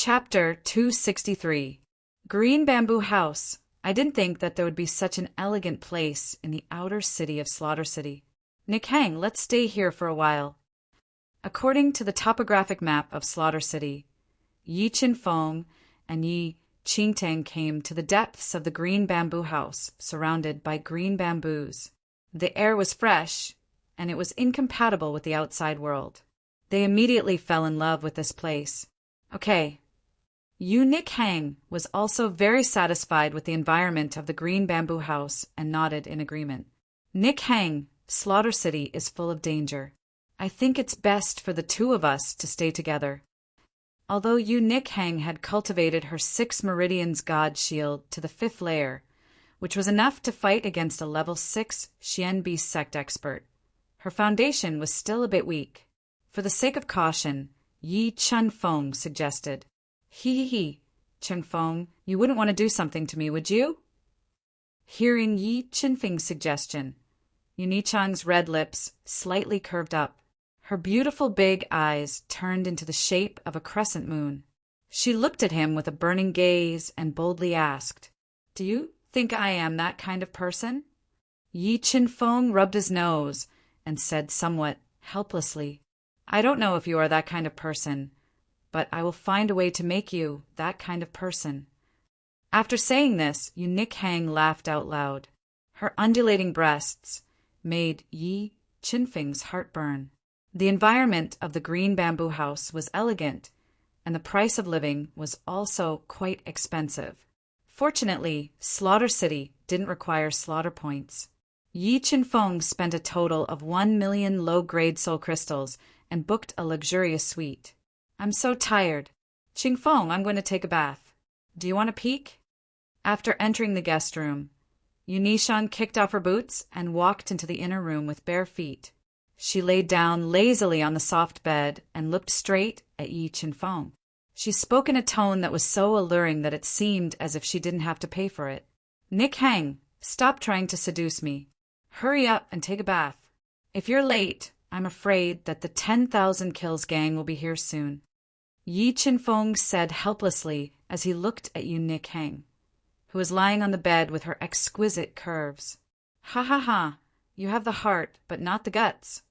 Chapter 263. Green Bamboo House. I didn't think that there would be such an elegant place in the outer city of Slaughter City. Nick Hang, let's stay here for a while. According to the topographic map of Slaughter City, Yi Chin Fong and Yi Qingtang came to the depths of the green bamboo house, surrounded by green bamboos. The air was fresh, and it was incompatible with the outside world. They immediately fell in love with this place. Okay. Nick Hang was also very satisfied with the environment of the green bamboo house and nodded in agreement. Nick Hang, Slaughter City is full of danger. I think it's best for the two of us to stay together. Although Nick Hang had cultivated her 6 Meridians God Shield to the 5th layer, which was enough to fight against a level 6 Xian Beast Sect expert, her foundation was still a bit weak. For the sake of caution, Yi Chun Fong suggested, He, Chun Fong, you wouldn't want to do something to me, would you? Hearing Yi Chun Feng's suggestion, Yi Chang's red lips slightly curved up. Her beautiful big eyes turned into the shape of a crescent moon. She looked at him with a burning gaze and boldly asked, Do you think I am that kind of person? Yi Chun Fong rubbed his nose and said somewhat helplessly, I don't know if you are that kind of person, but I will find a way to make you that kind of person. After saying this, Nick Hang laughed out loud. Her undulating breasts made Yi Chun Feng's heart burn. The environment of the green bamboo house was elegant, and the price of living was also quite expensive. Fortunately, Slaughter City didn't require slaughter points. Yi Chun Feng spent a total of 1 million low-grade soul crystals and booked a luxurious suite. I'm so tired. Ching Feng, I'm going to take a bath. Do you want a peek? After entering the guest room, Yunishan kicked off her boots and walked into the inner room with bare feet. She laid down lazily on the soft bed and looked straight at Yi Chun Feng. She spoke in a tone that was so alluring that it seemed as if she didn't have to pay for it. Nick Hang, stop trying to seduce me. Hurry up and take a bath. If you're late, I'm afraid that the 10,000 Kills gang will be here soon. Yi Chun Feng said helplessly as he looked at Nick Hang, who was lying on the bed with her exquisite curves. Ha ha ha, you have the heart, but not the guts.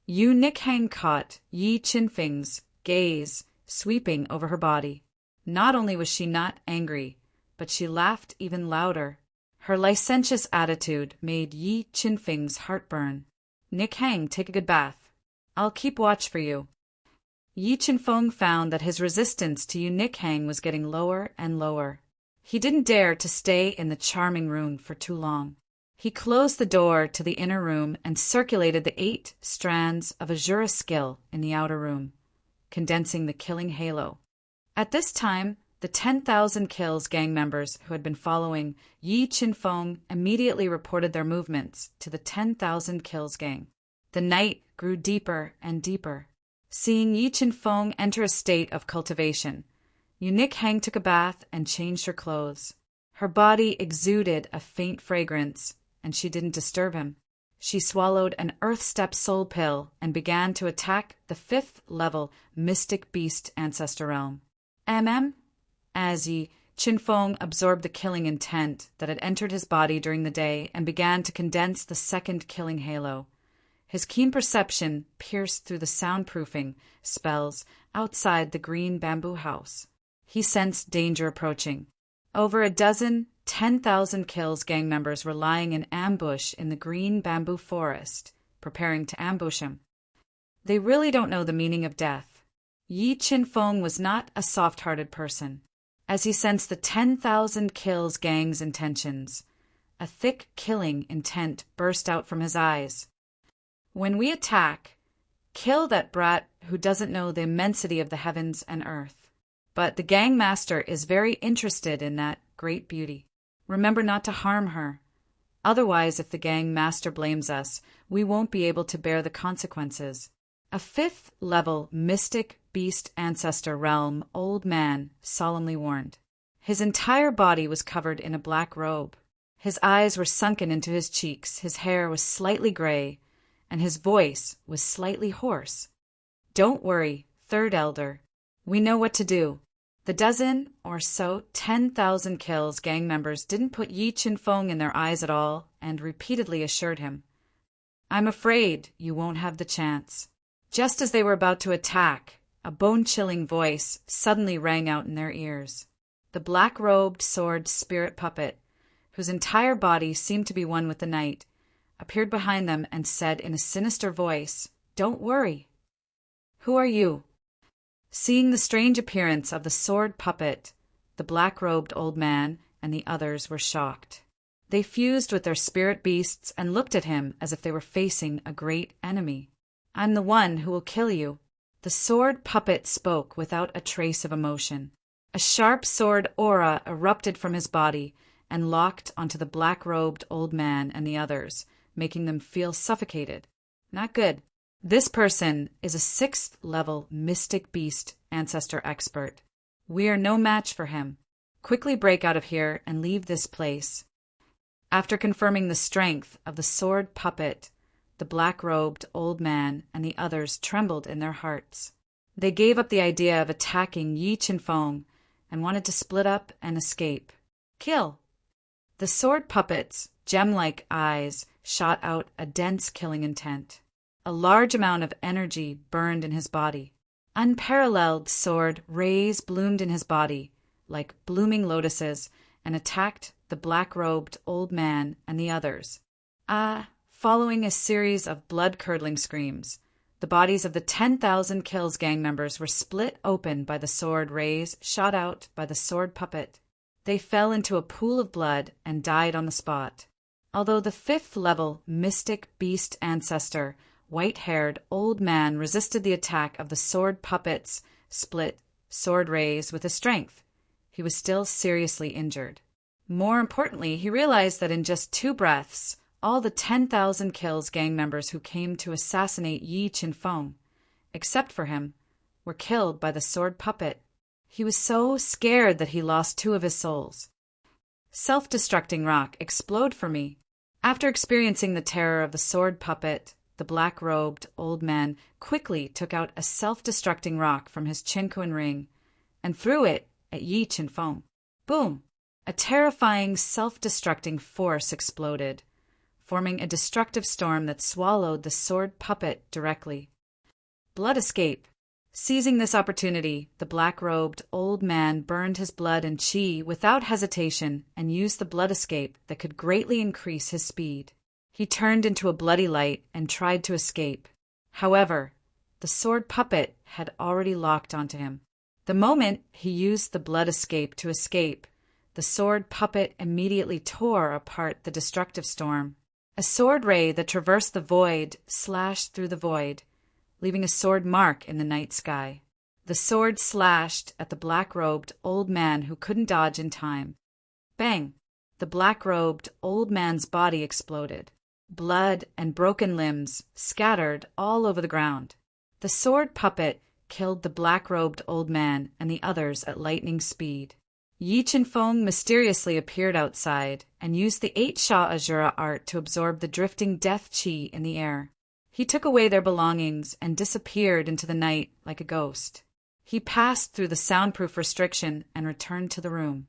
Nick Hang caught Yi Chun Feng's gaze sweeping over her body. Not only was she not angry, but she laughed even louder. Her licentious attitude made Yi Chun Feng's heart burn. Nick Hang, take a good bath. I'll keep watch for you. Yi Chun Feng found that his resistance to Nick Hang was getting lower and lower. He didn't dare to stay in the charming room for too long. He closed the door to the inner room and circulated the 8 strands of Azura skill in the outer room, condensing the killing halo. At this time, the 10,000 Kills gang members who had been following Yi Chun Feng immediately reported their movements to the 10,000 Kills gang. The night grew deeper and deeper. Seeing Yi Chun Feng enter a state of cultivation, Nick Hang took a bath and changed her clothes. Her body exuded a faint fragrance, and she didn't disturb him. She swallowed an Earth Step soul pill and began to attack the 5th level Mystic Beast Ancestor Realm. As Yi Chun Feng absorbed the killing intent that had entered his body during the day and began to condense the 2nd killing halo. His keen perception pierced through the soundproofing spells outside the green bamboo house. He sensed danger approaching. Over a dozen 10,000 Kills gang members were lying in ambush in the green bamboo forest, preparing to ambush him. They really don't know the meaning of death. Yi Chun Feng was not a soft-hearted person. As he sensed the 10,000 Kills gang's intentions, a thick killing intent burst out from his eyes. When we attack, kill that brat who doesn't know the immensity of the heavens and earth. But the gang master is very interested in that great beauty. Remember not to harm her. Otherwise, if the gang master blames us, we won't be able to bear the consequences. A 5th level Mystic Beast Ancestor Realm old man solemnly warned. His entire body was covered in a black robe. His eyes were sunken into his cheeks, his hair was slightly gray, and his voice was slightly hoarse. Don't worry, Third Elder. We know what to do. The dozen or so 10,000 kills gang members didn't put Yi Qinfeng in their eyes at all and repeatedly assured him, "I'm afraid you won't have the chance." Just as they were about to attack, a bone-chilling voice suddenly rang out in their ears. The black-robed sword spirit puppet, whose entire body seemed to be one with the night, appeared behind them and said in a sinister voice, "Don't worry." "Who are you?" Seeing the strange appearance of the sword puppet, the black-robed old man and the others were shocked. They fused with their spirit beasts and looked at him as if they were facing a great enemy. "I'm the one who will kill you." The sword puppet spoke without a trace of emotion. A sharp sword aura erupted from his body and locked onto the black-robed old man and the others, making them feel suffocated. Not good. This person is a 6th-level mystic beast ancestor expert. We are no match for him. Quickly break out of here and leave this place. After confirming the strength of the sword puppet, the black-robed old man and the others trembled in their hearts. They gave up the idea of attacking Yi Qinfeng and wanted to split up and escape. Kill! The sword puppet's gem-like eyes shot out a dense killing intent. A large amount of energy burned in his body. Unparalleled sword rays bloomed in his body, like blooming lotuses, and attacked the black-robed old man and the others. Following a series of blood-curdling screams, the bodies of the 10,000 Kills gang members were split open by the sword rays shot out by the sword puppet. They fell into a pool of blood and died on the spot. Although the 5th-level mystic beast ancestor, white-haired old man resisted the attack of the sword puppet's split sword rays with his strength, he was still seriously injured. More importantly, he realized that in just 2 breaths, all the 10,000 Kills gang members who came to assassinate Yi Qinfeng, except for him, were killed by the sword puppet. He was so scared that he lost 2 of his souls. Self-destructing rock, explode for me. After experiencing the terror of the sword puppet, the black-robed old man quickly took out a self-destructing rock from his Qinkuan ring and threw it at Yi Qinfeng. Boom! A terrifying self-destructing force exploded, forming a destructive storm that swallowed the sword puppet directly. Blood escape. Seizing this opportunity, the black-robed old man burned his blood and qi without hesitation and used the blood escape that could greatly increase his speed. He turned into a bloody light and tried to escape. However, the sword puppet had already locked onto him. The moment he used the blood escape to escape, the sword puppet immediately tore apart the destructive storm. A sword ray that traversed the void slashed through the void, leaving a sword mark in the night sky. The sword slashed at the black-robed old man who couldn't dodge in time. Bang! The black-robed old man's body exploded. Blood and broken limbs scattered all over the ground. The sword puppet killed the black-robed old man and the others at lightning speed. Yi Qinfeng mysteriously appeared outside and used the 8 Sha Azura art to absorb the drifting death qi in the air. He took away their belongings and disappeared into the night like a ghost. He passed through the soundproof restriction and returned to the room.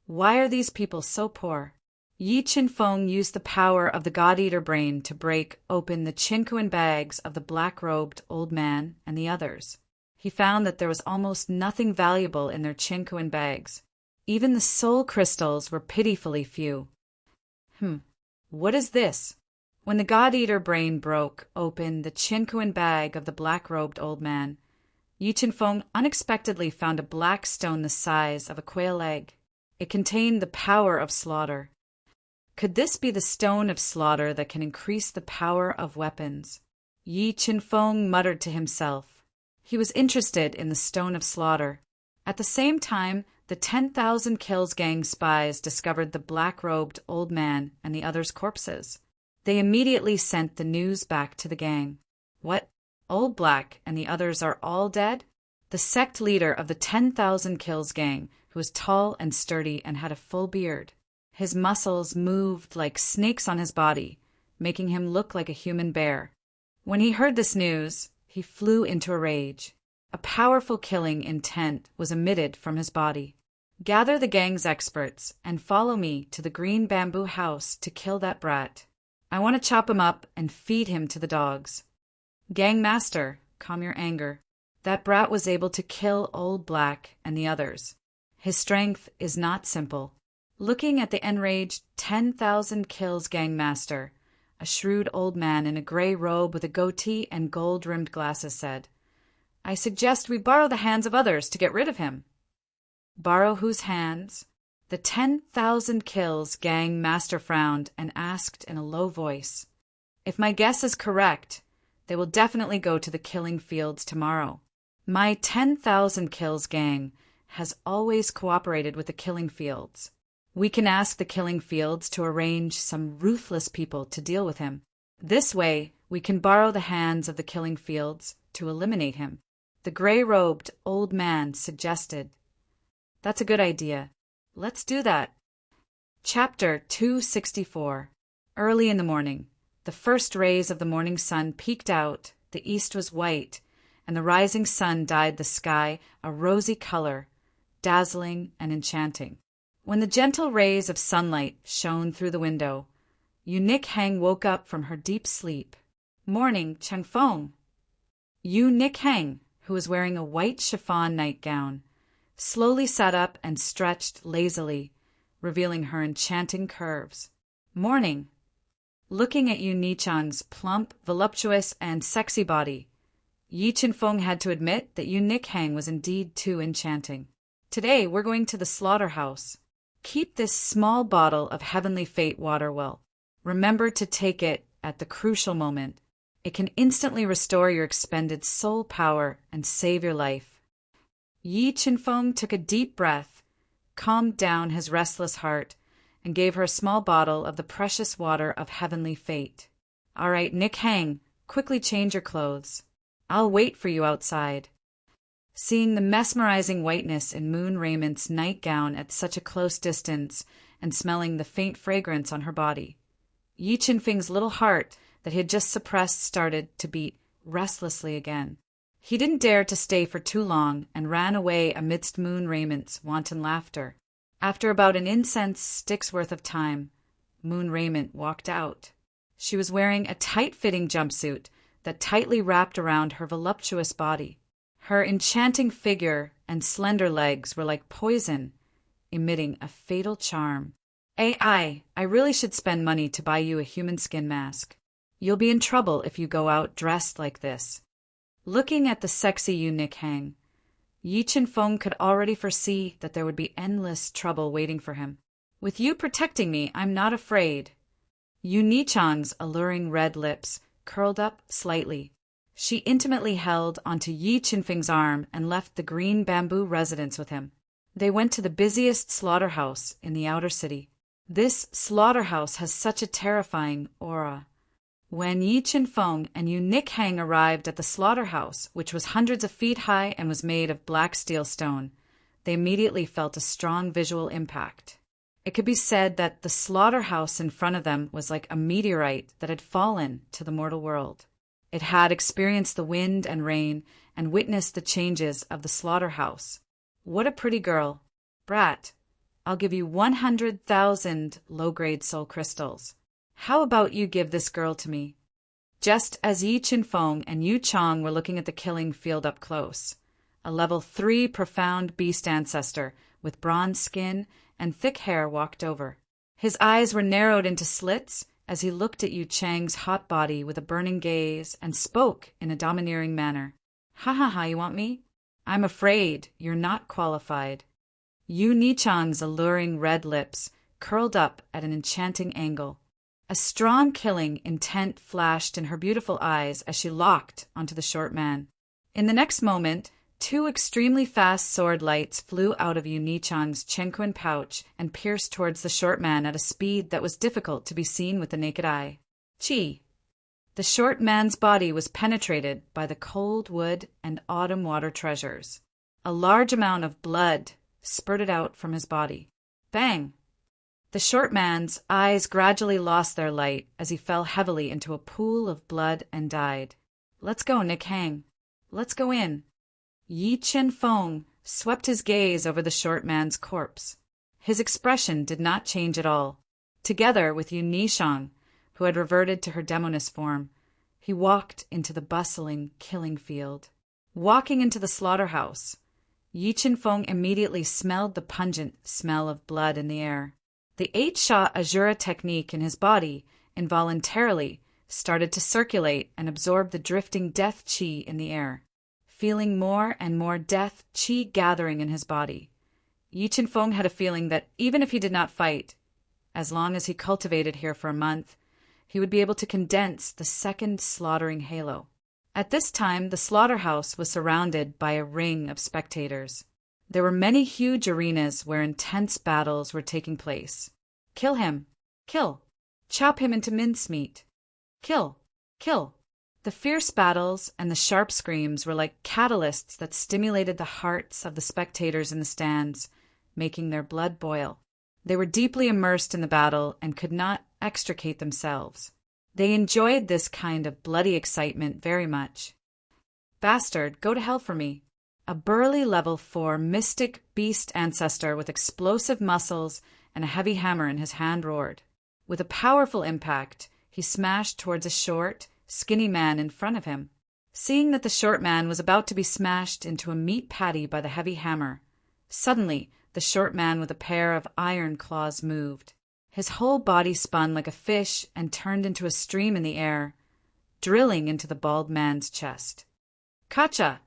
Why are these people so poor? Yi Qinfeng used the power of the God-Eater brain to break open the Qinkuan bags of the black-robed old man and the others. He found that there was almost nothing valuable in their Qinkuan bags. Even the soul crystals were pitifully few. What is this? When the God-Eater brain broke open the Qinkuan bag of the black-robed old man, Yi Qinfeng unexpectedly found a black stone the size of a quail egg. It contained the power of slaughter. Could this be the stone of slaughter that can increase the power of weapons? Yi Qinfeng muttered to himself. He was interested in the stone of slaughter. At the same time, the 10,000 Kills gang spies discovered the black-robed old man and the others' corpses. They immediately sent the news back to the gang. What? Old Black and the others are all dead? The sect leader of the 10,000 Kills gang, who was tall and sturdy and had a full beard. His muscles moved like snakes on his body, making him look like a human bear. When he heard this news, he flew into a rage. A powerful killing intent was emitted from his body. Gather the gang's experts and follow me to the green bamboo house to kill that brat. I want to chop him up and feed him to the dogs. Gang master, calm your anger. That brat was able to kill Old Black and the others. His strength is not simple. Looking at the enraged 10,000 kills gang master, a shrewd old man in a gray robe with a goatee and gold-rimmed glasses said, I suggest we borrow the hands of others to get rid of him. Borrow whose hands? The 10,000 kills gang master frowned and asked in a low voice, If my guess is correct, they will definitely go to the killing fields tomorrow. My 10,000 kills gang has always cooperated with the killing fields. We can ask the killing fields to arrange some ruthless people to deal with him. This way, we can borrow the hands of the killing fields to eliminate him. The gray-robed old man suggested. That's a good idea. Let's do that. Chapter 264. Early in the morning, the first rays of the morning sun peeked out, the east was white, and the rising sun dyed the sky a rosy color, dazzling and enchanting. When the gentle rays of sunlight shone through the window, Yu Hang woke up from her deep sleep. Morning, Cheng Feng. Yu Hang, who was wearing a white chiffon nightgown, slowly sat up and stretched lazily, revealing her enchanting curves. Morning. Looking at Yu Chang's plump, voluptuous, and sexy body, Yi Chen-feng had to admit that Yu Hang was indeed too enchanting. Today we're going to the slaughterhouse. Keep this small bottle of Heavenly Fate water well. Remember to take it at the crucial moment. It can instantly restore your expended soul power and save your life. Yi Chen-feng took a deep breath, calmed down his restless heart, and gave her a small bottle of the precious water of Heavenly Fate. All right, Hang, quickly change your clothes. I'll wait for you outside. Seeing the mesmerizing whiteness in Moon Raymond's nightgown at such a close distance and smelling the faint fragrance on her body, Yi Chen-feng's little heart that he had just suppressed started to beat restlessly again. He didn't dare to stay for too long and ran away amidst Moon Raymond's wanton laughter. After about an incense stick's worth of time, Moon Raymond walked out. She was wearing a tight-fitting jumpsuit that tightly wrapped around her voluptuous body. Her enchanting figure and slender legs were like poison, emitting a fatal charm. I really should spend money to buy you a human skin mask. You'll be in trouble if you go out dressed like this. Looking at the sexy Yu Hang, Yi Chen-feng could already foresee that there would be endless trouble waiting for him. With you protecting me, I'm not afraid. Yu Chang's alluring red lips curled up slightly. She intimately held onto Yi Chen-feng's arm and left the green bamboo residence with him. They went to the busiest slaughterhouse in the outer city. This slaughterhouse has such a terrifying aura. When Yi Chen-feng and Yu Hang arrived at the slaughterhouse, which was hundreds of feet high and was made of black steel stone, they immediately felt a strong visual impact. It could be said that the slaughterhouse in front of them was like a meteorite that had fallen to the mortal world. It had experienced the wind and rain and witnessed the changes of the slaughterhouse. What a pretty girl. Brat, I'll give you 100,000 low-grade soul crystals. How about you give this girl to me? Just as Yi Chen-feng and Yu Chang were looking at the killing field up close, a level 3 profound beast ancestor with bronze skin and thick hair walked over. His eyes were narrowed into slits as he looked at Yu Chang's hot body with a burning gaze and spoke in a domineering manner. Ha ha ha, you want me? I'm afraid you're not qualified. Yu Chang's alluring red lips curled up at an enchanting angle. A strong killing intent flashed in her beautiful eyes as she locked onto the short man. In the next moment, 2 extremely fast sword lights flew out of Yu Chang's chenquin pouch and pierced towards the short man at a speed that was difficult to be seen with the naked eye. Chi! The short man's body was penetrated by the cold wood and autumn water treasures. A large amount of blood spurted out from his body. Bang! The short man's eyes gradually lost their light as he fell heavily into a pool of blood and died. Let's go, Hang. Let's go in. Yi Chen-fong swept his gaze over the short man's corpse. His expression did not change at all. Together with Yu Nishang, who had reverted to her demoness form, he walked into the bustling killing field. Walking into the slaughterhouse, Yi Chen-fong immediately smelled the pungent smell of blood in the air. The 8-shot Azura technique in his body involuntarily started to circulate and absorb the drifting death chi in the air. Feeling more and more death chi gathering in his body, Yi Chen-fong had a feeling that even if he did not fight, as long as he cultivated here for a month, he would be able to condense the second slaughtering halo. At this time, the slaughterhouse was surrounded by a ring of spectators. There were many huge arenas where intense battles were taking place. Kill him! Kill! Chop him into mincemeat! Kill! Kill! The fierce battles and the sharp screams were like catalysts that stimulated the hearts of the spectators in the stands, making their blood boil. They were deeply immersed in the battle and could not extricate themselves. They enjoyed this kind of bloody excitement very much. Bastard, go to hell for me! A burly level 4 mystic beast ancestor with explosive muscles and a heavy hammer in his hand roared. With a powerful impact, he smashed towards a short, skinny man in front of him. Seeing that the short man was about to be smashed into a meat patty by the heavy hammer, suddenly the short man with a pair of iron claws moved. His whole body spun like a fish and turned into a stream in the air, drilling into the bald man's chest. Kacha!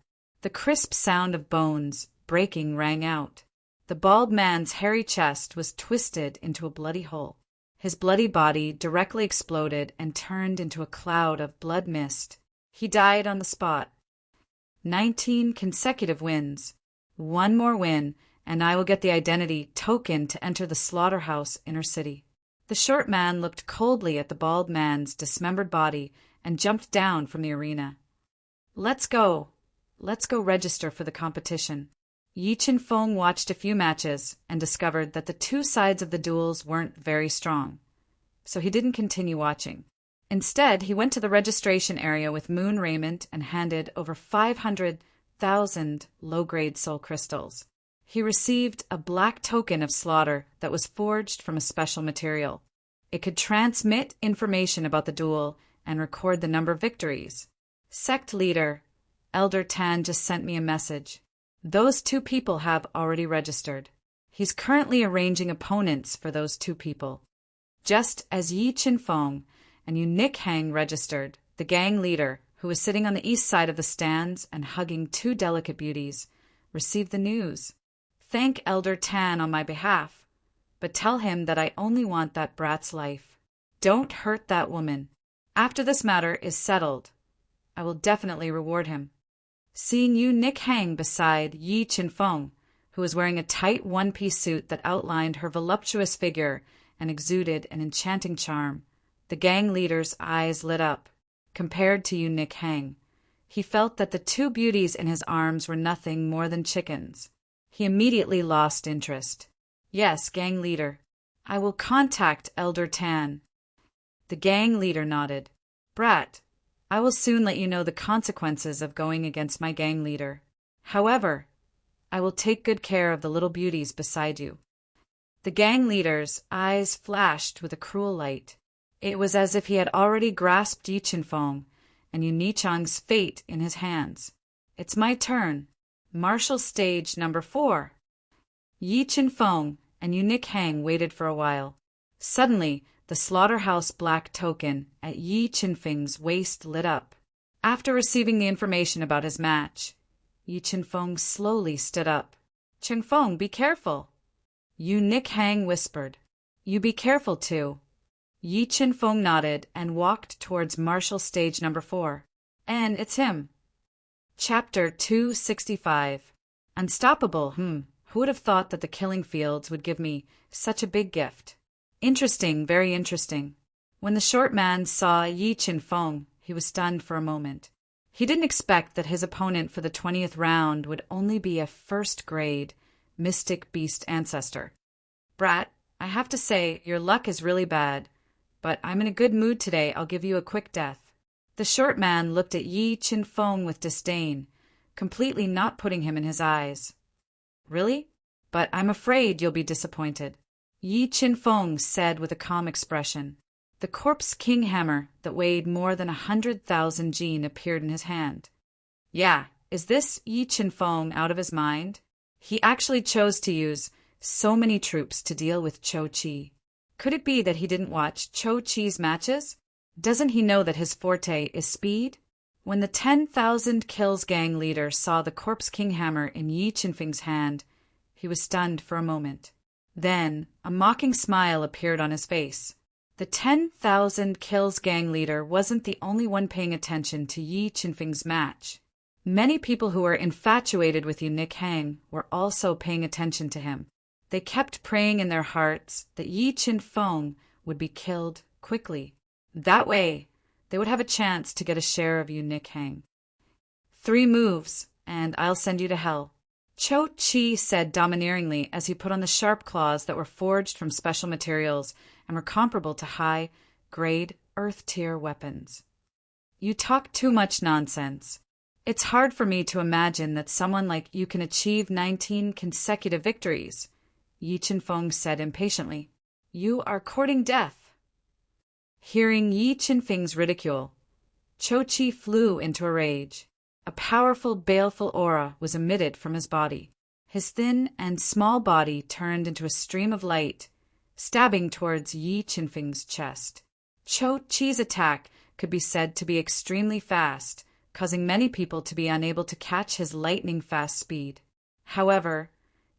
The crisp sound of bones breaking rang out. The bald man's hairy chest was twisted into a bloody hole. His bloody body directly exploded and turned into a cloud of blood mist. He died on the spot. 19 consecutive wins. One more win, and I will get the identity token to enter the slaughterhouse inner city. The short man looked coldly at the bald man's dismembered body and jumped down from the arena. Let's go. Let's go register for the competition. Yi Chen-fong watched a few matches and discovered that the two sides of the duels weren't very strong, so he didn't continue watching. Instead, he went to the registration area with Moon Raymond and handed over 500,000 low-grade soul crystals. He received a black token of slaughter that was forged from a special material. It could transmit information about the duel and record the number of victories. Sect leader Elder Tan just sent me a message. Those 2 people have already registered. He's currently arranging opponents for those 2 people. Just as Yi Chen-fong and Yu Nikhang registered, the gang leader, who was sitting on the east side of the stands and hugging 2 delicate beauties, received the news. Thank Elder Tan on my behalf, but tell him that I only want that brat's life. Don't hurt that woman. After this matter is settled, I will definitely reward him. Seeing Yu Nikhang beside Yi Chen-fong, who was wearing a tight one-piece suit that outlined her voluptuous figure and exuded an enchanting charm, the gang leader's eyes lit up. Compared to Yu Nikhang, he felt that the 2 beauties in his arms were nothing more than chickens. He immediately lost interest. Yes, gang leader. I will contact Elder Tan. The gang leader nodded. Brat, I will soon let you know the consequences of going against my gang leader. However, I will take good care of the little beauties beside you. The gang leader's eyes flashed with a cruel light. It was as if he had already grasped Yi Chen-fong and Yu Nichang's fate in his hands. It's my turn. Martial stage number 4. Yi Chen-fong and Yu Nikhang waited for a while. Suddenly, the slaughterhouse black token at Yi Chen-feng's waist lit up. After receiving the information about his match, Yi Chen-fong slowly stood up. Chen-fong, be careful. Yu Nikhang whispered. You be careful too. Yi Chen-fong nodded and walked towards martial stage number 4. And it's him. Chapter 265. Unstoppable, Who would have thought that the killing fields would give me such a big gift? Interesting, very interesting. When the short man saw Yi Chen-fong, he was stunned for a moment. He didn't expect that his opponent for the 20th round would only be a first-grade mystic beast ancestor. Brat, I have to say, your luck is really bad, but I'm in a good mood today. I'll give you a quick death. The short man looked at Yi Chen-fong with disdain, completely not putting him in his eyes. Really? But I'm afraid you'll be disappointed, Yi Qin-feng said with a calm expression. The corpse king hammer that weighed more than 100,000 jin appeared in his hand. Yeah, is this Yi Qin-feng out of his mind? He actually chose to use so many troops to deal with Cho Chi. Could it be that he didn't watch Cho Chi's matches? Doesn't he know that his forte is speed? When the 10,000 kills gang leader saw the corpse king hammer in Yi Qinfeng's hand, he was stunned for a moment. Then, a mocking smile appeared on his face. The 10,000 kills gang leader wasn't the only one paying attention to Yi Qinfeng's match. Many people who were infatuated with Nick Hang were also paying attention to him. They kept praying in their hearts that Yi Qin-feng would be killed quickly. That way, they would have a chance to get a share of Nick Hang. 3 moves, and I'll send you to hell, Cho Chi said domineeringly as he put on the sharp claws that were forged from special materials and were comparable to high-grade Earth-tier weapons. You talk too much nonsense. It's hard for me to imagine that someone like you can achieve 19 consecutive victories, Yi Qin-feng said impatiently. You are courting death. Hearing Yi Qin-feng's ridicule, Cho Chi flew into a rage. A powerful, baleful aura was emitted from his body. His thin and small body turned into a stream of light, stabbing towards Yi Qinfeng's chest. Cho Chi's attack could be said to be extremely fast, causing many people to be unable to catch his lightning-fast speed. However,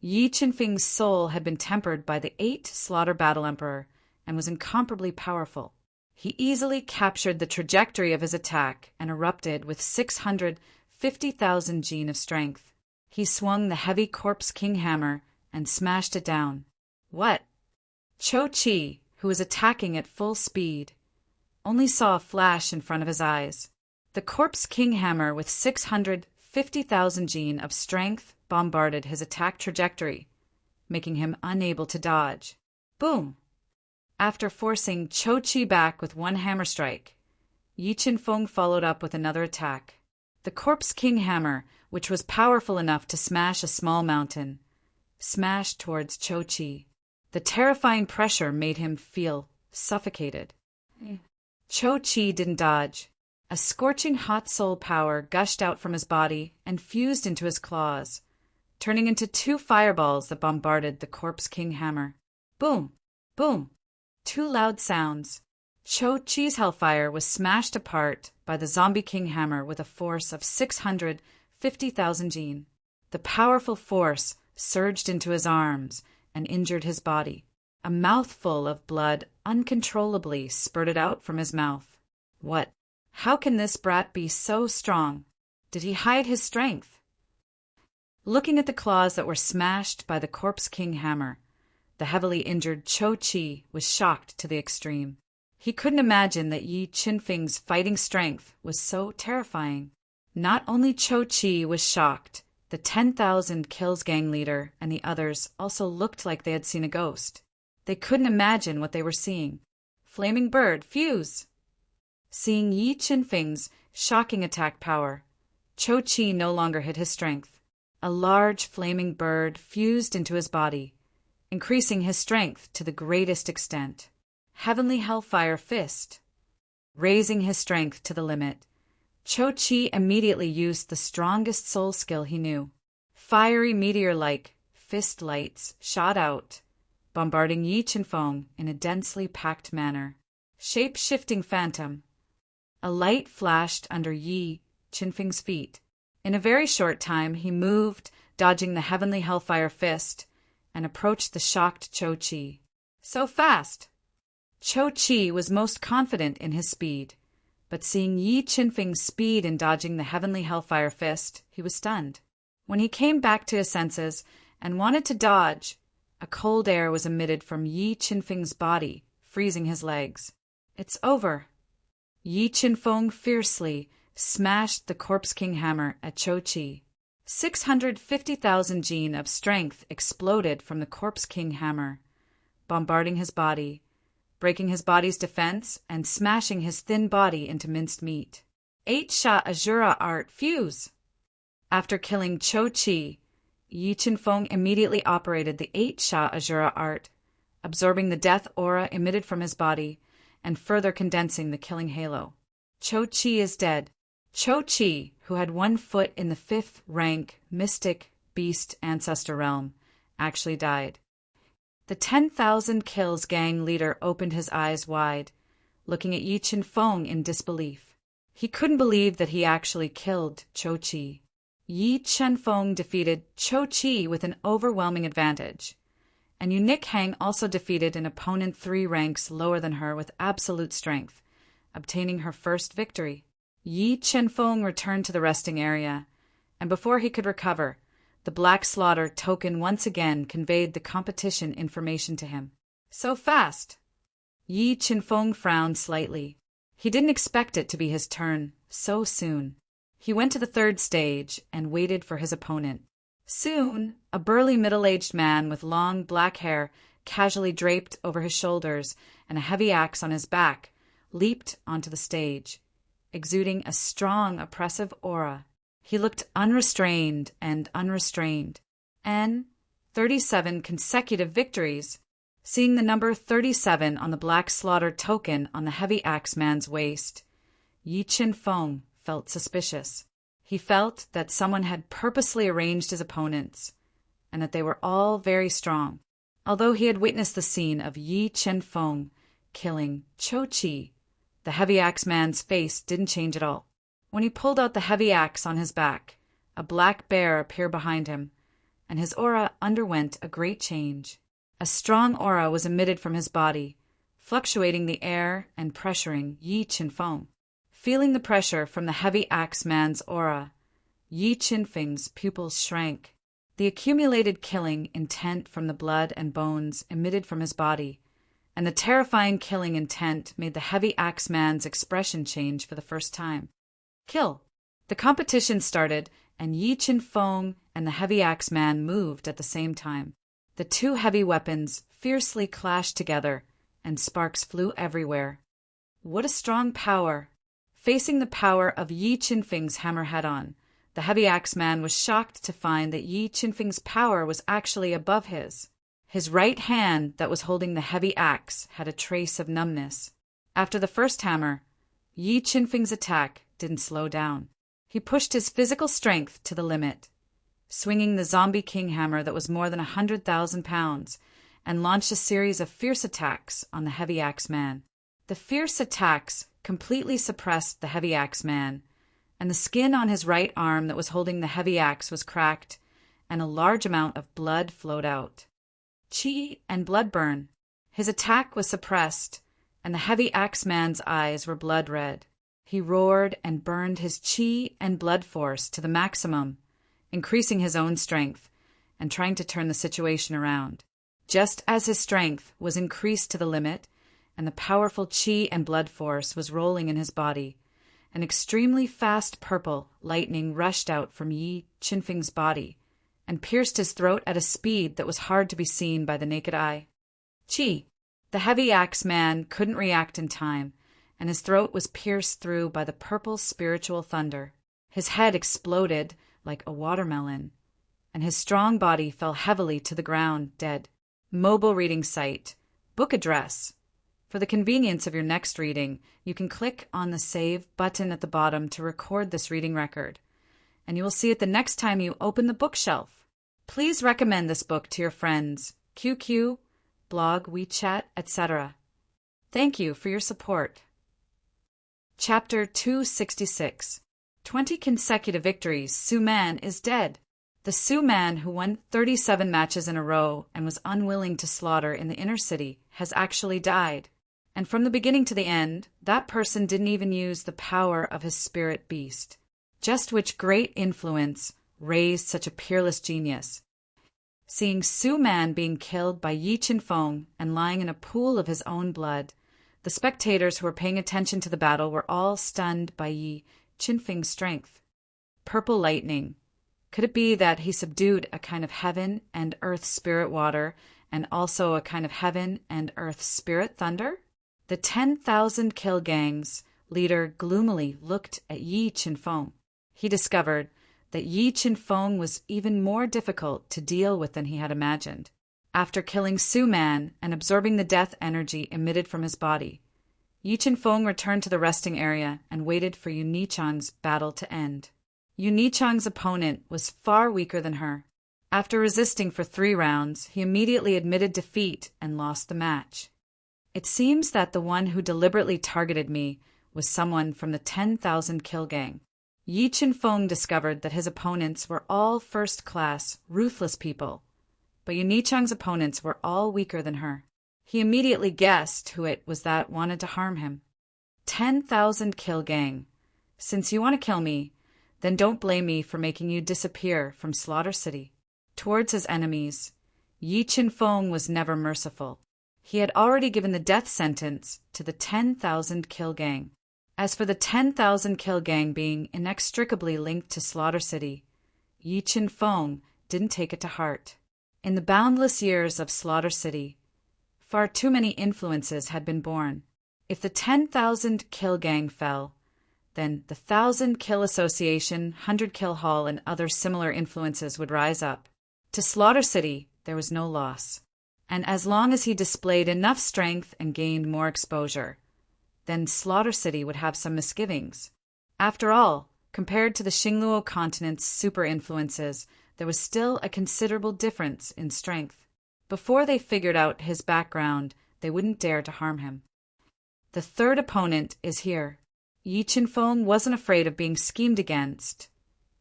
Yi Qinfeng's soul had been tempered by the 8 Slaughter Battle Emperor and was incomparably powerful. He easily captured the trajectory of his attack and erupted with 650,000 jin of strength. He swung the heavy corpse king hammer and smashed it down. What? Cho Chi, who was attacking at full speed, only saw a flash in front of his eyes. The corpse king hammer with 650,000 jin of strength bombarded his attack trajectory, making him unable to dodge. Boom! After forcing Cho Chi back with 1 hammer strike, Yi Qin-feng followed up with another attack. The corpse king hammer, which was powerful enough to smash a small mountain, smashed towards Cho Chi. The terrifying pressure made him feel suffocated. Cho Chi didn't dodge. A scorching hot soul power gushed out from his body and fused into his claws, turning into 2 fireballs that bombarded the corpse king hammer. Boom! Boom! 2 loud sounds. Cho Chi's hellfire was smashed apart by the zombie king hammer with a force of 650,000 jin. The powerful force surged into his arms and injured his body. A mouthful of blood uncontrollably spurted out from his mouth. What? How can this brat be so strong? Did he hide his strength? Looking at the claws that were smashed by the corpse king hammer, the heavily injured Cho Chi was shocked to the extreme. He couldn't imagine that Yi Qinfeng's fighting strength was so terrifying. Not only Cho Chi was shocked, the 10,000 kills gang leader and the others also looked like they had seen a ghost. They couldn't imagine what they were seeing. Flaming bird, fuse! Seeing Yi Qinfeng's shocking attack power, Cho Chi no longer hid his strength. A large flaming bird fused into his body, increasing his strength to the greatest extent. Heavenly Hellfire Fist. Raising his strength to the limit, Cho Chi immediately used the strongest soul skill he knew. Fiery meteor-like fist lights shot out, bombarding Yi Qinfeng in a densely packed manner. Shape-shifting phantom. A light flashed under Yi Qinfeng's feet. In a very short time he moved, dodging the Heavenly Hellfire Fist, and approached the shocked Cho Chi. So fast! Cho Chi was most confident in his speed, but seeing Yi Qinfeng's speed in dodging the Heavenly Hellfire Fist, he was stunned. When he came back to his senses and wanted to dodge, a cold air was emitted from Yi Qinfeng's body, freezing his legs. It's over. Yi Qinfeng fiercely smashed the Corpse King hammer at Cho Chi. 650,000 jin of strength exploded from the Corpse King hammer, bombarding his body, breaking his body's defense, and smashing his thin body into minced meat. 8 Sha Azura Art Fuse! After killing Cho Chi, Yi Qinfeng immediately operated the 8-Sha Azura art, absorbing the death aura emitted from his body and further condensing the killing halo. Cho Chi is dead. Cho Chi, who had 1 foot in the 5th rank mystic beast ancestor realm, actually died. The 10,000 Kills gang leader opened his eyes wide, looking at Yi Qinfeng in disbelief. He couldn't believe that he actually killed Cho Chi. Yi Qinfeng defeated Cho Chi with an overwhelming advantage, and Yu Nikhang also defeated an opponent 3 ranks lower than her with absolute strength, obtaining her first victory. Yi Qinfeng returned to the resting area, and before he could recover, the Black Slaughter token once again conveyed the competition information to him. So fast! Yi Qinfeng frowned slightly. He didn't expect it to be his turn so soon. He went to the 3rd stage and waited for his opponent. Soon, a burly middle-aged man with long black hair casually draped over his shoulders and a heavy axe on his back leaped onto the stage, exuding a strong, oppressive aura. He looked unrestrained and unrestrained. 37 consecutive victories. Seeing the number 37 on the Black Slaughter token on the heavy axe man's waist, Yi Qinfeng felt suspicious. He felt that someone had purposely arranged his opponents, and that they were all very strong. Although he had witnessed the scene of Yi Qinfeng killing Cho Chi, the heavy axe man's face didn't change at all. When he pulled out the heavy axe on his back, a black bear appeared behind him, and his aura underwent a great change. A strong aura was emitted from his body, fluctuating the air and pressuring Yi Qinfeng. Feeling the pressure from the heavy axe man's aura, Yi Qinfeng's pupils shrank. The accumulated killing intent from the blood and bones emitted from his body, and the terrifying killing intent made the heavy axe man's expression change for the first time. Kill! The competition started, and Yi Qinfeng and the heavy axe man moved at the same time. The 2 heavy weapons fiercely clashed together, and sparks flew everywhere. What a strong power! Facing the power of Yi Qinfeng's hammer head-on, the heavy axe man was shocked to find that Yi Qinfeng's power was actually above his. His right hand that was holding the heavy axe had a trace of numbness. After the first hammer, Yi Qinfeng's attack didn't slow down. He pushed his physical strength to the limit, swinging the Zombie King hammer that was more than 100,000 pounds, and launched a series of fierce attacks on the heavy axe man. The fierce attacks completely suppressed the heavy axe man, and the skin on his right arm that was holding the heavy axe was cracked, and a large amount of blood flowed out. Chi and blood burn. His attack was suppressed, and the heavy axe man's eyes were blood red. He roared and burned his chi and blood force to the maximum, increasing his own strength and trying to turn the situation around. Just as his strength was increased to the limit and the powerful chi and blood force was rolling in his body, an extremely fast purple lightning rushed out from Yi Qinfeng's body and pierced his throat at a speed that was hard to be seen by the naked eye. Chi! The heavy axe man couldn't react in time, and his throat was pierced through by the purple spiritual thunder. His head exploded like a watermelon, and his strong body fell heavily to the ground, dead. Mobile reading site. Book address. For the convenience of your next reading, you can click on the Save button at the bottom to record this reading record, and you will see it the next time you open the bookshelf. Please recommend this book to your friends, QQ, blog, WeChat, etc. Thank you for your support. Chapter 266. 20 consecutive victories. Su Man is dead. The Su Man who won 37 matches in a row and was unwilling to slaughter in the inner city has actually died. And from the beginning to the end, that person didn't even use the power of his spirit beast. Just which great influence raised such a peerless genius. Seeing Su Man being killed by Yi Qinfeng and lying in a pool of his own blood, the spectators who were paying attention to the battle were all stunned by Yi Qinfeng's strength. Purple lightning. Could it be that he subdued a kind of heaven and earth spirit water and also a kind of heaven and earth spirit thunder? The 10,000 Kill Gang's leader gloomily looked at Yi Qinfeng. He discovered that Yi Qinfeng was even more difficult to deal with than he had imagined. After killing Su Man and absorbing the death energy emitted from his body, Yi Qinfeng returned to the resting area and waited for Yu Nichang's battle to end. Yu Nichang's opponent was far weaker than her. After resisting for 3 rounds, he immediately admitted defeat and lost the match. It seems that the one who deliberately targeted me was someone from the 10,000 kill gang. Yi Qinfeng discovered that his opponents were all first-class, ruthless people, but Yu Nichang's opponents were all weaker than her. He immediately guessed who it was that wanted to harm him. 10,000 kill gang. Since you want to kill me, then don't blame me for making you disappear from Slaughter City. Towards his enemies, Yi Qinfeng was never merciful. He had already given the death sentence to the 10,000 kill gang. As for the 10,000 kill gang being inextricably linked to Slaughter City, Yi Qinfeng didn't take it to heart. In the boundless years of Slaughter City, far too many influences had been born. If the 10,000 kill gang fell, then the 1,000 kill association, 100 kill hall, and other similar influences would rise up. To Slaughter City, there was no loss. And as long as he displayed enough strength and gained more exposure, then Slaughter City would have some misgivings. After all, compared to the Xingluo continent's super influences, there was still a considerable difference in strength. Before they figured out his background, they wouldn't dare to harm him. The third opponent is here. Yi Qinfeng wasn't afraid of being schemed against,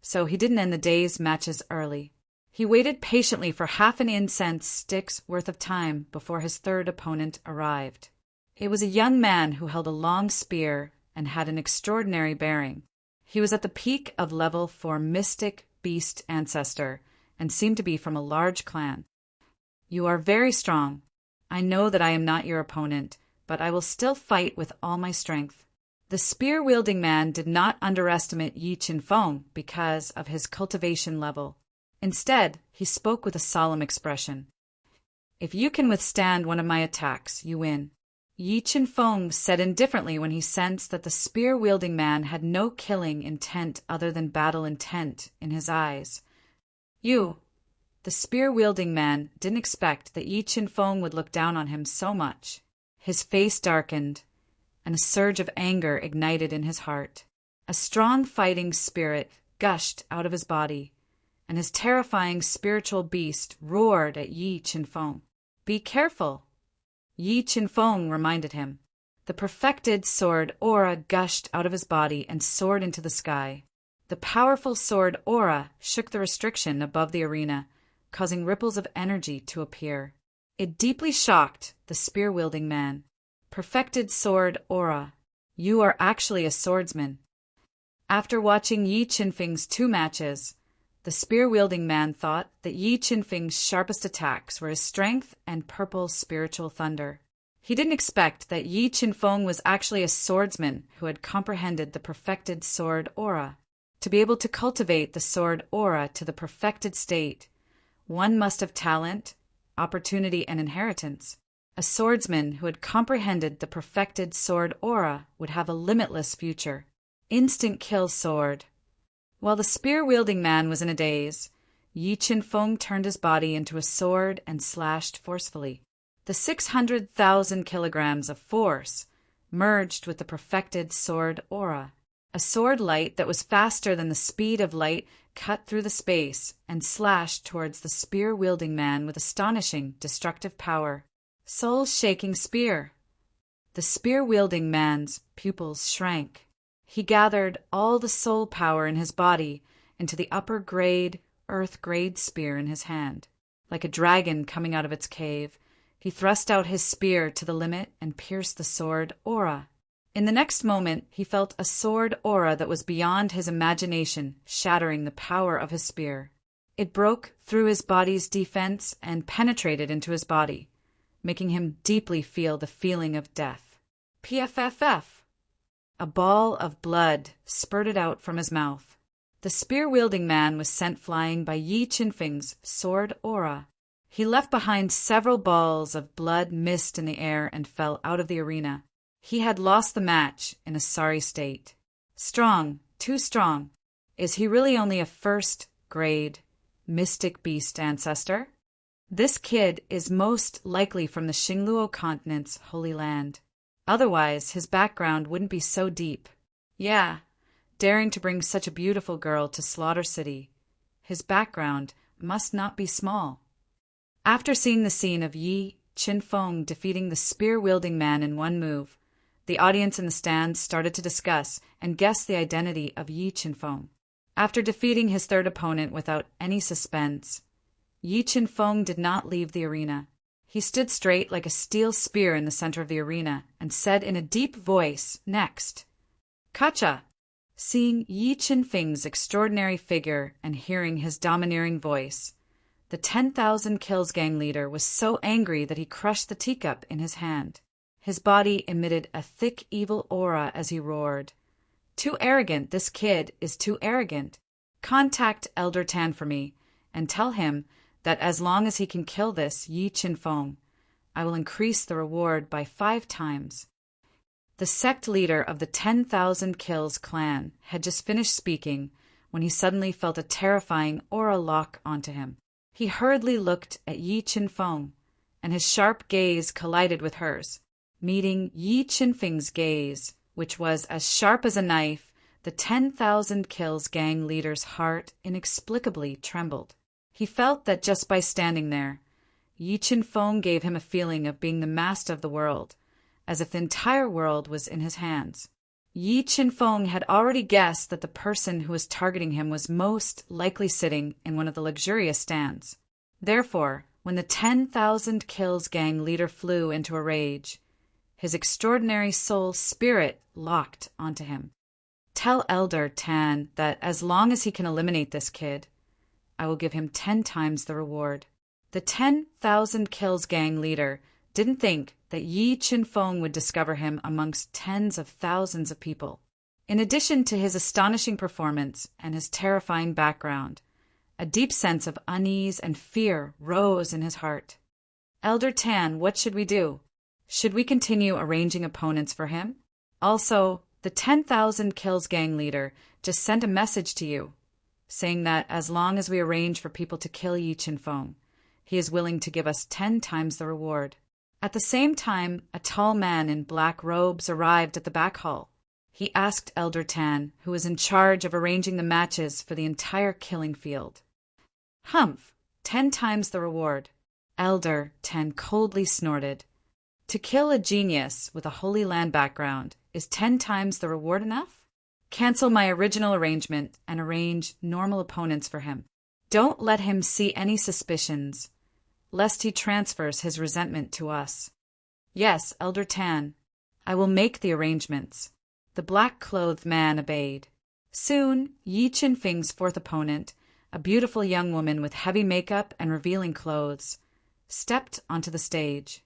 so he didn't end the day's matches early. He waited patiently for half an incense stick's worth of time before his third opponent arrived. It was a young man who held a long spear and had an extraordinary bearing. He was at the peak of level 4 mystic beast ancestor and seemed to be from a large clan. You are very strong. I know that I am not your opponent, but I will still fight with all my strength. The spear-wielding man did not underestimate Yi Qinfeng because of his cultivation level. Instead, he spoke with a solemn expression. If you can withstand one of my attacks, you win. Yi Qinfeng said indifferently when he sensed that the spear-wielding man had no killing intent other than battle intent in his eyes. The spear-wielding man didn't expect that Yi Qinfeng would look down on him so much. His face darkened, and a surge of anger ignited in his heart. A strong fighting spirit gushed out of his body, and his terrifying spiritual beast roared at Yi Qinfeng. Be careful, Yi Qinfeng reminded him. The perfected sword aura gushed out of his body and soared into the sky. The powerful sword aura shook the restriction above the arena, causing ripples of energy to appear. It deeply shocked the spear-wielding man. Perfected sword aura. You are actually a swordsman. After watching Yi Qinfeng's 2 matches, the spear-wielding man thought that Yi Qinfeng's sharpest attacks were his strength and purple spiritual thunder. He didn't expect that Yi Qinfeng was actually a swordsman who had comprehended the perfected sword aura. To be able to cultivate the sword aura to the perfected state, one must have talent, opportunity, and inheritance. A swordsman who had comprehended the perfected sword aura would have a limitless future. Instant kill sword. While the spear-wielding man was in a daze, Yi Qinfeng turned his body into a sword and slashed forcefully. The 600,000 kilograms of force merged with the perfected sword aura. A sword light that was faster than the speed of light cut through the space and slashed towards the spear-wielding man with astonishing destructive power. Soul-shaking spear. The spear-wielding man's pupils shrank. He gathered all the soul power in his body into the upper-grade, earth-grade spear in his hand. Like a dragon coming out of its cave, he thrust out his spear to the limit and pierced the sword aura. In the next moment, he felt a sword aura that was beyond his imagination, shattering the power of his spear. It broke through his body's defense and penetrated into his body, making him deeply feel the feeling of death. PFFF. A ball of blood spurted out from his mouth. The spear-wielding man was sent flying by Yi Qinfeng's sword aura. He left behind several balls of blood mist in the air and fell out of the arena. He had lost the match in a sorry state. Strong, too strong. Is he really only a first-grade mystic beast ancestor? This kid is most likely from the Xingluo continent's Holy Land. Otherwise, his background wouldn't be so deep. Yeah, daring to bring such a beautiful girl to Slaughter City. His background must not be small. After seeing the scene of Yi Qinfeng defeating the spear-wielding man in one move, the audience in the stands started to discuss and guess the identity of Yi Qinfeng. After defeating his third opponent without any suspense, Yi Qinfeng did not leave the arena. He stood straight like a steel spear in the center of the arena and said in a deep voice, "Next." "Kacha!" Seeing Yi Qinfeng's extraordinary figure and hearing his domineering voice, the 10,000 Kills gang leader was so angry that he crushed the teacup in his hand. His body emitted a thick evil aura as he roared. "Too arrogant, this kid is too arrogant. Contact Elder Tan for me, and tell him that as long as he can kill this Yi Qinfeng, I will increase the reward by 5 times. The sect leader of the 10,000 Kills clan had just finished speaking when he suddenly felt a terrifying aura lock onto him. He hurriedly looked at Yi Qinfeng, and his sharp gaze collided with hers. Meeting Yi Qinfeng's gaze, which was as sharp as a knife, the 10,000 Kills gang leader's heart inexplicably trembled. He felt that just by standing there, Yi Qinfeng gave him a feeling of being the master of the world, as if the entire world was in his hands. Yi Qinfeng had already guessed that the person who was targeting him was most likely sitting in one of the luxurious stands. Therefore, when the 10,000 Kills gang leader flew into a rage, his extraordinary soul spirit locked onto him. "Tell Elder Tan that as long as he can eliminate this kid, I will give him 10 times the reward." The 10,000 Kills gang leader didn't think that Yi Qinfeng would discover him amongst tens of thousands of people. In addition to his astonishing performance and his terrifying background, a deep sense of unease and fear rose in his heart. "Elder Tan, what should we do? Should we continue arranging opponents for him? Also, the 10,000 Kills gang leader just sent a message to you, saying that as long as we arrange for people to kill Yi Qinfeng, he is willing to give us 10 times the reward." At the same time, a tall man in black robes arrived at the back hall. He asked Elder Tan, who was in charge of arranging the matches for the entire killing field. "Humph, 10 times the reward." Elder Tan coldly snorted. "To kill a genius with a Holy Land background, is 10 times the reward enough? Cancel my original arrangement and arrange normal opponents for him. Don't let him see any suspicions, lest he transfers his resentment to us." "Yes, Elder Tan, I will make the arrangements." The black-clothed man obeyed. Soon, Yi Qinfeng's fourth opponent, a beautiful young woman with heavy makeup and revealing clothes, stepped onto the stage.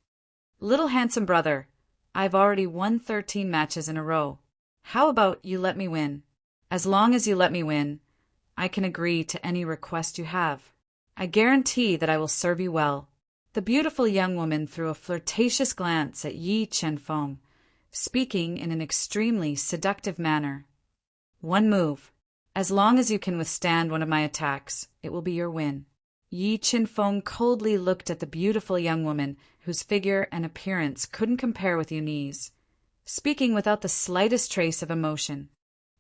"Little handsome brother, I've already won 13 matches in a row. How about you let me win? As long as you let me win, I can agree to any request you have. I guarantee that I will serve you well." The beautiful young woman threw a flirtatious glance at Yi Qinfeng, speaking in an extremely seductive manner. "One move. As long as you can withstand one of my attacks, it will be your win." Yi Qinfeng coldly looked at the beautiful young woman whose figure and appearance couldn't compare with Yunyi's, speaking without the slightest trace of emotion.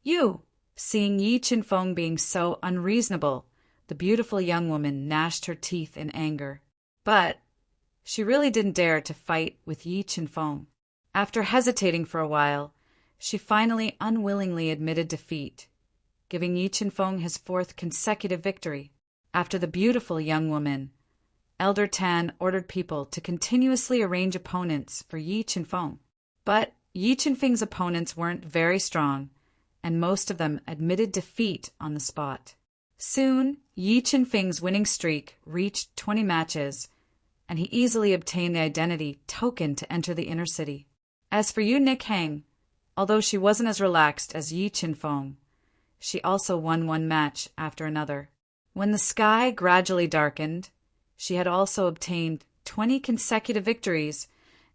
"You!" Seeing Yi Qinfeng being so unreasonable, the beautiful young woman gnashed her teeth in anger. But she really didn't dare to fight with Yi Qinfeng. After hesitating for a while, she finally unwillingly admitted defeat, giving Yi Qinfeng his 4th consecutive victory. After the beautiful young woman, Elder Tan ordered people to continuously arrange opponents for Yi Qinfeng. But Yi Qinfeng's opponents weren't very strong, and most of them admitted defeat on the spot. Soon, Yi Qinfeng's winning streak reached 20 matches, and he easily obtained the identity token to enter the inner city. As for Yu Nikhang, although she wasn't as relaxed as Yi Qinfeng, she also won one match after another. When the sky gradually darkened, she had also obtained 20 consecutive victories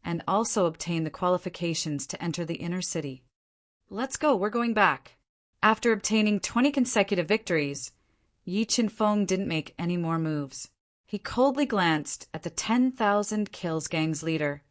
and also obtained the qualifications to enter the inner city. "Let's go, we're going back." After obtaining 20 consecutive victories, Yi Qinfeng didn't make any more moves. He coldly glanced at the 10,000 Kills gang's leader,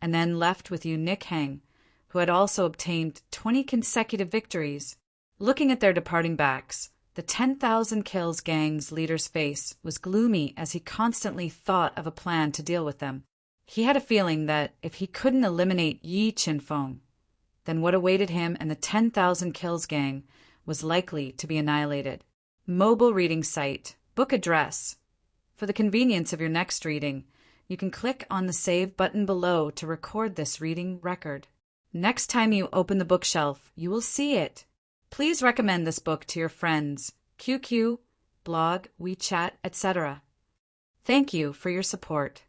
and then left with Yu Nikhang, who had also obtained 20 consecutive victories. Looking at their departing backs, the 10,000 Kills gang's leader's face was gloomy as he constantly thought of a plan to deal with them. He had a feeling that if he couldn't eliminate Yi Qinfeng, then what awaited him and the 10,000 Kills gang was likely to be annihilated. Mobile reading site, book address. For the convenience of your next reading, you can click on the Save button below to record this reading record. Next time you open the bookshelf, you will see it. Please recommend this book to your friends, QQ, blog, WeChat, etc. Thank you for your support.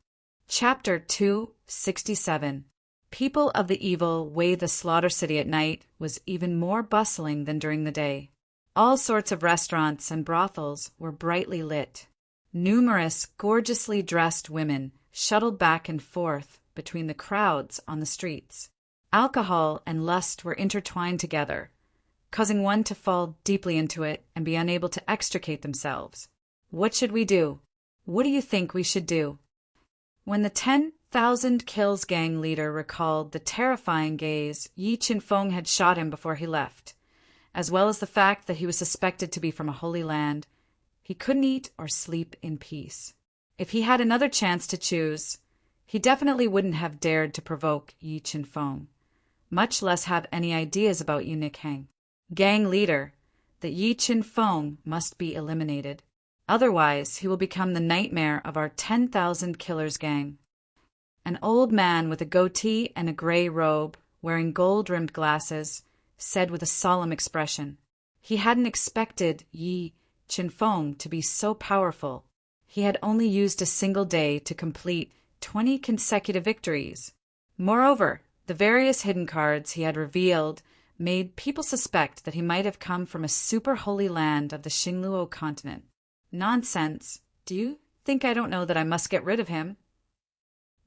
Chapter 267. People of the evil way the Slaughter City at night was even more bustling than during the day. All sorts of restaurants and brothels were brightly lit. Numerous gorgeously dressed women shuttled back and forth between the crowds on the streets. Alcohol and lust were intertwined together, causing one to fall deeply into it and be unable to extricate themselves. What should we do? What do you think we should do? When the 10,000 Kills gang leader recalled the terrifying gaze Yi Qinfeng had shot him before he left, as well as the fact that he was suspected to be from a holy land, he couldn't eat or sleep in peace. If he had another chance to choose, he definitely wouldn't have dared to provoke Yi Qinfeng, much less have any ideas about Yu Nikhang. Gang leader, that Yi Qinfeng must be eliminated. Otherwise, he will become the nightmare of our 10,000 killers gang. An old man with a goatee and a gray robe, wearing gold-rimmed glasses, said with a solemn expression. He hadn't expected Yi Qinfeng to be so powerful. He had only used a single day to complete 20 consecutive victories. Moreover, the various hidden cards he had revealed made people suspect that he might have come from a super holy land of the Xingluo continent. Nonsense. Do you think I don't know that I must get rid of him?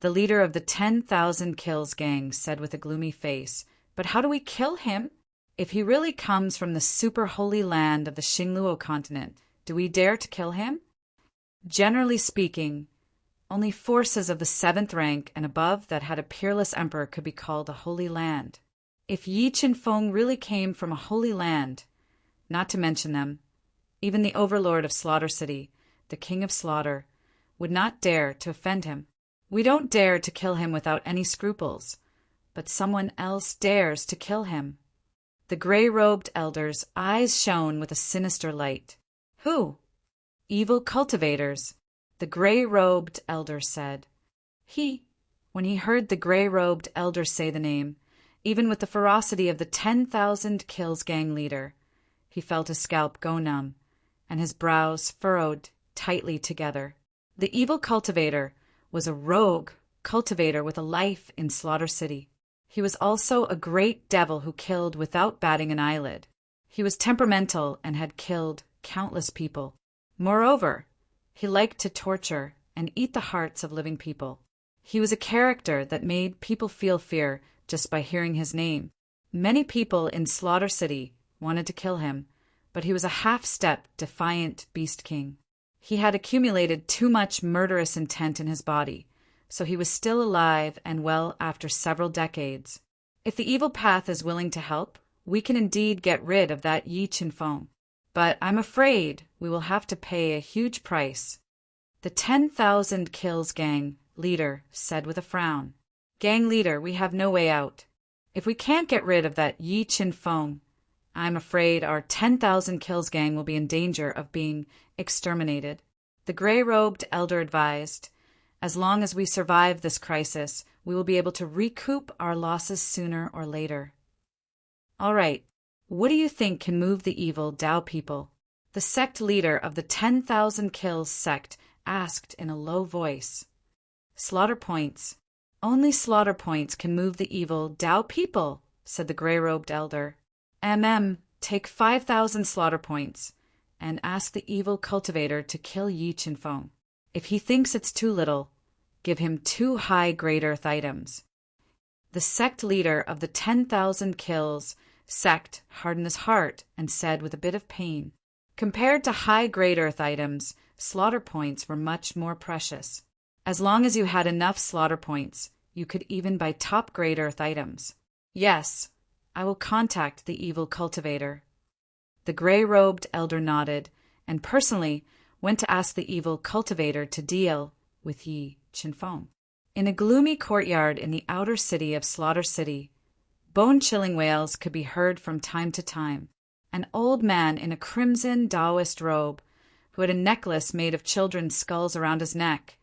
The leader of the 10,000 Kills gang said with a gloomy face, but how do we kill him? If he really comes from the super holy land of the Xingluo continent, do we dare to kill him? Generally speaking, only forces of the 7th rank and above that had a peerless emperor could be called a holy land. If Yi Qinfeng really came from a holy land, not to mention them, even the overlord of Slaughter City, the king of slaughter, would not dare to offend him. We don't dare to kill him without any scruples, but someone else dares to kill him. The gray-robed elder's eyes shone with a sinister light. Who? Evil cultivators, the gray-robed elder said. When he heard the gray-robed elder say the name, even with the ferocity of the 10,000 Kills gang leader, he felt his scalp go numb, and his brows furrowed tightly together. The evil cultivator was a rogue cultivator with a life in Slaughter City. He was also a great devil who killed without batting an eyelid. He was temperamental and had killed countless people. Moreover, he liked to torture and eat the hearts of living people. He was a character that made people feel fear just by hearing his name. Many people in Slaughter City wanted to kill him, but he was a half-step, defiant beast king. He had accumulated too much murderous intent in his body, so he was still alive and well after several decades. If the evil path is willing to help, we can indeed get rid of that Yi Qinfeng. But I'm afraid we will have to pay a huge price. The 10,000 Kills gang leader said with a frown. Gang leader, we have no way out. If we can't get rid of that Yi Qinfeng, I'm afraid our 10,000 Kills gang will be in danger of being exterminated. The gray-robed elder advised, as long as we survive this crisis, we will be able to recoup our losses sooner or later. All right, what do you think can move the evil Dao people? The sect leader of the 10,000 Kills sect asked in a low voice. Slaughter points. Only slaughter points can move the evil Dao people, said the gray-robed elder. Take 5,000 slaughter points and ask the evil cultivator to kill Yi Qinfeng. If he thinks it's too little, give him 2 high great earth items. The sect leader of the 10,000 Kills sect hardened his heart and said with a bit of pain, "Compared to high-grade earth items, slaughter points were much more precious. As long as you had enough slaughter points, you could even buy top-grade earth items. Yes, I will contact the evil cultivator." The gray-robed elder nodded, and personally went to ask the evil cultivator to deal with Yi Chinfeng. In a gloomy courtyard in the outer city of Slaughter City, bone-chilling wails could be heard from time to time. An old man in a crimson Taoist robe, who had a necklace made of children's skulls around his neck,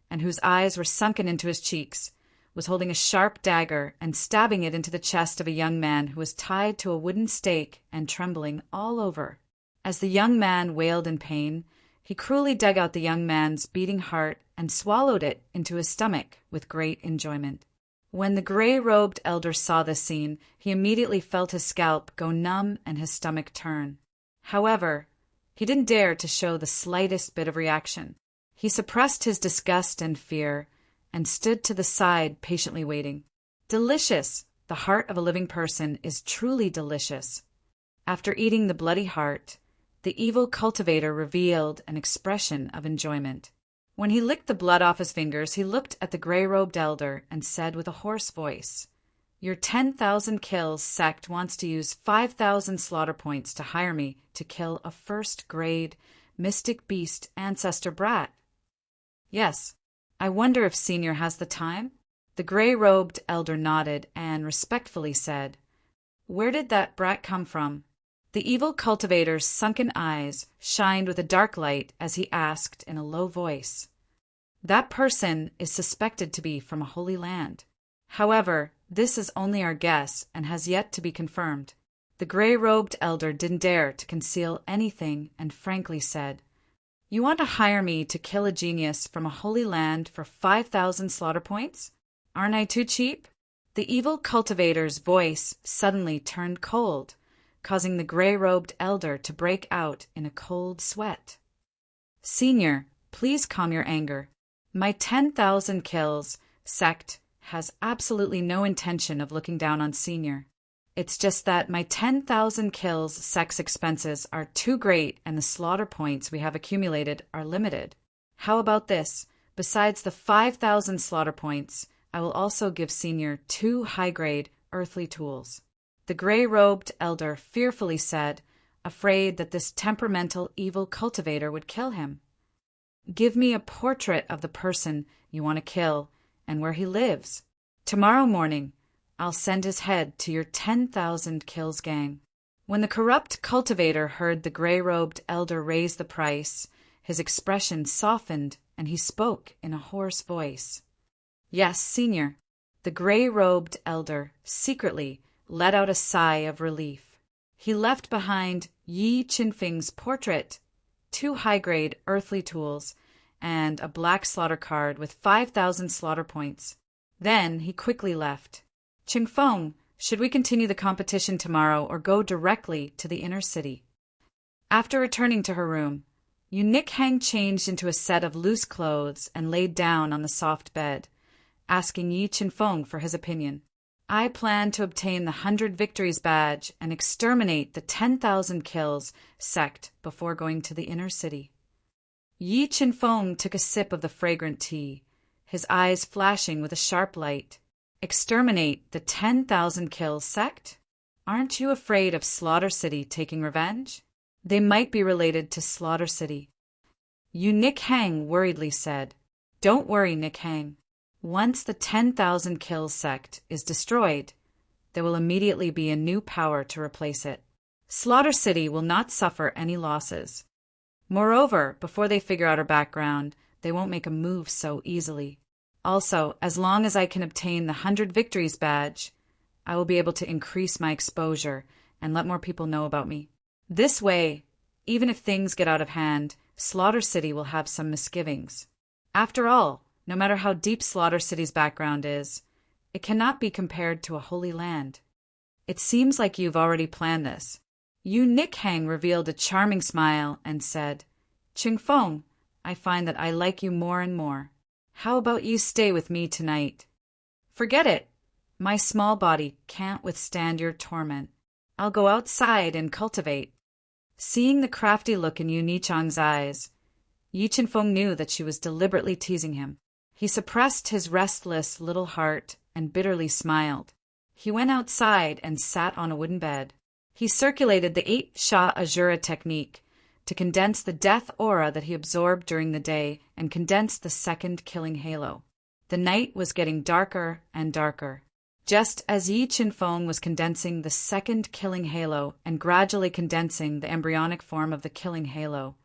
and whose eyes were sunken into his cheeks, was holding a sharp dagger and stabbing it into the chest of a young man who was tied to a wooden stake and trembling all over. As the young man wailed in pain, he cruelly dug out the young man's beating heart and swallowed it into his stomach with great enjoyment. When the gray-robed elder saw this scene, he immediately felt his scalp go numb and his stomach turn. However, he didn't dare to show the slightest bit of reaction. He suppressed his disgust and fear and stood to the side patiently waiting. Delicious! The heart of a living person is truly delicious. After eating the bloody heart, the evil cultivator revealed an expression of enjoyment. When he licked the blood off his fingers, he looked at the gray-robed elder and said with a hoarse voice, "Your 10,000 kills sect wants to use 5,000 slaughter points to hire me to kill a first-grade mystic beast ancestor brat." "Yes. I wonder if Senior has the time?" The gray-robed elder nodded and respectfully said, "Where did that brat come from?" The evil cultivator's sunken eyes shined with a dark light as he asked in a low voice, "That person is suspected to be from a holy land. However, this is only our guess and has yet to be confirmed." The gray-robed elder didn't dare to conceal anything and frankly said, "You want to hire me to kill a genius from a holy land for 5,000 slaughter points? Aren't I too cheap?" The evil cultivator's voice suddenly turned cold, causing the gray-robed elder to break out in a cold sweat. "Senior, please calm your anger. My 10,000 kills sect has absolutely no intention of looking down on Senior. It's just that my 10,000 kills sect's expenses are too great and the slaughter points we have accumulated are limited. How about this? Besides the 5,000 slaughter points, I will also give Senior 2 high-grade earthly tools." The gray-robed elder fearfully said, afraid that this temperamental evil cultivator would kill him. "Give me a portrait of the person you want to kill and where he lives. Tomorrow morning, I'll send his head to your 10,000 kills gang." When the corrupt cultivator heard the gray-robed elder raise the price, his expression softened and he spoke in a hoarse voice. "Yes, Senior." The gray-robed elder secretly let out a sigh of relief. He left behind Yi Chinfeng's portrait, 2 high-grade earthly tools, and a black slaughter card with 5,000 slaughter points. Then he quickly left. "Chinfeng, should we continue the competition tomorrow or go directly to the inner city?" After returning to her room, Hang changed into a set of loose clothes and laid down on the soft bed, asking Yi Chinfeng for his opinion. "I plan to obtain the 100 Victories badge and exterminate the 10,000 kills sect before going to the inner city." Yi Chinfeng took a sip of the fragrant tea, his eyes flashing with a sharp light. "Exterminate the 10,000 kills sect? Aren't you afraid of Slaughter City taking revenge? They might be related to Slaughter City." Hang worriedly said, "Don't worry, Hang. Once the 10,000 kills sect is destroyed, there will immediately be a new power to replace it. Slaughter City will not suffer any losses. Moreover, before they figure out our background, they won't make a move so easily. Also, as long as I can obtain the 100 Victories badge, I will be able to increase my exposure and let more people know about me. This way, even if things get out of hand, Slaughter City will have some misgivings. After all, no matter how deep Slaughter City's background is, it cannot be compared to a holy land. It seems like you've already planned this." Hang revealed a charming smile and said, "Chinfeng, I find that I like you more and more. How about you stay with me tonight?" "Forget it. My small body can't withstand your torment. I'll go outside and cultivate. Seeing the crafty look in Yu Nichang's eyes, Yi Chenfeng knew that she was deliberately teasing him. He suppressed his restless little heart and bitterly smiled. He went outside and sat on a wooden bed. He circulated the 8 Sha Azura technique to condense the death aura that he absorbed during the day and condense the second killing halo. The night was getting darker and darker. Just as Yi Chenfeng was condensing the second killing halo and gradually condensing the embryonic form of the killing halo,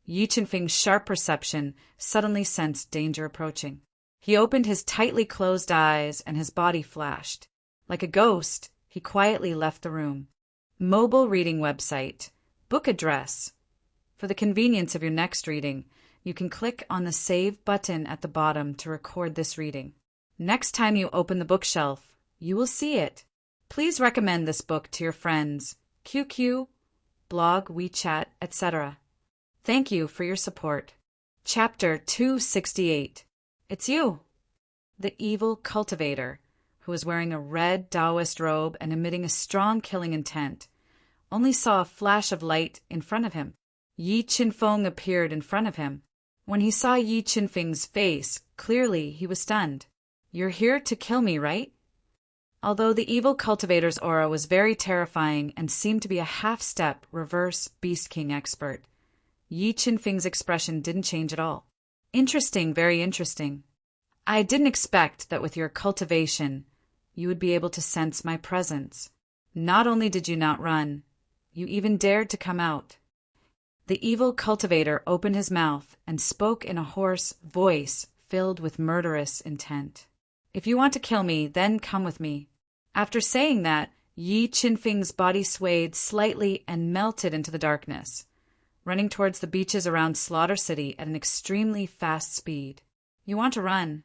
Yi Chenfeng's sharp perception suddenly sensed danger approaching. He opened his tightly closed eyes and his body flashed. Like a ghost, he quietly left the room. Mobile reading website. Book address. For the convenience of your next reading, you can click on the Save button at the bottom to record this reading. Next time you open the bookshelf, you will see it. Please recommend this book to your friends, QQ, blog, WeChat, etc. Thank you for your support. Chapter 268. It's you. The evil cultivator, who was wearing a red Taoist robe and emitting a strong killing intent, only saw a flash of light in front of him. Yi Chenfeng appeared in front of him. When he saw Yi Chenfeng's face, clearly he was stunned. You're here to kill me, right? Although the evil cultivator's aura was very terrifying and seemed to be a half-step reverse Beast King expert, Yi Chenfeng's expression didn't change at all. Interesting, very interesting. I didn't expect that with your cultivation, you would be able to sense my presence. Not only did you not run, you even dared to come out. The evil cultivator opened his mouth and spoke in a hoarse voice filled with murderous intent. If you want to kill me, then come with me. After saying that, Yi Chenfeng's body swayed slightly and melted into the darkness, running towards the beaches around Slaughter City at an extremely fast speed. You want to run.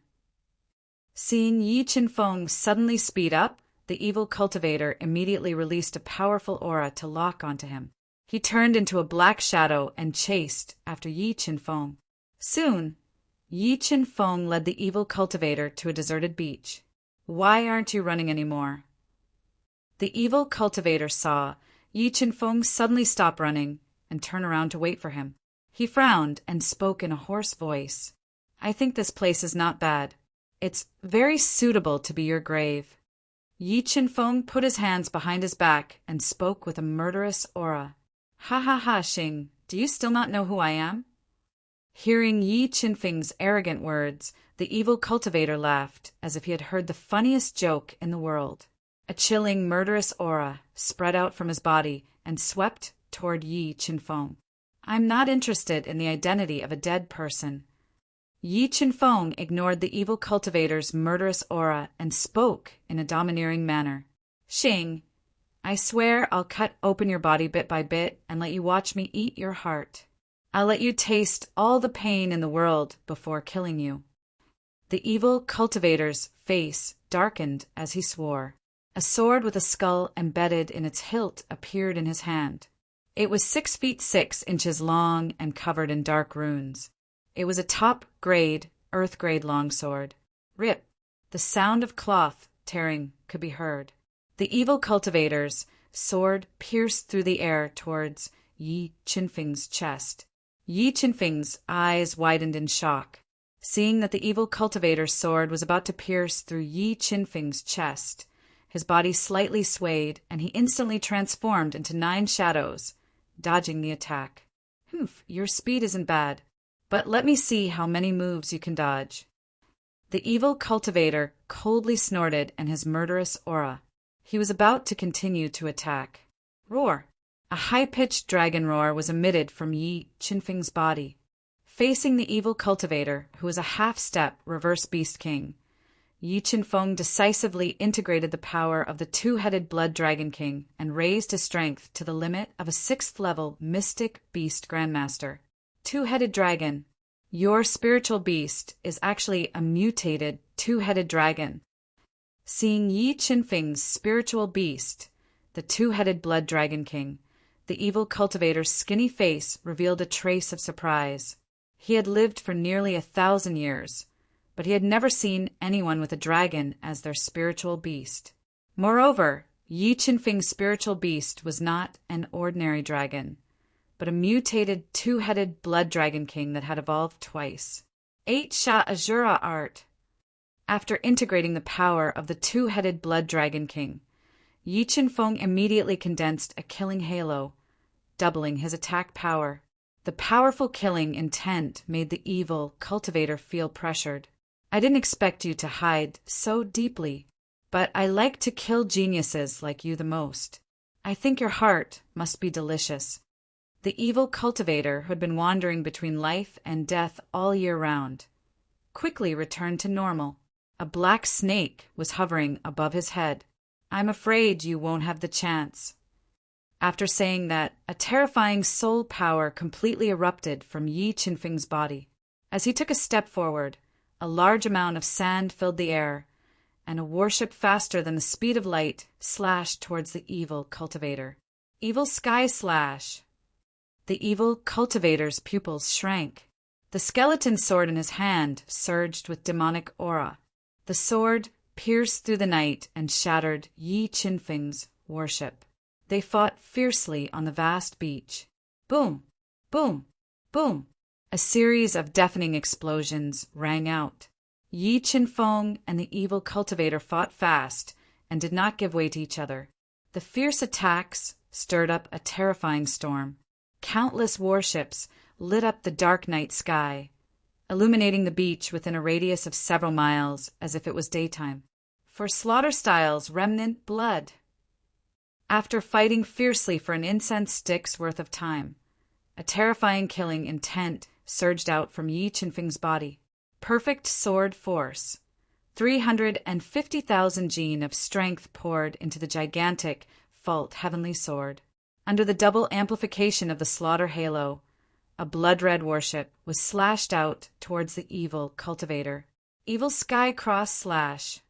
Seeing Yi Chenfeng suddenly speed up, the evil cultivator immediately released a powerful aura to lock onto him. He turned into a black shadow and chased after Yi Chenfeng. Soon, Yi Chenfeng led the evil cultivator to a deserted beach. Why aren't you running anymore? The evil cultivator saw Yi Chenfeng suddenly stop running and turn around to wait for him. He frowned and spoke in a hoarse voice. I think this place is not bad. It's very suitable to be your grave. Yi Chenfeng put his hands behind his back and spoke with a murderous aura. Ha ha ha, Xing, do you still not know who I am? Hearing Yi Chenfeng's arrogant words, the evil cultivator laughed as if he had heard the funniest joke in the world. A chilling, murderous aura spread out from his body and swept toward Yi Chenfeng. I'm not interested in the identity of a dead person. Yi Chenfeng ignored the evil cultivator's murderous aura and spoke in a domineering manner. Xing, I swear I'll cut open your body bit by bit and let you watch me eat your heart. I'll let you taste all the pain in the world before killing you. The evil cultivator's face darkened as he swore. A sword with a skull embedded in its hilt appeared in his hand. It was 6 feet 6 inches long and covered in dark runes. It was a top-grade, earth-grade longsword. Rip! The sound of cloth tearing could be heard. The evil cultivator's sword pierced through the air towards Yi Chenfeng's chest. Yi Chenfeng's eyes widened in shock. Seeing that the evil cultivator's sword was about to pierce through Yi Chenfeng's chest, his body slightly swayed, and he instantly transformed into 9 shadows, dodging the attack. Humph, your speed isn't bad, but let me see how many moves you can dodge. The evil cultivator coldly snorted in his murderous aura. He was about to continue to attack. Roar! A high-pitched dragon roar was emitted from Yi Chenfeng's body. Facing the evil cultivator, who was a half-step reverse beast king, Yi Chenfeng decisively integrated the power of the 2-headed blood dragon king and raised his strength to the limit of a 6th-level mystic beast grandmaster. 2-headed dragon. Your spiritual beast is actually a mutated 2-headed dragon. Seeing Yi Chenfeng's spiritual beast, the 2-headed blood dragon king, the evil cultivator's skinny face revealed a trace of surprise. He had lived for nearly 1,000 years, but he had never seen anyone with a dragon as their spiritual beast. Moreover, Yi Qinfeng's spiritual beast was not an ordinary dragon, but a mutated two-headed blood dragon king that had evolved twice. 8 Sha Azura art. After integrating the power of the two-headed blood dragon king, Yi Qinfeng immediately condensed a killing halo, doubling his attack power. The powerful killing intent made the evil cultivator feel pressured. I didn't expect you to hide so deeply, but I like to kill geniuses like you the most. I think your heart must be delicious. The evil cultivator, who had been wandering between life and death all year round, quickly returned to normal. A black snake was hovering above his head. I'm afraid you won't have the chance. After saying that, a terrifying soul power completely erupted from Yi Qinfeng's body. As he took a step forward, a large amount of sand filled the air, and a warship faster than the speed of light slashed towards the evil cultivator. Evil Sky Slash! The evil cultivator's pupils shrank. The skeleton sword in his hand surged with demonic aura. The sword pierced through the night and shattered Yi Qinfeng's warship. They fought fiercely on the vast beach. Boom! Boom! Boom! A series of deafening explosions rang out. Yi Qinfeng and the evil cultivator fought fast and did not give way to each other. The fierce attacks stirred up a terrifying storm. Countless warships lit up the dark night sky, illuminating the beach within a radius of several miles as if it was daytime. For Slaughter Style's remnant blood. After fighting fiercely for an incense stick's worth of time, a terrifying killing intent surged out from Yi Qinfeng's body. Perfect sword force. 350,000 gene of strength poured into the gigantic, fault heavenly sword. Under the double amplification of the slaughter halo, a blood-red warship was slashed out towards the evil cultivator. Evil Sky Cross Slash.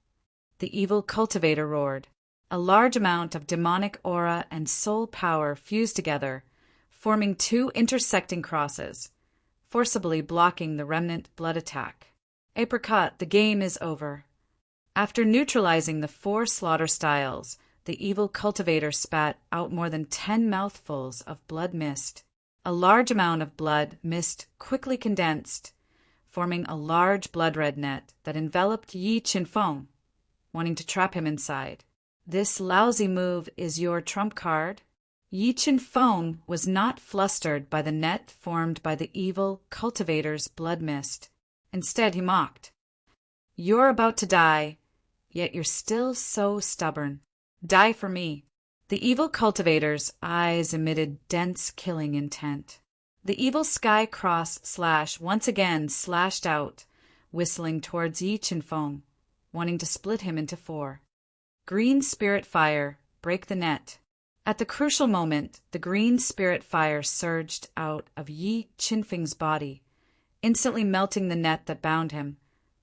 The evil cultivator roared. A large amount of demonic aura and soul power fused together, forming two intersecting crosses, forcibly blocking the remnant blood attack. Apricot, the game is over. After neutralizing the 4 slaughter styles, the evil cultivator spat out more than 10 mouthfuls of blood mist. A large amount of blood mist quickly condensed, forming a large blood-red net that enveloped Yi Qinfeng, wanting to trap him inside. This lousy move is your trump card. Yi Qinfeng was not flustered by the net formed by the evil cultivator's blood mist. Instead, he mocked. You're about to die, yet you're still so stubborn. Die for me. The evil cultivator's eyes emitted dense killing intent. The evil Sky Cross Slash once again slashed out, whistling towards Yi Qinfeng, wanting to split him into 4. Green Spirit Fire, break the net. At the crucial moment, the green spirit fire surged out of Yi Qinfeng's body, instantly melting the net that bound him,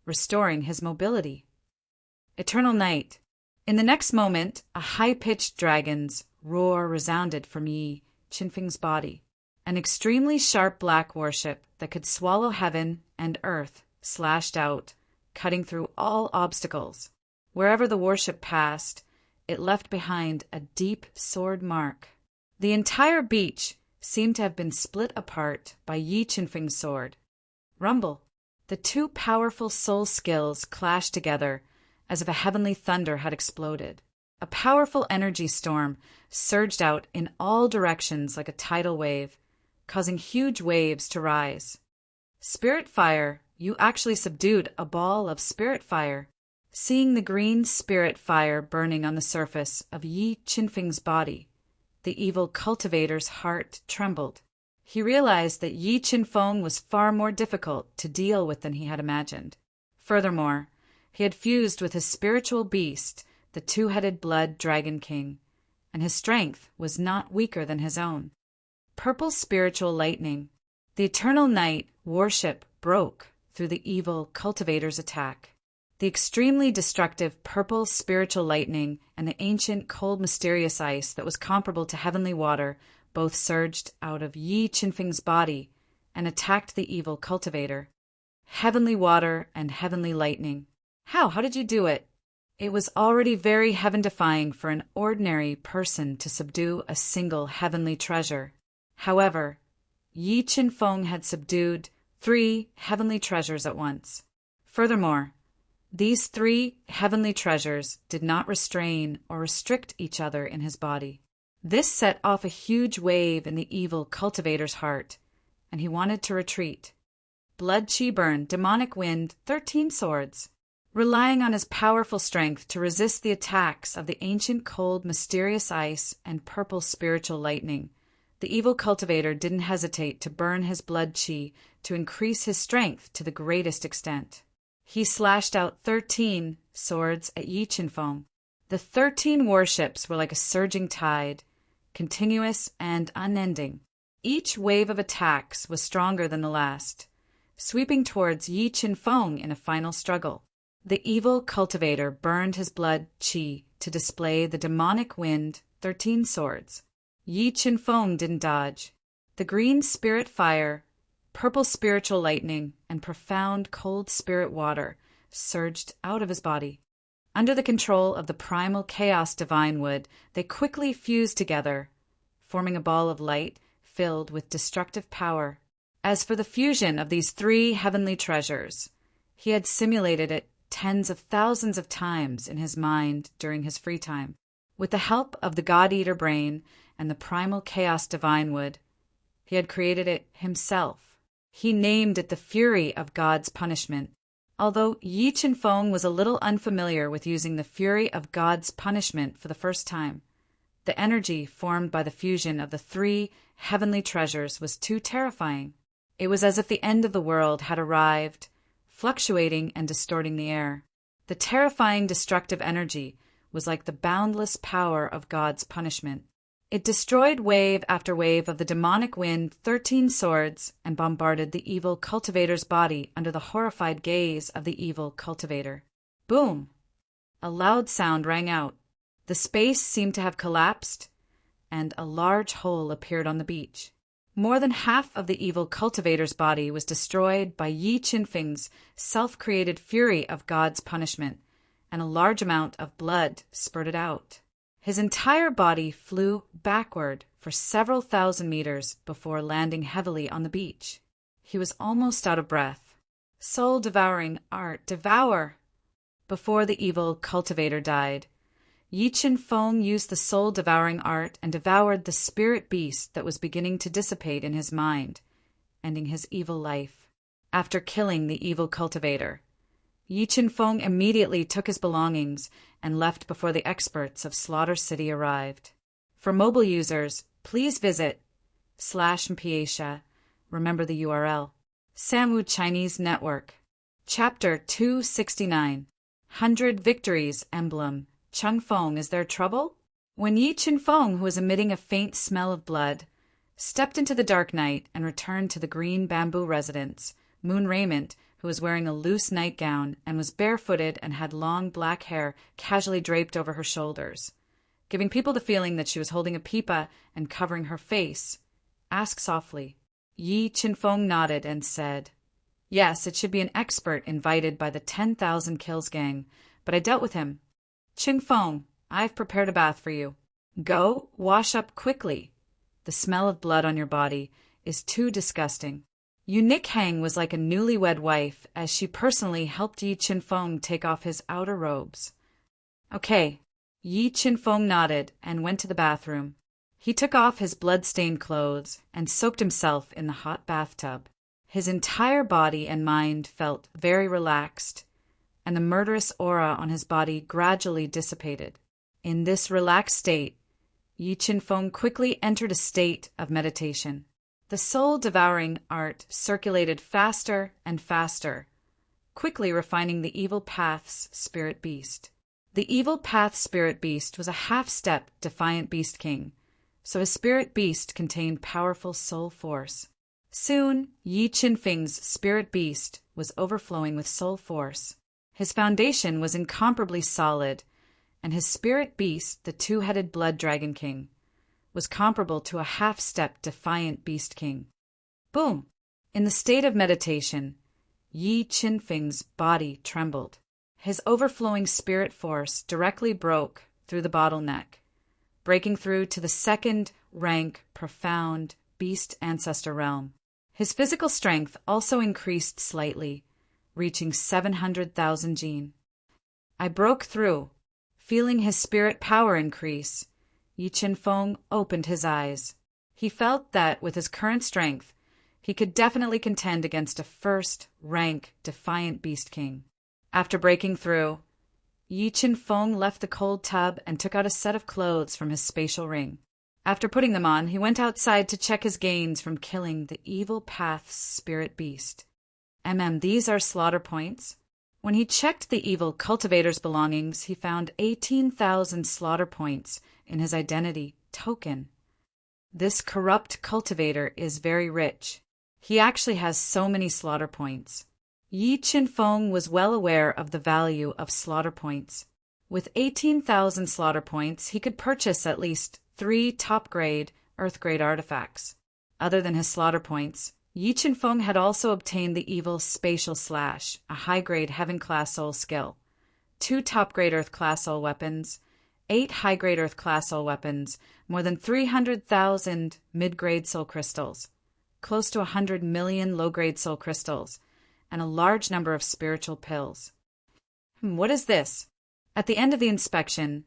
restoring his mobility. Eternal Night. In the next moment, a high-pitched dragon's roar resounded from Yi Qinfeng's body. An extremely sharp black warship that could swallow heaven and earth slashed out, cutting through all obstacles. Wherever the warship passed, it left behind a deep sword mark. The entire beach seemed to have been split apart by Yi Qinfeng's sword. Rumble. The 2 powerful soul skills clashed together as if a heavenly thunder had exploded. A powerful energy storm surged out in all directions like a tidal wave, causing huge waves to rise. Spirit Fire, you actually subdued a ball of spirit fire. Seeing the green spirit fire burning on the surface of Yi Qinfeng's body, the evil cultivator's heart trembled. He realized that Yi Qinfeng was far more difficult to deal with than he had imagined. Furthermore, he had fused with his spiritual beast, the 2-headed blood dragon king, and his strength was not weaker than his own. Purple spiritual lightning. The eternal night warship broke through the evil cultivator's attack. The extremely destructive purple spiritual lightning and the ancient cold mysterious ice that was comparable to heavenly water both surged out of Yi Qinfeng's body and attacked the evil cultivator. Heavenly water and heavenly lightning. How did you do it? It was already very heaven-defying for an ordinary person to subdue a single heavenly treasure. However, Yi Qin-feng had subdued 3 heavenly treasures at once. Furthermore, these 3 heavenly treasures did not restrain or restrict each other in his body. This set off a huge wave in the evil cultivator's heart, and he wanted to retreat. Blood chi burn, demonic wind, 13 swords. Relying on his powerful strength to resist the attacks of the ancient cold mysterious ice and purple spiritual lightning, the evil cultivator didn't hesitate to burn his blood chi to increase his strength to the greatest extent. He slashed out 13 swords at Yi Qin-feng. The 13 warships were like a surging tide, continuous and unending. Each wave of attacks was stronger than the last, sweeping towards Yi Qin-feng in a final struggle. The evil cultivator burned his blood chi to display the demonic wind, 13 swords. Yi Qin-feng didn't dodge. The green spirit fire, purple spiritual lightning, and profound cold spirit water surged out of his body. Under the control of the primal chaos divine wood, they quickly fused together, forming a ball of light filled with destructive power. As for the fusion of these 3 heavenly treasures, he had simulated it tens of thousands of times in his mind during his free time. With the help of the God-Eater brain and the primal chaos divine wood, he had created it himself. He named it the fury of God's punishment. Although Yi Qin-feng was a little unfamiliar with using the fury of God's punishment for the first time, the energy formed by the fusion of the 3 heavenly treasures was too terrifying. It was as if the end of the world had arrived, fluctuating and distorting the air. The terrifying destructive energy was like the boundless power of God's punishment. It destroyed wave after wave of the demonic wind, 13 swords, and bombarded the evil cultivator's body under the horrified gaze of the evil cultivator. Boom! A loud sound rang out. The space seemed to have collapsed, and a large hole appeared on the beach. More than half of the evil cultivator's body was destroyed by Yi Qin-feng's self-created fury of God's punishment, and a large amount of blood spurted out. His entire body flew backward for several thousand meters before landing heavily on the beach. He was almost out of breath. Soul-devouring art, devour! Before the evil cultivator died, Yi Qin-feng used the soul-devouring art and devoured the spirit beast that was beginning to dissipate in his mind, ending his evil life. After killing the evil cultivator, Yi Qin-feng immediately took his belongings and left before the experts of Slaughter City arrived. For mobile users, please visit /Mpiatia, remember the URL, Samwu Chinese Network. Chapter 269, 100 Victories Emblem. Cheng-feng, is there trouble? When Yi Qin-feng, who was emitting a faint smell of blood, stepped into the dark night and returned to the green bamboo residence, Moon Raymond, who was wearing a loose nightgown and was barefooted and had long black hair casually draped over her shoulders, giving people the feeling that she was holding a pipa and covering her face, asked softly. Yi Qin-feng nodded and said, "Yes, it should be an expert invited by the 10,000 Kills gang, but I dealt with him. Qin-feng, I've prepared a bath for you. Go, wash up quickly. The smell of blood on your body is too disgusting." Yu Nikhang was like a newlywed wife as she personally helped Yi Qin-feng take off his outer robes. Okay, Yi Qin-feng nodded and went to the bathroom. He took off his blood-stained clothes and soaked himself in the hot bathtub. His entire body and mind felt very relaxed, and the murderous aura on his body gradually dissipated. In this relaxed state, Yi Qin-feng quickly entered a state of meditation. The soul-devouring art circulated faster and faster, quickly refining the evil path's spirit beast. The evil path spirit beast was a half-step defiant beast king, so his spirit beast contained powerful soul force. Soon, Yi Qin-feng's spirit beast was overflowing with soul force. His foundation was incomparably solid, and his spirit beast, the two-headed blood dragon king, was comparable to a half-step defiant beast king. Boom! In the state of meditation, Yi Qin-feng's body trembled. His overflowing spirit force directly broke through the bottleneck, breaking through to the second-rank, profound beast ancestor realm. His physical strength also increased slightly, reaching 700,000 gene. I broke through. Feeling his spirit power increase, Yi Qinfeng opened his eyes. He felt that, with his current strength, he could definitely contend against a first-rank defiant beast king. After breaking through, Yi Qinfeng left the cold tub and took out a set of clothes from his spatial ring. After putting them on, he went outside to check his gains from killing the evil path's spirit beast. These are slaughter points. When he checked the evil cultivator's belongings, he found 18,000 slaughter points in his identity token. This corrupt cultivator is very rich. He actually has so many slaughter points. Yi Qinfeng was well aware of the value of slaughter points. With 18,000 slaughter points, he could purchase at least 3 top-grade, Earth-grade artifacts. Other than his slaughter points, Yi Qinfeng had also obtained the evil Spatial Slash, a high-grade Heaven-class soul skill, 2 top-grade Earth-class soul weapons, 8 high-grade Earth-class soul weapons, more than 300,000 mid-grade soul crystals, close to 100 million low-grade soul crystals, and a large number of spiritual pills. What is this? At the end of the inspection,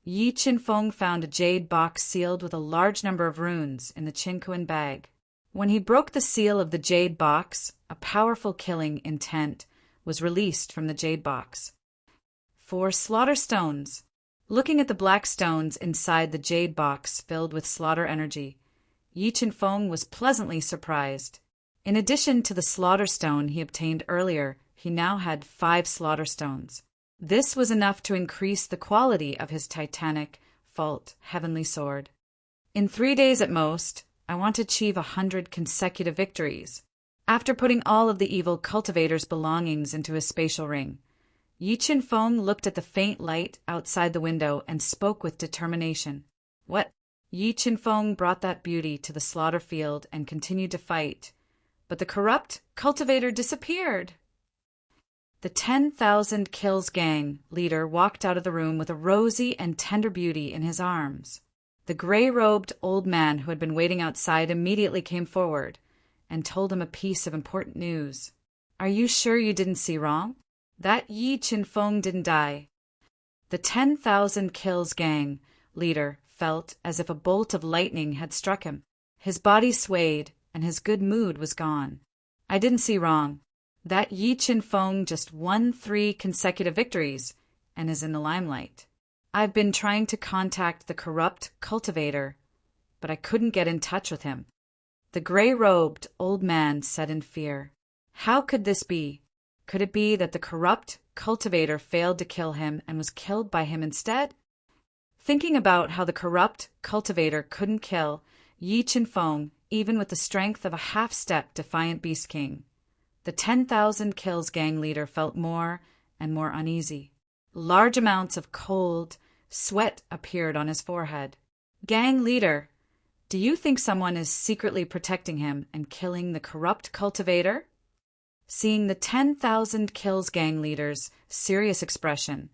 Yi Qinfeng found a jade box sealed with a large number of runes in the Qinkuan bag. When he broke the seal of the jade box, a powerful killing intent was released from the jade box. 4 slaughter stones. Looking at the black stones inside the jade box filled with slaughter energy, Yi Qinfeng was pleasantly surprised. In addition to the slaughter stone he obtained earlier, he now had 5 slaughter stones. This was enough to increase the quality of his titanic, fault, heavenly sword. In 3 days at most, I want to achieve 100 consecutive victories. After putting all of the evil cultivator's belongings into his spatial ring, Yi Qinfeng looked at the faint light outside the window and spoke with determination. What? Yi Qinfeng brought that beauty to the slaughter field and continued to fight, but the corrupt cultivator disappeared. The 10,000 Kills gang leader walked out of the room with a rosy and tender beauty in his arms. The gray-robed old man who had been waiting outside immediately came forward and told him a piece of important news. Are you sure you didn't see wrong? That Yi Qinfeng didn't die. The 10,000 Kills gang leader felt as if a bolt of lightning had struck him. His body swayed and his good mood was gone. I didn't see wrong. That Yi Qinfeng just won 3 consecutive victories and is in the limelight. I've been trying to contact the corrupt cultivator, but I couldn't get in touch with him. The gray-robed old man said in fear. How could this be? Could it be that the corrupt cultivator failed to kill him and was killed by him instead? Thinking about how the corrupt cultivator couldn't kill Yi Qinfeng even with the strength of a half-step defiant beast king, the 10,000 Kills gang leader felt more and more uneasy. Large amounts of cold sweat appeared on his forehead. Gang leader, do you think someone is secretly protecting him and killing the corrupt cultivator? Seeing the 10,000 Kills gang leader's serious expression,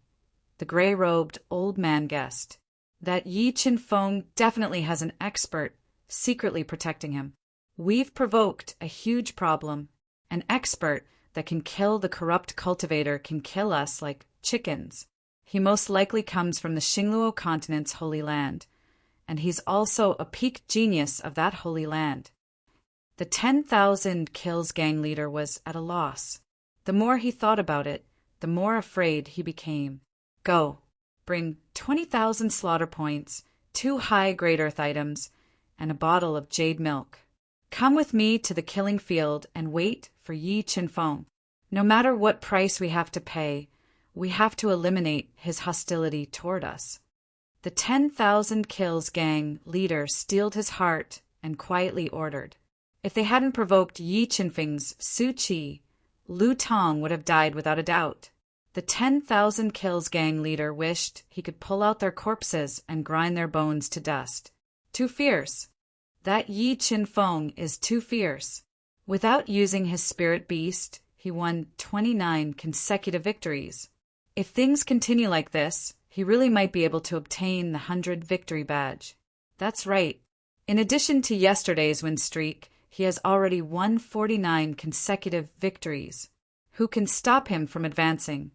the gray-robed old man guessed that Yi Qinfeng definitely has an expert secretly protecting him. We've provoked a huge problem. An expert that can kill the corrupt cultivator can kill us like chickens. He most likely comes from the Xingluo continent's holy land, and he's also a peak genius of that holy land. The 10,000 Kills gang leader was at a loss. The more he thought about it, the more afraid he became. Go, bring 20,000 slaughter points, 2 high-grade earth items, and a bottle of jade milk. Come with me to the killing field and wait for Yi Qinfeng. No matter what price we have to pay, we have to eliminate his hostility toward us. The 10,000 Kills gang leader steeled his heart and quietly ordered. If they hadn't provoked Yi Qinfeng's Su Qi, Lu Tong would have died without a doubt. The 10,000 Kills gang leader wished he could pull out their corpses and grind their bones to dust. Too fierce. That Yi Qinfeng is too fierce. Without using his spirit beast, he won 29 consecutive victories. If things continue like this, he really might be able to obtain the 100 victory badge. That's right. In addition to yesterday's win streak, he has already won 49 consecutive victories. Who can stop him from advancing?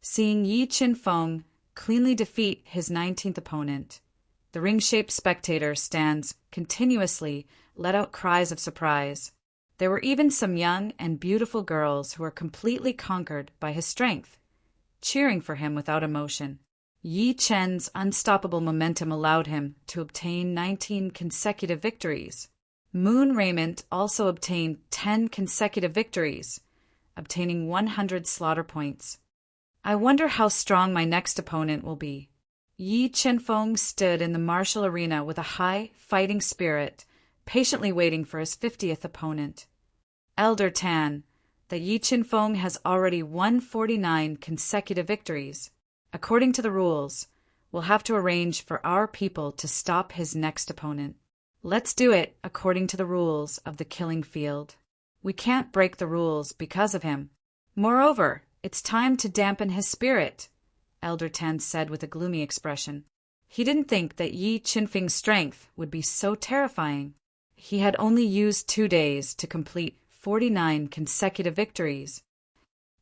Seeing Yi Qinfeng cleanly defeat his 19th opponent, the ring-shaped spectator stands continuously, let out cries of surprise. There were even some young and beautiful girls who were completely conquered by his strength, cheering for him without emotion. Yi Chen's unstoppable momentum allowed him to obtain 19 consecutive victories. Moon Raymond also obtained 10 consecutive victories, obtaining 100 slaughter points. I wonder how strong my next opponent will be. Yi Qinfeng stood in the martial arena with a high fighting spirit, patiently waiting for his 50th opponent. Elder Tan, that Yi Qinfeng has already won 49 consecutive victories. According to the rules, we'll have to arrange for our people to stop his next opponent. Let's do it according to the rules of the killing field. We can't break the rules because of him. Moreover, it's time to dampen his spirit, Elder Tan said with a gloomy expression. He didn't think that Yi Qinfeng's strength would be so terrifying. He had only used 2 days to complete 49 consecutive victories.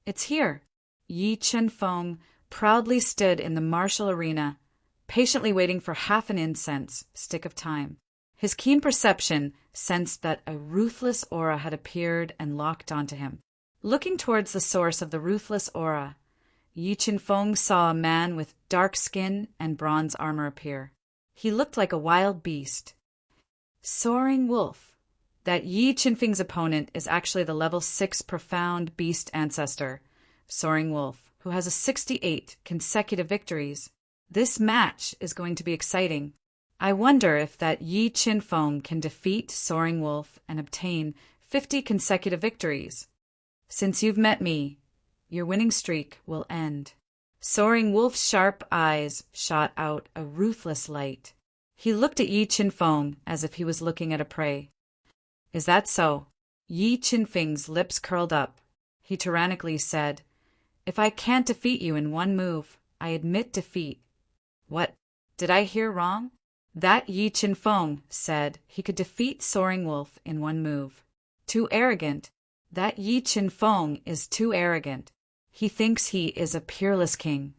It's here. Yi Qinfeng proudly stood in the martial arena, patiently waiting for half an incense stick of time. His keen perception sensed that a ruthless aura had appeared and locked onto him. Looking towards the source of the ruthless aura, Yi Qinfeng saw a man with dark skin and bronze armor appear. He looked like a wild beast. Soaring Wolf. That Yi Qinfeng's opponent is actually the level 6 profound beast ancestor, Soaring Wolf, who has 68 consecutive victories. This match is going to be exciting. I wonder if that Yi Qinfeng can defeat Soaring Wolf and obtain 50 consecutive victories. Since you've met me, your winning streak will end. Soaring Wolf's sharp eyes shot out a ruthless light. He looked at Yi Qinfeng as if he was looking at a prey. Is that so? Yi Qinfeng's lips curled up. He tyrannically said, If I can't defeat you in one move, I admit defeat. What? Did I hear wrong? That Yi Qinfeng said he could defeat Soaring Wolf in one move. Too arrogant. That Yi Qinfeng is too arrogant. He thinks he is a peerless king.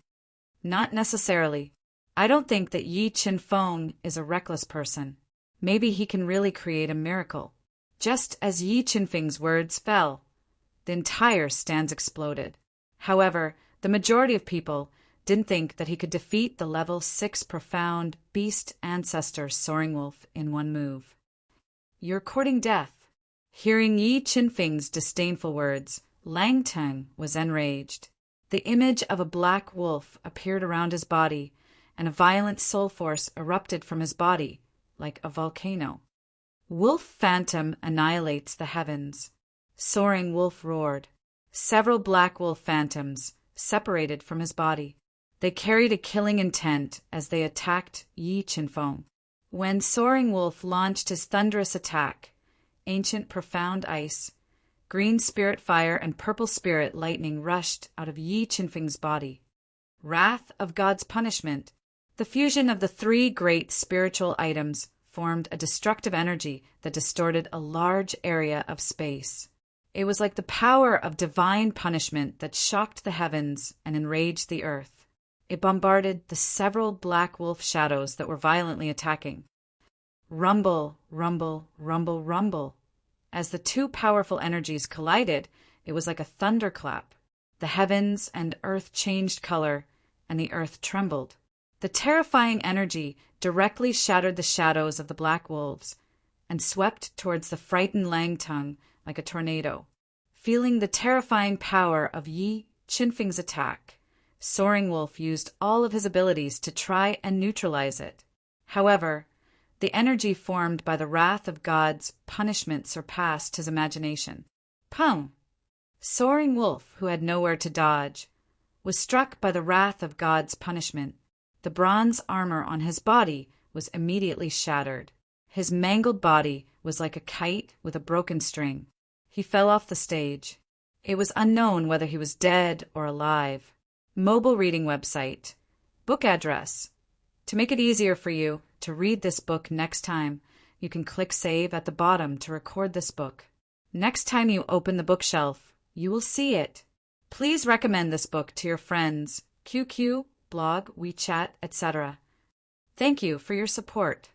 Not necessarily. I don't think that Yi Qinfeng is a reckless person. Maybe he can really create a miracle. Just as Yi Qinfeng's words fell, the entire stand exploded. However, the majority of people didn't think that he could defeat the level 6 profound beast ancestor Soaring Wolf in one move. You're courting death. Hearing Yi Qinfeng's disdainful words, Lang Teng was enraged. The image of a black wolf appeared around his body, and a violent soul force erupted from his body, like a volcano. Wolf Phantom annihilates the heavens. Soaring Wolf roared. Several black wolf phantoms separated from his body. They carried a killing intent as they attacked Yi Qinfeng. When Soaring Wolf launched his thunderous attack, ancient profound ice, green spirit fire, and purple spirit lightning rushed out of Yi Qinfeng's body. Wrath of God's punishment. The fusion of the 3 great spiritual items formed a destructive energy that distorted a large area of space. It was like the power of divine punishment that shocked the heavens and enraged the earth. It bombarded the several black wolf shadows that were violently attacking. Rumble, rumble, rumble, rumble. As the 2 powerful energies collided, it was like a thunderclap. The heavens and earth changed color, and the earth trembled. The terrifying energy directly shattered the shadows of the black wolves and swept towards the frightened Langtung like a tornado. Feeling the terrifying power of Yi Qinfeng's attack, Soaring Wolf used all of his abilities to try and neutralize it. However, the energy formed by the wrath of God's punishment surpassed his imagination. Pung! Soaring Wolf, who had nowhere to dodge, was struck by the wrath of God's punishment. The bronze armor on his body was immediately shattered. His mangled body was like a kite with a broken string. He fell off the stage. It was unknown whether he was dead or alive. mobile reading website, book address. To make it easier for you to read this book next time, you can click Save at the bottom to record this book. Next time you open the bookshelf, you will see it. Please recommend this book to your friends, QQ, blog, WeChat, etc. Thank you for your support.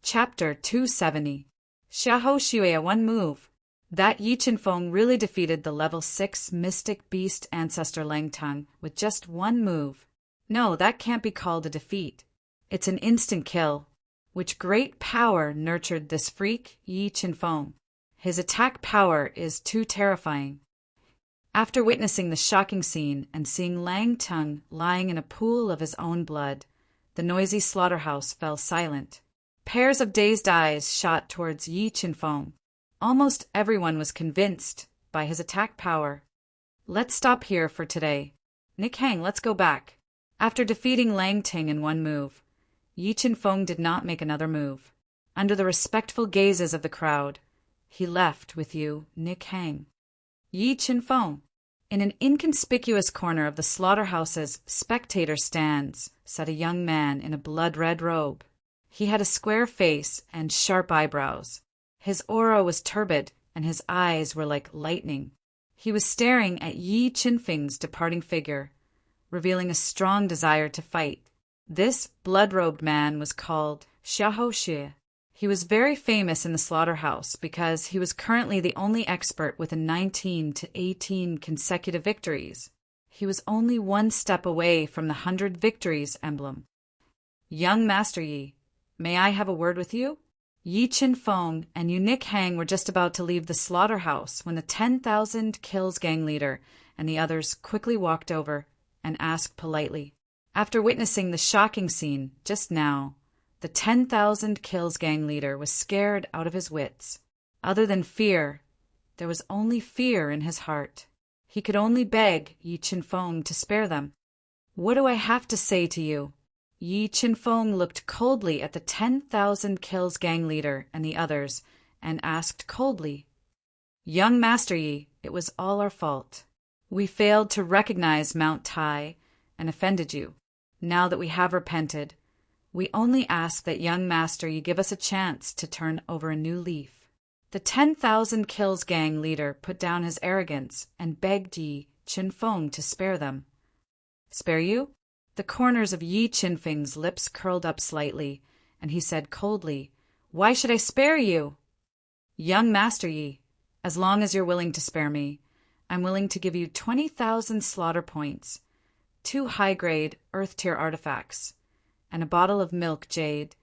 Chapter 270. Xiahou Xue one move. That Yi Qinfeng really defeated the level 6 mystic beast ancestor Langtang with just one move. No, that can't be called a defeat. It's an instant kill. Which great power nurtured this freak, Yi Qinfeng? His attack power is too terrifying. After witnessing the shocking scene and seeing Langtang lying in a pool of his own blood, the noisy slaughterhouse fell silent. Pairs of dazed eyes shot towards Yi Qinfeng. Almost everyone was convinced by his attack power. Let's stop here for today. Nick Hang, let's go back. After defeating Langtang in one move, Yi Qinfeng did not make another move. Under the respectful gazes of the crowd, he left with you, Nick Hang. Yi Qinfeng. In an inconspicuous corner of the slaughterhouse's spectator stands sat a young man in a blood-red robe. He had a square face and sharp eyebrows. His aura was turbid, and his eyes were like lightning. He was staring at Yi Qinfeng's departing figure, revealing a strong desire to fight. This blood-robed man was called Xiahou Xue. He was very famous in the slaughterhouse because he was currently the only expert with a 19 to 18 consecutive victories. He was only one step away from the 100 victories emblem. Young Master Yi, may I have a word with you? Yi Qinfeng and Yu Nick Hang were just about to leave the slaughterhouse when the 10,000 Kills gang leader and the others quickly walked over and asked politely. After witnessing the shocking scene just now, the 10,000 Kills gang leader was scared out of his wits. Other than fear, there was only fear in his heart. He could only beg Yi Qinfeng to spare them. What do I have to say to you? Yi Qinfeng looked coldly at the 10,000 Kills gang leader and the others and asked coldly, Young Master Yi, it was all our fault. We failed to recognize Mount Tai and offended you. Now that we have repented, we only ask that young Master Yi give us a chance to turn over a new leaf. The 10,000 Kills gang leader put down his arrogance and begged Yi Qinfeng to spare them. Spare you? The corners of Yi Qinfeng's lips curled up slightly, and he said coldly, Why should I spare you? Young Master Yi, as long as you're willing to spare me, I'm willing to give you 20,000 slaughter points, 2 high-grade Earth-tier artifacts, and a bottle of milk jade.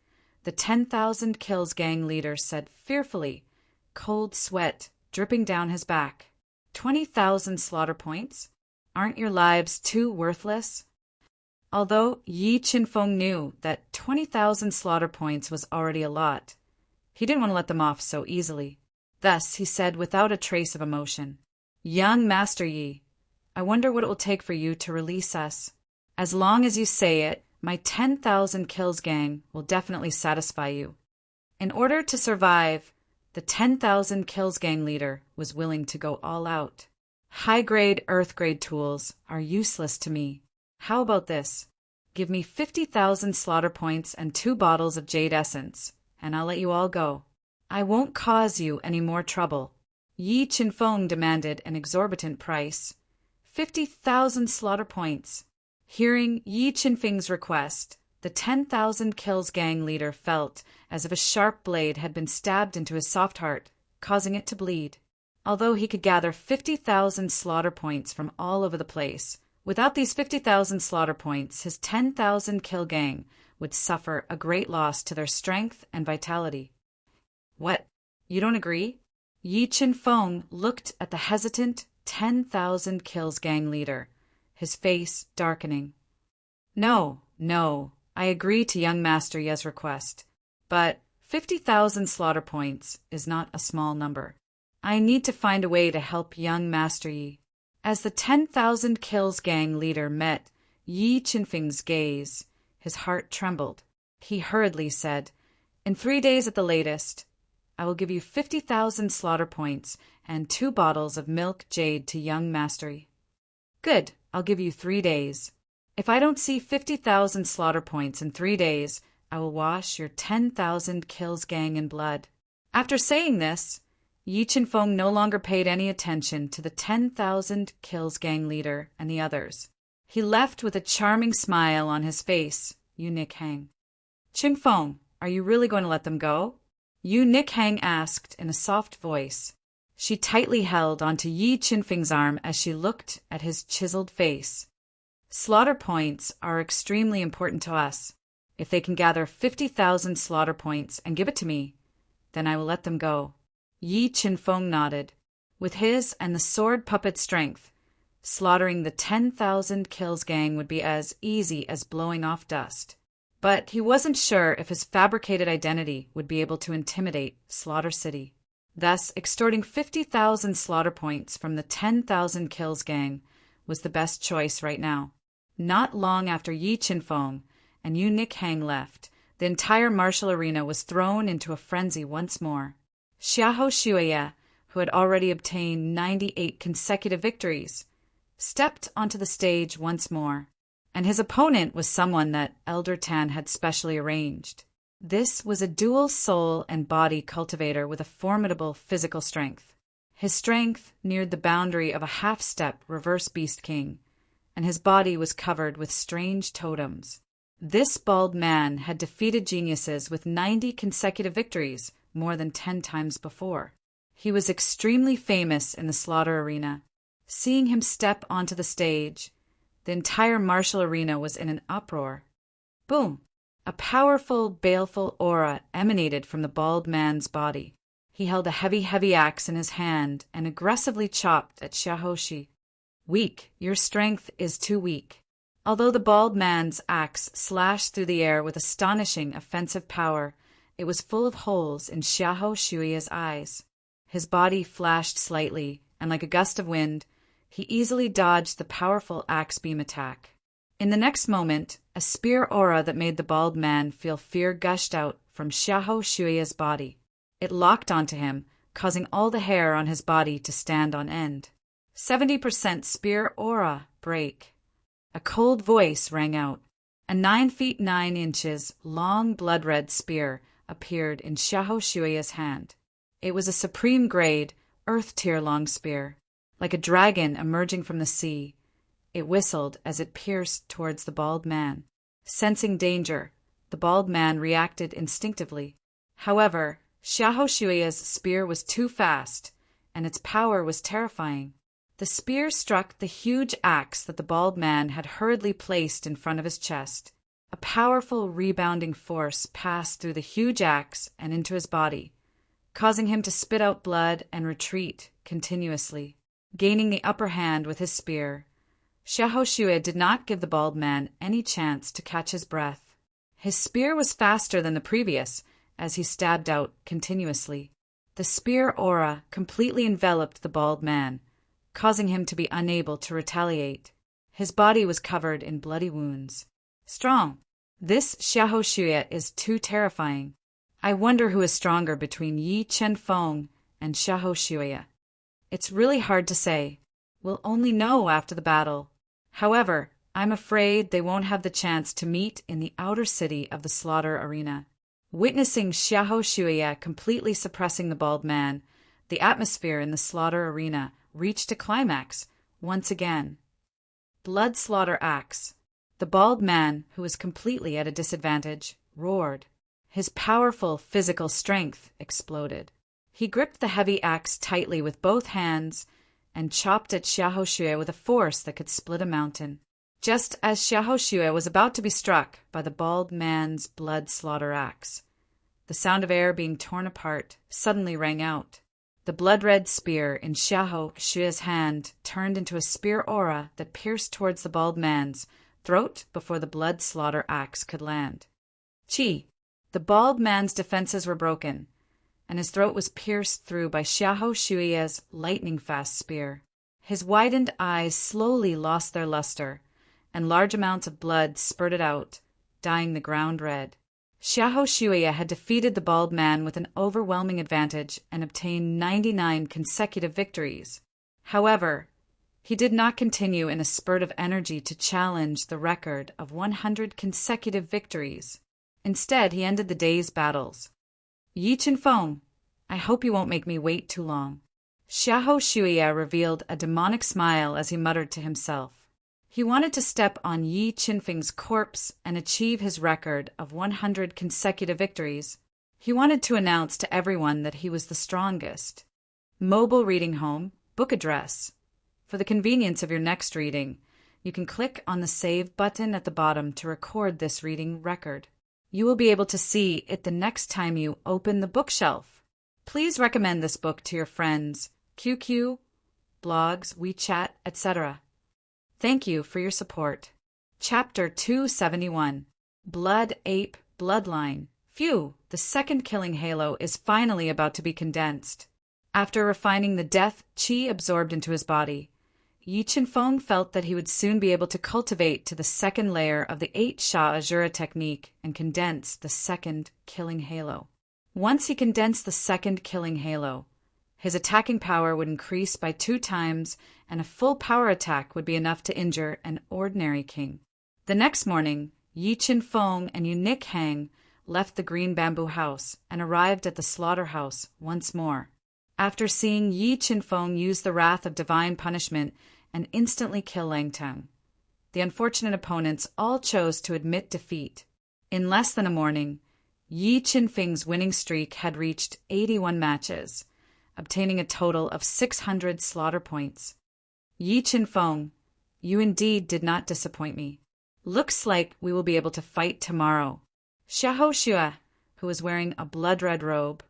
The 10,000 Kills gang leader said fearfully, cold sweat dripping down his back. 20,000 slaughter points? Aren't your lives too worthless? Although Yi Qinfeng knew that 20,000 slaughter points was already a lot, he didn't want to let them off so easily. Thus he said without a trace of emotion, Young Master Yi, I wonder what it will take for you to release us. As long as you say it, my 10,000 Kills gang will definitely satisfy you. In order to survive, the 10,000 Kills gang leader was willing to go all out. High-grade Earth-grade tools are useless to me. How about this? Give me 50,000 slaughter points and 2 bottles of jade essence, and I'll let you all go. I won't cause you any more trouble. Yi Qinfeng demanded an exorbitant price. 50,000 slaughter points. Hearing Yi Qinfeng's request, the 10,000 Kills gang leader felt as if a sharp blade had been stabbed into his soft heart, causing it to bleed. Although he could gather 50,000 slaughter points from all over the place, without these 50,000 slaughter points, his 10,000 kill gang would suffer a great loss to their strength and vitality. What? You don't agree? Yi Qinfeng looked at the hesitant 10,000 kills gang leader, his face darkening. No, I agree to young Master Ye's request, but 50,000 slaughter points is not a small number. I need to find a way to help young Master Yi. As the 10,000 kills gang leader met Yi Qinfeng's gaze, his heart trembled. He hurriedly said, In 3 days at the latest, I will give you 50,000 slaughter points and 2 bottles of milk jade to young Master Yi. Good, I'll give you 3 days. If I don't see 50,000 slaughter points in 3 days, I will wash your 10,000 kills gang in blood." After saying this, Yi Qinfeng no longer paid any attention to the 10,000 kills gang leader and the others. He left with a charming smile on his face. Yu Nikhang. "Qinfeng, are you really going to let them go?" Yu Nikhang asked in a soft voice. She tightly held onto Yi Qinfeng's arm as she looked at his chiseled face. "Slaughter points are extremely important to us. If they can gather 50,000 slaughter points and give it to me, then I will let them go." Yi Qinfeng nodded. With his and the sword puppet strength, slaughtering the 10,000 kills gang would be as easy as blowing off dust. But he wasn't sure if his fabricated identity would be able to intimidate Slaughter City. Thus, extorting 50,000 slaughter points from the 10,000 kills gang was the best choice right now. Not long after Yi Qinfeng and Yu Nikhang left, the entire martial arena was thrown into a frenzy once more. Xiahou Shuye, who had already obtained 98 consecutive victories, stepped onto the stage once more, and his opponent was someone that Elder Tan had specially arranged. This was a dual soul and body cultivator with a formidable physical strength. His strength neared the boundary of a half-step reverse beast king, and his body was covered with strange totems. This bald man had defeated geniuses with 90 consecutive victories more than 10 times before. He was extremely famous in the slaughter arena. Seeing him step onto the stage, the entire martial arena was in an uproar. Boom! A powerful, baleful aura emanated from the bald man's body. He held a heavy axe in his hand and aggressively chopped at Xiaohoshi. "Weak, your strength is too weak." Although the bald man's axe slashed through the air with astonishing offensive power, it was full of holes in Xiahou Shuye's eyes. His body flashed slightly, and like a gust of wind, he easily dodged the powerful axe beam attack. In the next moment, a spear aura that made the bald man feel fear gushed out from Xiahou Shuye's body. It locked onto him, causing all the hair on his body to stand on end. 70% spear aura break. A cold voice rang out. A 9 feet 9 inches long blood-red spear appeared in Xiahou Shuye's hand. It was a supreme grade, earth-tier long spear. Like a dragon emerging from the sea, it whistled as it pierced towards the bald man. Sensing danger, the bald man reacted instinctively. However, Xiahou Shuye's spear was too fast, and its power was terrifying. The spear struck the huge axe that the bald man had hurriedly placed in front of his chest. A powerful rebounding force passed through the huge axe and into his body, causing him to spit out blood and retreat continuously. Gaining the upper hand with his spear, Xiahou Shuye did not give the bald man any chance to catch his breath. His spear was faster than the previous, as he stabbed out continuously. The spear aura completely enveloped the bald man, causing him to be unable to retaliate. His body was covered in bloody wounds. Strong. This Xiahou Shuye is too terrifying. I wonder who is stronger between Yi Qinfeng and Xiahou Shuye. It's really hard to say. We'll only know after the battle. However, I'm afraid they won't have the chance to meet in the outer city of the slaughter arena. Witnessing Xiahou Shuye completely suppressing the bald man, the atmosphere in the slaughter arena reached a climax once again. Blood slaughter axe. The bald man, who was completely at a disadvantage, roared. His powerful physical strength exploded. He gripped the heavy axe tightly with both hands and chopped at Xiahou Shuye with a force that could split a mountain. Just as Xiahou Shuye was about to be struck by the bald man's blood slaughter axe, the sound of air being torn apart suddenly rang out. The blood-red spear in Xiahou Shuye's hand turned into a spear aura that pierced towards the bald man's throat before the blood slaughter axe could land. Chi! The bald man's defenses were broken, and his throat was pierced through by Xiahou Shuye's lightning-fast spear. His widened eyes slowly lost their luster, and large amounts of blood spurted out, dyeing the ground red. Xiahou Shuye had defeated the bald man with an overwhelming advantage and obtained 99 consecutive victories. However, He did not continue in a spurt of energy to challenge the record of 100 consecutive victories. Instead, he ended the day's battles. Yi Chen-feng, I hope you won't make me wait too long. Xiahou Shuya revealed a demonic smile as he muttered to himself. He wanted to step on Yi Chen-feng's corpse and achieve his record of 100 consecutive victories. He wanted to announce to everyone that he was the strongest. Mobile reading home, book address. For the convenience of your next reading, you can click on the Save button at the bottom to record this reading record. You will be able to see it the next time you open the bookshelf. Please recommend this book to your friends, QQ, blogs, WeChat, etc. Thank you for your support. Chapter 271. Blood Ape Bloodline. Phew, the second killing halo is finally about to be condensed. After refining the death qi absorbed into his body, Yi Chen-feng felt that he would soon be able to cultivate to the second layer of the 8 Sha Azura technique and condense the second killing halo. Once he condensed the second killing halo, his attacking power would increase by 2 times, and a full power attack would be enough to injure an ordinary king. The next morning, Yi Chen-feng and Eunuch Hang left the green bamboo house and arrived at the slaughterhouse once more. After seeing Yi Chen-feng use the wrath of divine punishment and instantly kill Lang Teng, the unfortunate opponents all chose to admit defeat. In less than a morning, Yi Chen-feng's winning streak had reached 81 matches, obtaining a total of 600 slaughter points. Yi Chen-feng, you indeed did not disappoint me. Looks like we will be able to fight tomorrow. Xiahou Xue, who was wearing a blood-red robe,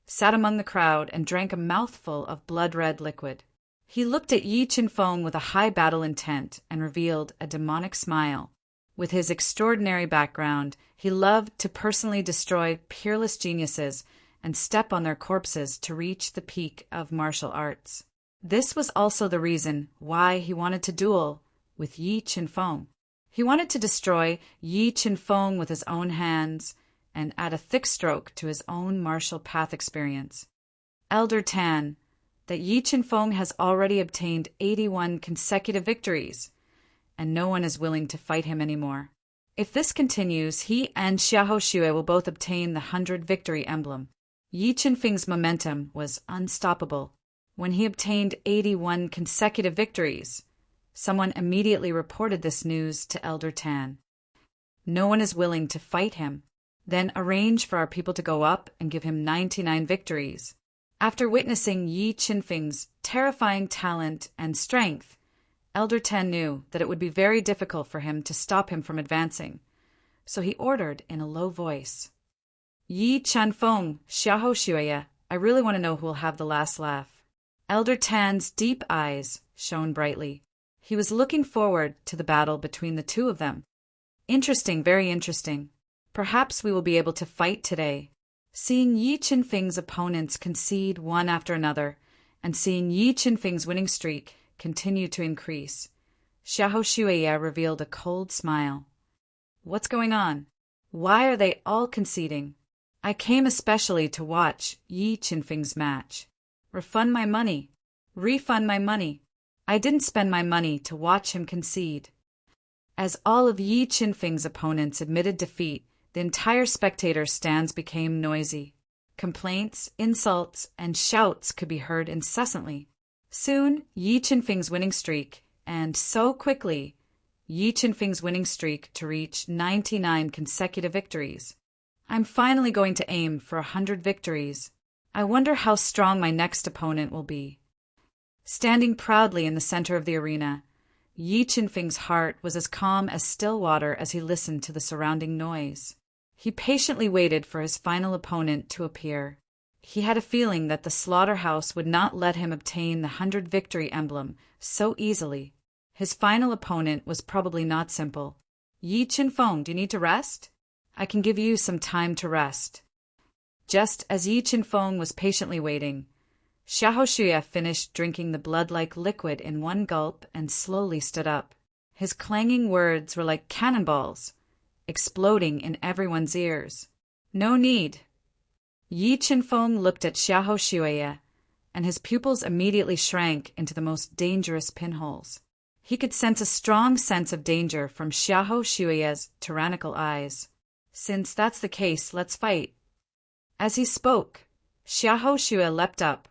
sat among the crowd and drank a mouthful of blood-red liquid. He looked at Yi Chen-feng with a high battle intent and revealed a demonic smile. With his extraordinary background, he loved to personally destroy peerless geniuses and step on their corpses to reach the peak of martial arts. This was also the reason why he wanted to duel with Yi Chen-feng. He wanted to destroy Yi Chen-feng with his own hands and add a thick stroke to his own martial path experience. Elder Tan, that Yi Chen-feng has already obtained 81 consecutive victories, and no one is willing to fight him anymore. If this continues, he and Xiahou Xue will both obtain the 100 victory emblem. Yi Chen-feng's momentum was unstoppable. When he obtained 81 consecutive victories, someone immediately reported this news to Elder Tan. No one is willing to fight him. Then arrange for our people to go up and give him 99 victories. After witnessing Yi Chen-feng's terrifying talent and strength, Elder Tan knew that it would be very difficult for him to stop him from advancing, so he ordered in a low voice, Yi Chen-feng, Xiahou Xue, I really want to know who will have the last laugh. Elder Tan's deep eyes shone brightly. He was looking forward to the battle between the two of them. Interesting, very interesting. Perhaps we will be able to fight today. Seeing Yi Chen-feng's opponents concede one after another, and seeing Yi Chen-feng's winning streak continue to increase, Xiahou Xue revealed a cold smile. What's going on? Why are they all conceding? I came especially to watch Yi Chen-feng's match. Refund my money. Refund my money. I didn't spend my money to watch him concede. As all of Yi Chen-feng's opponents admitted defeat, the entire spectator stands became noisy. Complaints, insults, and shouts could be heard incessantly. Soon, Yi Chen-feng's winning streak, and so quickly, Yi Chen-feng's winning streak to reach 99 consecutive victories. I'm finally going to aim for 100 victories. I wonder how strong my next opponent will be. Standing proudly in the center of the arena, Yi Chen-feng's heart was as calm as still water as he listened to the surrounding noise. He patiently waited for his final opponent to appear. He had a feeling that the slaughterhouse would not let him obtain the 100 victory emblem so easily. His final opponent was probably not simple. Yi Chen-feng, do you need to rest? I can give you some time to rest. Just as Yi Chen-feng was patiently waiting, Xiahou Xue finished drinking the blood-like liquid in one gulp and slowly stood up. His clanging words were like cannonballs, exploding in everyone's ears. No need. Yi Chen-feng looked at Xiahou Xue, and his pupils immediately shrank into the most dangerous pinholes. He could sense a strong sense of danger from Xiahou Xue's tyrannical eyes. Since that's the case, let's fight. As he spoke, Xiahou Xue leapt up,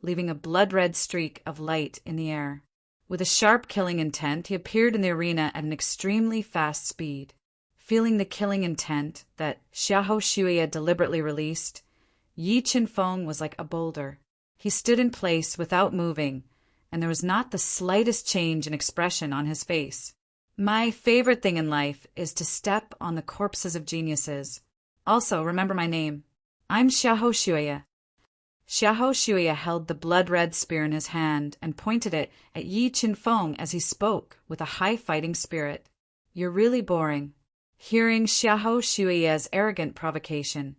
leaving a blood-red streak of light in the air. With a sharp killing intent, he appeared in the arena at an extremely fast speed. Feeling the killing intent that Xiahou Xue deliberately released, Yi Qinfeng was like a boulder. He stood in place without moving, and there was not the slightest change in expression on his face. My favorite thing in life is to step on the corpses of geniuses. Also, remember my name. I'm Xiahou Xue. Xiahou Xue held the blood-red spear in his hand and pointed it at Yi Qinfeng as he spoke with a high fighting spirit. You're really boring. Hearing Xiahou Xue's arrogant provocation,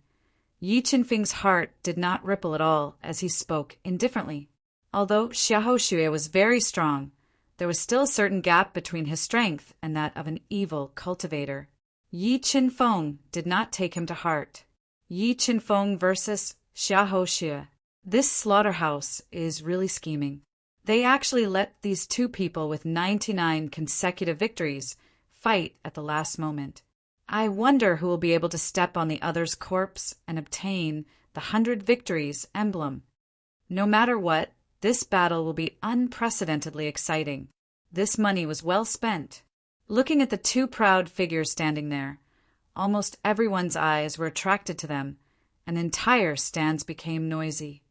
Yi Qinfeng's heart did not ripple at all as he spoke indifferently. Although Xiahou Xue was very strong, there was still a certain gap between his strength and that of an evil cultivator. Yi Qinfeng did not take him to heart. Yi Qinfeng versus Xiahou Xue. This slaughterhouse is really scheming. They actually let these two people with 99 consecutive victories fight at the last moment. I wonder who will be able to step on the other's corpse and obtain the 100 victories emblem. No matter what, this battle will be unprecedentedly exciting. This money was well spent. Looking at the two proud figures standing there, almost everyone's eyes were attracted to them, and entire stands became noisy.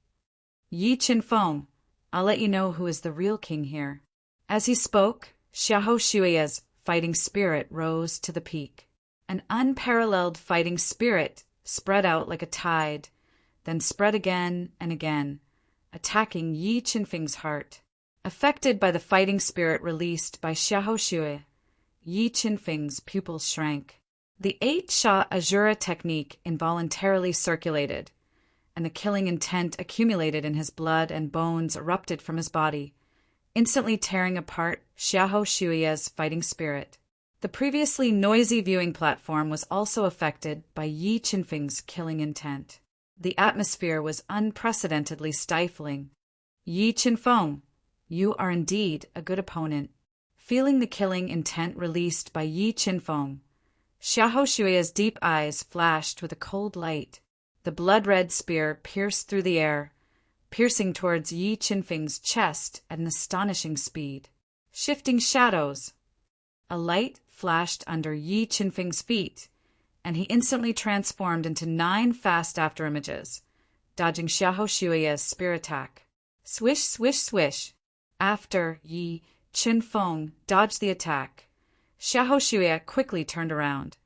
Yi Qinfeng, I'll let you know who is the real king here. As he spoke, Xiahou Xue's fighting spirit rose to the peak. An unparalleled fighting spirit spread out like a tide, then spread again and again, attacking Yi Qinfeng's heart. Affected by the fighting spirit released by Xiahou Xue, Yi Qinfeng's pupils shrank. The 8-shot Azura technique involuntarily circulated, and the killing intent accumulated in his blood and bones erupted from his body, instantly tearing apart Xiahou Xue's fighting spirit. The previously noisy viewing platform was also affected by Yi Qinfeng's killing intent. The atmosphere was unprecedentedly stifling. Yi Qinfeng, you are indeed a good opponent. Feeling the killing intent released by Yi Qinfeng, Xiahou Xue's deep eyes flashed with a cold light. The blood-red spear pierced through the air, piercing towards Yi Qinfeng's chest at an astonishing speed. Shifting shadows. A light flashed under Yi Qinfeng's feet, and he instantly transformed into 9 fast afterimages, dodging Xiahou Xue's spear attack. Swish, swish, swish. After Yi Qinfeng dodged the attack, Xiahou Xue quickly turned around,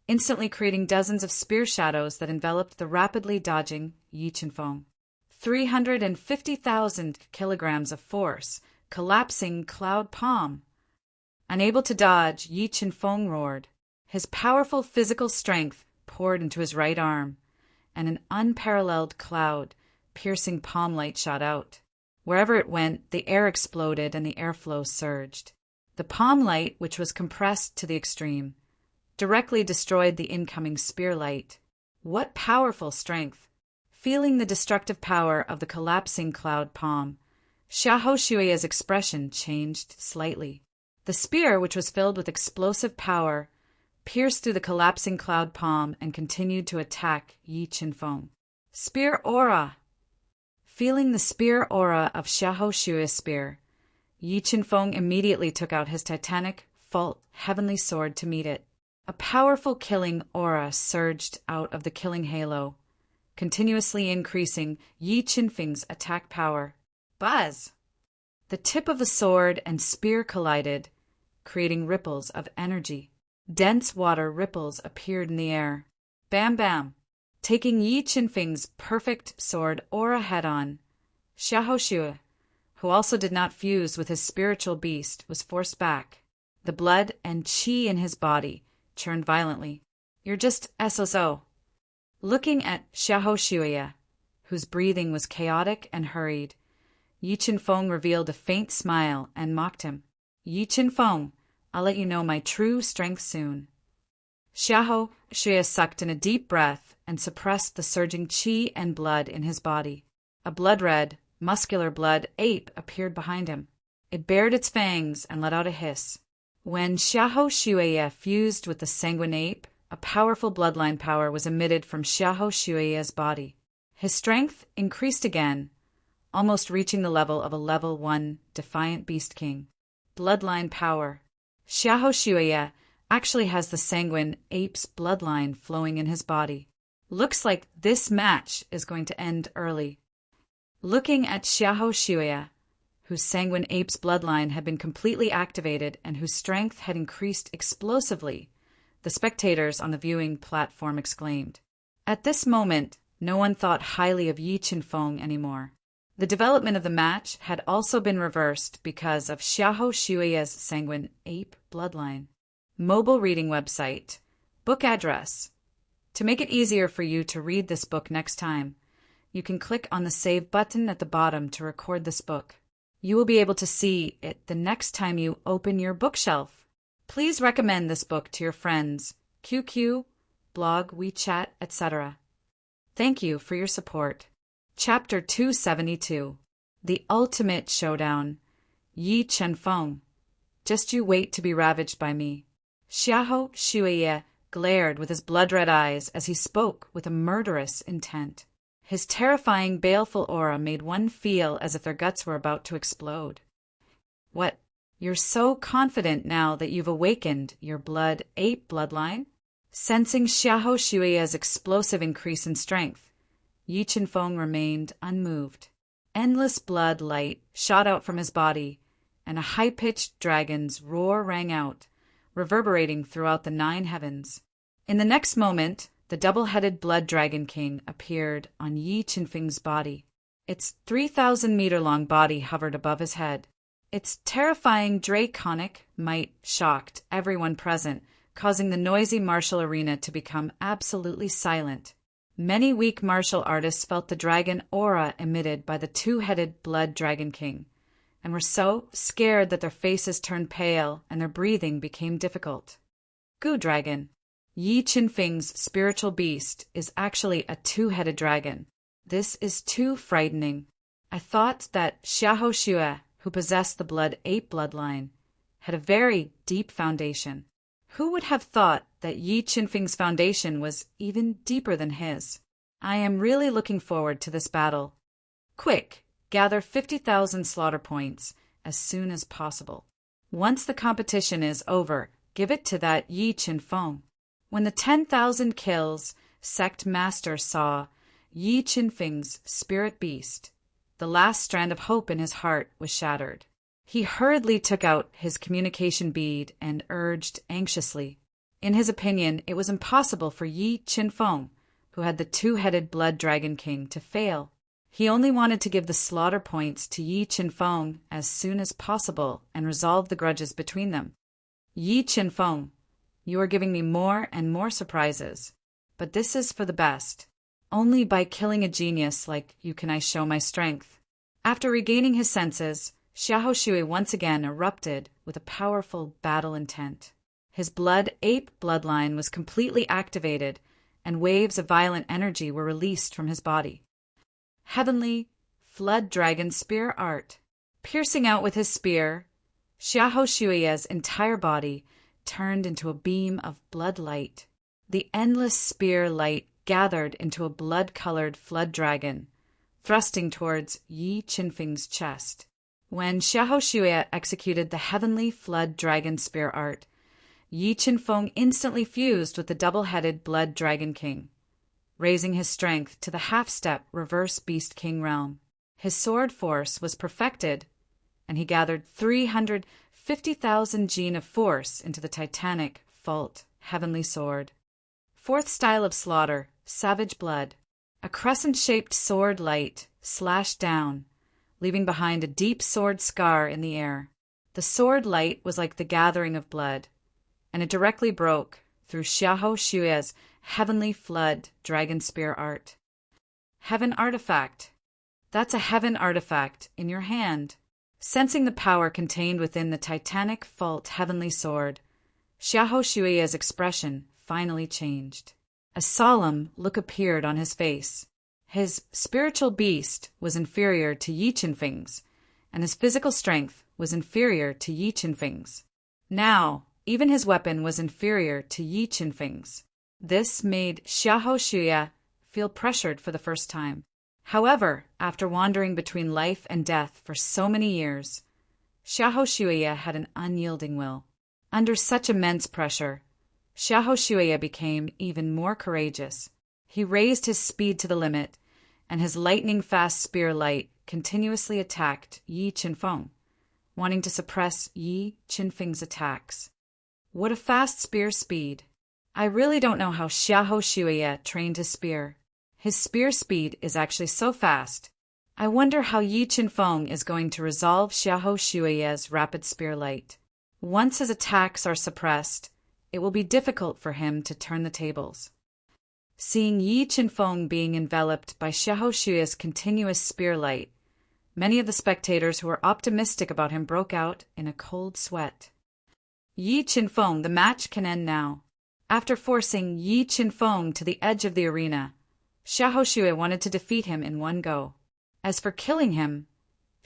instantly creating dozens of spear shadows that enveloped the rapidly dodging Yi Qinfeng. 350,000 kilograms of force, collapsing cloud palm. Unable to dodge, Yi Qinfeng roared. His powerful physical strength poured into his right arm, and an unparalleled cloud, piercing palm light shot out. Wherever it went, the air exploded and the airflow surged. The palm light, which was compressed to the extreme, directly destroyed the incoming spear light. What powerful strength! Feeling the destructive power of the collapsing cloud palm, Xiahou Xue's expression changed slightly. The spear, which was filled with explosive power, pierced through the collapsing cloud palm and continued to attack Yi Qinfeng. Spear aura! Feeling the spear aura of Xiahou Xue's spear, Yi Qinfeng immediately took out his titanic, fault, heavenly sword to meet it. A powerful killing aura surged out of the killing halo, continuously increasing Yi Qinfeng's attack power. Buzz! The tip of the sword and spear collided, creating ripples of energy. Dense water ripples appeared in the air. Bam bam! Taking Yi Qinfeng's perfect sword aura head-on, Xiahou Xue, who also did not fuse with his spiritual beast, was forced back. The blood and qi in his body churned violently. You're just SOSO. Looking at Xiahou Xue, whose breathing was chaotic and hurried, Yi Qinfeng revealed a faint smile and mocked him. Yi Qinfeng, I'll let you know my true strength soon. Xiahou Xue sucked in a deep breath and suppressed the surging qi and blood in his body. A blood-red, muscular blood ape appeared behind him. It bared its fangs and let out a hiss. When Xiahou Xueye fused with the sanguine ape, a powerful bloodline power was emitted from Xiahou Xueye's body. His strength increased again, almost reaching the level of a level 1 defiant beast king. Bloodline power. Xiahou Xueye actually has the sanguine ape's bloodline flowing in his body. Looks like this match is going to end early. Looking at Xiahou Xueye, whose sanguine ape's bloodline had been completely activated and whose strength had increased explosively, the spectators on the viewing platform exclaimed. At this moment, no one thought highly of Yi Qinfeng anymore. The development of the match had also been reversed because of Xiahou Xueye's sanguine ape bloodline. Mobile reading website. Book address. To make it easier for you to read this book next time, you can click on the Save button at the bottom to record this book. You will be able to see it the next time you open your bookshelf. Please recommend this book to your friends, QQ, blog, WeChat, etc. Thank you for your support. Chapter 272. The Ultimate Showdown. Yi Qinfeng. Just you wait to be ravaged by me. Xiahou Xueye glared with his blood-red eyes as he spoke with a murderous intent. His terrifying, baleful aura made one feel as if their guts were about to explode. What? You're so confident now that you've awakened your blood-ape bloodline? Sensing Xiahou Xueye's explosive increase in strength, Yi Qinfeng remained unmoved. Endless blood light shot out from his body, and a high-pitched dragon's roar rang out, reverberating throughout the 9 heavens. In the next moment, the double-headed Blood Dragon King appeared on Yi Qinfeng's body. Its 3,000-meter-long body hovered above his head. Its terrifying draconic might shocked everyone present, causing the noisy martial arena to become absolutely silent. Many weak martial artists felt the dragon aura emitted by the 2-headed Blood Dragon King, and were so scared that their faces turned pale and their breathing became difficult. Gu Dragon. Yi Qinfeng's spiritual beast is actually a 2-headed dragon. This is too frightening. I thought that Xiahou Xueye, who possessed the blood-ape bloodline, had a very deep foundation. Who would have thought that Yi Qinfeng's foundation was even deeper than his? I am really looking forward to this battle. Quick, gather 50,000 slaughter points as soon as possible. Once the competition is over, give it to that Yi Qinfeng. When the 10,000 kills sect master saw Yi Qinfeng's spirit beast, the last strand of hope in his heart was shattered. He hurriedly took out his communication bead and urged anxiously. In his opinion, it was impossible for Yi Qinfeng, who had the 2-headed Blood Dragon King, to fail. He only wanted to give the slaughter points to Yi Qinfeng as soon as possible and resolve the grudges between them. Yi Qinfeng, you are giving me more and more surprises, but this is for the best. Only by killing a genius like you can I show my strength. After regaining his senses, Xiahou Xueye once again erupted with a powerful battle intent. His blood-ape bloodline was completely activated, and waves of violent energy were released from his body. Heavenly Flood Dragon Spear Art. Piercing out with his spear, Xiahou Xueye's entire body turned into a beam of blood light. The endless spear light gathered into a blood-colored flood dragon, thrusting towards Yi Qinfeng's chest. When Xiahou Xueye executed the Heavenly Flood Dragon Spear Art, Yi Qinfeng instantly fused with the double-headed Blood Dragon King, raising his strength to the half-step Reverse Beast King realm. His sword force was perfected, and he gathered 350,000 gene of force into the titanic Fault Heavenly Sword. Fourth style of slaughter, Savage Blood. A crescent-shaped sword light slashed down, leaving behind a deep sword scar in the air. The sword light was like the gathering of blood, and it directly broke through Xiahou Xueye's Heavenly Flood Dragon Spear Art. Heaven Artifact. That's a heaven artifact in your hand. Sensing the power contained within the titanic Fault Heavenly Sword, Xiahou Xueye's expression finally changed. A solemn look appeared on his face. His spiritual beast was inferior to Yi Qinfeng's, and his physical strength was inferior to Yi Qinfeng's. Now, even his weapon was inferior to Yi Qinfeng's. This made Xiahou Shuya feel pressured for the first time. However, after wandering between life and death for so many years, Xiahou Shuya had an unyielding will. Under such immense pressure, Xiahou Shuya became even more courageous. He raised his speed to the limit, and his lightning-fast spear light continuously attacked Yi Qinfeng, wanting to suppress Yi Qinfeng's attacks. What a fast spear speed! I really don't know how Xiahou Shuya trained his spear. His spear speed is actually so fast. I wonder how Yi Qinfeng is going to resolve Xiahou Shuya's rapid spear light. Once his attacks are suppressed, it will be difficult for him to turn the tables. Seeing Yi Qinfeng being enveloped by Xiahou Shuya's continuous spear light, many of the spectators who were optimistic about him broke out in a cold sweat. Yi Qinfeng, the match can end now. After forcing Yi Qinfeng to the edge of the arena, Xiahou Shuya wanted to defeat him in one go. As for killing him,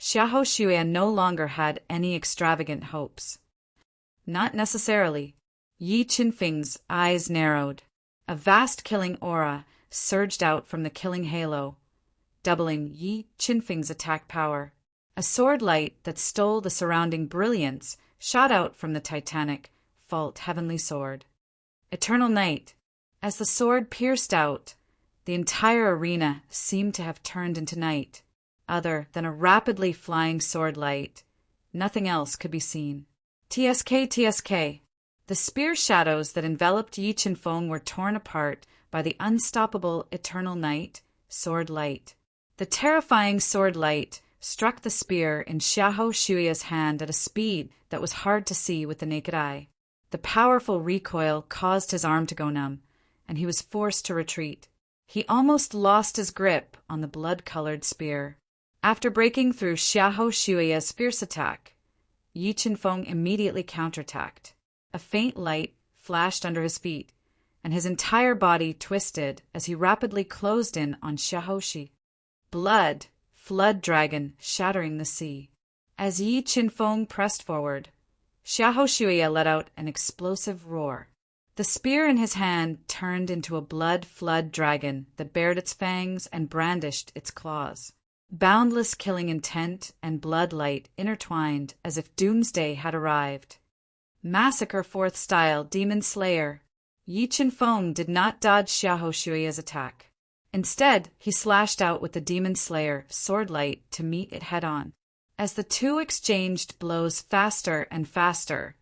Xiahou Shuya no longer had any extravagant hopes. Not necessarily. Yi Qinfeng's eyes narrowed. A vast killing aura surged out from the killing halo, doubling Yi Qinfeng's attack power. A sword light that stole the surrounding brilliance shot out from the titanic, fault heavenly sword. Eternal night. As the sword pierced out, the entire arena seemed to have turned into night. Other than a rapidly flying sword light, nothing else could be seen. TSK. The spear shadows that enveloped Yi Qinfeng were torn apart by the unstoppable eternal night, sword light. The terrifying sword light struck the spear in Xiahou Shuya's hand at a speed that was hard to see with the naked eye. The powerful recoil caused his arm to go numb, and he was forced to retreat. He almost lost his grip on the blood-colored spear. After breaking through Xiahou Shuya's fierce attack, Yi Qinfeng immediately counterattacked. A faint light flashed under his feet, and his entire body twisted as he rapidly closed in on Xiahou Shi. Blood, flood dragon shattering the sea. As Yi Qinfeng pressed forward, Xiahou Shuya let out an explosive roar. The spear in his hand turned into a blood flood dragon that bared its fangs and brandished its claws. Boundless killing intent and blood light intertwined as if doomsday had arrived. Massacre 4th style Demon Slayer. Yi Qinfeng did not dodge Xiahou Shuya's attack. Instead, he slashed out with the Demon Slayer sword light to meet it head-on. As the two exchanged blows faster and faster,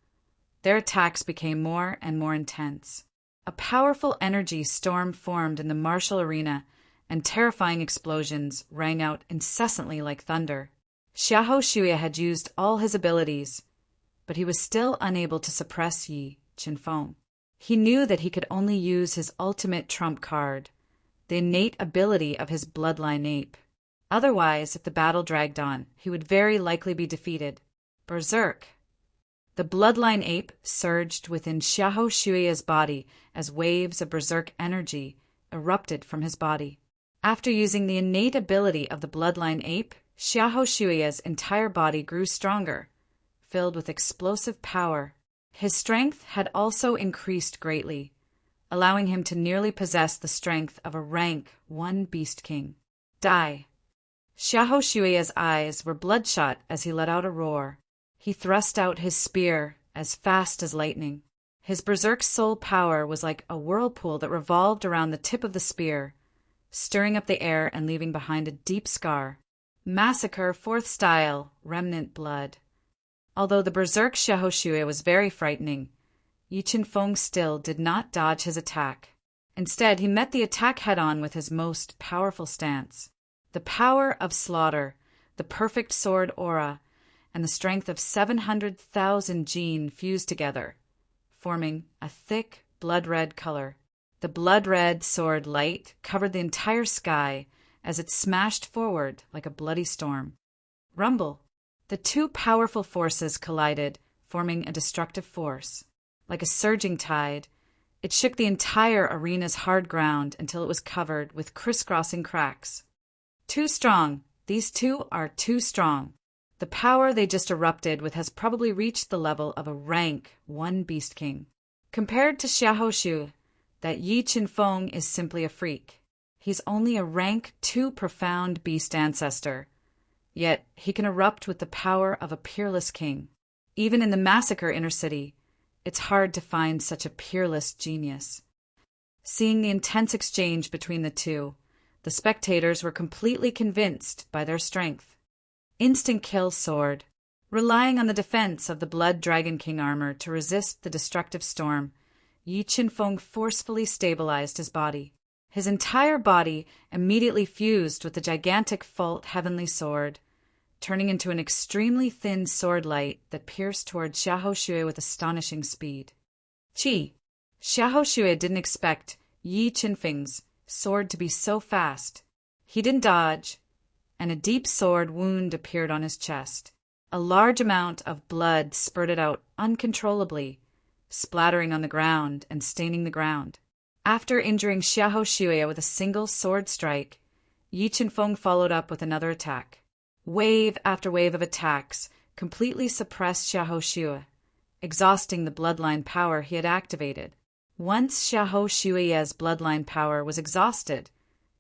their attacks became more and more intense. A powerful energy storm formed in the martial arena, and terrifying explosions rang out incessantly like thunder. Xiahou Shuya had used all his abilities, but he was still unable to suppress Yi Qinfeng. He knew that he could only use his ultimate trump card, the innate ability of his bloodline ape. Otherwise, if the battle dragged on, he would very likely be defeated. Berserk. The bloodline ape surged within Xiahou Shuya's body as waves of berserk energy erupted from his body. After using the innate ability of the bloodline ape, Xiahou Shuya's entire body grew stronger, filled with explosive power. His strength had also increased greatly, allowing him to nearly possess the strength of a rank 1 beast king. Die. Xiahou Shuya's eyes were bloodshot as he let out a roar. He thrust out his spear as fast as lightning. His berserk soul power was like a whirlpool that revolved around the tip of the spear, stirring up the air and leaving behind a deep scar. Massacre 4th style Remnant blood. Although the berserk Xiahou Shuya was very frightening, Yi Qinfeng still did not dodge his attack. Instead, he met the attack head-on with his most powerful stance. The power of slaughter, the perfect sword aura, and the strength of 700,000 Jin fused together, forming a thick blood-red color. The blood-red sword light covered the entire sky as it smashed forward like a bloody storm. Rumble. The two powerful forces collided, forming a destructive force. Like a surging tide, It shook the entire arena's hard ground until it was covered with crisscrossing cracks. Too strong. These two are too strong. The power they just erupted with has probably reached the level of a rank 1 Beast King. Compared to Xiahou Xue, that Yi Qinfeng is simply a freak. He's only a rank 2 profound beast ancestor. Yet he can erupt with the power of a peerless king. Even in the massacre inner city, it's hard to find such a peerless genius. Seeing the intense exchange between the two, the spectators were completely convinced by their strength. Instant kill sword. Relying on the defense of the Blood Dragon King armor to resist the destructive storm, Yi Qinfeng forcefully stabilized his body. His entire body immediately fused with the gigantic Fault Heavenly Sword, turning into an extremely thin sword light that pierced toward Xiahou Xue with astonishing speed. Xiahou Xue didn't expect Yi Qinfeng's sword to be so fast. He didn't dodge, and a deep sword wound appeared on his chest. A large amount of blood spurted out uncontrollably, splattering on the ground and staining the ground. After injuring Xiahou Xue with a single sword strike, Yi Qinfeng followed up with another attack. Wave after wave of attacks completely suppressed Xiahou Xue, exhausting the bloodline power he had activated. Once Xiahou Xue's bloodline power was exhausted,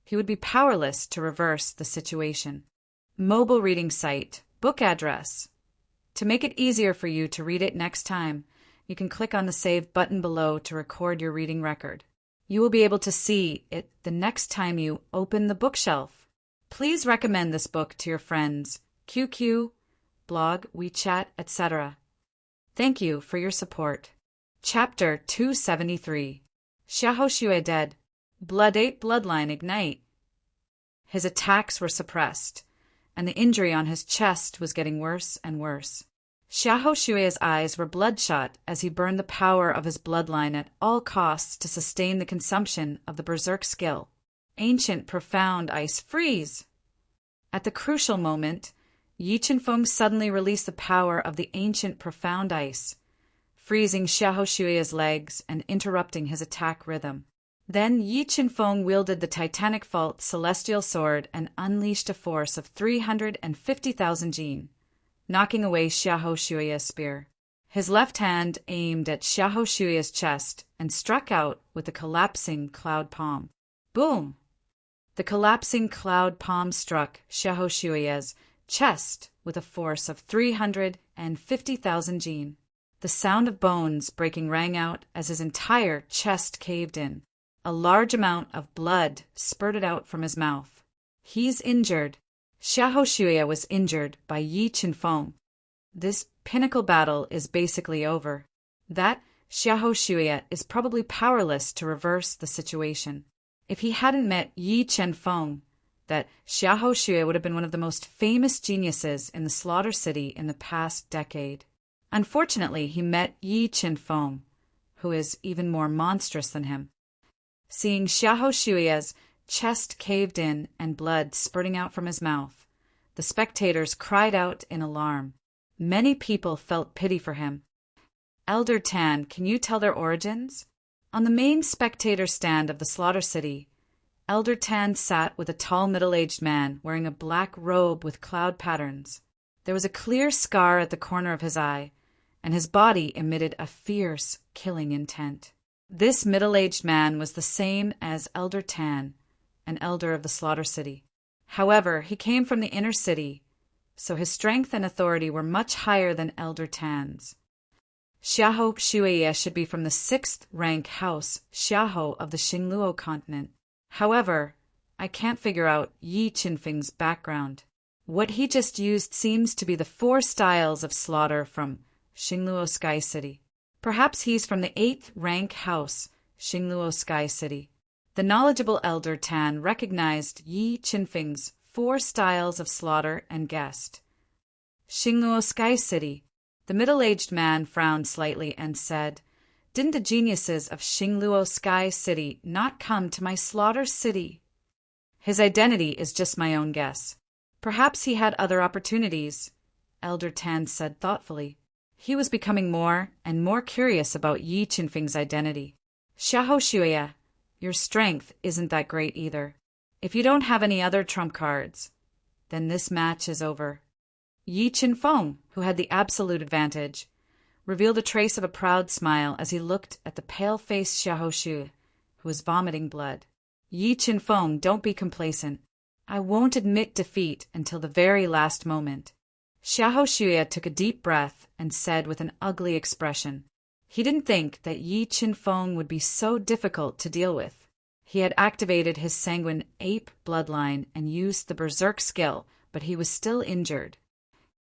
he would be powerless to reverse the situation. Mobile reading site, book address. To make it easier for you to read it next time, you can click on the Save button below to record your reading record. You will be able to see it the next time you open the bookshelf. Please recommend this book to your friends, QQ, blog, WeChat, etc. Thank you for your support. Chapter 273. Xiahou Xue dead. Blood 8 Bloodline Ignite. His attacks were suppressed, and the injury on his chest was getting worse and worse. Xiahou Xue's eyes were bloodshot as he burned the power of his bloodline at all costs to sustain the consumption of the Berserk skill. Ancient Profound Ice Freeze! At the crucial moment, Yi Qinfeng suddenly released the power of the Ancient Profound Ice, freezing Xiahou Xue's legs and interrupting his attack rhythm. Then Yi Qinfeng wielded the Titanic Fault Celestial Sword and unleashed a force of 350,000 jin, knocking away Xiahou Xue's spear. His left hand aimed at Xiahou Xue's chest and struck out with a collapsing cloud palm. Boom! The collapsing cloud palm struck Xiahou Xue's chest with a force of 350,000 jin. The sound of bones breaking rang out as his entire chest caved in. A large amount of blood spurted out from his mouth. He's injured. Xiahou Xue was injured by Yi Qinfeng. This pinnacle battle is basically over. That Xiahou Xue is probably powerless to reverse the situation. If he hadn't met Yi Qinfeng, that Xiahou Xue would have been one of the most famous geniuses in the Slaughter City in the past decade. Unfortunately, he met Yi Qinfeng, who is even more monstrous than him. Seeing Xiahou Xue's chest caved in and blood spurting out from his mouth, the spectators cried out in alarm. Many people felt pity for him. Elder Tan, can you tell their origins? On the main spectator stand of the Slaughter City, Elder Tan sat with a tall middle-aged man wearing a black robe with cloud patterns. There was a clear scar at the corner of his eye, and his body emitted a fierce, killing intent. This middle-aged man was the same as Elder Tan, an elder of the Slaughter City. However, he came from the inner city, so his strength and authority were much higher than Elder Tan's. Xiahou Xue should be from the 6th rank house, Xiahou of the Xingluo continent. However, I can't figure out Yi Qinfeng's background. What he just used seems to be the 4 styles of slaughter from Xingluo Sky City. Perhaps he's from the 8th rank house, Xingluo Sky City. The knowledgeable Elder Tan recognized Yi Qinfeng's 4 styles of slaughter and guessed. Xingluo Sky City. The middle-aged man frowned slightly and said, "Didn't the geniuses of Xingluo Sky City not come to my Slaughter City?" His identity is just my own guess. Perhaps he had other opportunities, Elder Tan said thoughtfully. He was becoming more and more curious about Yi Qinfeng's identity. Xiahou, your strength isn't that great either. If you don't have any other trump cards, then this match is over. Yi Qinfeng, who had the absolute advantage, revealed a trace of a proud smile as he looked at the pale-faced Xiahou, who was vomiting blood. Yi Qinfeng, don't be complacent. I won't admit defeat until the very last moment. Xiahou took a deep breath and said with an ugly expression. He didn't think that Yi Qinfeng would be so difficult to deal with. He had activated his sanguine ape bloodline and used the berserk skill, but he was still injured.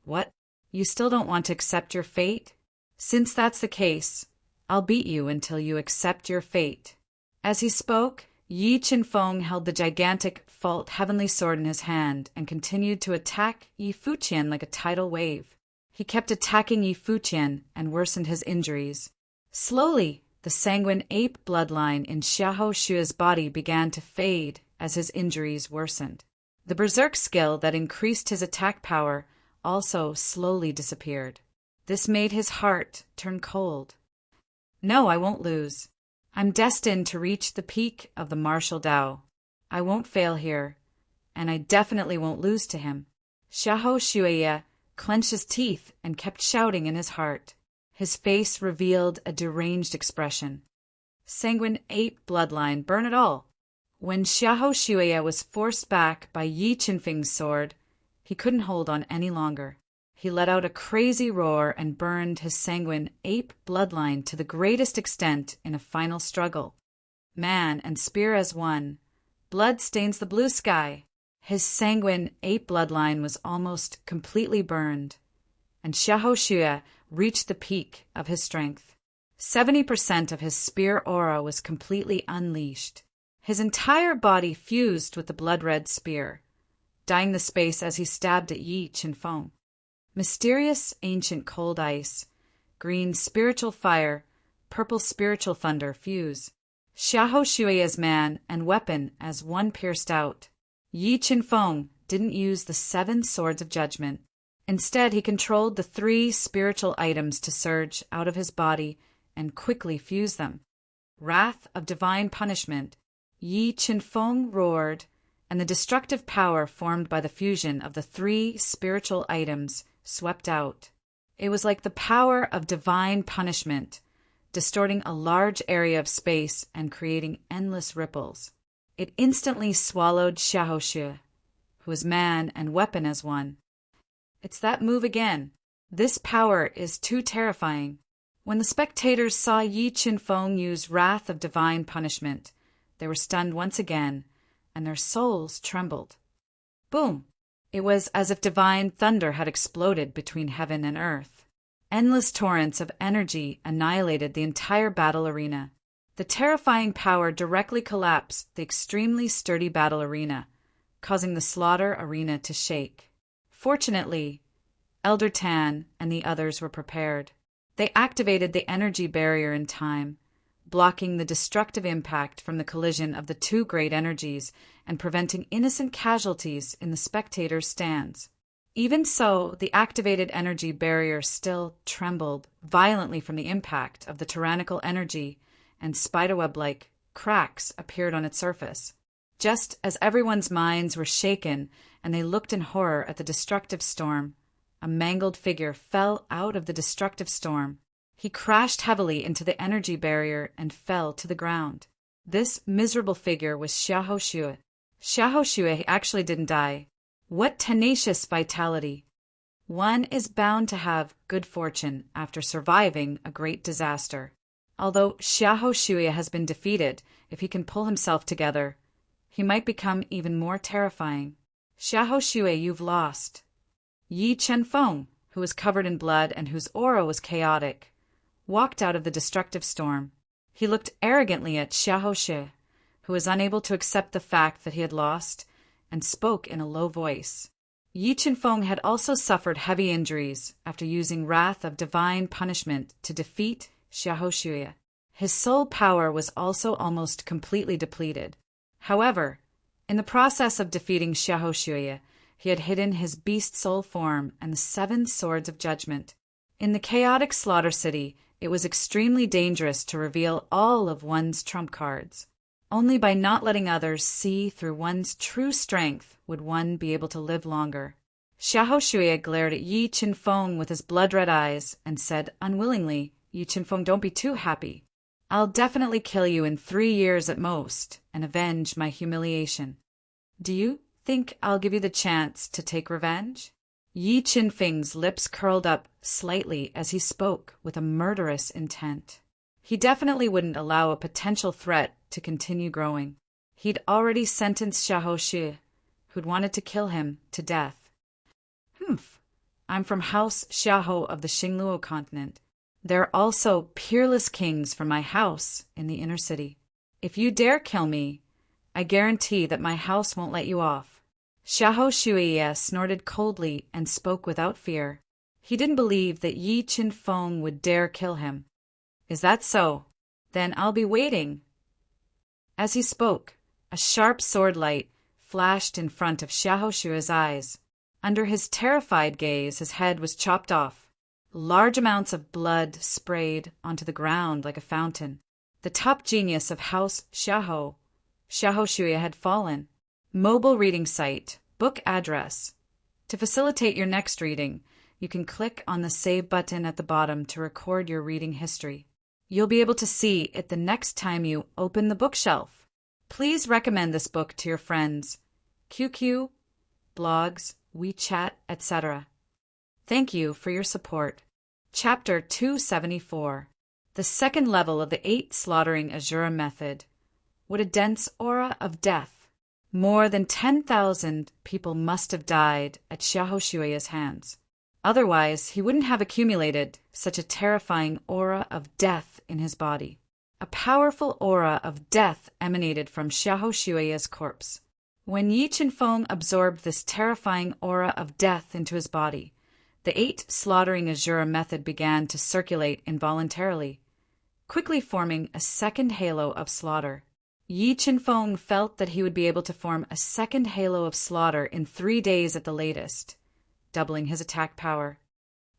What? You still don't want to accept your fate? Since that's the case, I'll beat you until you accept your fate. As he spoke, Yi Qinfeng held the gigantic fault heavenly sword in his hand and continued to attack Yi Fuqian like a tidal wave. He kept attacking Yi Fuqian and worsened his injuries. Slowly, the sanguine ape bloodline in Xiahou body began to fade as his injuries worsened. The berserk skill that increased his attack power also slowly disappeared. This made his heart turn cold. No, I won't lose. I'm destined to reach the peak of the martial Tao. I won't fail here, and I definitely won't lose to him. Xiahou clenched his teeth and kept shouting in his heart. His face revealed a deranged expression. Sanguine ape bloodline, burn it all. When Xiahou was forced back by Yi Qinfeng's sword, he couldn't hold on any longer. He let out a crazy roar and burned his sanguine ape bloodline to the greatest extent in a final struggle. Man and spear as one. Blood stains the blue sky. His sanguine ape bloodline was almost completely burned, and Xiahou reached the peak of his strength. 70% of his spear aura was completely unleashed. His entire body fused with the blood-red spear, dyeing the space as he stabbed at Yi Qinfeng. Mysterious ancient cold ice, green spiritual fire, purple spiritual thunder fuse. Xiahou man and weapon as one pierced out. Yi Qinfeng didn't use the 7 swords of judgment. Instead, he controlled the 3 spiritual items to surge out of his body and quickly fuse them. Wrath of divine punishment. Yi Qinfeng roared, and the destructive power formed by the fusion of the 3 spiritual items swept out. It was like the power of divine punishment, distorting a large area of space and creating endless ripples. It instantly swallowed Xiahou, who was man and weapon as one. It's that move again. This power is too terrifying. When the spectators saw Yi Qinfeng use wrath of divine punishment, they were stunned once again, and their souls trembled. Boom! It was as if divine thunder had exploded between heaven and earth. Endless torrents of energy annihilated the entire battle arena. The terrifying power directly collapsed the extremely sturdy battle arena, causing the slaughter arena to shake. Fortunately, Elder Tan and the others were prepared. They activated the energy barrier in time, blocking the destructive impact from the collision of the 2 great energies and preventing innocent casualties in the spectators' stands. Even so, the activated energy barrier still trembled violently from the impact of the tyrannical energy, and spiderweb-like cracks appeared on its surface. Just as everyone's minds were shaken and they looked in horror at the destructive storm, a mangled figure fell out of the destructive storm. He crashed heavily into the energy barrier and fell to the ground. This miserable figure was Xiahou. Xiahou actually didn't die. What tenacious vitality! One is bound to have good fortune after surviving a great disaster. Although Xiahou has been defeated, if he can pull himself together, he might become even more terrifying. Xiahou, you've lost. Yi Qinfeng, who was covered in blood and whose aura was chaotic, walked out of the destructive storm. He looked arrogantly at Xiahou, who was unable to accept the fact that he had lost, and spoke in a low voice. Yi Qinfeng had also suffered heavy injuries after using wrath of divine punishment to defeat Xiahou. His soul power was also almost completely depleted. However, in the process of defeating Xiahou, he had hidden his beast soul form and the 7 swords of judgment. In the chaotic slaughter city, It was extremely dangerous to reveal all of one's trump cards. Only by not letting others see through one's true strength would one be able to live longer. Xiahou Shuya glared at Yi Qinfeng with his blood-red eyes and said unwillingly, "Yi Qinfeng, don't be too happy. I'll definitely kill you in 3 years at most and avenge my humiliation. Do you think I'll give you the chance to take revenge?" Yi Qinfeng's lips curled up slightly as he spoke with a murderous intent. He definitely wouldn't allow a potential threat to continue growing. He'd already sentenced Xiahou Shi, who'd wanted to kill him, to death. "Humph. I'm from House Xiahou of the Xingluo continent. There are also peerless kings from my house in the inner city. If you dare kill me, I guarantee that my house won't let you off." Xiahou Shuya snorted coldly and spoke without fear. He didn't believe that Yi Qinfeng would dare kill him. "Is that so? Then I'll be waiting." As he spoke, a sharp sword light flashed in front of Xiahou Shuya's eyes. Under his terrified gaze, his head was chopped off. Large amounts of blood sprayed onto the ground like a fountain. The top genius of House Xiahou, Xiahou Shuya, had fallen. Mobile reading site, book address. To facilitate your next reading, you can click on the Save button at the bottom to record your reading history. You'll be able to see it the next time you open the bookshelf. Please recommend this book to your friends, QQ, blogs, WeChat, etc. Thank you for your support. Chapter 274. The second level of the 8 slaughtering Azura method. What a dense aura of death. More than 10,000 people must have died at Xiahou Shuya's hands. Otherwise, he wouldn't have accumulated such a terrifying aura of death in his body. A powerful aura of death emanated from Xiahou Shuya's corpse. When Yi Qinfeng absorbed this terrifying aura of death into his body, the 8 slaughtering Azura method began to circulate involuntarily, quickly forming a second halo of slaughter. Yi Qinfeng felt that he would be able to form a second halo of slaughter in 3 days at the latest, doubling his attack power.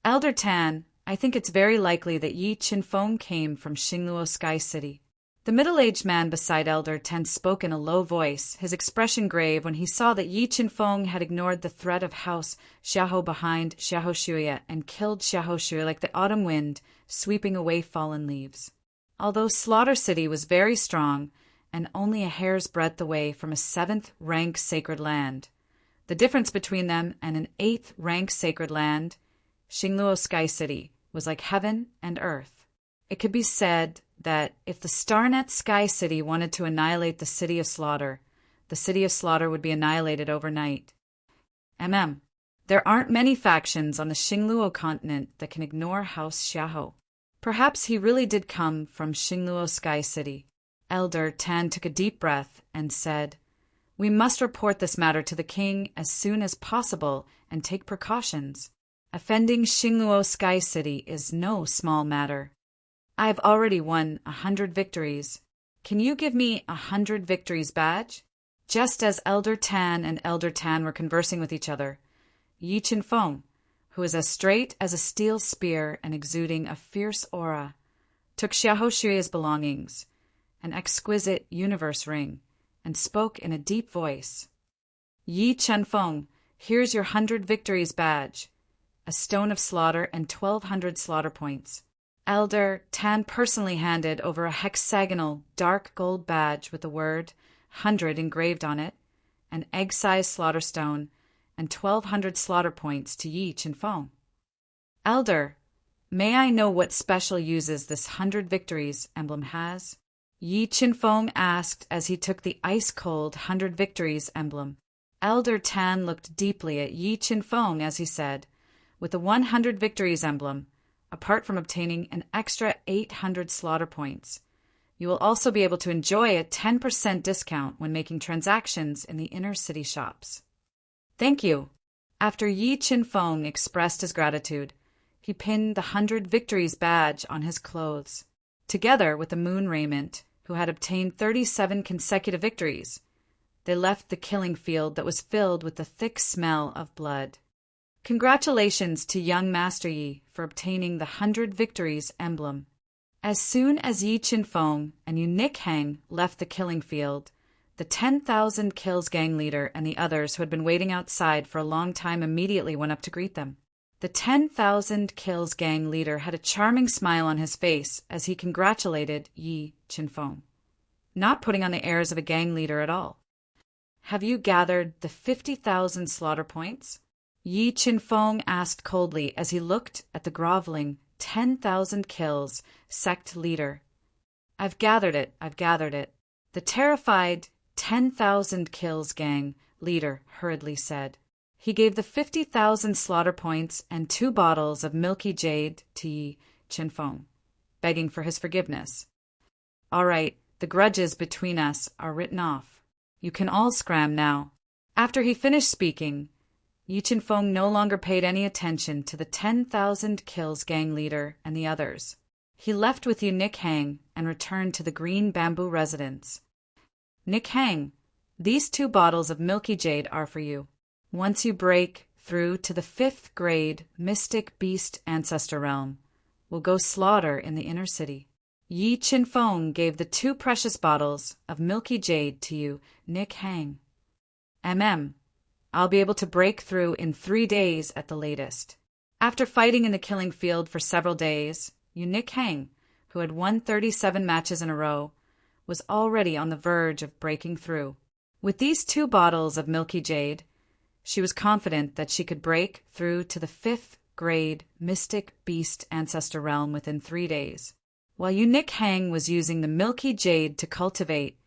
"Elder Tan, I think it's very likely that Yi Qinfeng came from Xingluo Sky City." The middle-aged man beside Elder Tan spoke in a low voice, his expression grave when he saw that Yi Qinfeng had ignored the threat of House Xiahou behind Xiahou Shuya and killed Xiahou Shuya like the autumn wind sweeping away fallen leaves. Although Slaughter City was very strong and only a hair's breadth away from a 7th rank sacred land, the difference between them and an 8th rank sacred land, Xingluo Sky City, was like heaven and earth. It could be said that if the Starnet Sky City wanted to annihilate the City of Slaughter, the City of Slaughter would be annihilated overnight. There aren't many factions on the Xingluo continent that can ignore House Xiahou. Perhaps he really did come from Xingluo Sky City. Elder Tan took a deep breath and said, "We must report this matter to the king as soon as possible and take precautions. Offending Xingluo Sky City is no small matter. I've already won 100 victories. Can you give me 100 victories badge?" Just as Elder Tan and Elder Tan were conversing with each other, Yi Qinfeng, who was as straight as a steel spear and exuding a fierce aura, took Xiahou Shuya's belongings, an exquisite universe ring, and spoke in a deep voice. "Yi Qinfeng, here's your 100 victories badge, a stone of slaughter and 1,200 slaughter points." Elder Tan personally handed over a hexagonal dark gold badge with the word 100 engraved on it, an egg-sized slaughter stone, and 1,200 slaughter points to Yi Qinfeng. "Elder, may I know what special uses this 100 victories emblem has?" Yi Qinfeng asked as he took the ice-cold 100 victories emblem. Elder Tan looked deeply at Yi Qinfeng as he said, "With the 100 victories emblem, apart from obtaining an extra 800 slaughter points, you will also be able to enjoy a 10% discount when making transactions in the inner city shops." "Thank you." After Yi Qinfeng expressed his gratitude, he pinned the 100 victories badge on his clothes, together with the moon raiment, who had obtained 37 consecutive victories. They left the killing field that was filled with the thick smell of blood. Congratulations to young Master Yi for obtaining the 100 victories emblem. As soon as Yi Qinfeng and Yu Nikhang left the killing field, the 10,000 Kills gang leader and the others who had been waiting outside for a long time immediately went up to greet them. The 10,000 Kills gang leader had a charming smile on his face as he congratulated Yi Qinfeng, not putting on the airs of a gang leader at all. "Have you gathered the 50,000 slaughter points?" Yi Qinfeng asked coldly as he looked at the groveling 10,000 Kills sect leader. I've gathered it. The terrified 10,000 Kills gang leader hurriedly said. He gave the 50,000 slaughter points and 2 bottles of milky jade to Yi Qinfeng, begging for his forgiveness. "All right, the grudges between us are written off. You can all scram now." After he finished speaking, Yi Qinfeng no longer paid any attention to the 10,000 Kills gang leader and the others. He left with Yu Nikhang and returned to the green bamboo residence. "Nikhang, these 2 bottles of milky jade are for you. Once you break through to the 5th grade mystic beast ancestor realm, we'll go slaughter in the inner city." Yi Qinfeng gave the 2 precious bottles of milky jade to Yu Nikhang. I'll be able to break through in 3 days at the latest." After fighting in the killing field for several days, Yu Nikhang, who had won 37 matches in a row, was already on the verge of breaking through. With these 2 bottles of milky jade, she was confident that she could break through to the 5th grade mystic beast ancestor realm within 3 days. While Yu Nikhang was using the milky jade to cultivate,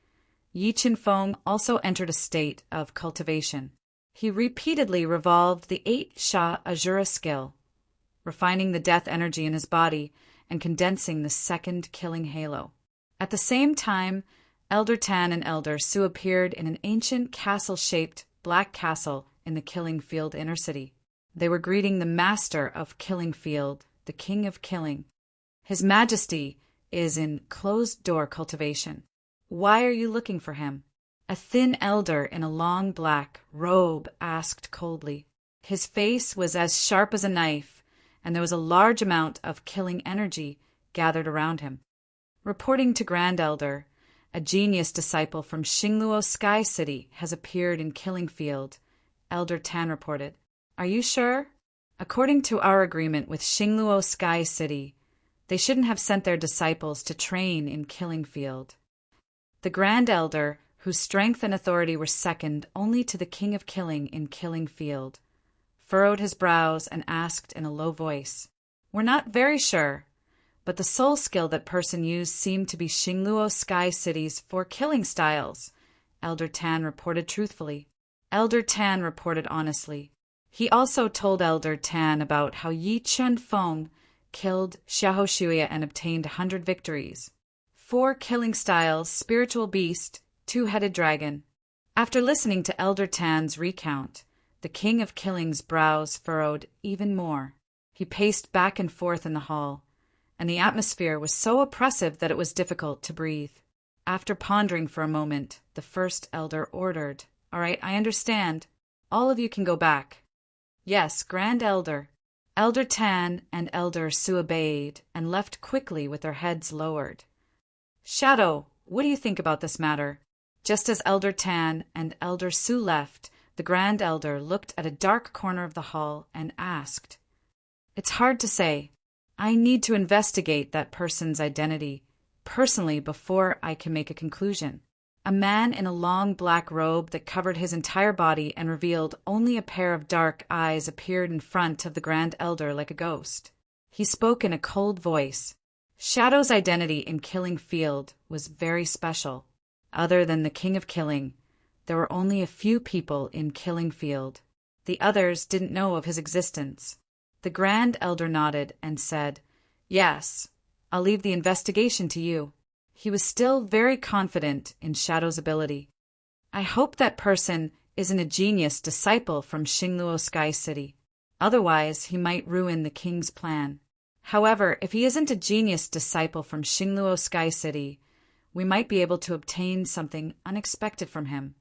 Yi Qinfeng also entered a state of cultivation. He repeatedly revolved the 8 Sha Azura skill, refining the death energy in his body and condensing the 2nd killing halo. At the same time, Elder Tan and Elder Su appeared in an ancient castle-shaped black castle in the killing field inner city. They were greeting the master of killing field, the king of killing. His Majesty is in closed-door cultivation. Why are you looking for him? A thin elder in a long black robe asked coldly. His face was as sharp as a knife, and there was a large amount of killing energy gathered around him. Reporting to Grand Elder, a genius disciple from Xingluo Sky City has appeared in Killing Field, Elder Tan reported. Are you sure? According to our agreement with Xingluo Sky City, they shouldn't have sent their disciples to train in Killing Field. The Grand Elder, whose strength and authority were second only to the King of Killing in Killing Field, furrowed his brows and asked in a low voice, We're not very sure, but the soul skill that person used seemed to be Xingluo Sky City's 4 killing styles, Elder Tan reported truthfully. Elder Tan reported honestly. He also told Elder Tan about how Yi Qinfeng killed Xiahou Shuya and obtained 100 victories. 4 killing styles, spiritual beast, 2-headed dragon. After listening to Elder Tan's recount, the King of Killing's brows furrowed even more. He paced back and forth in the hall, and the atmosphere was so oppressive that it was difficult to breathe. After pondering for a moment, the first elder ordered, All right, I understand. All of you can go back. Yes, Grand Elder. Elder Tan and Elder Su obeyed and left quickly with their heads lowered. Shadow, what do you think about this matter? Just as Elder Tan and Elder Su left, the Grand Elder looked at a dark corner of the hall and asked, It's hard to say. I need to investigate that person's identity personally before I can make a conclusion. A man in a long black robe that covered his entire body and revealed only a pair of dark eyes appeared in front of the Grand Elder like a ghost. He spoke in a cold voice. Shadow's identity in Killing Field was very special. Other than the King of Killing, there were only a few people in Killing Field. The others didn't know of his existence. The Grand Elder nodded and said, Yes, I'll leave the investigation to you. He was still very confident in Shadow's ability. I hope that person isn't a genius disciple from Xingluo Sky City. Otherwise, he might ruin the king's plan. However, if he isn't a genius disciple from Xingluo Sky City, we might be able to obtain something unexpected from him.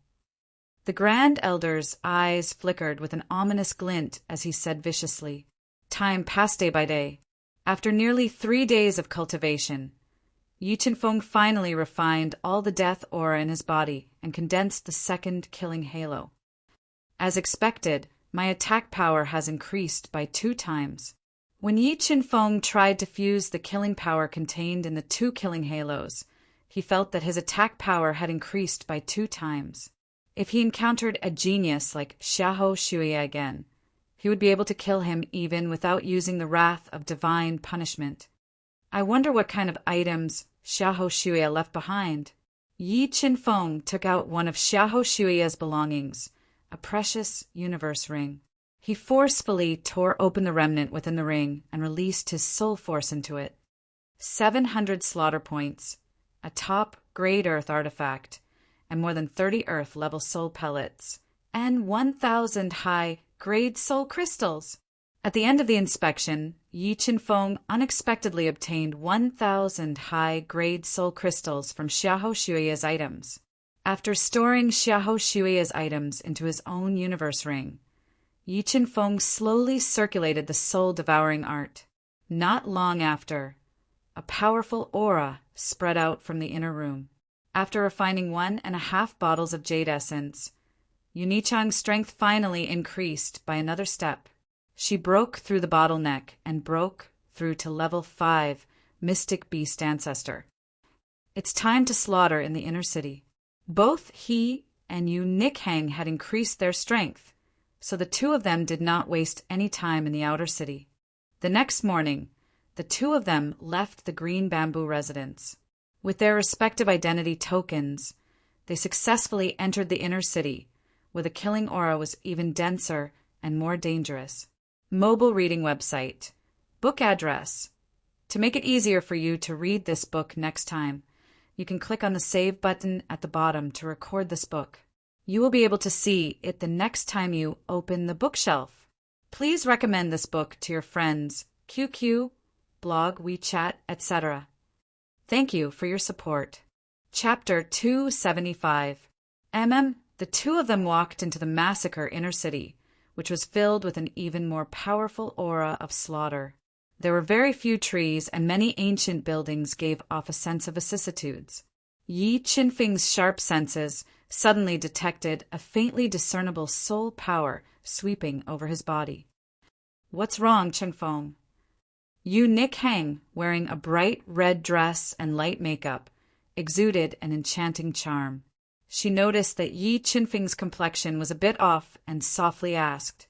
The Grand Elder's eyes flickered with an ominous glint as he said viciously, Time passed day by day. After nearly 3 days of cultivation, Yi Qinfeng finally refined all the death aura in his body and condensed the second killing halo. As expected, my attack power has increased by 2 times. When Yi Qinfeng tried to fuse the killing power contained in the 2 killing halos, he felt that his attack power had increased by 2 times. If he encountered a genius like Xiahou Shuya again, he would be able to kill him even without using the wrath of divine punishment. I wonder what kind of items Xiahou Shuya left behind. Yi Qinfeng took out one of Xiahou Shuya's belongings, a precious universe ring. He forcefully tore open the remnant within the ring and released his soul force into it. 700 slaughter points, a top grade earth artifact, and more than 30 earth-level soul pellets, and 1,000 high-grade soul crystals. At the end of the inspection, Yi Qinfeng unexpectedly obtained 1,000 high-grade soul crystals from Xiahou Shuya's items. After storing Xiahou Shuya's items into his own universe ring, Yi Qinfeng slowly circulated the soul-devouring art. Not long after, a powerful aura spread out from the inner room. After refining 1.5 bottles of jade essence, Yunichang's strength finally increased by another step. She broke through the bottleneck and broke through to level 5 Mystic Beast Ancestor. It's time to slaughter in the inner city. Both he and Yu Nikhang had increased their strength, so the 2 of them did not waste any time in the outer city. The next morning, the 2 of them left the green bamboo residence. With their respective identity tokens, they successfully entered the inner city, where the killing aura was even denser and more dangerous. Mobile reading website. Book address. To make it easier for you to read this book next time, you can click on the Save button at the bottom to record this book. You will be able to see it the next time you open the bookshelf. Please recommend this book to your friends, QQ, blog, WeChat, etc. Thank you for your support. Chapter 275. The 2 of them walked into the massacre inner city, which was filled with an even more powerful aura of slaughter. There were very few trees, and many ancient buildings gave off a sense of vicissitudes. Yi Qinfeng's sharp senses suddenly detected a faintly discernible soul power sweeping over his body. "What's wrong, Qinfeng?" Yu Nikhang, wearing a bright red dress and light makeup, exuded an enchanting charm. She noticed that Yi Qinfeng's complexion was a bit off and softly asked,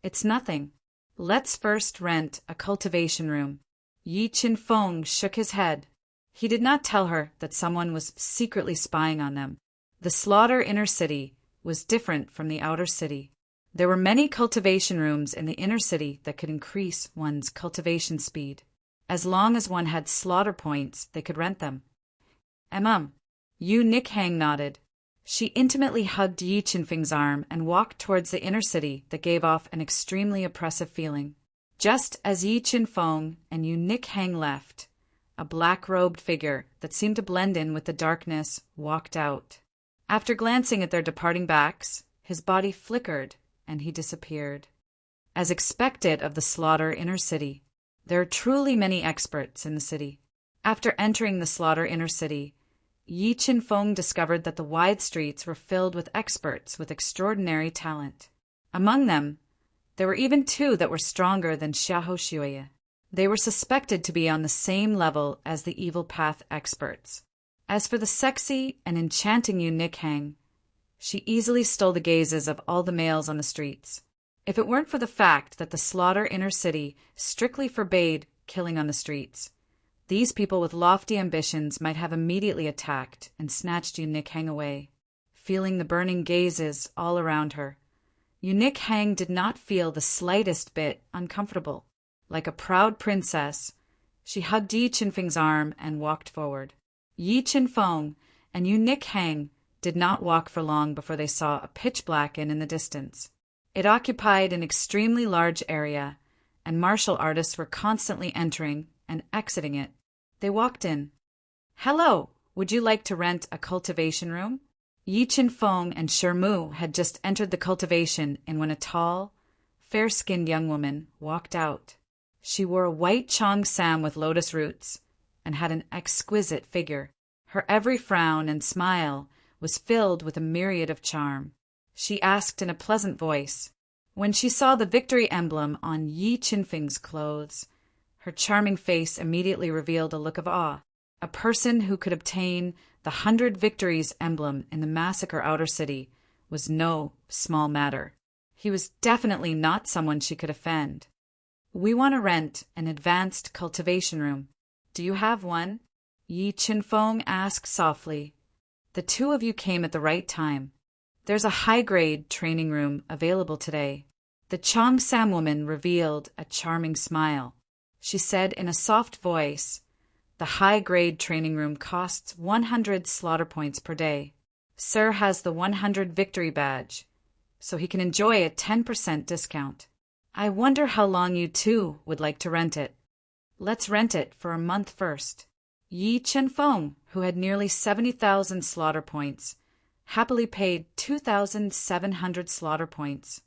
"It's nothing. Let's first rent a cultivation room." Yi Qinfeng shook his head. He did not tell her that someone was secretly spying on them. The slaughter inner city was different from the outer city. There were many cultivation rooms in the inner city that could increase one's cultivation speed. As long as one had slaughter points, they could rent them. Yu Nikhang nodded. She intimately hugged Yi Qinfeng's arm and walked towards the inner city that gave off an extremely oppressive feeling. Just as Yi Qinfeng and Yu Nikhang left, a black-robed figure that seemed to blend in with the darkness walked out. After glancing at their departing backs, his body flickered and he disappeared. As expected of the slaughter inner city, there are truly many experts in the city. After entering the slaughter inner city, Yi Qinfeng discovered that the wide streets were filled with experts with extraordinary talent. Among them, there were even 2 that were stronger than Xiahou Shuya. They were suspected to be on the same level as the Evil Path experts. As for the sexy and enchanting Yu Nikhang, she easily stole the gazes of all the males on the streets. If it weren't for the fact that the slaughter inner city strictly forbade killing on the streets, these people with lofty ambitions might have immediately attacked and snatched Yu Nikhang away. Feeling the burning gazes all around her, Yu Nikhang did not feel the slightest bit uncomfortable. Like a proud princess, she hugged Yi Qinfeng's arm and walked forward. Yi Qinfeng and Yu Nikhang did not walk for long before they saw a pitch-black inn in the distance. It occupied an extremely large area, and martial artists were constantly entering and exiting it. They walked in. "Hello, would you like to rent a cultivation room?" Yi Qinfeng and Shermu had just entered the cultivation inn when a tall, fair-skinned young woman walked out. She wore a white cheongsam with lotus roots, and had an exquisite figure. Her every frown and smile was filled with a myriad of charm. She asked in a pleasant voice. When she saw the victory emblem on Yi Qinfeng's clothes, her charming face immediately revealed a look of awe. A person who could obtain the 100 Victories emblem in the massacre outer city was no small matter. He was definitely not someone she could offend. We want to rent an advanced cultivation room. Do you have one? Yi Qinfeng asked softly. The two of you came at the right time. There's a high-grade training room available today. The Cheongsam woman revealed a charming smile. She said in a soft voice, the high-grade training room costs 100 slaughter points per day. Sir has the 100 victory badge, so he can enjoy a 10% discount. I wonder how long you two would like to rent it. Let's rent it for a month first. Yi Qinfeng, who had nearly 70,000 slaughter points, happily paid 2,700 slaughter points.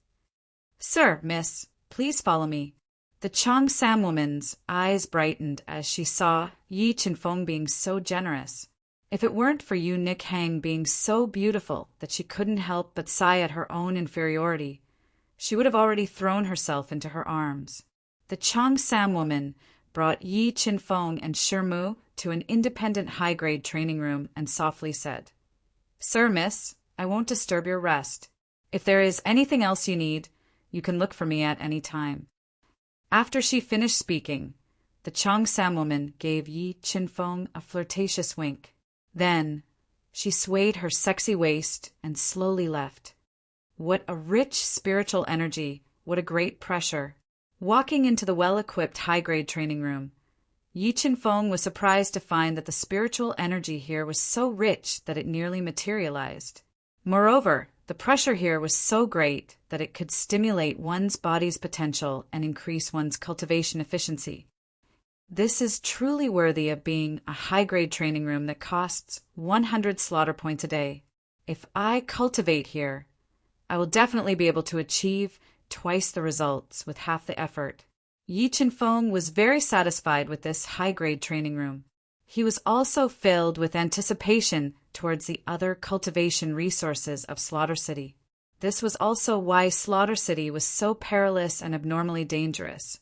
Sir, miss, please follow me. The Cheongsam woman's eyes brightened as she saw Yi Qinfeng being so generous. If it weren't for Yu Nikhang being so beautiful that she couldn't help but sigh at her own inferiority, she would have already thrown herself into her arms. The Cheongsam woman brought Yi Qinfeng and Shirmu to an independent high-grade training room and softly said, Sir, miss, I won't disturb your rest. If there is anything else you need, you can look for me at any time. After she finished speaking, the Cheongsam woman gave Yi Qinfeng a flirtatious wink. Then she swayed her sexy waist and slowly left. What a rich spiritual energy, what a great pressure. Walking into the well-equipped high-grade training room, Yi Qinfeng was surprised to find that the spiritual energy here was so rich that it nearly materialized. Moreover, the pressure here was so great that it could stimulate one's body's potential and increase one's cultivation efficiency. This is truly worthy of being a high-grade training room that costs 100 slaughter points a day. If I cultivate here, I will definitely be able to achieve twice the results with half the effort. Yi Qinfeng was very satisfied with this high-grade training room. He was also filled with anticipation towards the other cultivation resources of Slaughter City. This was also why Slaughter City was so perilous and abnormally dangerous.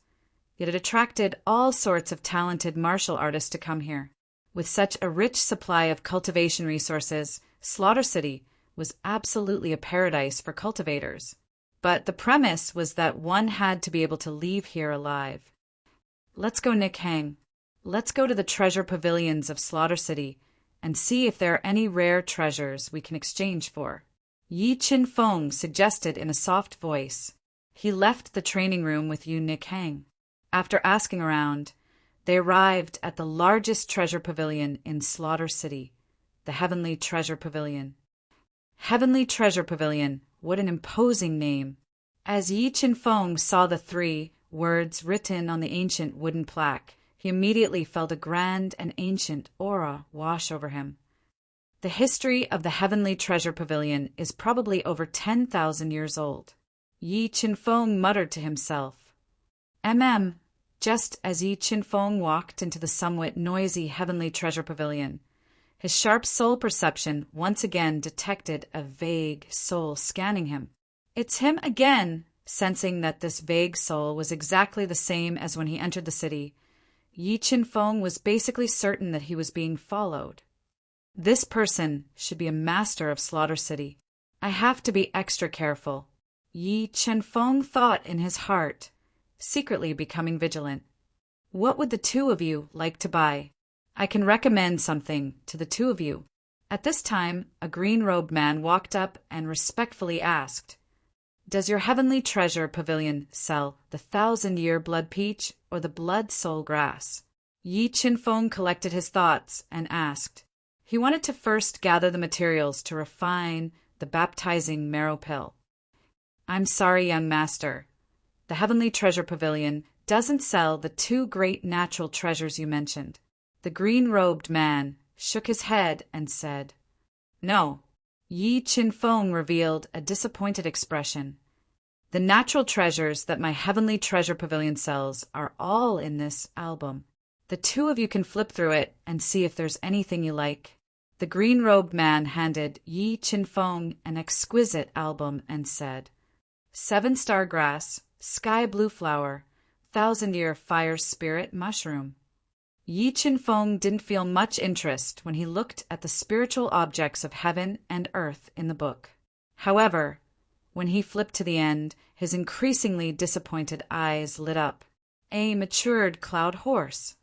Yet it attracted all sorts of talented martial artists to come here. With such a rich supply of cultivation resources, Slaughter City was absolutely a paradise for cultivators. But the premise was that one had to be able to leave here alive. Let's go, Nikhang. Let's go to the treasure pavilions of Slaughter City and see if there are any rare treasures we can exchange for. Yi Qinfeng suggested in a soft voice. He left the training room with Yu Nikhang. After asking around, they arrived at the largest treasure pavilion in Slaughter City, the Heavenly Treasure Pavilion. Heavenly Treasure Pavilion, what an imposing name. As Yi Qinfeng saw the 3 words written on the ancient wooden plaque, he immediately felt a grand and ancient aura wash over him. The history of the Heavenly Treasure Pavilion is probably over 10,000 years old. Yi Qinfeng muttered to himself. Just as Yi Qinfeng walked into the somewhat noisy Heavenly Treasure Pavilion, his sharp soul perception once again detected a vague soul scanning him. It's him again! Sensing that this vague soul was exactly the same as when he entered the city, Yi Qinfeng was basically certain that he was being followed. This person should be a master of Slaughter City. I have to be extra careful. Yi Qinfeng thought in his heart, secretly becoming vigilant. What would the two of you like to buy? I can recommend something to the two of you. At this time, a green-robed man walked up and respectfully asked, Does your Heavenly Treasure Pavilion sell the 1,000-year blood peach or the blood soul grass? Yi Qinfeng collected his thoughts and asked. He wanted to first gather the materials to refine the baptizing marrow pill. I'm sorry, young master. The Heavenly Treasure Pavilion doesn't sell the 2 great natural treasures you mentioned. The green-robed man shook his head and said, No. Yi Qinfeng revealed a disappointed expression. The natural treasures that my Heavenly Treasure Pavilion sells are all in this album. The two of you can flip through it and see if there's anything you like." The green-robed man handed Yi Qinfeng an exquisite album and said, "Seven-star grass, sky-blue flower, thousand-year fire spirit mushroom." Yi Qinfeng didn't feel much interest when he looked at the spiritual objects of heaven and earth in the book. However, when he flipped to the end, his increasingly disappointed eyes lit up. A matured cloud horse.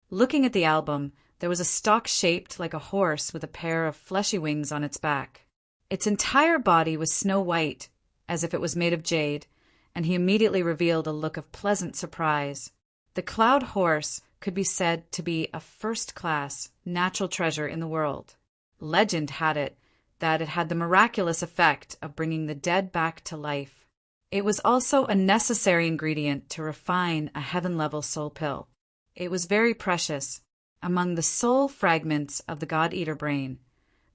Looking at the album, there was a stalk shaped like a horse with a pair of fleshy wings on its back. Its entire body was snow white, as if it was made of jade, and he immediately revealed a look of pleasant surprise. The cloud horse could be said to be a first-class natural treasure in the world. Legend had it that it had the miraculous effect of bringing the dead back to life. It was also a necessary ingredient to refine a heaven-level soul pill. It was very precious. Among the soul fragments of the God-Eater brain,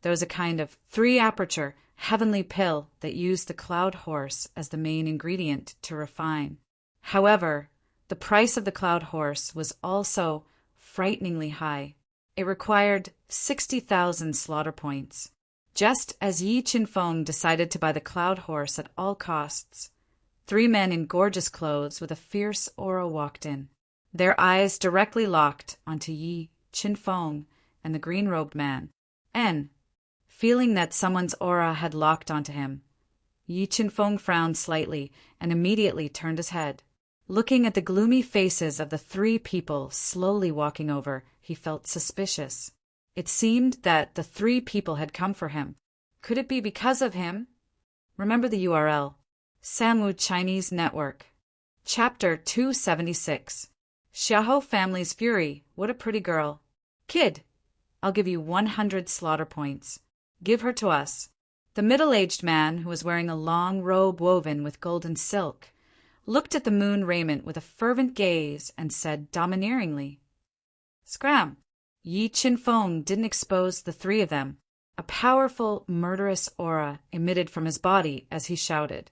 there was a kind of three-aperture heavenly pill that used the cloud horse as the main ingredient to refine. However, the price of the cloud horse was also frighteningly high. It required 60,000 slaughter points. Just as Yi Qinfeng decided to buy the cloud horse at all costs, three men in gorgeous clothes with a fierce aura walked in. Their eyes directly locked onto Yi Qinfeng and the green-robed man. And, feeling that someone's aura had locked onto him, Yi Qinfeng frowned slightly and immediately turned his head. Looking at the gloomy faces of the three people slowly walking over, he felt suspicious. It seemed that the three people had come for him. Could it be because of him? Remember the URL. Samu Chinese Network. Chapter 276. Xiaohou Family's Fury. What a pretty girl. Kid, I'll give you 100 slaughter points. Give her to us. The middle-aged man, who was wearing a long robe woven with golden silk, looked at the moon raiment with a fervent gaze and said domineeringly, "Scram." Yi Qinfeng didn't expose the three of them. A powerful, murderous aura emitted from his body as he shouted,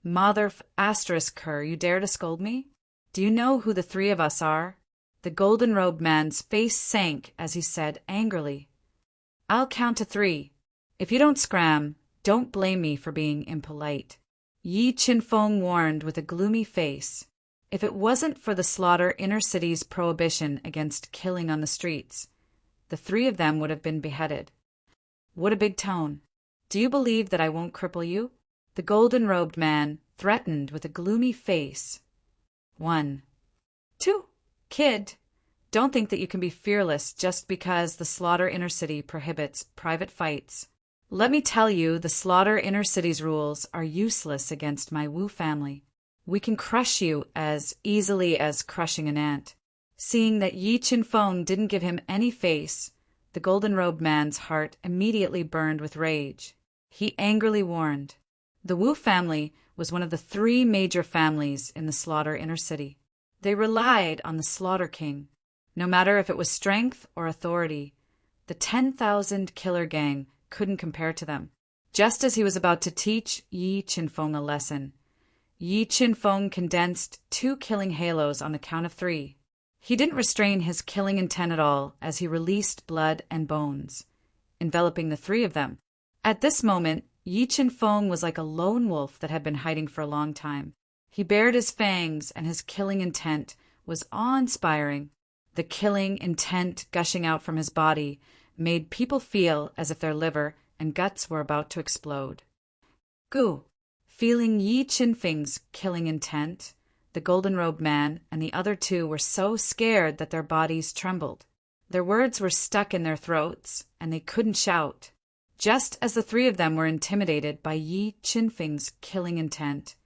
"Mother****, you dare to scold me? Do you know who the three of us are?" The golden-robed man's face sank as he said angrily, "I'll count to 3. If you don't scram, don't blame me for being impolite." Yi Qinfeng warned with a gloomy face. If it wasn't for the slaughter inner city's prohibition against killing on the streets, the three of them would have been beheaded. What a big tone. "Do you believe that I won't cripple you?" The golden-robed man threatened with a gloomy face. 1, 2. Kid, don't think that you can be fearless just because the slaughter inner city prohibits private fights. Let me tell you, the slaughter inner city's rules are useless against my Wu family. We can crush you as easily as crushing an ant. Seeing that Yi Qinfeng didn't give him any face, the golden-robed man's heart immediately burned with rage. He angrily warned. The Wu family was one of the 3 major families in the slaughter inner city. They relied on the Slaughter King. No matter if it was strength or authority, the 10,000 killer gang couldn't compare to them. Just as he was about to teach Yi Qinfeng a lesson, Yi Qinfeng condensed 2 killing halos on the count of 3. He didn't restrain his killing intent at all as he released blood and bones, enveloping the 3 of them. At this moment, Yi Qinfeng was like a lone wolf that had been hiding for a long time. He bared his fangs, and his killing intent was awe-inspiring. The killing intent gushing out from his body made people feel as if their liver and guts were about to explode. Gu. Feeling Yi Qinfeng's killing intent, the golden-robed man and the other 2 were so scared that their bodies trembled. Their words were stuck in their throats, and they couldn't shout. Just as the 3 of them were intimidated by Yi Qinfeng's killing intent,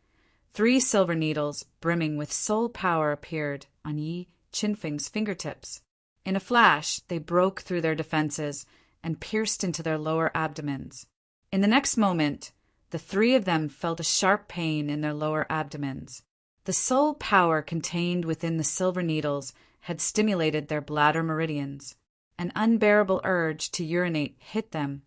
3 silver needles brimming with soul power appeared on Yi Qinfeng's fingertips. In a flash, they broke through their defenses and pierced into their lower abdomens. In the next moment, the 3 of them felt a sharp pain in their lower abdomens. The soul power contained within the silver needles had stimulated their bladder meridians. An unbearable urge to urinate hit them,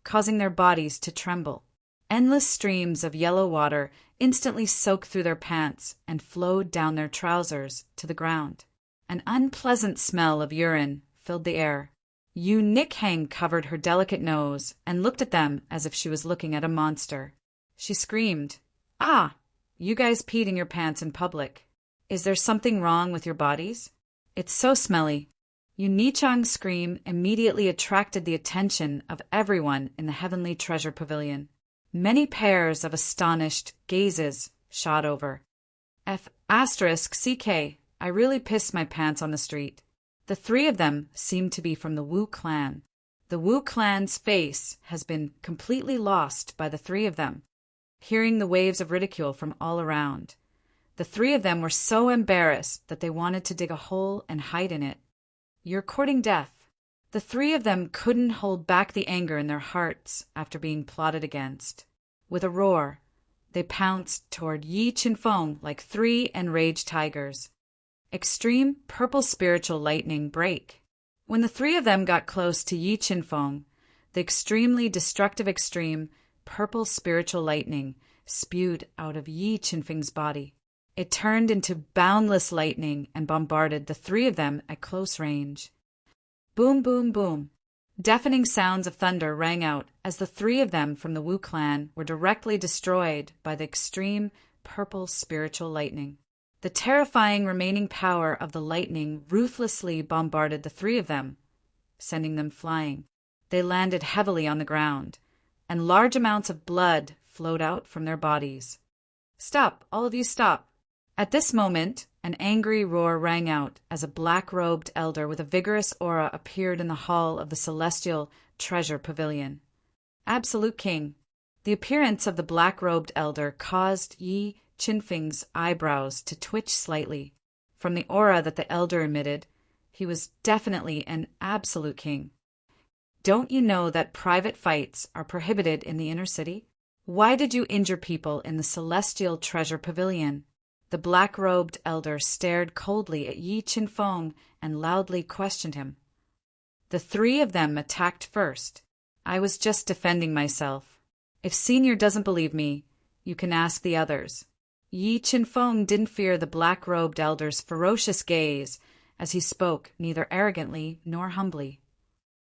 causing their bodies to tremble. Endless streams of yellow water instantly soaked through their pants and flowed down their trousers to the ground. An unpleasant smell of urine filled the air. Yu Nikhang covered her delicate nose and looked at them as if she was looking at a monster. She screamed, "Ah! You guys peed in your pants in public. Is there something wrong with your bodies? It's so smelly." Yu Nichang's scream immediately attracted the attention of everyone in the Heavenly Treasure Pavilion. Many pairs of astonished gazes shot over. *CK, I really pissed my pants on the street. The three of them seemed to be from the Wu clan. The Wu clan's face has been completely lost by the three of them. Hearing the waves of ridicule from all around, the three of them were so embarrassed that they wanted to dig a hole and hide in it. "You're courting death." The three of them couldn't hold back the anger in their hearts after being plotted against. With a roar, they pounced toward Yi Qinfeng like three enraged tigers. Extreme purple spiritual lightning break. When the three of them got close to Yi Qinfeng, the extremely destructive extreme purple spiritual lightning spewed out of Yi Qinfeng's body. It turned into boundless lightning and bombarded the three of them at close range. Boom, boom, boom. Deafening sounds of thunder rang out as the three of them from the Wu clan were directly destroyed by the extreme purple spiritual lightning. The terrifying remaining power of the lightning ruthlessly bombarded the three of them, sending them flying. They landed heavily on the ground, and large amounts of blood flowed out from their bodies. "Stop, all of you stop." At this moment, an angry roar rang out as a black-robed elder with a vigorous aura appeared in the hall of the Celestial Treasure Pavilion. Absolute King. The appearance of the black-robed elder caused Yi Qinfeng's eyebrows to twitch slightly. From the aura that the elder emitted, he was definitely an absolute king. "Don't you know that private fights are prohibited in the inner city? Why did you injure people in the Celestial Treasure Pavilion?" The black-robed elder stared coldly at Yi Qinfeng and loudly questioned him. "The three of them attacked first. I was just defending myself. If Senior doesn't believe me, you can ask the others." Yi Qinfeng didn't fear the black-robed elder's ferocious gaze as he spoke neither arrogantly nor humbly.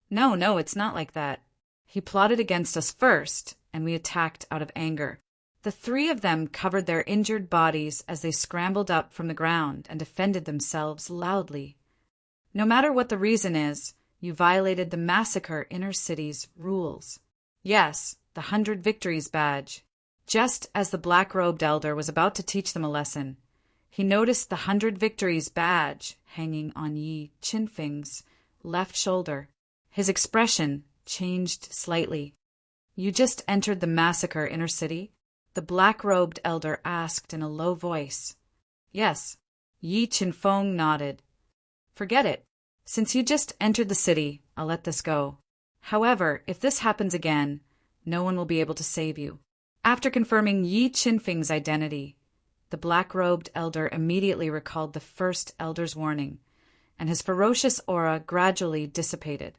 No, it's not like that. He plotted against us first, and we attacked out of anger." The three of them covered their injured bodies as they scrambled up from the ground and defended themselves loudly. "No matter what the reason is, you violated the Massacre Inner City's rules. Yes, the 100 Victories badge." Just as the black-robed elder was about to teach them a lesson, he noticed the 100 Victories badge hanging on Yi Qinfeng's left shoulder. His expression changed slightly. "You just entered the Massacre Inner City?" the black-robed elder asked in a low voice. "Yes." Yi Qinfeng nodded. "Forget it. Since you just entered the city, I'll let this go. However, if this happens again, no one will be able to save you." After confirming Yi Qinfeng's identity, the black-robed elder immediately recalled the first elder's warning, and his ferocious aura gradually dissipated.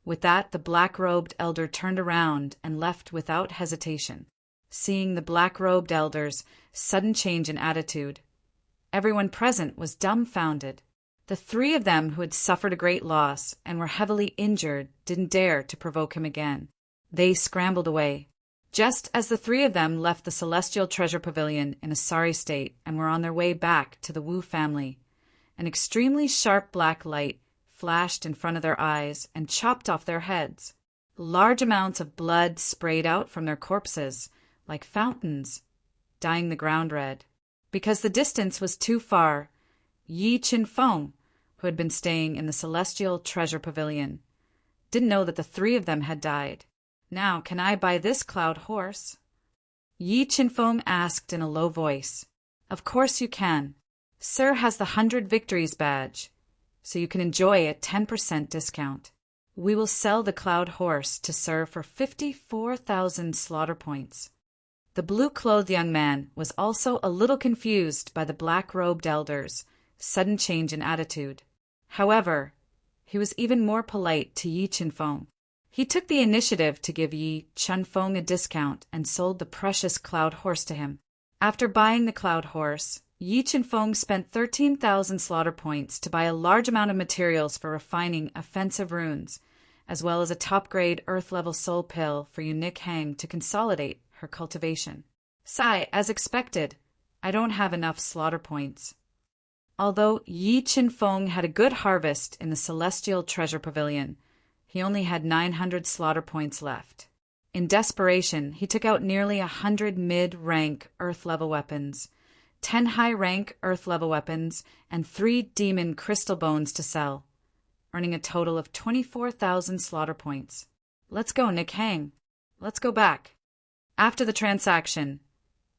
With that, the black-robed elder turned around and left without hesitation. Seeing the black-robed elder's sudden change in attitude, everyone present was dumbfounded. The three of them who had suffered a great loss and were heavily injured didn't dare to provoke him again. They scrambled away. Just as the three of them left the Celestial Treasure Pavilion in a sorry state and were on their way back to the Wu family, an extremely sharp black light flashed in front of their eyes and chopped off their heads. Large amounts of blood sprayed out from their corpses, like fountains, dyeing the ground red. Because the distance was too far, Yi Qinfeng, who had been staying in the Celestial Treasure Pavilion, didn't know that the three of them had died. "Now, can I buy this cloud horse?" Yi Qinfeng asked in a low voice. "Of course you can. Sir has the 100 Victories badge, so you can enjoy a 10% discount. We will sell the cloud horse to Sir for 54,000 slaughter points." The blue-clothed young man was also a little confused by the black-robed elder's sudden change in attitude. However, he was even more polite to Yi Qinfeng. He took the initiative to give Yi Qinfeng a discount and sold the precious cloud horse to him. After buying the cloud horse, Yi Qinfeng spent 13,000 slaughter points to buy a large amount of materials for refining offensive runes, as well as a top-grade earth-level soul pill for Yu Nikhang to consolidate her cultivation. Sigh, as expected, I don't have enough slaughter points. Although Yi Qinfeng had a good harvest in the Celestial Treasure Pavilion, he only had 900 slaughter points left. In desperation, he took out nearly 100 mid-rank Earth-level weapons, 10 high-rank Earth-level weapons, and 3 demon crystal bones to sell, earning a total of 24,000 slaughter points. Let's go, Nikhang. Let's go back. After the transaction,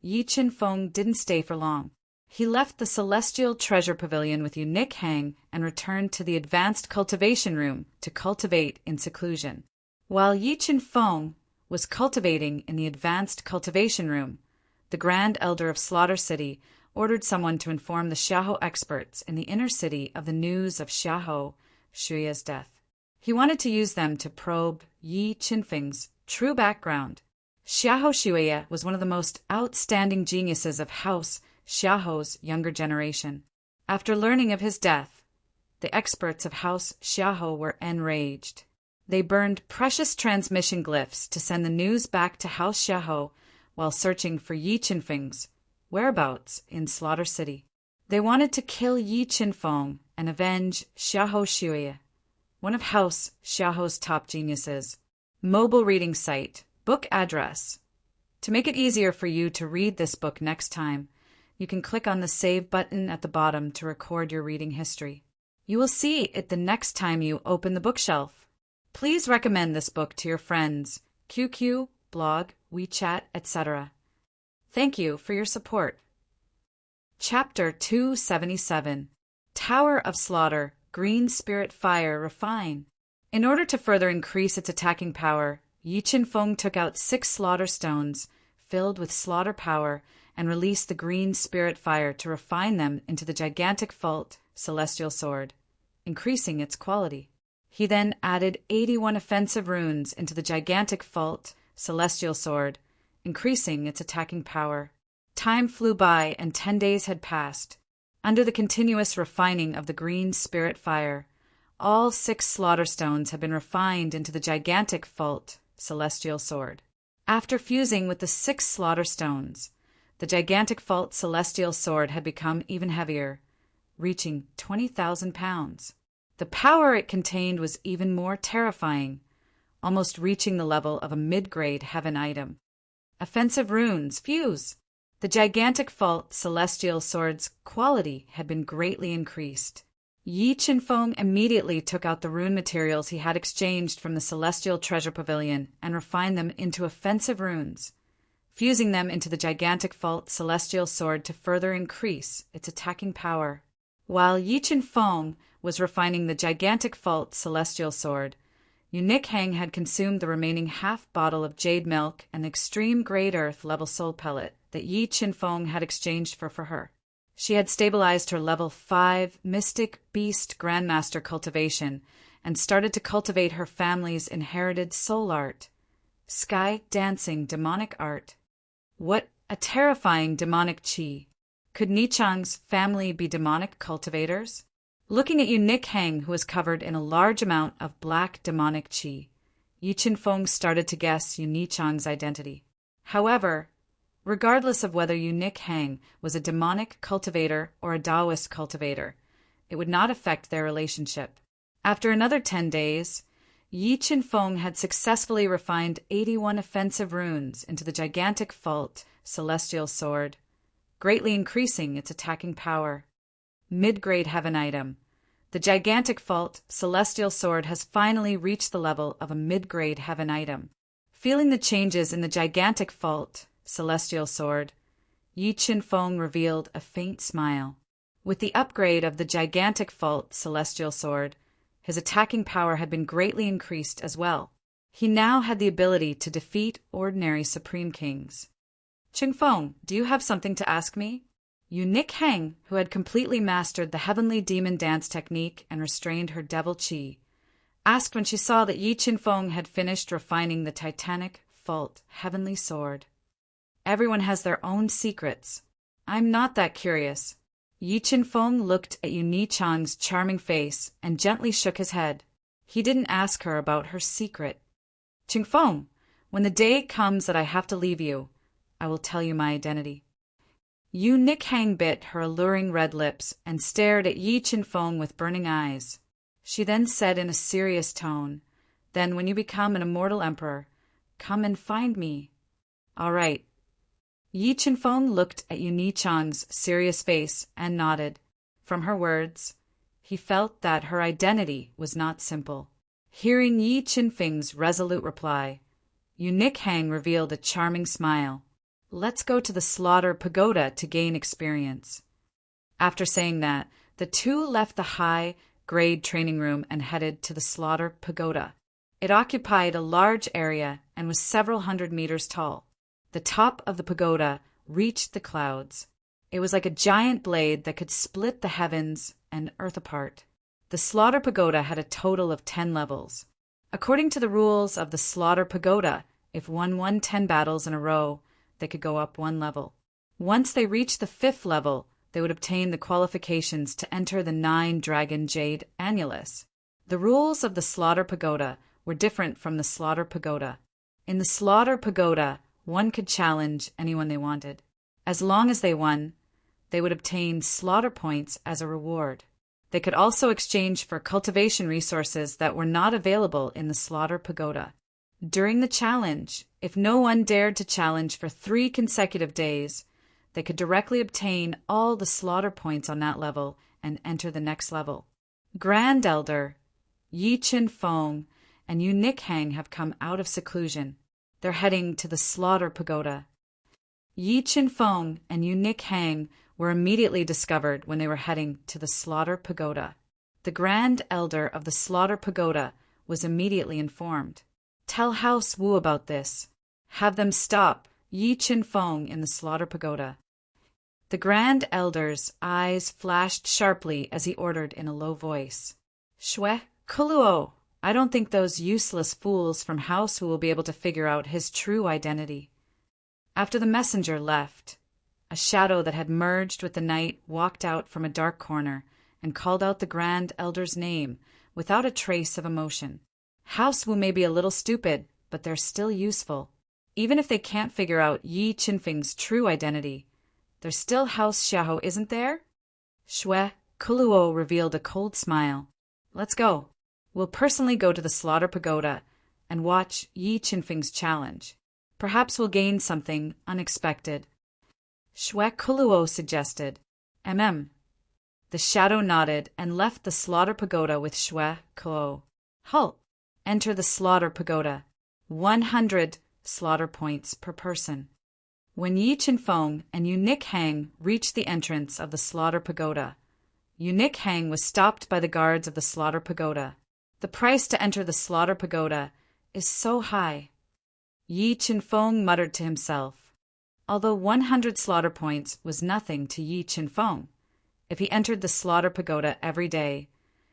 Yi Qinfeng didn't stay for long. He left the Celestial Treasure Pavilion with Yu Nikhang and returned to the Advanced Cultivation Room to cultivate in seclusion. While Yi Qinfeng was cultivating in the Advanced Cultivation Room, the Grand Elder of Slaughter City ordered someone to inform the Xiahou experts in the inner city of the news of Xiahou Shuya's death. He wanted to use them to probe Yi Qinfeng's true background. Xiahou Shuya was one of the most outstanding geniuses of House Xiahou's younger generation. After learning of his death, the experts of House Xiahou were enraged. They burned precious transmission glyphs to send the news back to House Xiahou while searching for Yi Qinfeng's whereabouts in Slaughter City. They wanted to kill Yi Qinfeng and avenge Xiahou Shuya, one of House Xiahou's top geniuses. Mobile reading site, book address. To make it easier for you to read this book next time, you can click on the Save button at the bottom to record your reading history. You will see it the next time you open the bookshelf. Please recommend this book to your friends, QQ, blog, WeChat, etc. Thank you for your support. Chapter 277, Tower of Slaughter, Green Spirit Fire Refine. In order to further increase its attacking power, Yi Qinfeng took out 6 slaughter stones filled with slaughter power and released the green spirit fire to refine them into the gigantic Fault Celestial Sword, increasing its quality. He then added 81 offensive runes into the gigantic Fault Celestial Sword, increasing its attacking power. Time flew by and 10 days had passed. Under the continuous refining of the green spirit fire, all 6 slaughter stones had been refined into the gigantic Fault Celestial Sword. After fusing with the 6 slaughter stones, the gigantic Fault Celestial Sword had become even heavier, reaching 20,000 pounds. The power it contained was even more terrifying, almost reaching the level of a mid-grade heaven item. Offensive runes, fuse! The gigantic Fault Celestial Sword's quality had been greatly increased. Yi Qinfeng immediately took out the rune materials he had exchanged from the Celestial Treasure Pavilion and refined them into offensive runes, fusing them into the gigantic Fault Celestial Sword to further increase its attacking power. While Yi Qinfeng was refining the gigantic Fault Celestial Sword, Yu Nikhang had consumed the remaining half bottle of jade milk and the extreme grade earth level soul pellet that Yi Qinfeng had exchanged for her. She had stabilized her level 5 Mystic Beast Grandmaster cultivation and started to cultivate her family's inherited soul art, sky dancing demonic art. What a terrifying demonic chi! Could Nichang's family be demonic cultivators? Looking at Yu Nikhang, who was covered in a large amount of black demonic chi, Yi Qinfeng started to guess Yu Nichang's identity. However, regardless of whether Yu Nikhang was a demonic cultivator or a Taoist cultivator, it would not affect their relationship. After another 10 days, Yi Qinfeng had successfully refined 81 offensive runes into the gigantic Fault Celestial Sword, greatly increasing its attacking power. Mid-grade heaven item. The gigantic Fault Celestial Sword has finally reached the level of a mid-grade heaven item. Feeling the changes in the gigantic Fault Celestial Sword, Yi Qinfeng revealed a faint smile. With the upgrade of the gigantic Fault Celestial Sword, his attacking power had been greatly increased as well. He now had the ability to defeat ordinary Supreme Kings. Qingfeng, do you have something to ask me? Yu Nikhang, who had completely mastered the heavenly demon dance technique and restrained her devil chi, asked when she saw that Yi Qinfeng had finished refining the titanic Fault Heavenly Sword. Everyone has their own secrets. I'm not that curious. Yi Qinfeng looked at Yu Chang's charming face and gently shook his head. He didn't ask her about her secret. Qingfeng, when the day comes that I have to leave you, I will tell you my identity. Yu Nikhang bit her alluring red lips and stared at Yi Qinfeng with burning eyes. She then said in a serious tone, "Then when you become an immortal emperor, come and find me." "All right." Yi Qinfeng looked at Yu Chang's serious face and nodded. From her words, he felt that her identity was not simple. Hearing Yi Qinfeng's resolute reply, Yu Nikhang revealed a charming smile. "Let's go to the Slaughter Pagoda to gain experience." After saying that, the two left the high-grade training room and headed to the Slaughter Pagoda. It occupied a large area and was several hundred meters tall. The top of the pagoda reached the clouds. It was like a giant blade that could split the heavens and earth apart. The Slaughter Pagoda had a total of 10 levels. According to the rules of the Slaughter Pagoda, if one won 10 battles in a row, they could go up 1 level. Once they reached the 5th level, they would obtain the qualifications to enter the 9-dragon jade annulus. The rules of the Slaughter Pagoda were different from the Slaughter Pagoda. In the Slaughter Pagoda, one could challenge anyone they wanted. As long as they won, they would obtain slaughter points as a reward. They could also exchange for cultivation resources that were not available in the Slaughter Pagoda. During the challenge, if no one dared to challenge for 3 consecutive days, they could directly obtain all the slaughter points on that level and enter the next level. Grand Elder, Yi Qinfeng, and Yu Nikhang have come out of seclusion. They're heading to the Slaughter Pagoda. Yi Qinfeng and Yu Nikhang were immediately discovered when they were heading to the Slaughter Pagoda. The Grand Elder of the Slaughter Pagoda was immediately informed. "Tell House Wu about this. Have them stop Yi Qinfeng in the Slaughter Pagoda." The Grand Elder's eyes flashed sharply as he ordered in a low voice. "Shue, Kuluo, I don't think those useless fools from House Wu will be able to figure out his true identity." After the messenger left, a shadow that had merged with the night walked out from a dark corner and called out the Grand Elder's name without a trace of emotion. House Wu may be a little stupid, but they're still useful. Even if they can't figure out Yi Qinfeng's true identity, there's still House Xiahou, isn't there? Shue Kuluo revealed a cold smile. "Let's go. We'll personally go to the Slaughter Pagoda and watch Yi Qinfeng's challenge. Perhaps we'll gain something unexpected." Shue Kuluo suggested. The shadow nodded and left the Slaughter Pagoda with Shue Kuluo. "Halt! Enter the Slaughter Pagoda. 100 slaughter points per person." When Yi Qinfeng and Yu Nikhang reached the entrance of the Slaughter Pagoda, Yu Nikhang was stopped by the guards of the Slaughter Pagoda. "The price to enter the Slaughter Pagoda is so high." Yi Qinfeng muttered to himself. Although 100 slaughter points was nothing to Yi Qinfeng, if he entered the Slaughter Pagoda every day,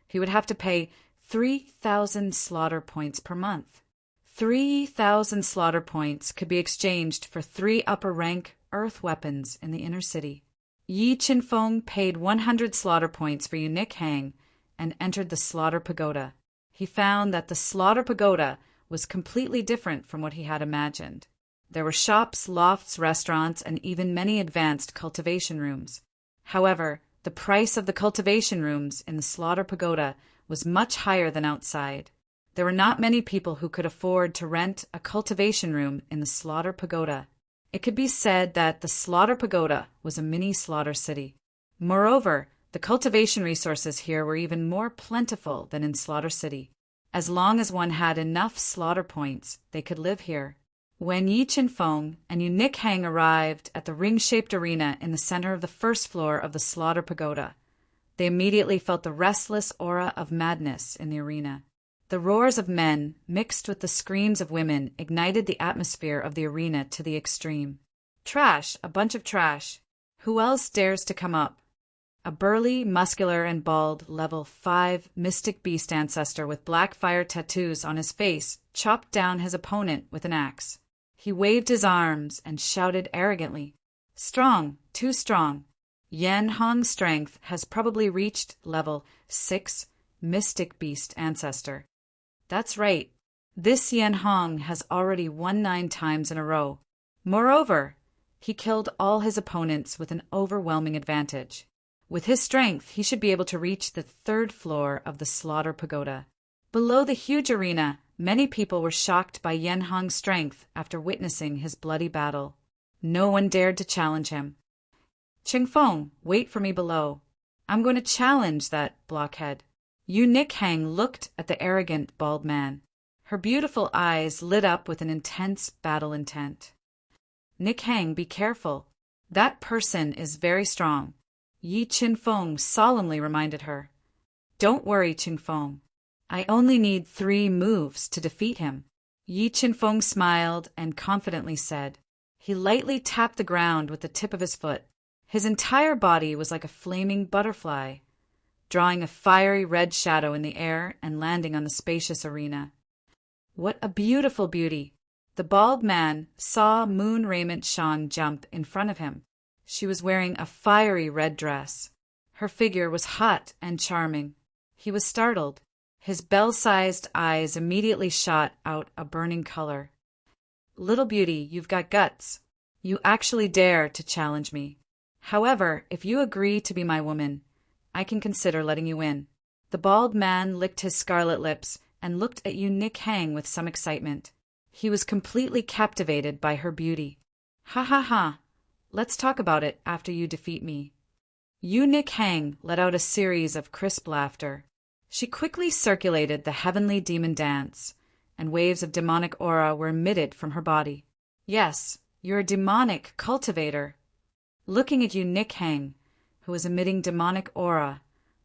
he would have to pay 3,000 slaughter points per month. 3,000 slaughter points could be exchanged for 3 upper-rank earth weapons in the inner city. Yi Qinfeng paid 100 slaughter points for Yu Nikhang and entered the Slaughter Pagoda. He found that the Slaughter Pagoda was completely different from what he had imagined. There were shops, lofts, restaurants, and even many advanced cultivation rooms. However, the price of the cultivation rooms in the Slaughter Pagoda was much higher than outside. There were not many people who could afford to rent a cultivation room in the Slaughter Pagoda. It could be said that the Slaughter Pagoda was a mini slaughter city. Moreover, the cultivation resources here were even more plentiful than in Slaughter City. As long as one had enough slaughter points, they could live here. When Yi Qinfeng and Yu Nikhang arrived at the ring-shaped arena in the center of the first floor of the Slaughter Pagoda, they immediately felt the restless aura of madness in the arena. The roars of men, mixed with the screams of women, ignited the atmosphere of the arena to the extreme. "Trash, a bunch of trash. Who else dares to come up?" A burly, muscular, and bald level 5 mystic beast ancestor with black fire tattoos on his face chopped down his opponent with an axe. He waved his arms and shouted arrogantly, Strong, too strong. Yan Hong's strength has probably reached level 6, Mystic Beast Ancestor. That's right. This Yan Hong has already won 9 times in a row. Moreover, he killed all his opponents with an overwhelming advantage. With his strength, he should be able to reach the 3rd floor of the Slaughter Pagoda. Below the huge arena, many people were shocked by Yan Hong's strength after witnessing his bloody battle. No one dared to challenge him. Qingfeng, wait for me below. I'm going to challenge that blockhead. Yu Nikhang looked at the arrogant bald man. Her beautiful eyes lit up with an intense battle intent. Nikhang, be careful. That person is very strong. Yi Qingfeng solemnly reminded her. Don't worry, Qingfeng. I only need 3 moves to defeat him. Yi Qingfeng smiled and confidently said. He lightly tapped the ground with the tip of his foot. His entire body was like a flaming butterfly, drawing a fiery red shadow in the air and landing on the spacious arena. What a beautiful beauty! The bald man saw Moon Raiment Shang jump in front of him. She was wearing a fiery red dress. Her figure was hot and charming. He was startled. His bell-sized eyes immediately shot out a burning color. Little beauty, you've got guts. You actually dare to challenge me. However, if you agree to be my woman, I can consider letting you in. The bald man licked his scarlet lips and looked at Yu Nikhang with some excitement. He was completely captivated by her beauty. Ha ha ha! Let's talk about it after you defeat me. Yu Nikhang let out a series of crisp laughter. She quickly circulated the heavenly demon dance, and waves of demonic aura were emitted from her body. Yes, you're a demonic cultivator. Looking at Yu Nikhang, who was emitting demonic aura,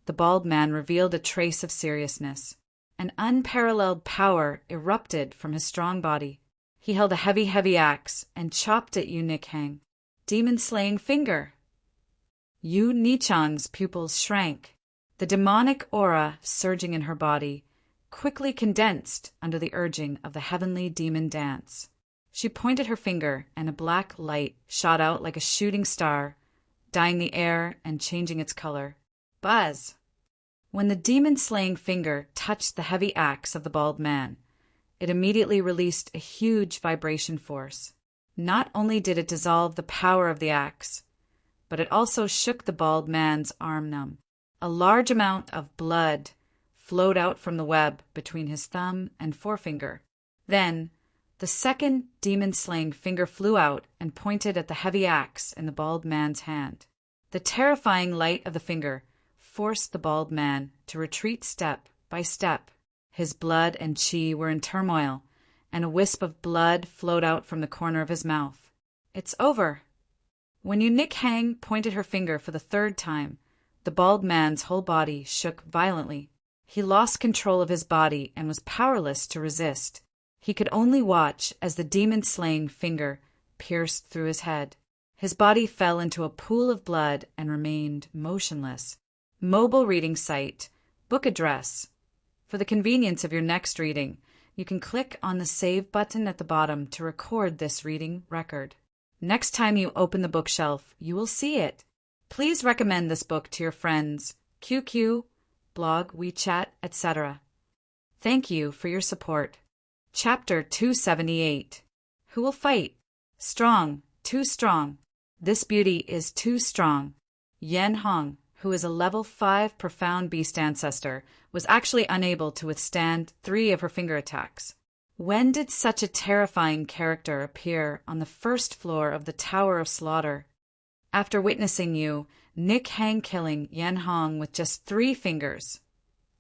the bald man revealed a trace of seriousness. An unparalleled power erupted from his strong body. He held a heavy axe and chopped at Yu Nikhang. Demon-slaying finger! Yu Nichang's pupils shrank. The demonic aura surging in her body quickly condensed under the urging of the heavenly demon dance. She pointed her finger, and a black light shot out like a shooting star, dyeing the air and changing its color. Buzz! When the demon-slaying finger touched the heavy axe of the bald man, it immediately released a huge vibration force. Not only did it dissolve the power of the axe, but it also shook the bald man's arm numb. A large amount of blood flowed out from the web between his thumb and forefinger. Then, the second demon-slaying finger flew out and pointed at the heavy axe in the bald man's hand. The terrifying light of the finger forced the bald man to retreat step by step. His blood and chi were in turmoil, and a wisp of blood flowed out from the corner of his mouth. It's over. When Yu Nikhang pointed her finger for the 3rd time, the bald man's whole body shook violently. He lost control of his body and was powerless to resist. He could only watch as the demon-slaying finger pierced through his head. His body fell into a pool of blood and remained motionless. Mobile reading site. Book address. For the convenience of your next reading, you can click on the Save button at the bottom to record this reading record. Next time you open the bookshelf, you will see it. Please recommend this book to your friends, QQ, blog, WeChat, etc. Thank you for your support. Chapter 278. Who will fight? Strong, too strong. This beauty is too strong. Yan Hong, who is a level 5 profound beast ancestor, was actually unable to withstand 3 of her finger attacks. When did such a terrifying character appear on the 1st floor of the Tower of Slaughter? After witnessing Yu Nikhang killing Yan Hong with just 3 fingers,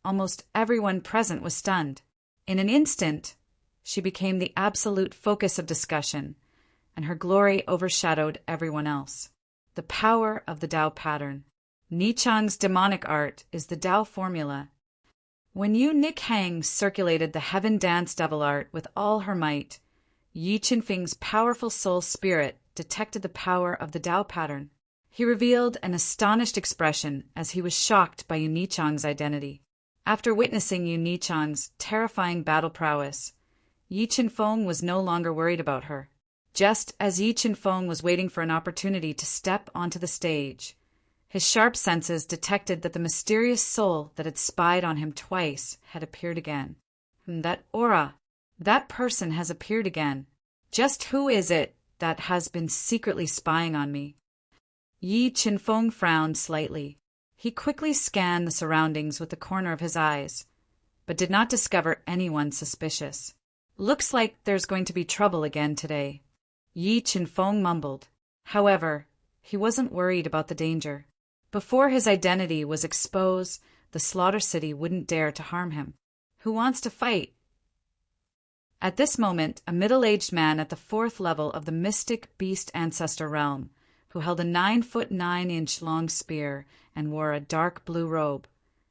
almost everyone present was stunned. In an instant, she became the absolute focus of discussion, and her glory overshadowed everyone else. The power of the Tao pattern. Nichang's demonic art is the Tao formula. When Yu Nikhang circulated the Heaven Dance Devil art with all her might, Yi Qinfeng's powerful soul spirit detected the power of the Tao pattern. He revealed an astonished expression as he was shocked by Yu Nichang's identity. After witnessing Yu Nichang's terrifying battle prowess, Yi Qinfeng was no longer worried about her. just as Yi Qinfeng was waiting for an opportunity to step onto the stage. His sharp senses detected that the mysterious soul that had spied on him twice had appeared again. That aura, that person has appeared again. Just who is it that has been secretly spying on me? Yi Qinfeng frowned slightly. He quickly scanned the surroundings with the corner of his eyes, but did not discover anyone suspicious. Looks like there's going to be trouble again today, Yi Qinfeng mumbled. However, he wasn't worried about the danger. Before his identity was exposed, the Slaughter City wouldn't dare to harm him. Who wants to fight? At this moment, a middle-aged man at the 4th level of the mystic beast ancestor realm, who held a 9-foot 9-inch long spear and wore a dark blue robe,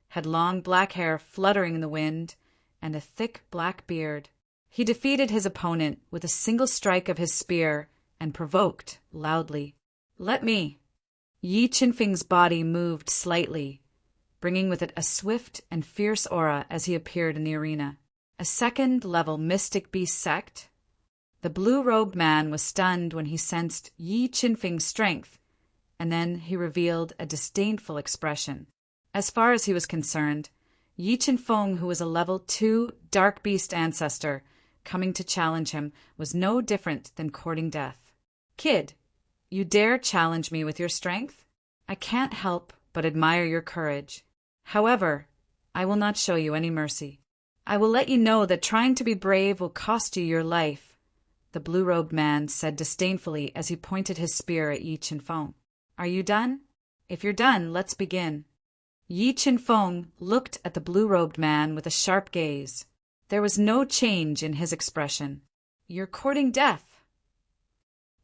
had long black hair fluttering in the wind, and a thick black beard. He defeated his opponent with a single strike of his spear and provoked loudly. "Let me!" Yi Qinfeng's body moved slightly, bringing with it a swift and fierce aura as he appeared in the arena. A 2nd-level mystic beast sect? The blue-robed man was stunned when he sensed Yi Qinfeng's strength, and then he revealed a disdainful expression. As far as he was concerned, Yi Qinfeng, who was a level 2 dark beast ancestor, coming to challenge him was no different than courting death. "Kid, you dare challenge me with your strength? I can't help but admire your courage. However, I will not show you any mercy. I will let you know that trying to be brave will cost you your life," the blue-robed man said disdainfully as he pointed his spear at Yi Qinfeng. "Are you done? If you're done, let's begin." Yi Qinfeng looked at the blue-robed man with a sharp gaze. There was no change in his expression. "You're courting death."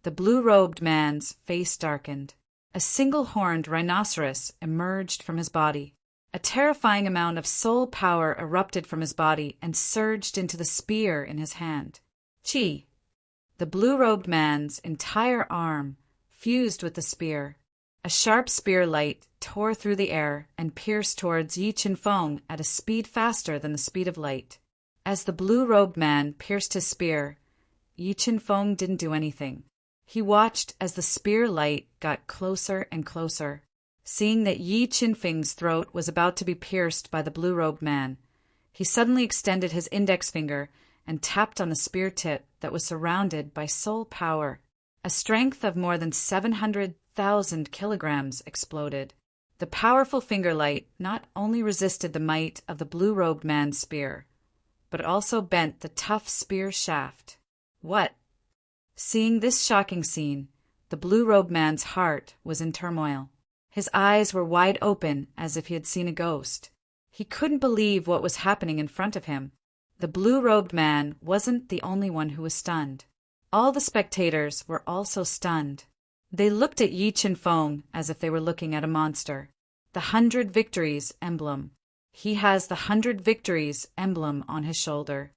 The blue-robed man's face darkened. A single-horned rhinoceros emerged from his body. A terrifying amount of soul power erupted from his body and surged into the spear in his hand. Chi! The blue-robed man's entire arm fused with the spear. A sharp spear light tore through the air and pierced towards Yi Qinfeng at a speed faster than the speed of light. As the blue-robed man pierced his spear, Yi Qinfeng didn't do anything. He watched as the spear light got closer and closer. Seeing that Yi Qinfeng's throat was about to be pierced by the blue-robed man, he suddenly extended his index finger and tapped on the spear tip that was surrounded by soul power. A strength of more than 700,000 kilograms exploded. The powerful finger light not only resisted the might of the blue-robed man's spear, but also bent the tough spear shaft. What? Seeing this shocking scene, the blue-robed man's heart was in turmoil. His eyes were wide open as if he had seen a ghost. He couldn't believe what was happening in front of him. The blue-robed man wasn't the only one who was stunned. All the spectators were also stunned. They looked at Yi Qinfeng as if they were looking at a monster. The 100 Victories emblem. He has the 100 Victories emblem on his shoulder.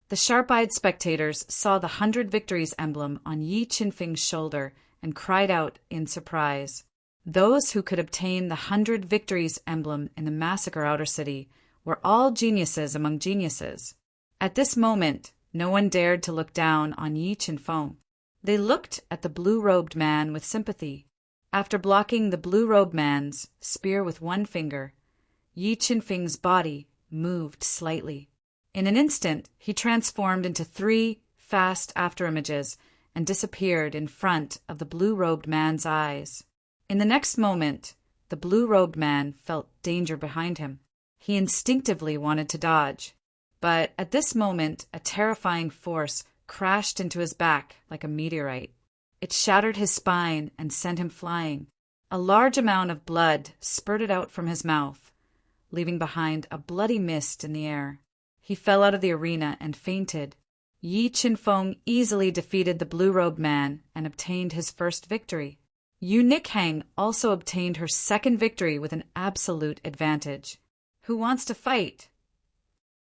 The sharp-eyed spectators saw the 100 Victories emblem on Yi Qinfeng's shoulder and cried out in surprise. Those who could obtain the 100 Victories emblem in the Massacre Outer City were all geniuses among geniuses. At this moment, no one dared to look down on Yi Qinfeng. They looked at the blue-robed man with sympathy. After blocking the blue-robed man's spear with one finger, Yi Qinfeng's body moved slightly. In an instant, he transformed into 3 fast afterimages and disappeared in front of the blue-robed man's eyes. In the next moment, the blue-robed man felt danger behind him. He instinctively wanted to dodge. But at this moment, a terrifying force crashed into his back like a meteorite. It shattered his spine and sent him flying. A large amount of blood spurted out from his mouth, leaving behind a bloody mist in the air. He fell out of the arena and fainted. Yi Qinfeng easily defeated the blue-robed man and obtained his first victory. Yu Nikhang also obtained her second victory with an absolute advantage. Who wants to fight?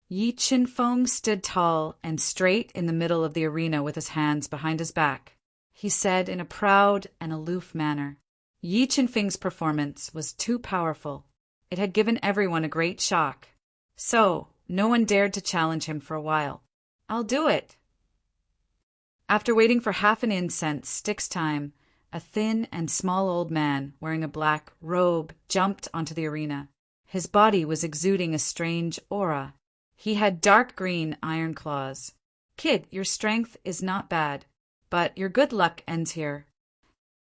Yi Qinfeng stood tall and straight in the middle of the arena with his hands behind his back. He said in a proud and aloof manner. Yi Qinfeng's performance was too powerful. It had given everyone a great shock. So, no one dared to challenge him for a while. "I'll do it." After waiting for half an incense stick's time, a thin and small old man wearing a black robe jumped onto the arena. His body was exuding a strange aura. He had dark green iron claws. "Kid, your strength is not bad, but your good luck ends here."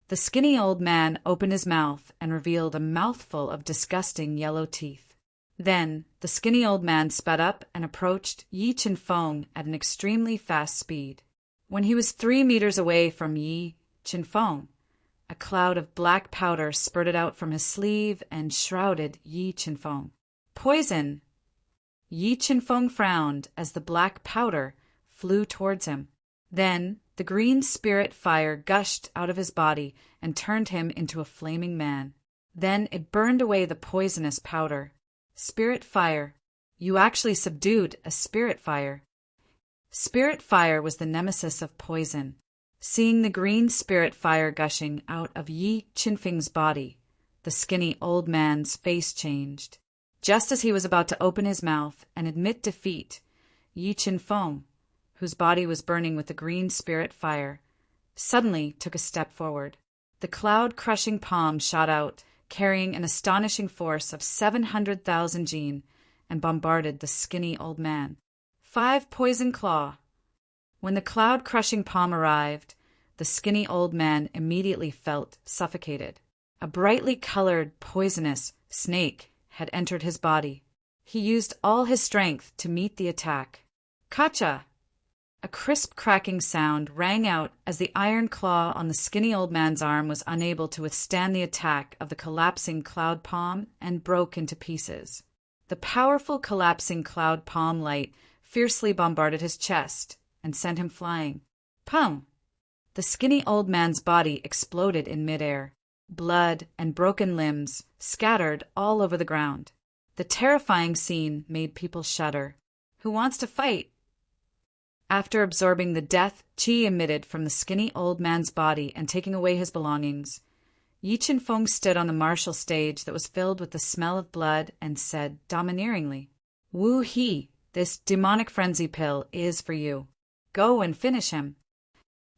The skinny old man opened his mouth and revealed a mouthful of disgusting yellow teeth. Then the skinny old man sped up and approached Yi Chen Feng at an extremely fast speed. When he was 3 meters away from Yi Chen Feng, a cloud of black powder spurted out from his sleeve and shrouded Yi Chen Feng. "Poison!" Yi Chen Feng frowned as the black powder flew towards him. Then the green spirit fire gushed out of his body and turned him into a flaming man. Then it burned away the poisonous powder. Spirit fire. You actually subdued a spirit fire. Spirit fire was the nemesis of poison. Seeing the green spirit fire gushing out of Yi Chen Feng's body, the skinny old man's face changed. Just as he was about to open his mouth and admit defeat, Yi Chen Feng, whose body was burning with the green spirit fire, suddenly took a step forward. The cloud-crushing palm shot out, carrying an astonishing force of 700,000 jin, and bombarded the skinny old man. 5 poison claw. When the cloud-crushing palm arrived, the skinny old man immediately felt suffocated. A brightly colored, poisonous snake had entered his body. He used all his strength to meet the attack. "Kacha!" A crisp cracking sound rang out as the iron claw on the skinny old man's arm was unable to withstand the attack of the collapsing cloud palm and broke into pieces. The powerful collapsing cloud palm light fiercely bombarded his chest and sent him flying. Pum! The skinny old man's body exploded in midair. Blood and broken limbs scattered all over the ground. The terrifying scene made people shudder. "Who wants to fight?" After absorbing the death qi emitted from the skinny old man's body and taking away his belongings, Yi Chen Feng stood on the martial stage that was filled with the smell of blood and said domineeringly, "Wu He, this demonic frenzy pill is for you. Go and finish him."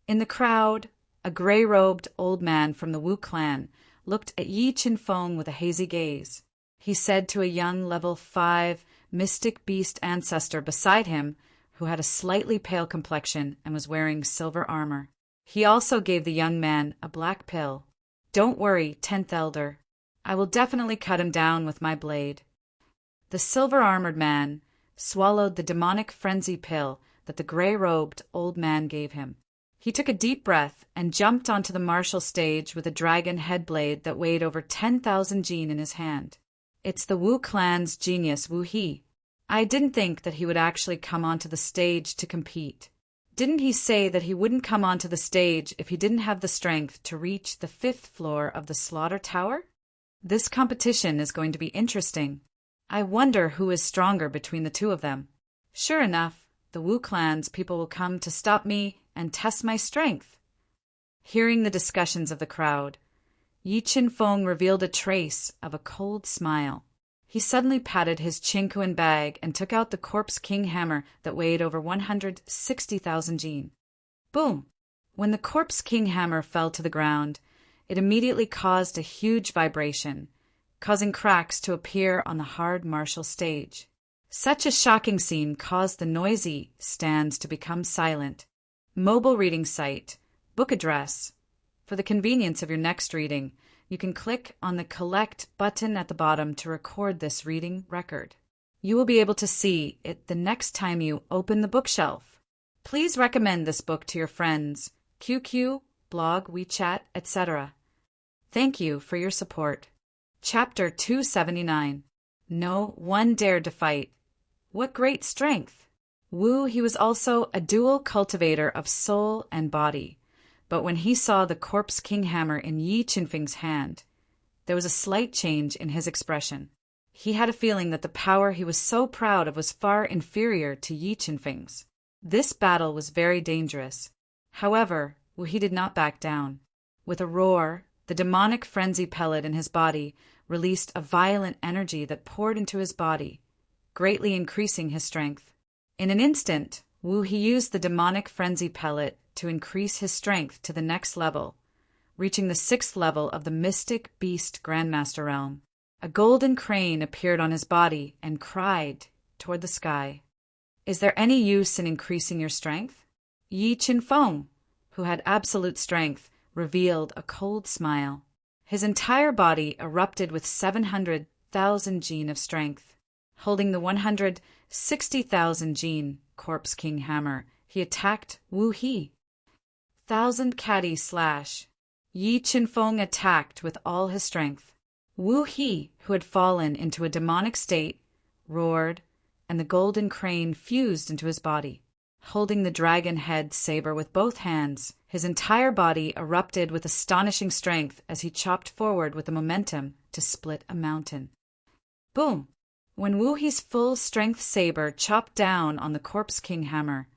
In the crowd, a gray-robed old man from the Wu clan looked at Yi Chen Feng with a hazy gaze. He said to a young level 5 mystic beast ancestor beside him, who had a slightly pale complexion and was wearing silver armor. He also gave the young man a black pill. "Don't worry, 10th Elder. I will definitely cut him down with my blade." The silver-armored man swallowed the demonic frenzy pill that the gray-robed old man gave him. He took a deep breath and jumped onto the martial stage with a dragon head blade that weighed over 10,000 jin in his hand. "It's the Wu clan's genius, Wu He. I didn't think that he would actually come onto the stage to compete. Didn't he say that he wouldn't come onto the stage if he didn't have the strength to reach the 5th floor of the slaughter tower? This competition is going to be interesting. I wonder who is stronger between the two of them. Sure enough, the Wu clan's people will come to stop me and test my strength." Hearing the discussions of the crowd, Yi Chen Feng revealed a trace of a cold smile. He suddenly patted his Qingquan bag and took out the Corpse King hammer that weighed over 160,000 jin. Boom! When the Corpse King hammer fell to the ground, it immediately caused a huge vibration, causing cracks to appear on the hard martial stage. Such a shocking scene caused the noisy stands to become silent. Mobile reading site, book address. For the convenience of your next reading, you can click on the Collect button at the bottom to record this reading record. You will be able to see it the next time you open the bookshelf. Please recommend this book to your friends, QQ, blog, WeChat, etc. Thank you for your support. Chapter 279. No one dared to fight. What great strength! Wu, he was also a dual cultivator of soul and body, but when he saw the Corpse King hammer in Yi Chen Feng's hand, there was a slight change in his expression. He had a feeling that the power he was so proud of was far inferior to Yi Chen Feng's. This battle was very dangerous. However, Wu He did not back down. With a roar, the demonic frenzy pellet in his body released a violent energy that poured into his body, greatly increasing his strength. In an instant, Wu He used the demonic frenzy pellet to increase his strength to the next level, reaching the 6th level of the mystic beast Grandmaster realm. A golden crane appeared on his body and cried toward the sky. Is there any use in increasing your strength? Yi Qinfeng, who had absolute strength, revealed a cold smile. His entire body erupted with 700,000 gene of strength. Holding the 160,000 gene Corpse King hammer, he attacked Wu He. 1,000 Caddy slash. Yi Qinfeng attacked with all his strength. Wu He, who had fallen into a demonic state, roared, and the golden crane fused into his body. Holding the dragon head saber with both hands, his entire body erupted with astonishing strength as he chopped forward with the momentum to split a mountain. Boom! When Wu He's full-strength saber chopped down on the Corpse King hammer,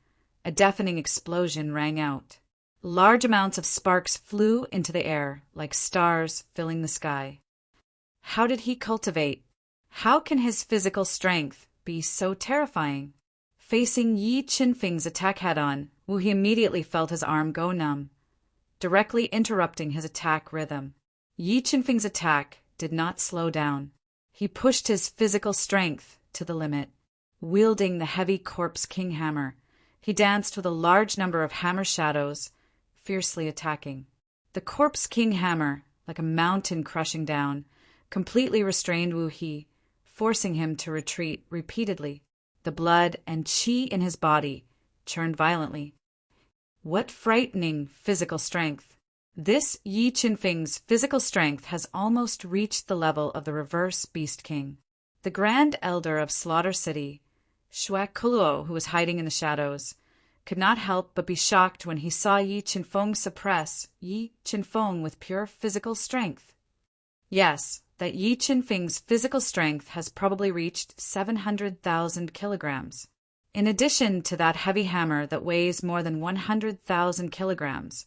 a deafening explosion rang out. Large amounts of sparks flew into the air like stars filling the sky. How did he cultivate? How can his physical strength be so terrifying? Facing Yi Qinfeng's attack head-on, Wu He immediately felt his arm go numb, directly interrupting his attack rhythm. Yi Qinfeng's attack did not slow down. He pushed his physical strength to the limit. Wielding the heavy Corpse King hammer, he danced with a large number of hammer shadows, fiercely attacking. The Corpse King hammer, like a mountain crushing down, completely restrained Wu He, forcing him to retreat repeatedly. The blood and qi in his body churned violently. What frightening physical strength! This Yi Qinfeng's physical strength has almost reached the level of the reverse Beast King. The Grand Elder of Slaughter City, Xue Kuluo, who was hiding in the shadows, could not help but be shocked when he saw Yi Qinfeng suppress Yi Qinfeng with pure physical strength. Yes, that Yi Qinfeng's physical strength has probably reached 700,000 kilograms. In addition to that heavy hammer that weighs more than 100,000 kilograms,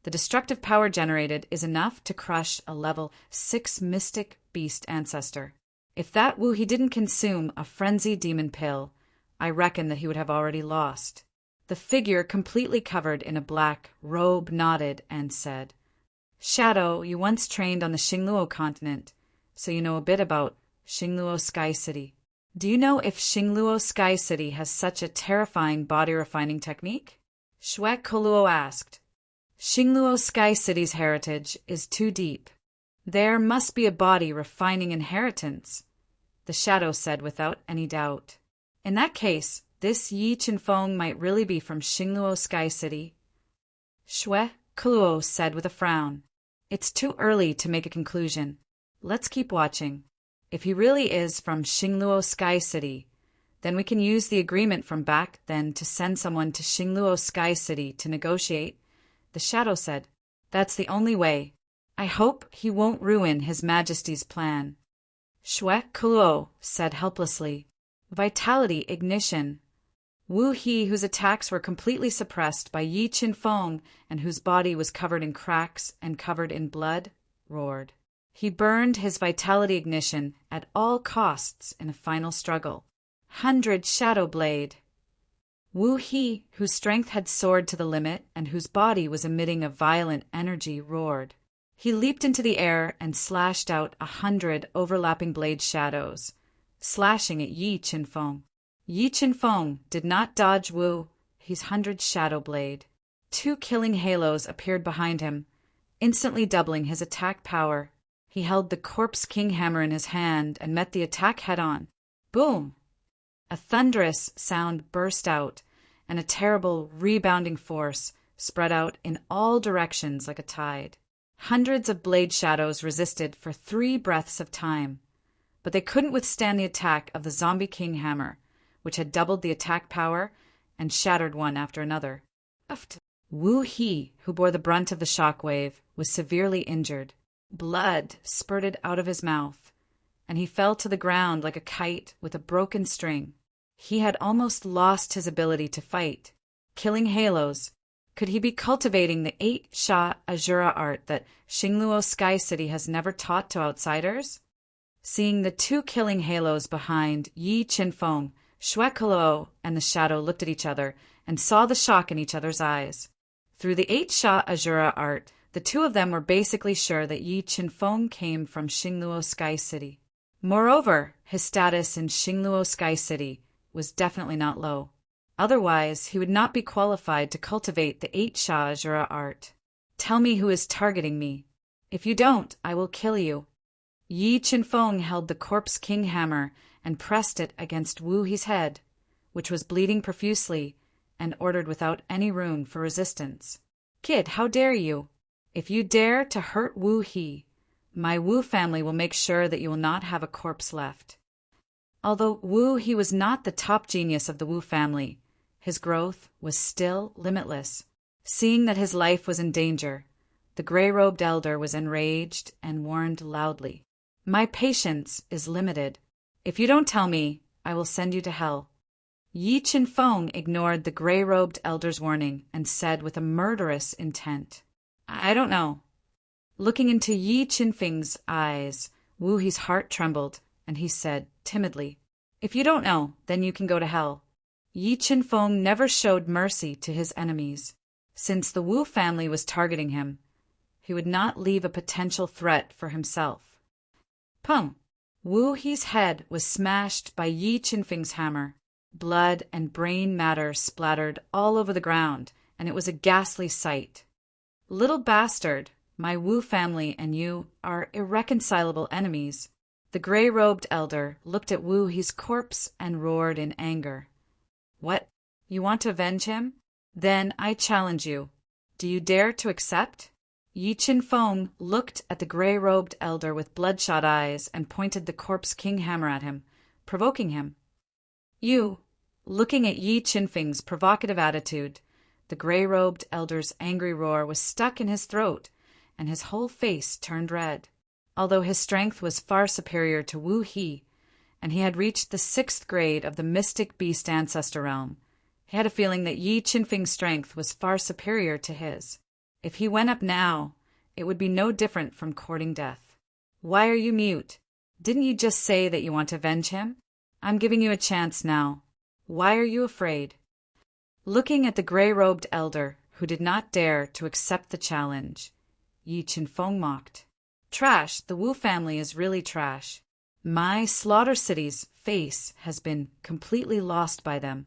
the destructive power generated is enough to crush a level 6 mystic beast ancestor. If that Wu He didn't consume a frenzy demon pill, I reckon that he would have already lost. The figure, completely covered in a black robe, nodded and said, Shadow, you once trained on the Xingluo continent, so you know a bit about Xingluo Sky City. Do you know if Xingluo Sky City has such a terrifying body-refining technique? Xue Koluo asked. Xingluo Sky City's heritage is too deep. There must be a body-refining inheritance, the shadow said without any doubt. In that case, this Yi Qinfeng might really be from Xingluo Sky City. Xue Koluo said with a frown. It's too early to make a conclusion. Let's keep watching. If he really is from Xingluo Sky City, then we can use the agreement from back then to send someone to Xingluo Sky City to negotiate, the shadow said. That's the only way. I hope he won't ruin His Majesty's plan. Xue Kuluo said helplessly. Vitality ignition. Wu He, whose attacks were completely suppressed by Yi Qinfeng and whose body was covered in cracks and covered in blood, roared. He burned his vitality ignition at all costs in a final struggle. 100 Shadow Blade. Wu He, whose strength had soared to the limit and whose body was emitting a violent energy, roared. He leaped into the air and slashed out 100 overlapping blade shadows, slashing at Yi Qinfeng. Yi Qinfeng did not dodge Wu He's 100 Shadow Blade. 2 killing halos appeared behind him, instantly doubling his attack power. He held the Corpse King hammer in his hand and met the attack head-on. Boom! A thunderous sound burst out, and a terrible rebounding force spread out in all directions like a tide. Hundreds of blade shadows resisted for 3 breaths of time, but they couldn't withstand the attack of the Zombie King hammer, which had doubled the attack power and shattered one after another. Wu He, who bore the brunt of the shockwave, was severely injured. Blood spurted out of his mouth, and he fell to the ground like a kite with a broken string. He had almost lost his ability to fight. Killing halos. Could he be cultivating the 8 Sha Azura art that Xingluo Sky City has never taught to outsiders? Seeing the 2 killing halos behind Yi Qinfeng, Xue Koluo and the shadow looked at each other and saw the shock in each other's eyes. Through the 8-Sha Azura art, the two of them were basically sure that Yi Qinfeng came from Xingluo Sky City. Moreover, his status in Xingluo Sky City was definitely not low. Otherwise, he would not be qualified to cultivate the 8-Sha Azura art. Tell me who is targeting me. If you don't, I will kill you. Yi Qinfeng held the Corpse King hammer and pressed it against Wu He's head, which was bleeding profusely, and ordered without any room for resistance. Kid, how dare you? If you dare to hurt Wu He, my Wu family will make sure that you will not have a corpse left. Although Wu He was not the top genius of the Wu family, his growth was still limitless. Seeing that his life was in danger, the gray-robed elder was enraged and warned loudly. My patience is limited. If you don't tell me, I will send you to hell. Yi Qinfeng ignored the gray-robed elder's warning and said with a murderous intent, I don't know. Looking into Yi Qinfeng's eyes, Wu He's heart trembled, and he said timidly, If you don't know, then you can go to hell. Yi Qinfeng never showed mercy to his enemies. Since the Wu family was targeting him, he would not leave a potential threat for himself. Pung! Wu He's head was smashed by Yi Qinfeng's hammer. Blood and brain matter splattered all over the ground, and it was a ghastly sight. Little bastard, my Wu family and you are irreconcilable enemies. The gray-robed elder looked at Wu He's corpse and roared in anger. What? You want to avenge him? Then I challenge you. Do you dare to accept? Yi Qinfeng looked at the gray-robed elder with bloodshot eyes and pointed the Corpse King hammer at him, provoking him. You, looking at Yi Qinfeng's provocative attitude, the gray-robed elder's angry roar was stuck in his throat, and his whole face turned red. Although his strength was far superior to Wu He, and he had reached the 6th grade of the Mystic Beast Ancestor Realm, he had a feeling that Yi Qinfeng's strength was far superior to his. If he went up now, it would be no different from courting death. Why are you mute? Didn't you just say that you want to avenge him? I'm giving you a chance now. Why are you afraid? Looking at the gray-robed elder, who did not dare to accept the challenge, Yi Qinfeng mocked. Trash, the Wu family is really trash. My Slaughter City's face has been completely lost by them.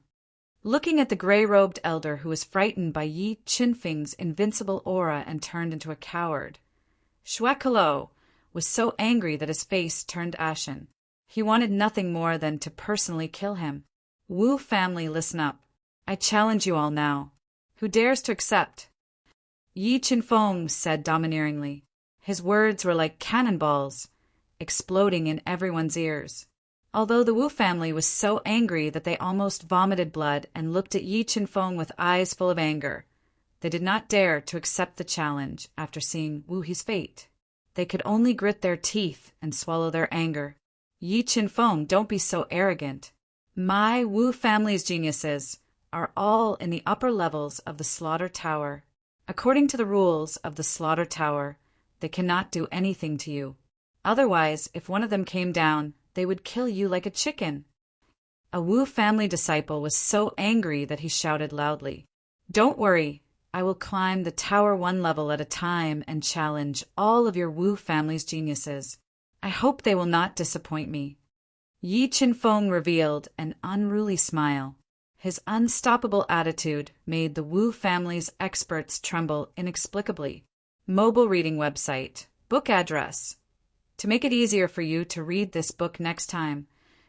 Looking at the gray-robed elder who was frightened by Yi Qinfeng's invincible aura and turned into a coward, Shuekalo was so angry that his face turned ashen. He wanted nothing more than to personally kill him. Wu family, listen up. I challenge you all now. Who dares to accept? Yi Qinfeng said domineeringly. His words were like cannonballs, exploding in everyone's ears. Although the Wu family was so angry that they almost vomited blood and looked at Yi Qinfeng with eyes full of anger, they did not dare to accept the challenge after seeing Wu He's fate. They could only grit their teeth and swallow their anger. Yi Qinfeng, don't be so arrogant. My Wu family's geniuses are all in the upper levels of the Slaughter Tower. According to the rules of the Slaughter Tower, they cannot do anything to you. Otherwise, if one of them came down, they would kill you like a chicken. A Wu family disciple was so angry that he shouted loudly, Don't worry, I will climb the tower one level at a time and challenge all of your Wu family's geniuses. I hope they will not disappoint me. Yi Qinfeng revealed an unruly smile. His unstoppable attitude made the Wu family's experts tremble inexplicably. Mobile reading website, book address. To make it easier for you to read this book next time,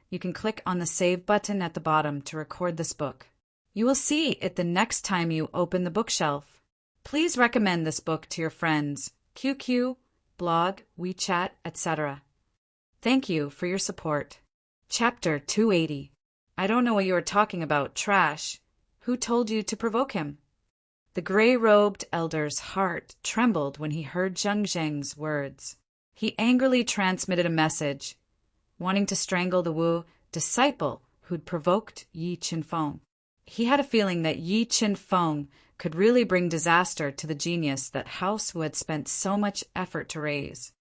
you can click on the Save button at the bottom to record this book. You will see it the next time you open the bookshelf. Please recommend this book to your friends, QQ, blog, WeChat, etc. Thank you for your support. Chapter 280. I don't know what you are talking about, trash. Who told you to provoke him? The gray-robed elder's heart trembled when he heard Zheng Zheng's words. He angrily transmitted a message, wanting to strangle the Wu disciple who'd provoked Yi Qinfeng. He had a feeling that Yi Qinfeng could really bring disaster to the genius that House Wu had spent so much effort to raise.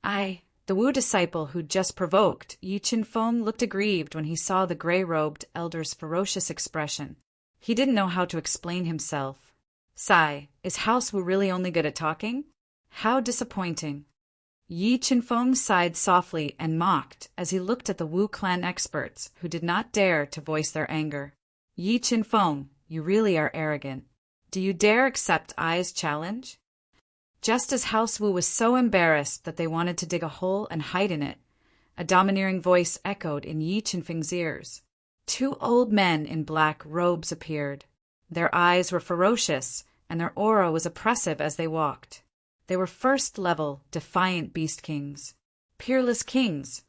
The Wu disciple who'd just provoked Yi Qinfeng looked aggrieved when he saw the gray-robed elder's ferocious expression. He didn't know how to explain himself. Sigh, is House Wu really only good at talking? How disappointing. Yi Qinfeng sighed softly and mocked as he looked at the Wu clan experts who did not dare to voice their anger. Yi Qinfeng, you really are arrogant. Do you dare accept Ai's challenge? Just as House Wu was so embarrassed that they wanted to dig a hole and hide in it, a domineering voice echoed in Yi Qinfeng's ears. Two old men in black robes appeared. Their eyes were ferocious, and their aura was oppressive as they walked. They were first-level, defiant beast kings. Peerless kings.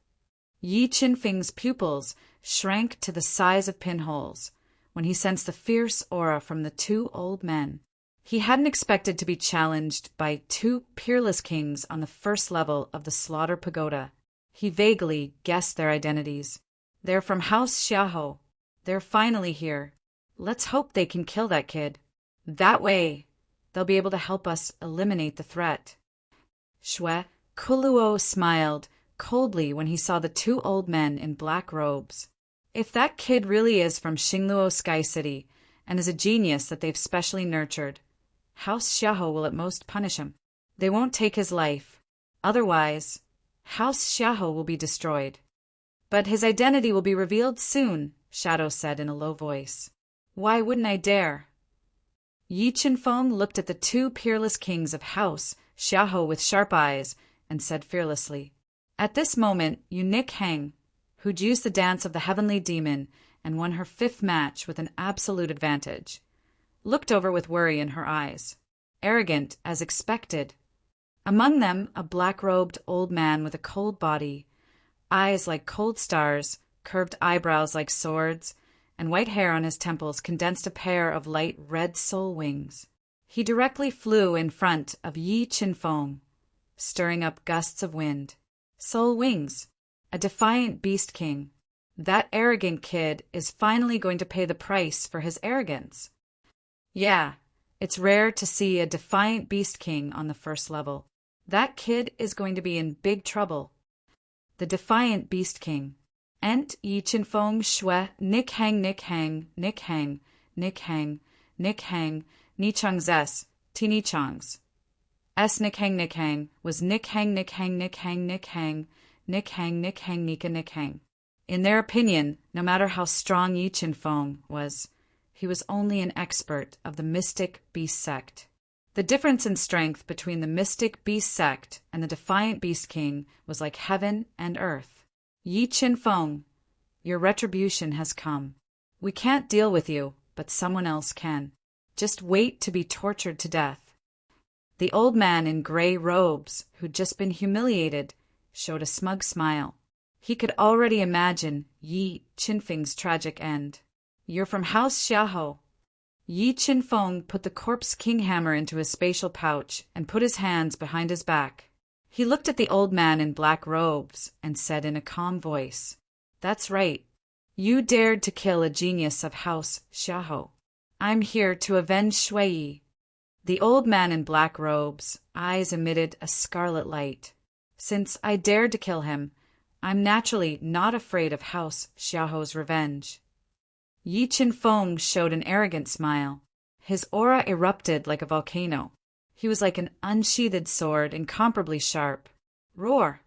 Yi Qinfeng's pupils shrank to the size of pinholes when he sensed the fierce aura from the two old men. He hadn't expected to be challenged by two peerless kings on the first level of the Slaughter Pagoda. He vaguely guessed their identities. They're from House Xiahou. They're finally here. Let's hope they can kill that kid. That way, they'll be able to help us eliminate the threat. Shui Kuluo smiled coldly when he saw the two old men in black robes. If that kid really is from Xingluo Sky City and is a genius that they've specially nurtured, House Xiahou will at most punish him. They won't take his life. Otherwise, House Xiahou will be destroyed. But his identity will be revealed soon, Shadow said in a low voice. Why wouldn't I dare? Yi Qinfeng looked at the two peerless kings of House Xiahou with sharp eyes and said fearlessly. At this moment, Nick Hang, who'd used the dance of the heavenly demon and won her 5th match with an absolute advantage, looked over with worry in her eyes. Arrogant as expected. Among them, a black-robed old man with a cold body, eyes like cold stars, curved eyebrows like swords, and white hair on his temples condensed a pair of light red soul wings. He directly flew in front of Yi Qinfeng, stirring up gusts of wind. Soul wings. A defiant beast king. That arrogant kid is finally going to pay the price for his arrogance. Yeah, it's rare to see a defiant beast king on the first level. That kid is going to be in big trouble. The defiant beast king. Ent Yi Qinfeng Shui Nick Hang Nick Hang Nick Hang Nick Hang Nick Hang Ni Chang Zes Ti Ni Changs. S Nick Hang was Nick Hang Nick Hang Nick Hang Nick Hang Nick Hang Nick Hang Nika Nick Hang. In their opinion, no matter how strong Yi Qinfeng was, he was only an expert of the Mystic Beast Sect. The difference in strength between the Mystic Beast Sect and the Defiant Beast King was like heaven and earth. Yi Qinfeng, your retribution has come. We can't deal with you, but someone else can. Just wait to be tortured to death. The old man in gray robes, who'd just been humiliated, showed a smug smile. He could already imagine Yi Qinfeng's tragic end. You're from House Xiahou. Yi Qinfeng put the corpse king hammer into his spatial pouch and put his hands behind his back. He looked at the old man in black robes and said in a calm voice, That's right. You dared to kill a genius of House Xiahou. I'm here to avenge Shui. The old man in black robes' eyes emitted a scarlet light. Since I dared to kill him, I'm naturally not afraid of House Xiahou's revenge. Yi Qinfeng showed an arrogant smile. His aura erupted like a volcano. He was like an unsheathed sword, incomparably sharp. Roar!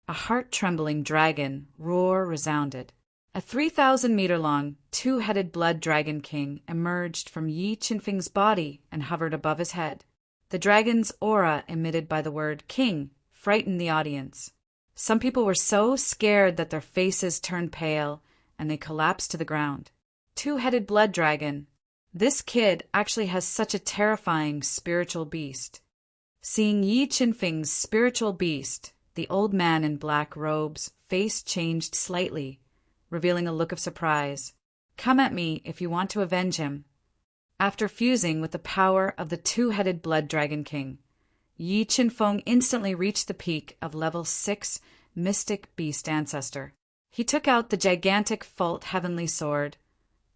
A heart-trembling dragon roar resounded. A 3,000-meter-long, two-headed blood dragon king emerged from Yi Qinfeng's body and hovered above his head. The dragon's aura emitted by the word king frightened the audience. Some people were so scared that their faces turned pale and they collapsed to the ground. Two-headed blood dragon. This kid actually has such a terrifying spiritual beast. Seeing Yi Qinfeng's spiritual beast, the old man in black robes' face changed slightly, revealing a look of surprise. Come at me if you want to avenge him. After fusing with the power of the two-headed blood dragon king, Yi Qinfeng instantly reached the peak of level 6 Mystic Beast Ancestor. He took out the gigantic Fault Heavenly Sword,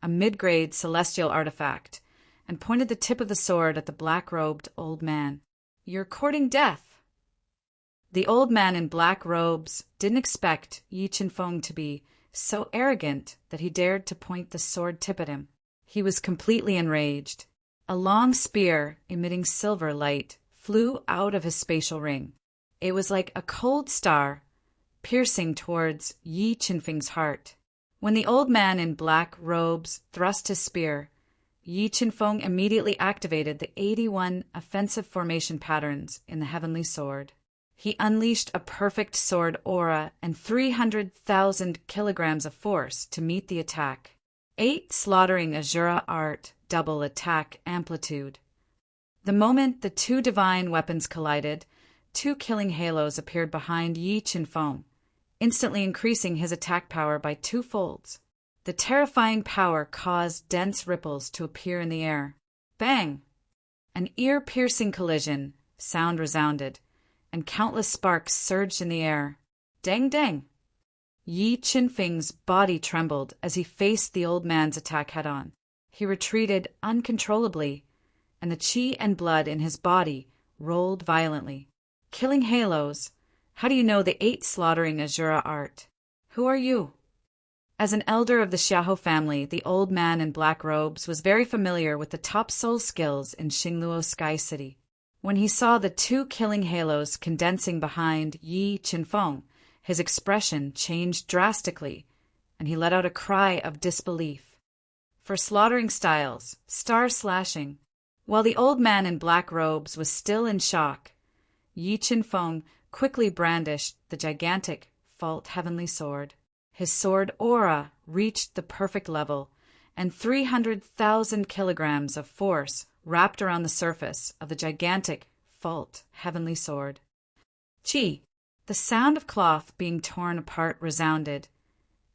a mid-grade celestial artifact, and pointed the tip of the sword at the black-robed old man. You're courting death. The old man in black robes didn't expect Yi Qinfeng to be so arrogant that he dared to point the sword tip at him. He was completely enraged. A long spear, emitting silver light, flew out of his spatial ring. It was like a cold star, piercing towards Yi Qinfeng's heart. When the old man in black robes thrust his spear, Yi Qinfeng immediately activated the 81 offensive formation patterns in the heavenly sword. He unleashed a perfect sword aura and 300,000 kilograms of force to meet the attack. 8 slaughtering Azura art, double attack amplitude. The moment the two divine weapons collided, 2 killing halos appeared behind Yi Qinfeng, instantly increasing his attack power by 2 folds. The terrifying power caused dense ripples to appear in the air. Bang! An ear-piercing collision, sound resounded, and countless sparks surged in the air. Dang dang! Yi Qinfeng's body trembled as he faced the old man's attack head-on. He retreated uncontrollably, and the qi and blood in his body rolled violently. Killing halos? How do you know the 8 slaughtering Azura art? Who are you? As an elder of the Xiahou family, the old man in black robes was very familiar with the top soul skills in Xingluo Sky City. When he saw the 2 killing halos condensing behind Yi Qinfeng, his expression changed drastically, and he let out a cry of disbelief. For slaughtering styles, star slashing. While the old man in black robes was still in shock, Yi Qinfeng quickly brandished the gigantic fault heavenly sword. His sword aura reached the perfect level, and 300,000 kilograms of force wrapped around the surface of the gigantic fault heavenly sword. Chi! The sound of cloth being torn apart resounded,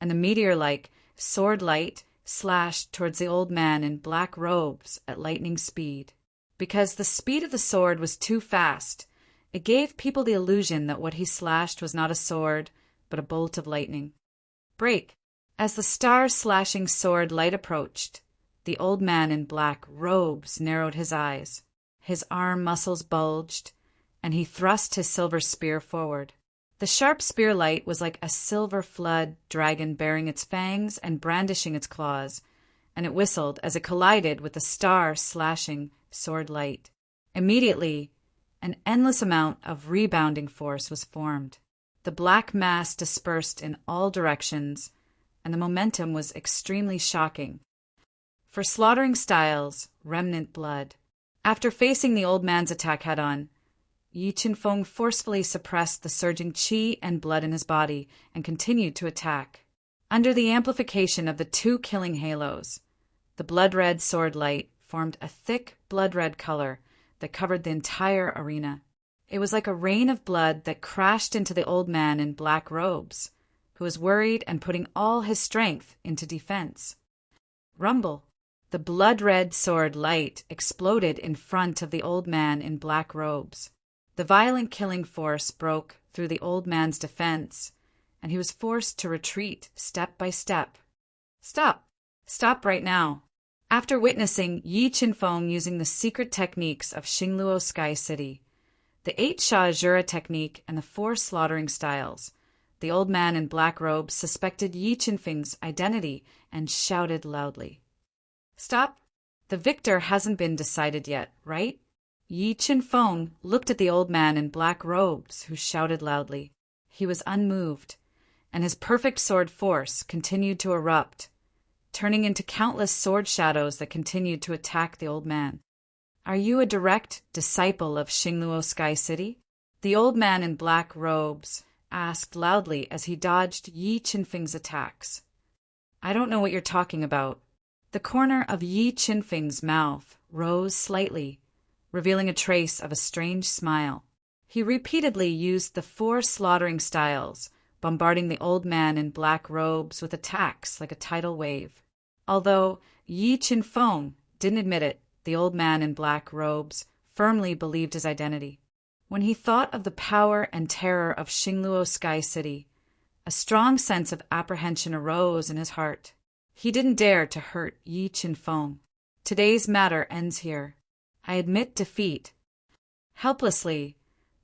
and the meteor-like sword light slashed towards the old man in black robes at lightning speed. Because the speed of the sword was too fast, it gave people the illusion that what he slashed was not a sword, but a bolt of lightning. Break! As the star-slashing sword light approached, the old man in black robes narrowed his eyes. His arm muscles bulged, and he thrust his silver spear forward. The sharp spear light was like a silver flood dragon bearing its fangs and brandishing its claws, and it whistled as it collided with the star-slashing sword light. Immediately, an endless amount of rebounding force was formed. The black mass dispersed in all directions, and the momentum was extremely shocking. For slaughtering styles, remnant blood. After facing the old man's attack head-on, Yi Qinfeng forcefully suppressed the surging qi and blood in his body and continued to attack. Under the amplification of the 2 killing halos, the blood-red sword light formed a thick blood-red color that covered the entire arena. It was like a rain of blood that crashed into the old man in black robes, who was worried and putting all his strength into defense. Rumble! The blood-red sword light exploded in front of the old man in black robes. The violent killing force broke through the old man's defense, and he was forced to retreat step by step. Stop! Stop right now! After witnessing Yi Qinfeng using the secret techniques of Xingluo Sky City, the 8 Sha Azura technique and the 4 slaughtering styles, the old man in black robes suspected Yi Qinfeng's identity and shouted loudly. Stop! The victor hasn't been decided yet, right? Yi Qinfeng looked at the old man in black robes, who shouted loudly. He was unmoved, and his perfect sword force continued to erupt, turning into countless sword shadows that continued to attack the old man. Are you a direct disciple of Xingluo Sky City? The old man in black robes asked loudly as he dodged Yi Qinfeng's attacks. I don't know what you're talking about. The corner of Yi Qinfeng's mouth rose slightly, revealing a trace of a strange smile. He repeatedly used the 4 slaughtering styles, bombarding the old man in black robes with attacks like a tidal wave. Although Yi Qinfeng didn't admit it, the old man in black robes firmly believed his identity. When he thought of the power and terror of Xingluo Sky City, a strong sense of apprehension arose in his heart. He didn't dare to hurt Yi Qinfeng. Today's matter ends here. I admit defeat. Helplessly,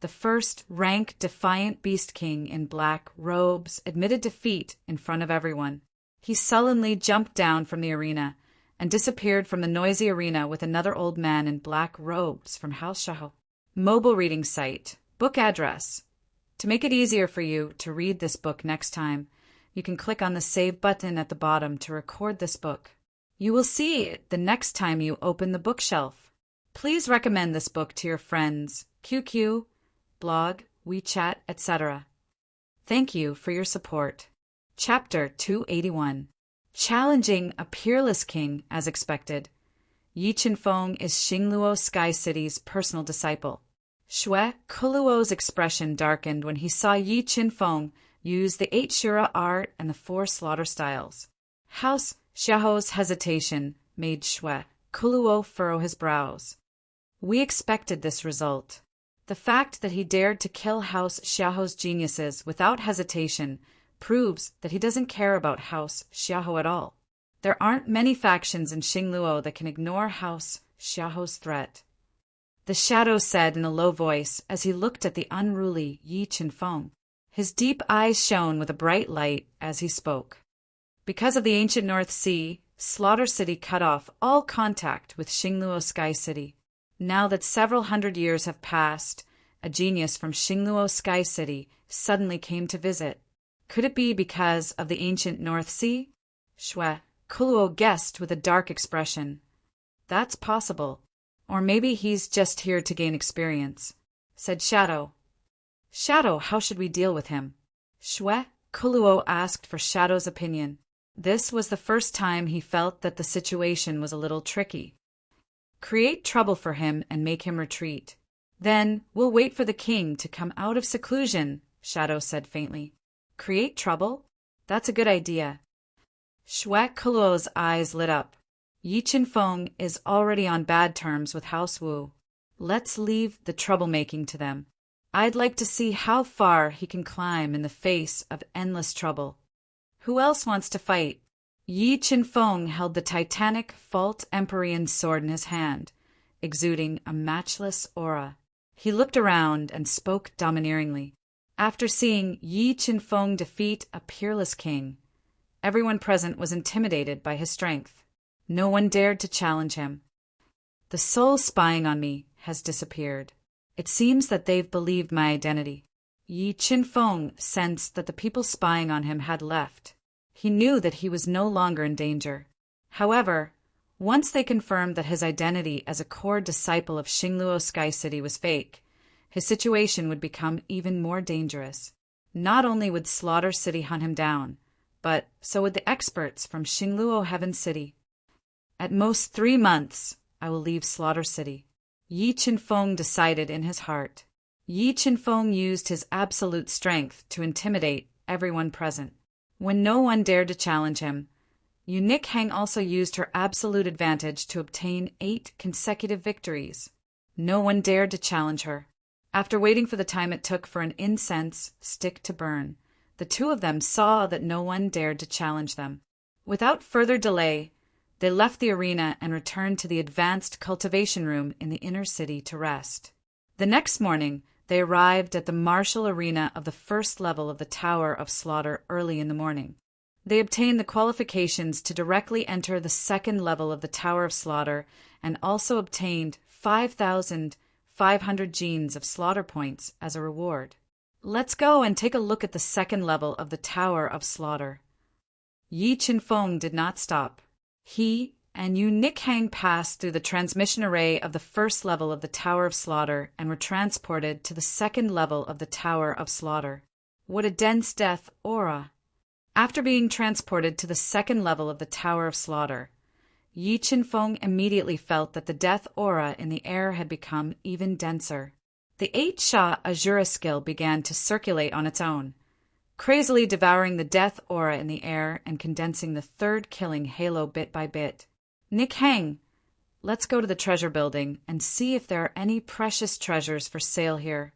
the first rank defiant beast king in black robes admitted defeat in front of everyone. He sullenly jumped down from the arena and disappeared from the noisy arena with another old man in black robes from House Xiahou. Mobile reading site. Book address. To make it easier for you to read this book next time, you can click on the Save button at the bottom to record this book. You will see it the next time you open the bookshelf. Please recommend this book to your friends, QQ, blog, WeChat, etc. Thank you for your support. Chapter 281. Challenging a peerless king as expected. Yi Qinfeng is Xingluo Sky City's personal disciple. Xue Kuluo's expression darkened when he saw Yi Qinfeng use the 8 Shura art and the 4 slaughter styles. House Xiao's hesitation made Xue Kuluo furrow his brows. We expected this result. The fact that he dared to kill House Xiao's geniuses without hesitation proves that he doesn't care about House Xiao at all. There aren't many factions in Xingluo that can ignore House Xiao's threat. The shadow said in a low voice as he looked at the unruly Yi Qinfeng. His deep eyes shone with a bright light as he spoke. Because of the ancient North Sea, Slaughter City cut off all contact with Xingluo Sky City. Now that several hundred years have passed, a genius from Xingluo Sky City suddenly came to visit. Could it be because of the ancient North Sea? Xue Kuluo guessed with a dark expression. That's possible. Or maybe he's just here to gain experience, said Shadow. Shadow, how should we deal with him? Xue Kuluo asked for Shadow's opinion. This was the first time he felt that the situation was a little tricky. Create trouble for him and make him retreat. Then we'll wait for the king to come out of seclusion, Shadow said faintly. Create trouble? That's a good idea. Xue Kuluo's eyes lit up. Yi Qinfeng is already on bad terms with House Wu. Let's leave the troublemaking to them. I'd like to see how far he can climb in the face of endless trouble. Who else wants to fight? Yi Qinfeng held the titanic Fault Empyrean sword in his hand, exuding a matchless aura. He looked around and spoke domineeringly. After seeing Yi Qinfeng defeat a peerless king, everyone present was intimidated by his strength. No one dared to challenge him. The soul spying on me has disappeared. It seems that they've believed my identity. Yi Qinfeng sensed that the people spying on him had left. He knew that he was no longer in danger. However, once they confirmed that his identity as a core disciple of Xingluo Sky City was fake, his situation would become even more dangerous. Not only would Slaughter City hunt him down, but so would the experts from Xingluo Heaven City. At most 3 months, I will leave Slaughter City, Yi Qinfeng decided in his heart. Yi Qinfeng used his absolute strength to intimidate everyone present. When no one dared to challenge him, Yu Nikhang also used her absolute advantage to obtain 8 consecutive victories. No one dared to challenge her. After waiting for the time it took for an incense stick to burn, the two of them saw that no one dared to challenge them. Without further delay, they left the arena and returned to the advanced cultivation room in the inner city to rest. The next morning, they arrived at the martial arena of the first level of the Tower of Slaughter early in the morning. They obtained the qualifications to directly enter the second level of the Tower of Slaughter and also obtained 5,500 genes of slaughter points as a reward. Let's go and take a look at the second level of the Tower of Slaughter. Yi Qinfeng did not stop. He and Yu Nikhang passed through the transmission array of the first level of the Tower of Slaughter and were transported to the second level of the Tower of Slaughter. What a dense death aura! After being transported to the second level of the Tower of Slaughter, Yi Qinfeng immediately felt that the death aura in the air had become even denser. The 8 Sha Azura skill began to circulate on its own, crazily devouring the death aura in the air and condensing the third killing halo bit by bit. Nikhang, let's go to the treasure building and see if there are any precious treasures for sale here,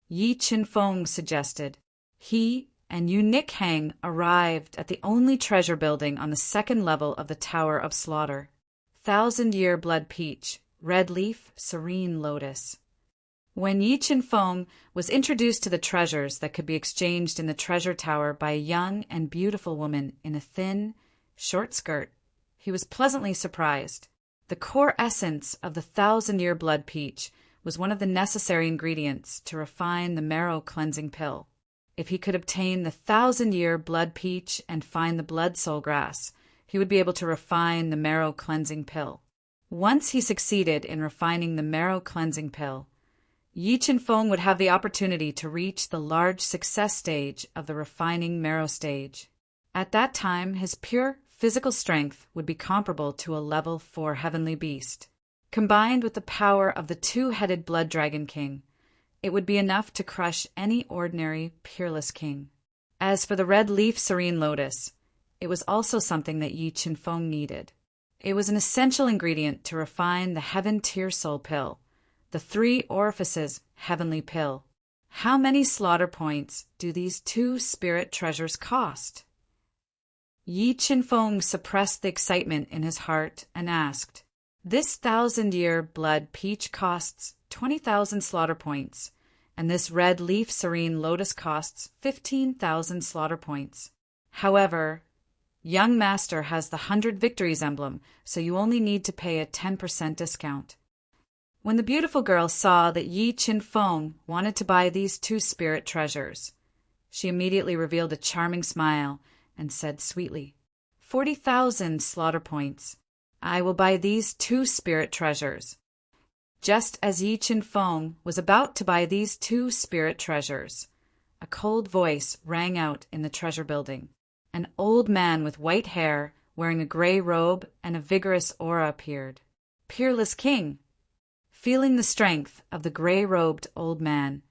Yi Qinfeng suggested. He and Yu Nikhang arrived at the only treasure building on the second level of the Tower of Slaughter. 1,000-year blood peach, red leaf, serene lotus. When Yi Qinfeng was introduced to the treasures that could be exchanged in the treasure tower by a young and beautiful woman in a thin, short skirt, he was pleasantly surprised. The core essence of the 1,000-year blood peach was one of the necessary ingredients to refine the marrow cleansing pill. If he could obtain the 1,000-year blood peach and find the blood soul grass, he would be able to refine the marrow cleansing pill. Once he succeeded in refining the marrow cleansing pill, Yi Chen-feng would have the opportunity to reach the large success stage of the refining marrow stage. At that time, his pure physical strength would be comparable to a level 4 heavenly beast. Combined with the power of the two-headed blood dragon king, it would be enough to crush any ordinary peerless king. As for the red leaf serene lotus, it was also something that Yi Chen-feng needed. It was an essential ingredient to refine the heaven tier soul pill, the 3 orifices heavenly pill. How many slaughter points do these 2 spirit treasures cost? Yi Chen-feng suppressed the excitement in his heart and asked, "This 1,000-year blood peach costs 20,000 slaughter points, and this red leaf serene lotus costs 15,000 slaughter points. However, young master has the 100 victories emblem, so you only need to pay a 10% discount." When the beautiful girl saw that Yi Chen-feng wanted to buy these 2 spirit treasures, she immediately revealed a charming smile and said sweetly, 40,000 slaughter points. I will buy these 2 spirit treasures. Just as Yi Chen-feng was about to buy these 2 spirit treasures, a cold voice rang out in the treasure building. An old man with white hair, wearing a gray robe and a vigorous aura appeared. Peerless King! Feeling the strength of the gray-robed old man,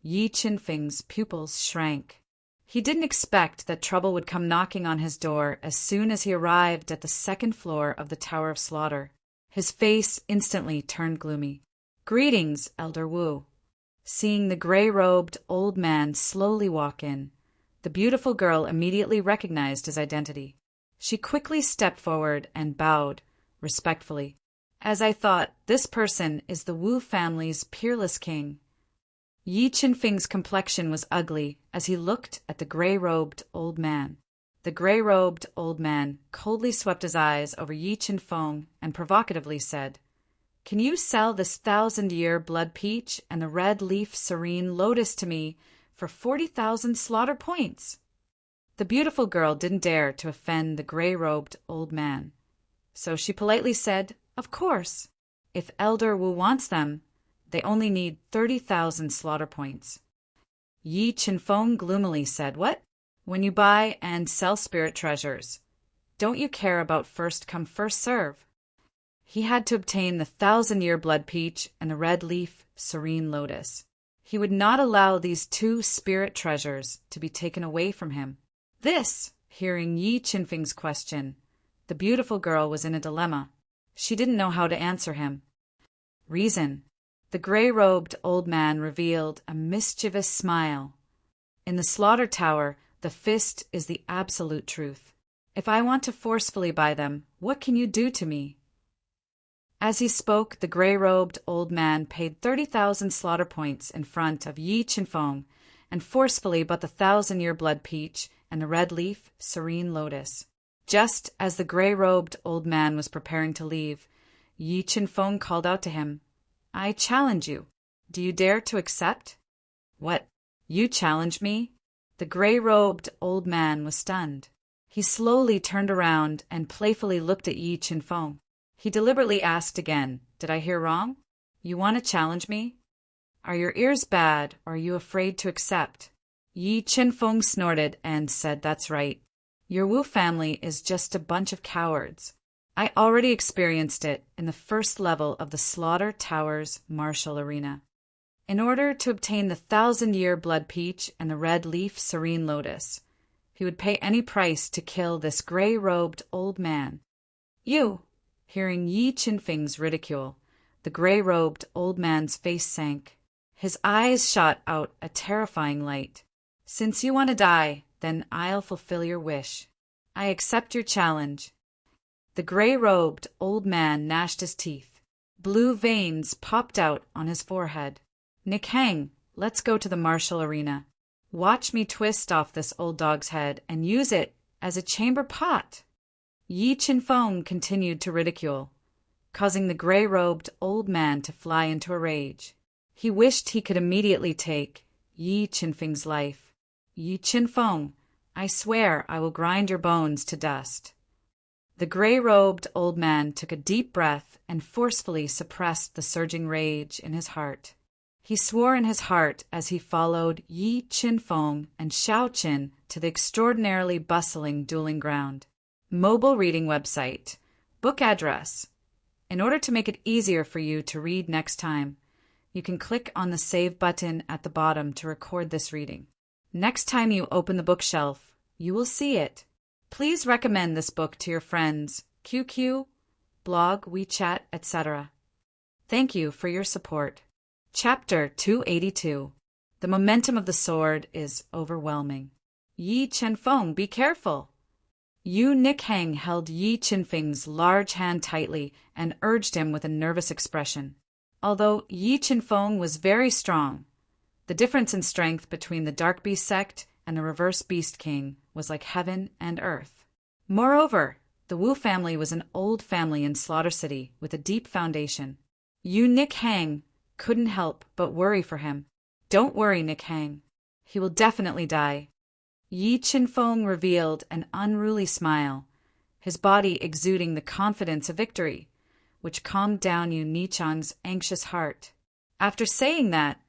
Yi Chen-feng's pupils shrank. He didn't expect that trouble would come knocking on his door as soon as he arrived at the 2nd floor of the Tower of Slaughter. His face instantly turned gloomy. "Greetings, Elder Wu." Seeing the gray-robed old man slowly walk in, the beautiful girl immediately recognized his identity. She quickly stepped forward and bowed respectfully. "As I thought, this person is the Wu family's peerless king." Yi Chen-feng's complexion was ugly as he looked at the gray-robed old man. The gray-robed old man coldly swept his eyes over Yi Chen-feng and provocatively said, "Can you sell this 1,000-year blood peach and the red leaf serene lotus to me for 40,000 slaughter points?" The beautiful girl didn't dare to offend the gray-robed old man, so she politely said, "Of course. If Elder Wu wants them, they only need 30,000 slaughter points." Yi Chen-feng gloomily said, "What? When you buy and sell spirit treasures, don't you care about first come first serve?" He had to obtain the 1,000-year blood peach and the red leaf serene lotus. He would not allow these 2 spirit treasures to be taken away from him. Hearing Yi Chen-feng's question, the beautiful girl was in a dilemma. She didn't know how to answer him. "Reason." The gray-robed old man revealed a mischievous smile. "In the slaughter tower, the fist is the absolute truth. If I want to forcefully buy them, what can you do to me?" As he spoke, the gray-robed old man paid 30,000 slaughter points in front of Yi Chen-feng and forcefully bought the 1,000-year blood peach and the red leaf serene lotus. Just as the gray-robed old man was preparing to leave, Yi Chen-feng called out to him, "I challenge you. Do you dare to accept?" "What? You challenge me?" The gray-robed old man was stunned. He slowly turned around and playfully looked at Yi Chen-feng. He deliberately asked again, "Did I hear wrong? You want to challenge me? Are your ears bad, or are you afraid to accept?" Yi Chen-feng snorted and said, "That's right. Your Wu family is just a bunch of cowards. I already experienced it in the 1st level of the Slaughter Tower's martial arena. In order to obtain the 1,000-year blood peach and the red leaf serene lotus, he would pay any price to kill this gray-robed old man." "You!" Hearing Yi Chen-feng's ridicule, the gray-robed old man's face sank. His eyes shot out a terrifying light. "Since you want to die, then I'll fulfill your wish. I accept your challenge." The gray-robed old man gnashed his teeth. Blue veins popped out on his forehead. "Nikhang, let's go to the martial arena. Watch me twist off this old dog's head and use it as a chamber pot." Yi Qinfeng continued to ridicule, causing the gray-robed old man to fly into a rage. He wished he could immediately take Yi Qinfeng's life. Yi Qinfeng, I swear I will grind your bones to dust. The gray-robed old man took a deep breath and forcefully suppressed the surging rage in his heart. He swore in his heart as he followed Yi Qinfeng and Xiao Qin to the extraordinarily bustling dueling ground. Mobile reading website. Book address. In order to make it easier for you to read next time, you can click on the Save button at the bottom to record this reading. Next time you open the bookshelf, you will see it. Please recommend this book to your friends, QQ, blog, WeChat, etc. Thank you for your support. Chapter 282. The momentum of the sword is overwhelming. Yi Qinfeng, be careful! Yu Nikhang held Yi Qinfeng's large hand tightly and urged him with a nervous expression. Although Yi Qinfeng was very strong, the difference in strength between the Dark Beast sect and the Reverse Beast King was like heaven and earth. Moreover, the Wu family was an old family in Slaughter City with a deep foundation. Yu Nikhang couldn't help but worry for him. Don't worry, Nikhang. He will definitely die. Yi Qinfeng revealed an unruly smile, his body exuding the confidence of victory, which calmed down Yu Nichang's anxious heart. After saying that,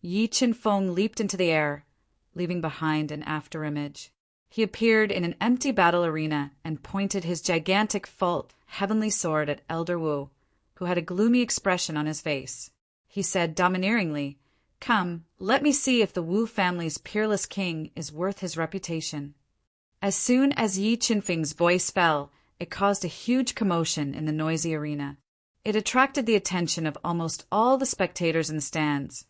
Yi Qinfeng leaped into the air, leaving behind an afterimage. He appeared in an empty battle arena and pointed his gigantic full heavenly sword at Elder Wu, who had a gloomy expression on his face. He said domineeringly, "Come, let me see if the Wu family's peerless king is worth his reputation." As soon as Yi Qinfeng's voice fell, it caused a huge commotion in the noisy arena. It attracted the attention of almost all the spectators in the stands,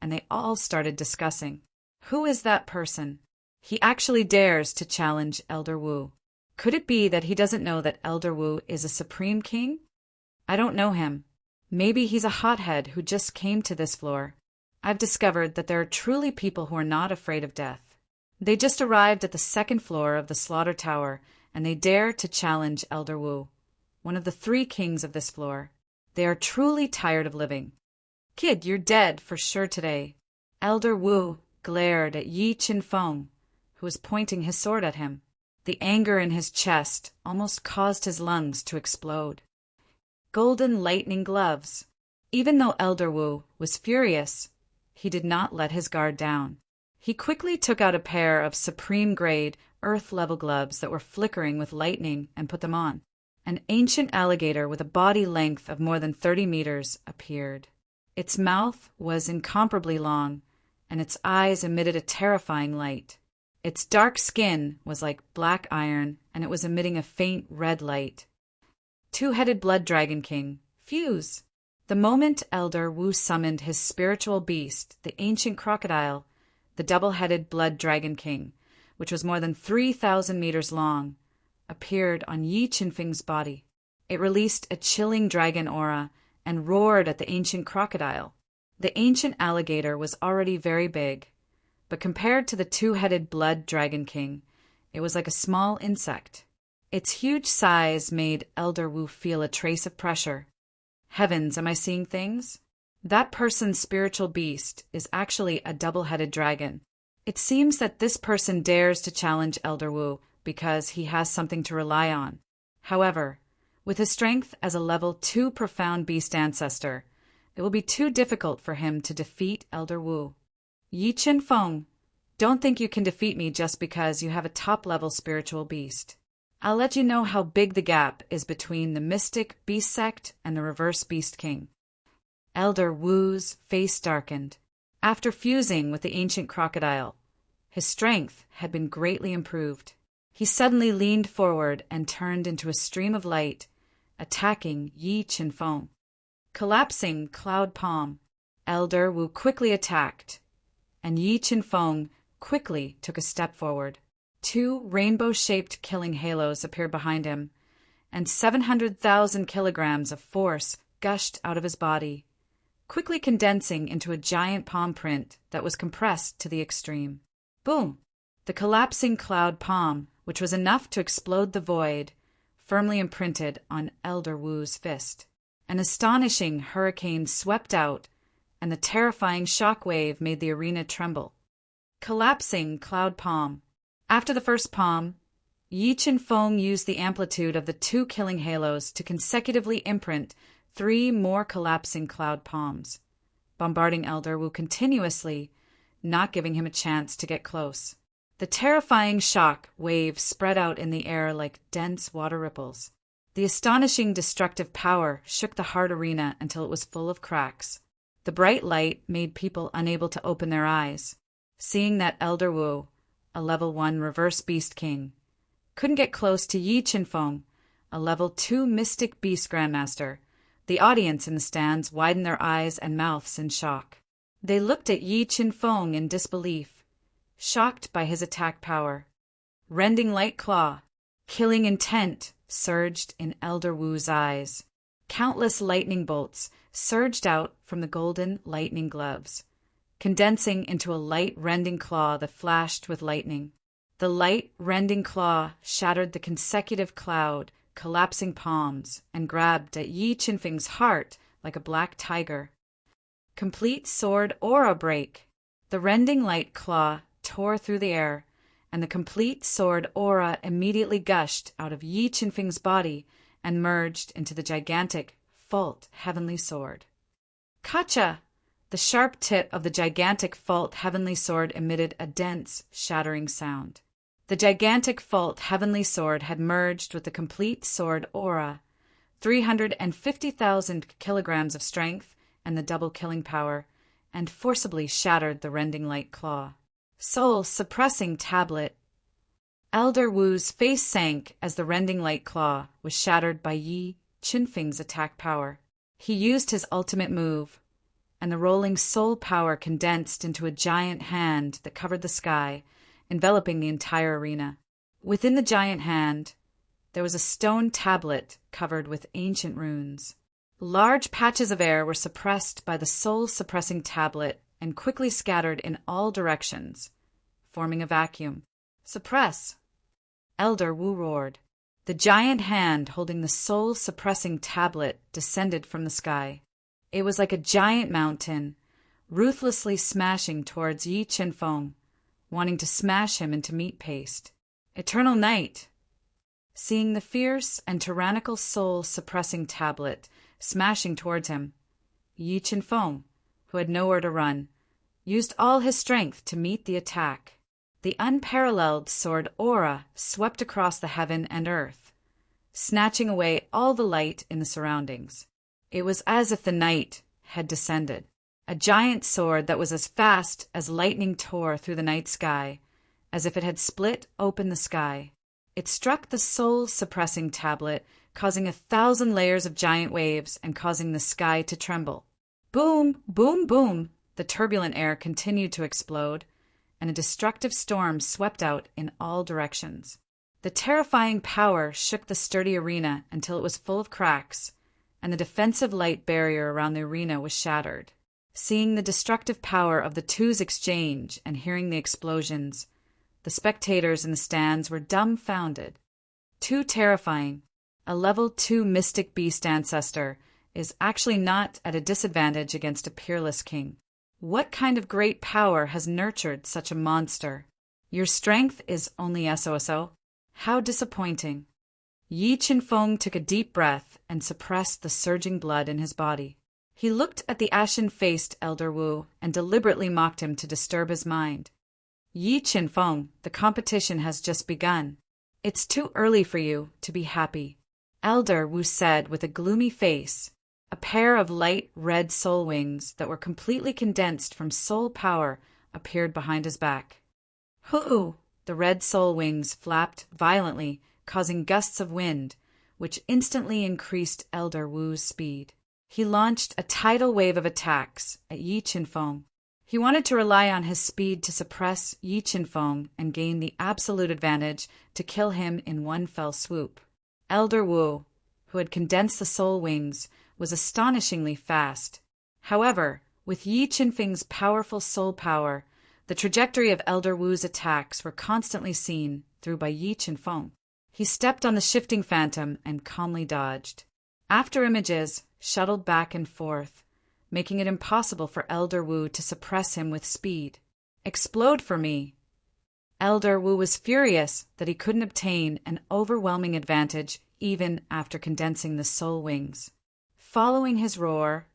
and they all started discussing. Who is that person? He actually dares to challenge Elder Wu. Could it be that he doesn't know that Elder Wu is a supreme king? I don't know him. Maybe he's a hothead who just came to this floor. I've discovered that there are truly people who are not afraid of death. They just arrived at the second floor of the Slaughter Tower, and they dare to challenge Elder Wu, one of the 3 kings of this floor. They are truly tired of living. Kid, you're dead for sure today. Elder Wu glared at Yi Qinfeng, who was pointing his sword at him. The anger in his chest almost caused his lungs to explode. Golden lightning gloves. Even though Elder Wu was furious, he did not let his guard down. He quickly took out a pair of supreme-grade, earth-level gloves that were flickering with lightning and put them on. An ancient alligator with a body length of more than 30 meters appeared. Its mouth was incomparably long, and its eyes emitted a terrifying light. Its dark skin was like black iron, and it was emitting a faint red light. Two-headed blood dragon king, fuse. The moment Elder Wu summoned his spiritual beast, the ancient crocodile, the double-headed blood dragon king, which was more than 3,000 meters long, appeared on Yi Qinfeng's body. It released a chilling dragon aura and roared at the ancient crocodile. The ancient alligator was already very big, but compared to the two-headed blood dragon king, it was like a small insect. Its huge size made Elder Wu feel a trace of pressure. Heavens, am I seeing things? That person's spiritual beast is actually a double-headed dragon. It seems that this person dares to challenge Elder Wu because he has something to rely on. However, with his strength as a level 2 profound beast ancestor, it will be too difficult for him to defeat Elder Wu. Yi Qinfeng, don't think you can defeat me just because you have a top-level spiritual beast. I'll let you know how big the gap is between the Mystic Beast Sect and the Reverse Beast King. Elder Wu's face darkened. After fusing with the ancient crocodile, his strength had been greatly improved. He suddenly leaned forward and turned into a stream of light, attacking Yi Qinfeng. Collapsing cloud palm, Elder Wu quickly attacked, and Yi Qinfeng quickly took a step forward. 2 rainbow-shaped killing halos appeared behind him, and 700,000 kilograms of force gushed out of his body, quickly condensing into a giant palm print that was compressed to the extreme. Boom! The collapsing cloud palm, which was enough to explode the void, firmly imprinted on Elder Wu's fist. An astonishing hurricane swept out, and the terrifying shock wave made the arena tremble. Collapsing cloud palm. After the first palm, Yi Qinfeng used the amplitude of the 2 killing halos to consecutively imprint 3 more collapsing cloud palms, bombarding Elder Wu continuously, not giving him a chance to get close. The terrifying shock wave spread out in the air like dense water ripples. The astonishing destructive power shook the hard arena until it was full of cracks. The bright light made people unable to open their eyes, seeing that Elder Wu, a level 1 reverse beast king, couldn't get close to Yi Qinfeng, a level 2 mystic beast grandmaster. The audience in the stands widened their eyes and mouths in shock. They looked at Yi Qinfeng in disbelief, shocked by his attack power. Rending light claw, killing intent surged in Elder Wu's eyes. Countless lightning bolts surged out from the golden lightning gloves, condensing into a light rending claw that flashed with lightning. The light rending claw shattered the consecutive cloud, collapsing palms, and grabbed at Yi Qinfeng's heart like a black tiger. Complete sword aura break. The rending light claw tore through the air, and the complete sword aura immediately gushed out of Yi Qinfeng's body and merged into the gigantic Fault Heavenly Sword. Kacha! The sharp tip of the gigantic Fault Heavenly Sword emitted a dense, shattering sound. The gigantic Fault Heavenly Sword had merged with the complete sword aura, 350,000 kilograms of strength and the double killing power, and forcibly shattered the rending light claw. Soul-suppressing tablet. Elder Wu's face sank as the rending light claw was shattered by Yi Qinfeng's attack power. He used his ultimate move, and the rolling soul power condensed into a giant hand that covered the sky, enveloping the entire arena. Within the giant hand, there was a stone tablet covered with ancient runes. Large patches of air were suppressed by the soul-suppressing tablet and quickly scattered in all directions, forming a vacuum. Suppress! Elder Wu roared. The giant hand holding the soul-suppressing tablet descended from the sky. It was like a giant mountain, ruthlessly smashing towards Yi Qinfeng, wanting to smash him into meat paste. Eternal night! Seeing the fierce and tyrannical soul-suppressing tablet smashing towards him, Yi Qinfeng, who had nowhere to run, used all his strength to meet the attack. The unparalleled sword aura swept across the heaven and earth, snatching away all the light in the surroundings. It was as if the night had descended. A giant sword that was as fast as lightning tore through the night sky, as if it had split open the sky. It struck the soul-suppressing tablet, causing 1,000 layers of giant waves and causing the sky to tremble. Boom, boom, boom! The turbulent air continued to explode, and a destructive storm swept out in all directions. The terrifying power shook the sturdy arena until it was full of cracks, and the defensive light barrier around the arena was shattered. Seeing the destructive power of the two's exchange and hearing the explosions, the spectators in the stands were dumbfounded. Too terrifying. A level 2 mystic beast ancestor is actually not at a disadvantage against a peerless king. What kind of great power has nurtured such a monster? Your strength is only SOSO. How disappointing. Yi Qinfeng took a deep breath and suppressed the surging blood in his body. He looked at the ashen-faced Elder Wu and deliberately mocked him to disturb his mind. Yi Qinfeng, the competition has just begun. It's too early for you to be happy. Elder Wu said with a gloomy face. A pair of light red soul wings that were completely condensed from soul power appeared behind his back. Hoo! The red soul wings flapped violently, causing gusts of wind, which instantly increased Elder Wu's speed. He launched a tidal wave of attacks at Yi Qinfeng. He wanted to rely on his speed to suppress Yi Qinfeng and gain the absolute advantage to kill him in one fell swoop. Elder Wu, who had condensed the soul wings, was astonishingly fast. However, with Yi Qinfeng's powerful soul power, the trajectory of Elder Wu's attacks were constantly seen through by Yi Qinfeng. He stepped on the shifting phantom and calmly dodged. After images shuttled back and forth, making it impossible for Elder Wu to suppress him with speed. Explode for me! Elder Wu was furious that he couldn't obtain an overwhelming advantage even after condensing the soul wings. Following his roar,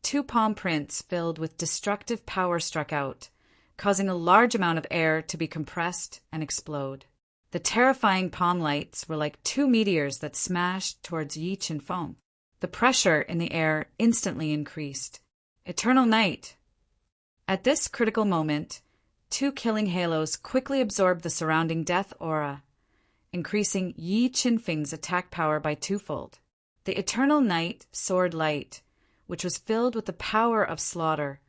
2 palm prints filled with destructive power struck out, causing a large amount of air to be compressed and explode. The terrifying palm lights were like 2 meteors that smashed towards Yi Qin Feng. The pressure in the air instantly increased. Eternal night! At this critical moment, 2 killing halos quickly absorbed the surrounding death aura, increasing Yi Qin Feng's attack power by 2-fold. The Eternal Night Sword Light, which was filled with the power of slaughter,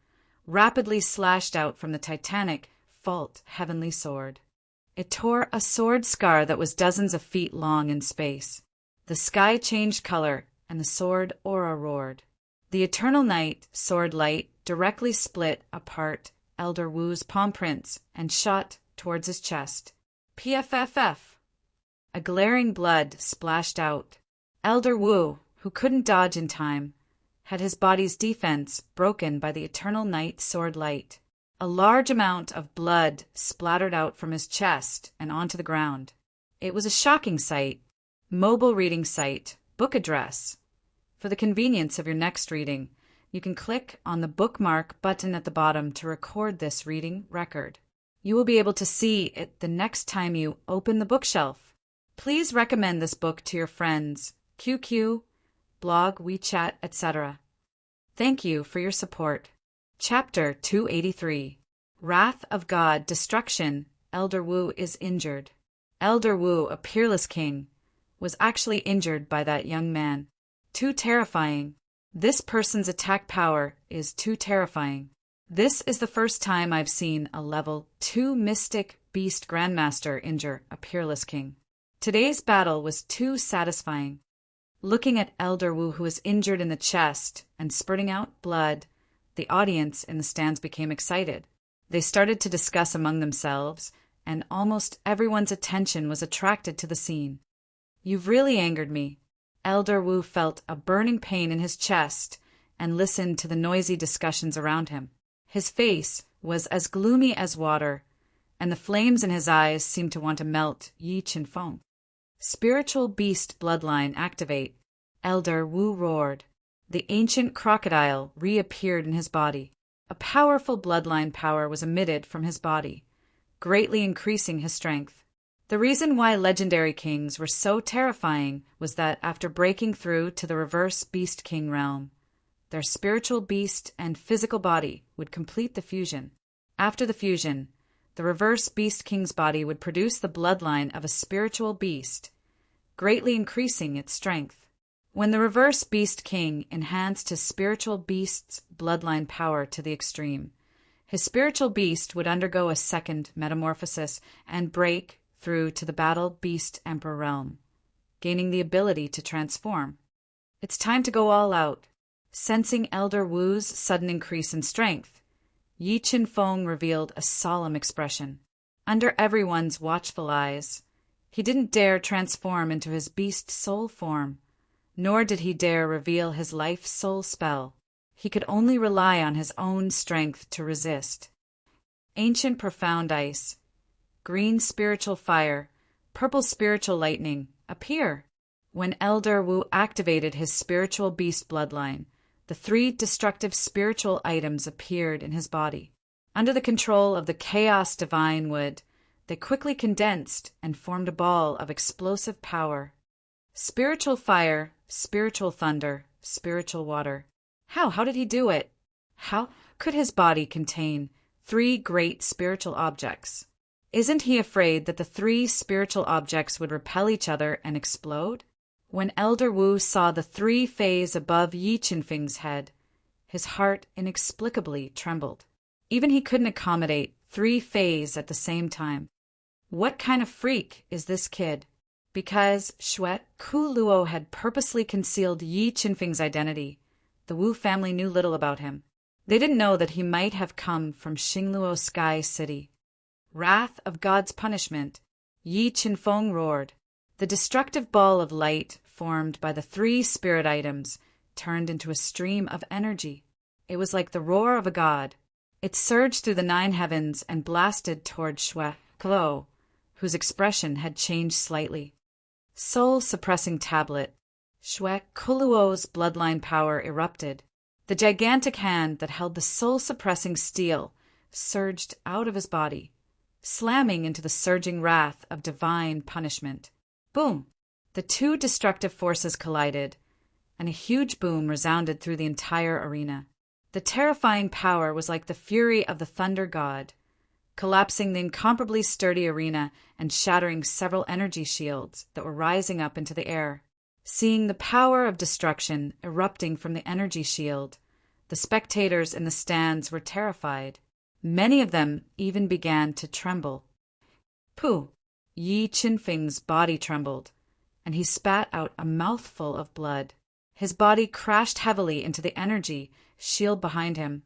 rapidly slashed out from the titanic Fault Heavenly Sword. It tore a sword scar that was dozens of feet long in space. The sky changed color, and the sword aura roared. The Eternal Night Sword Light directly split apart Elder Wu's palm prints and shot towards his chest. PFFF! A glaring blood splashed out. Elder Wu, who couldn't dodge in time, had his body's defense broken by the Eternal Night Sword Light. A large amount of blood splattered out from his chest and onto the ground. It was a shocking sight. Mobile reading site, book address. For the convenience of your next reading, you can click on the bookmark button at the bottom to record this reading record. You will be able to see it the next time you open the bookshelf. Please recommend this book to your friends, QQ, blog, WeChat, etc. Thank you for your support. Chapter 283. Wrath of God, Destruction. Elder Wu is injured. Elder Wu, a peerless king, was actually injured by that young man. Too terrifying. This person's attack power is too terrifying. This is the first time I've seen a level 2 Mystic Beast Grandmaster injure a peerless king. Today's battle was too satisfying. Looking at Elder Wu, who was injured in the chest and spurting out blood, the audience in the stands became excited. They started to discuss among themselves, and almost everyone's attention was attracted to the scene. You've really angered me. Elder Wu felt a burning pain in his chest and listened to the noisy discussions around him. His face was as gloomy as water, and the flames in his eyes seemed to want to melt Yi Qin Feng. Spiritual beast bloodline activate. Elder Wu roared. The ancient crocodile reappeared in his body. A powerful bloodline power was emitted from his body, greatly increasing his strength. The reason why legendary kings were so terrifying was that after breaking through to the reverse Beast King realm, their spiritual beast and physical body would complete the fusion. After the fusion, the reverse Beast King's body would produce the bloodline of a spiritual beast, greatly increasing its strength. When the reverse Beast King enhanced his spiritual beast's bloodline power to the extreme, his spiritual beast would undergo a second metamorphosis and break through to the Battle Beast Emperor realm, gaining the ability to transform. It's time to go all out. Sensing Elder Wu's sudden increase in strength, Yi Qin Feng revealed a solemn expression. Under everyone's watchful eyes, he didn't dare transform into his beast soul form, nor did he dare reveal his life soul spell. He could only rely on his own strength to resist. Ancient profound ice, green spiritual fire, purple spiritual lightning, appear. When Elder Wu activated his spiritual beast bloodline, the 3 destructive spiritual items appeared in his body. Under the control of the chaos divine wood, they quickly condensed and formed a ball of explosive power. Spiritual fire, spiritual thunder, spiritual water. How did he do it? How could his body contain 3 great spiritual objects? Isn't he afraid that the 3 spiritual objects would repel each other and explode? When Elder Wu saw the 3 phases above Yi Qin Feng's head, his heart inexplicably trembled. Even he couldn't accommodate 3 phases at the same time. What kind of freak is this kid? Because Xuet Ku Luo had purposely concealed Yi Qin Feng's identity, the Wu family knew little about him. They didn't know that he might have come from Xingluo Sky City. Wrath of God's punishment, Yi Qin Feng roared. The destructive ball of light formed by the three spirit items turned into a stream of energy. It was like the roar of a god. It surged through the 9 heavens and blasted toward Shwe Klo, whose expression had changed slightly. Soul-suppressing tablet. Shwe Kuluo's bloodline power erupted. The gigantic hand that held the soul-suppressing steel surged out of his body, slamming into the surging wrath of divine punishment. Boom! The two destructive forces collided, and a huge boom resounded through the entire arena. The terrifying power was like the fury of the thunder god, collapsing the incomparably sturdy arena and shattering several energy shields that were rising up into the air. Seeing the power of destruction erupting from the energy shield, the spectators in the stands were terrified. Many of them even began to tremble. Pooh! Yi Qinfeng's body trembled, and he spat out a mouthful of blood. His body crashed heavily into the energy shield behind him,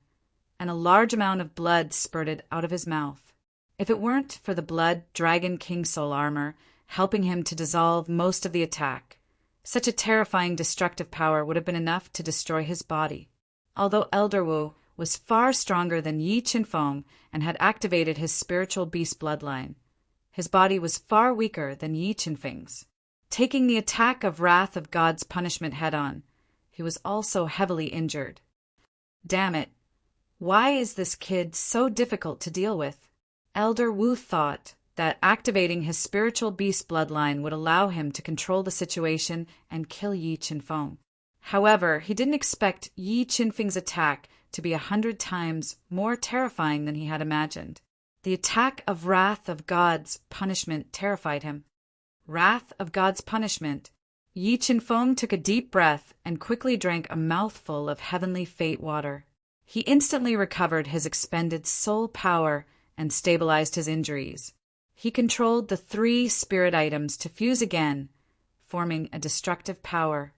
and a large amount of blood spurted out of his mouth. If it weren't for the blood Dragon King Soul armor helping him to dissolve most of the attack, such a terrifying destructive power would have been enough to destroy his body. Although Elder Wu was far stronger than Yi Qinfeng and had activated his spiritual beast bloodline, his body was far weaker than Yi Qinfeng's. Taking the attack of Wrath of God's punishment head-on, he was also heavily injured. Damn it! Why is this kid so difficult to deal with? Elder Wu thought that activating his spiritual beast bloodline would allow him to control the situation and kill Yi Qinfeng. However, he didn't expect Yi Qinfeng's attack to be 100 times more terrifying than he had imagined. The attack of Wrath of God's punishment terrified him. Wrath of God's punishment. Yi Qinfeng took a deep breath and quickly drank a mouthful of heavenly fate water. He instantly recovered his expended soul power and stabilized his injuries. He controlled the 3 spirit items to fuse again, forming a destructive power.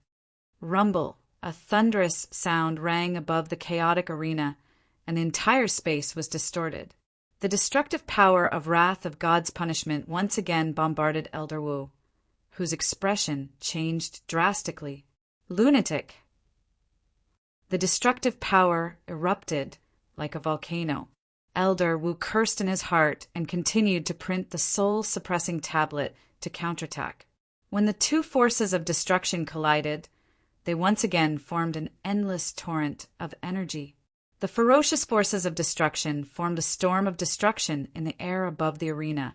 Rumble, a thunderous sound rang above the chaotic arena, and the entire space was distorted. The destructive power of Wrath of God's punishment once again bombarded Elder Wu, whose expression changed drastically. Lunatic! The destructive power erupted like a volcano. Elder Wu cursed in his heart and continued to print the soul-suppressing tablet to counterattack. When the 2 forces of destruction collided, they once again formed an endless torrent of energy. The ferocious forces of destruction formed a storm of destruction in the air above the arena,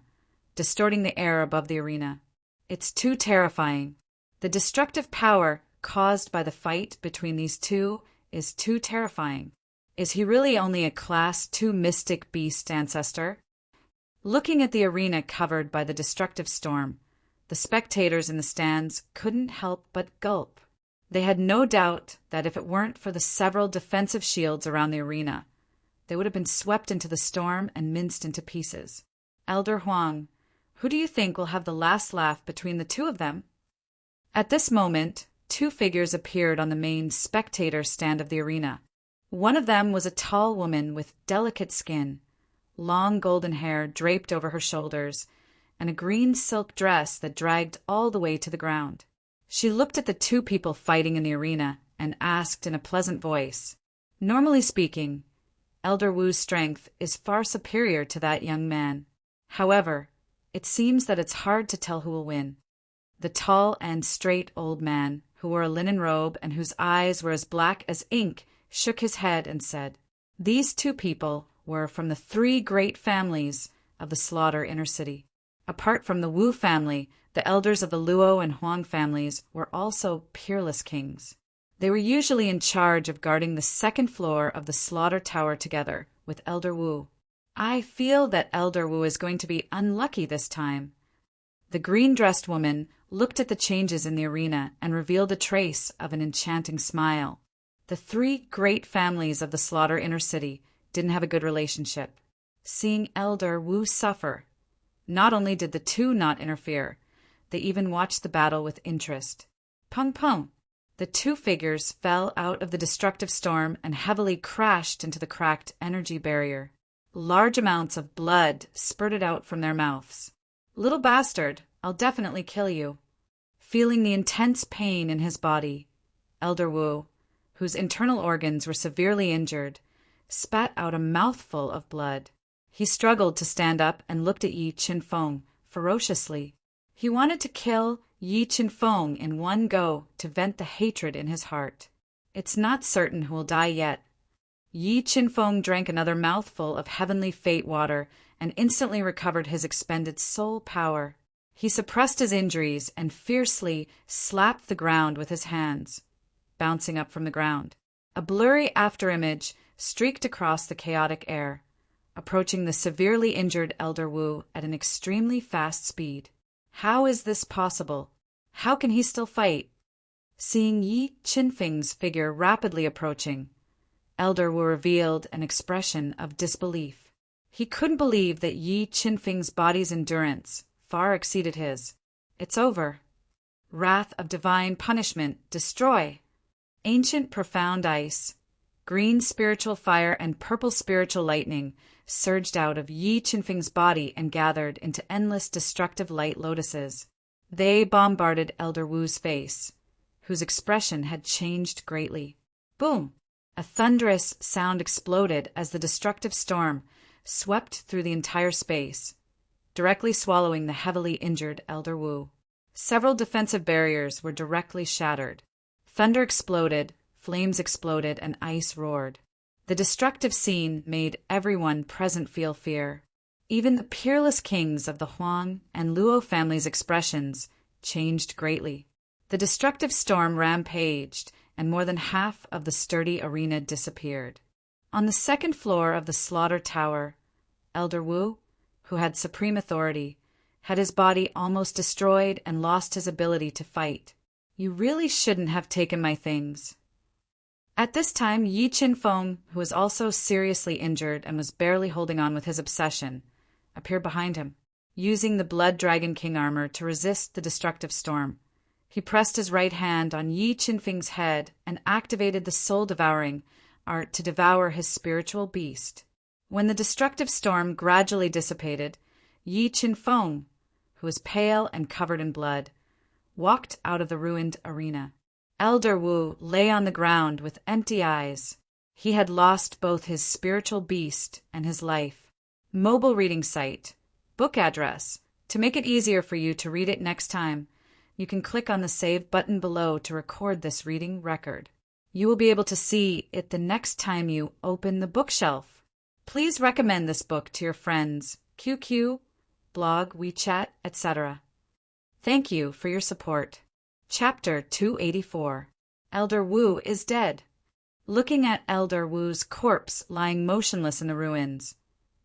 distorting the air above the arena. It's too terrifying. The destructive power caused by the fight between these two is too terrifying. Is he really only a Class 2 mystic beast ancestor? Looking at the arena covered by the destructive storm, the spectators in the stands couldn't help but gulp. They had no doubt that if it weren't for the several defensive shields around the arena, they would have been swept into the storm and minced into pieces. Elder Huang, who do you think will have the last laugh between the 2 of them? At this moment, 2 figures appeared on the main spectator stand of the arena. One of them was a tall woman with delicate skin, long golden hair draped over her shoulders, and a green silk dress that dragged all the way to the ground. She looked at the 2 people fighting in the arena and asked in a pleasant voice, "Normally speaking, Elder Wu's strength is far superior to that young man. However, it seems that it's hard to tell who will win." The tall and straight old man, who wore a linen robe and whose eyes were as black as ink, shook his head and said, "These 2 people were from the 3 great families of the Slaughter Inner City. Apart from the Wu family, the elders of the Luo and Huang families were also peerless kings. They were usually in charge of guarding the 2nd floor of the Slaughter Tower together with Elder Wu. I feel that Elder Wu is going to be unlucky this time." The green-dressed woman looked at the changes in the arena and revealed a trace of an enchanting smile. The 3 great families of the Slaughter Inner City didn't have a good relationship. Seeing Elder Wu suffer, not only did the 2 not interfere, they even watched the battle with interest. Pung pung! The 2 figures fell out of the destructive storm and heavily crashed into the cracked energy barrier. Large amounts of blood spurted out from their mouths. "Little bastard, I'll definitely kill you. Feeling the intense pain in his body, Elder Wu, whose internal organs were severely injured, spat out a mouthful of blood. He struggled to stand up and looked at Yi Qinfeng ferociously. He wanted to kill Yi Qinfeng in one go to vent the hatred in his heart. It's not certain who will die yet. Yi Qinfeng drank another mouthful of heavenly fate water and instantly recovered his expended soul power. He suppressed his injuries and fiercely slapped the ground with his hands, bouncing up from the ground. A blurry afterimage streaked across the chaotic air, approaching the severely injured Elder Wu at an extremely fast speed. How is this possible? How can he still fight? Seeing Yi Qinfeng's figure rapidly approaching, Elder Wu revealed an expression of disbelief. He couldn't believe that Yi Qinfeng's body's endurance far exceeded his. It's over. Wrath of divine punishment, destroy! Ancient profound ice, green spiritual fire, and purple spiritual lightning surged out of Yi Qinfeng's body and gathered into endless destructive light lotuses. They bombarded Elder Wu's face, whose expression had changed greatly. Boom! A thunderous sound exploded as the destructive storm swept through the entire space, directly swallowing the heavily injured Elder Wu. Several defensive barriers were directly shattered. Thunder exploded, flames exploded, and ice roared. The destructive scene made everyone present feel fear. Even the peerless kings of the Huang and Luo families' expressions changed greatly. The destructive storm rampaged, and more than half of the sturdy arena disappeared. On the second floor of the slaughter tower, Elder Wu, who had supreme authority, had his body almost destroyed and lost his ability to fight. You really shouldn't have taken my things. At this time, Yi Qinfeng, who was also seriously injured and was barely holding on with his obsession, appeared behind him, using the Blood Dragon King armor to resist the destructive storm. He pressed his right hand on Yi Qinfeng's head and activated the soul-devouring art to devour his spiritual beast. When the destructive storm gradually dissipated, Yi Qinfeng, who was pale and covered in blood, walked out of the ruined arena. Elder Wu lay on the ground with empty eyes. He had lost both his spiritual beast and his life. Mobile reading site. Book address. To make it easier for you to read it next time, you can click on the Save button below to record this reading record. You will be able to see it the next time you open the bookshelf. Please recommend this book to your friends, QQ, blog, WeChat, etc. Thank you for your support. Chapter 284. Elder Wu is dead. Looking at Elder Wu's corpse lying motionless in the ruins,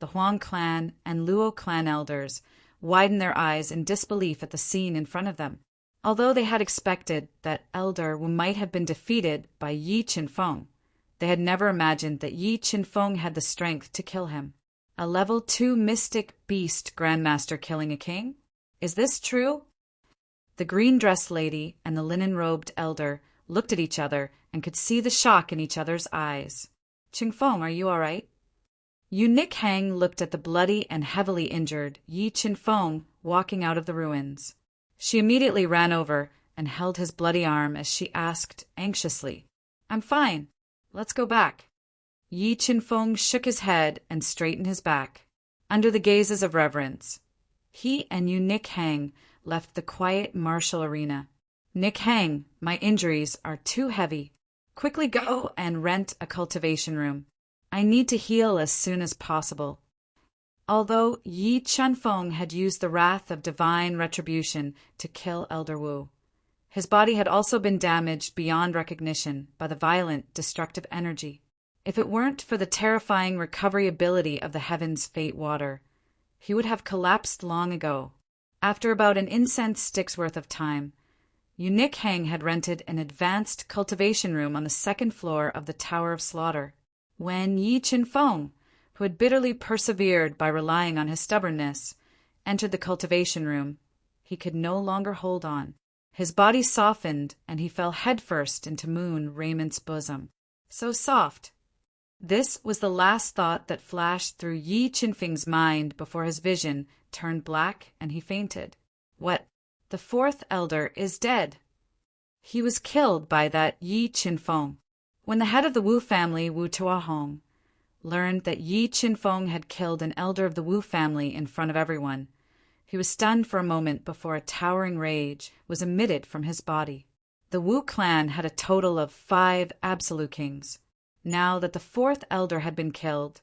the Huang clan and Luo clan elders widened their eyes in disbelief at the scene in front of them. Although they had expected that Elder Wu might have been defeated by Yi Qinfeng, they had never imagined that Yi Qinfeng had the strength to kill him. A level 2 mystic beast grandmaster killing a king? Is this true? The green-dressed lady and the linen-robed elder looked at each other and could see the shock in each other's eyes. Qingfeng, are you all right? Yu Nikhang looked at the bloody and heavily injured Yi Qinfeng walking out of the ruins. She immediately ran over and held his bloody arm as she asked anxiously, "I'm fine. Let's go back." Yi Qinfeng shook his head and straightened his back. Under the gazes of reverence, he and Yu Nikhang left the quiet martial arena. "Nikhang, my injuries are too heavy. Quickly go and rent a cultivation room. I need to heal as soon as possible." Although Yi Qinfeng had used the wrath of divine retribution to kill Elder Wu, his body had also been damaged beyond recognition by the violent, destructive energy. If it weren't for the terrifying recovery ability of the Heaven's Fate Water, he would have collapsed long ago. After about an incense stick's worth of time, Yu Nikhang had rented an advanced cultivation room on the second floor of the Tower of Slaughter. When Yi Qinfeng, who had bitterly persevered by relying on his stubbornness, entered the cultivation room, he could no longer hold on. His body softened, and he fell headfirst into Moon Raymond's bosom. So soft. This was the last thought that flashed through Yi Qinfeng's mind before his vision turned black and he fainted. What The fourth elder is dead. He was killed by that Yi Qinfeng. When the head of the Wu family, Wu Tuahong, learned that Yi Qinfeng had killed an elder of the Wu family in front of everyone, he was stunned for a moment before a towering rage was emitted from his body. The Wu clan had a total of 5 absolute kings. Now that the fourth elder had been killed,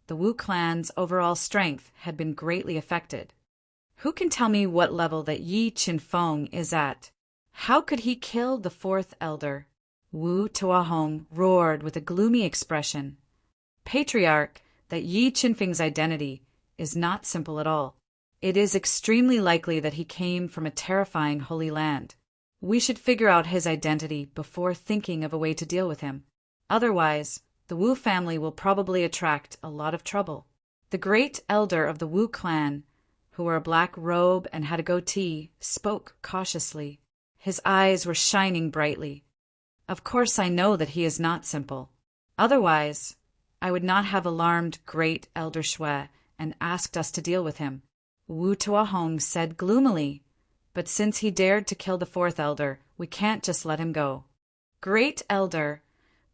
the Wu clan's overall strength had been greatly affected. Who can tell me what level that Yi Qinfeng is at? How could he kill the fourth elder? Wu Tuahong roared with a gloomy expression. Patriarch, that Yi Qinfeng's identity is not simple at all. It is extremely likely that he came from a terrifying holy land. We should figure out his identity before thinking of a way to deal with him. Otherwise, the Wu family will probably attract a lot of trouble. The great elder of the Wu clan, who wore a black robe and had a goatee, spoke cautiously. His eyes were shining brightly. Of course I know that he is not simple. Otherwise, I would not have alarmed great elder Shui and asked us to deal with him. Wu Tuahong said gloomily, but since he dared to kill the fourth elder, we can't just let him go. Great elder,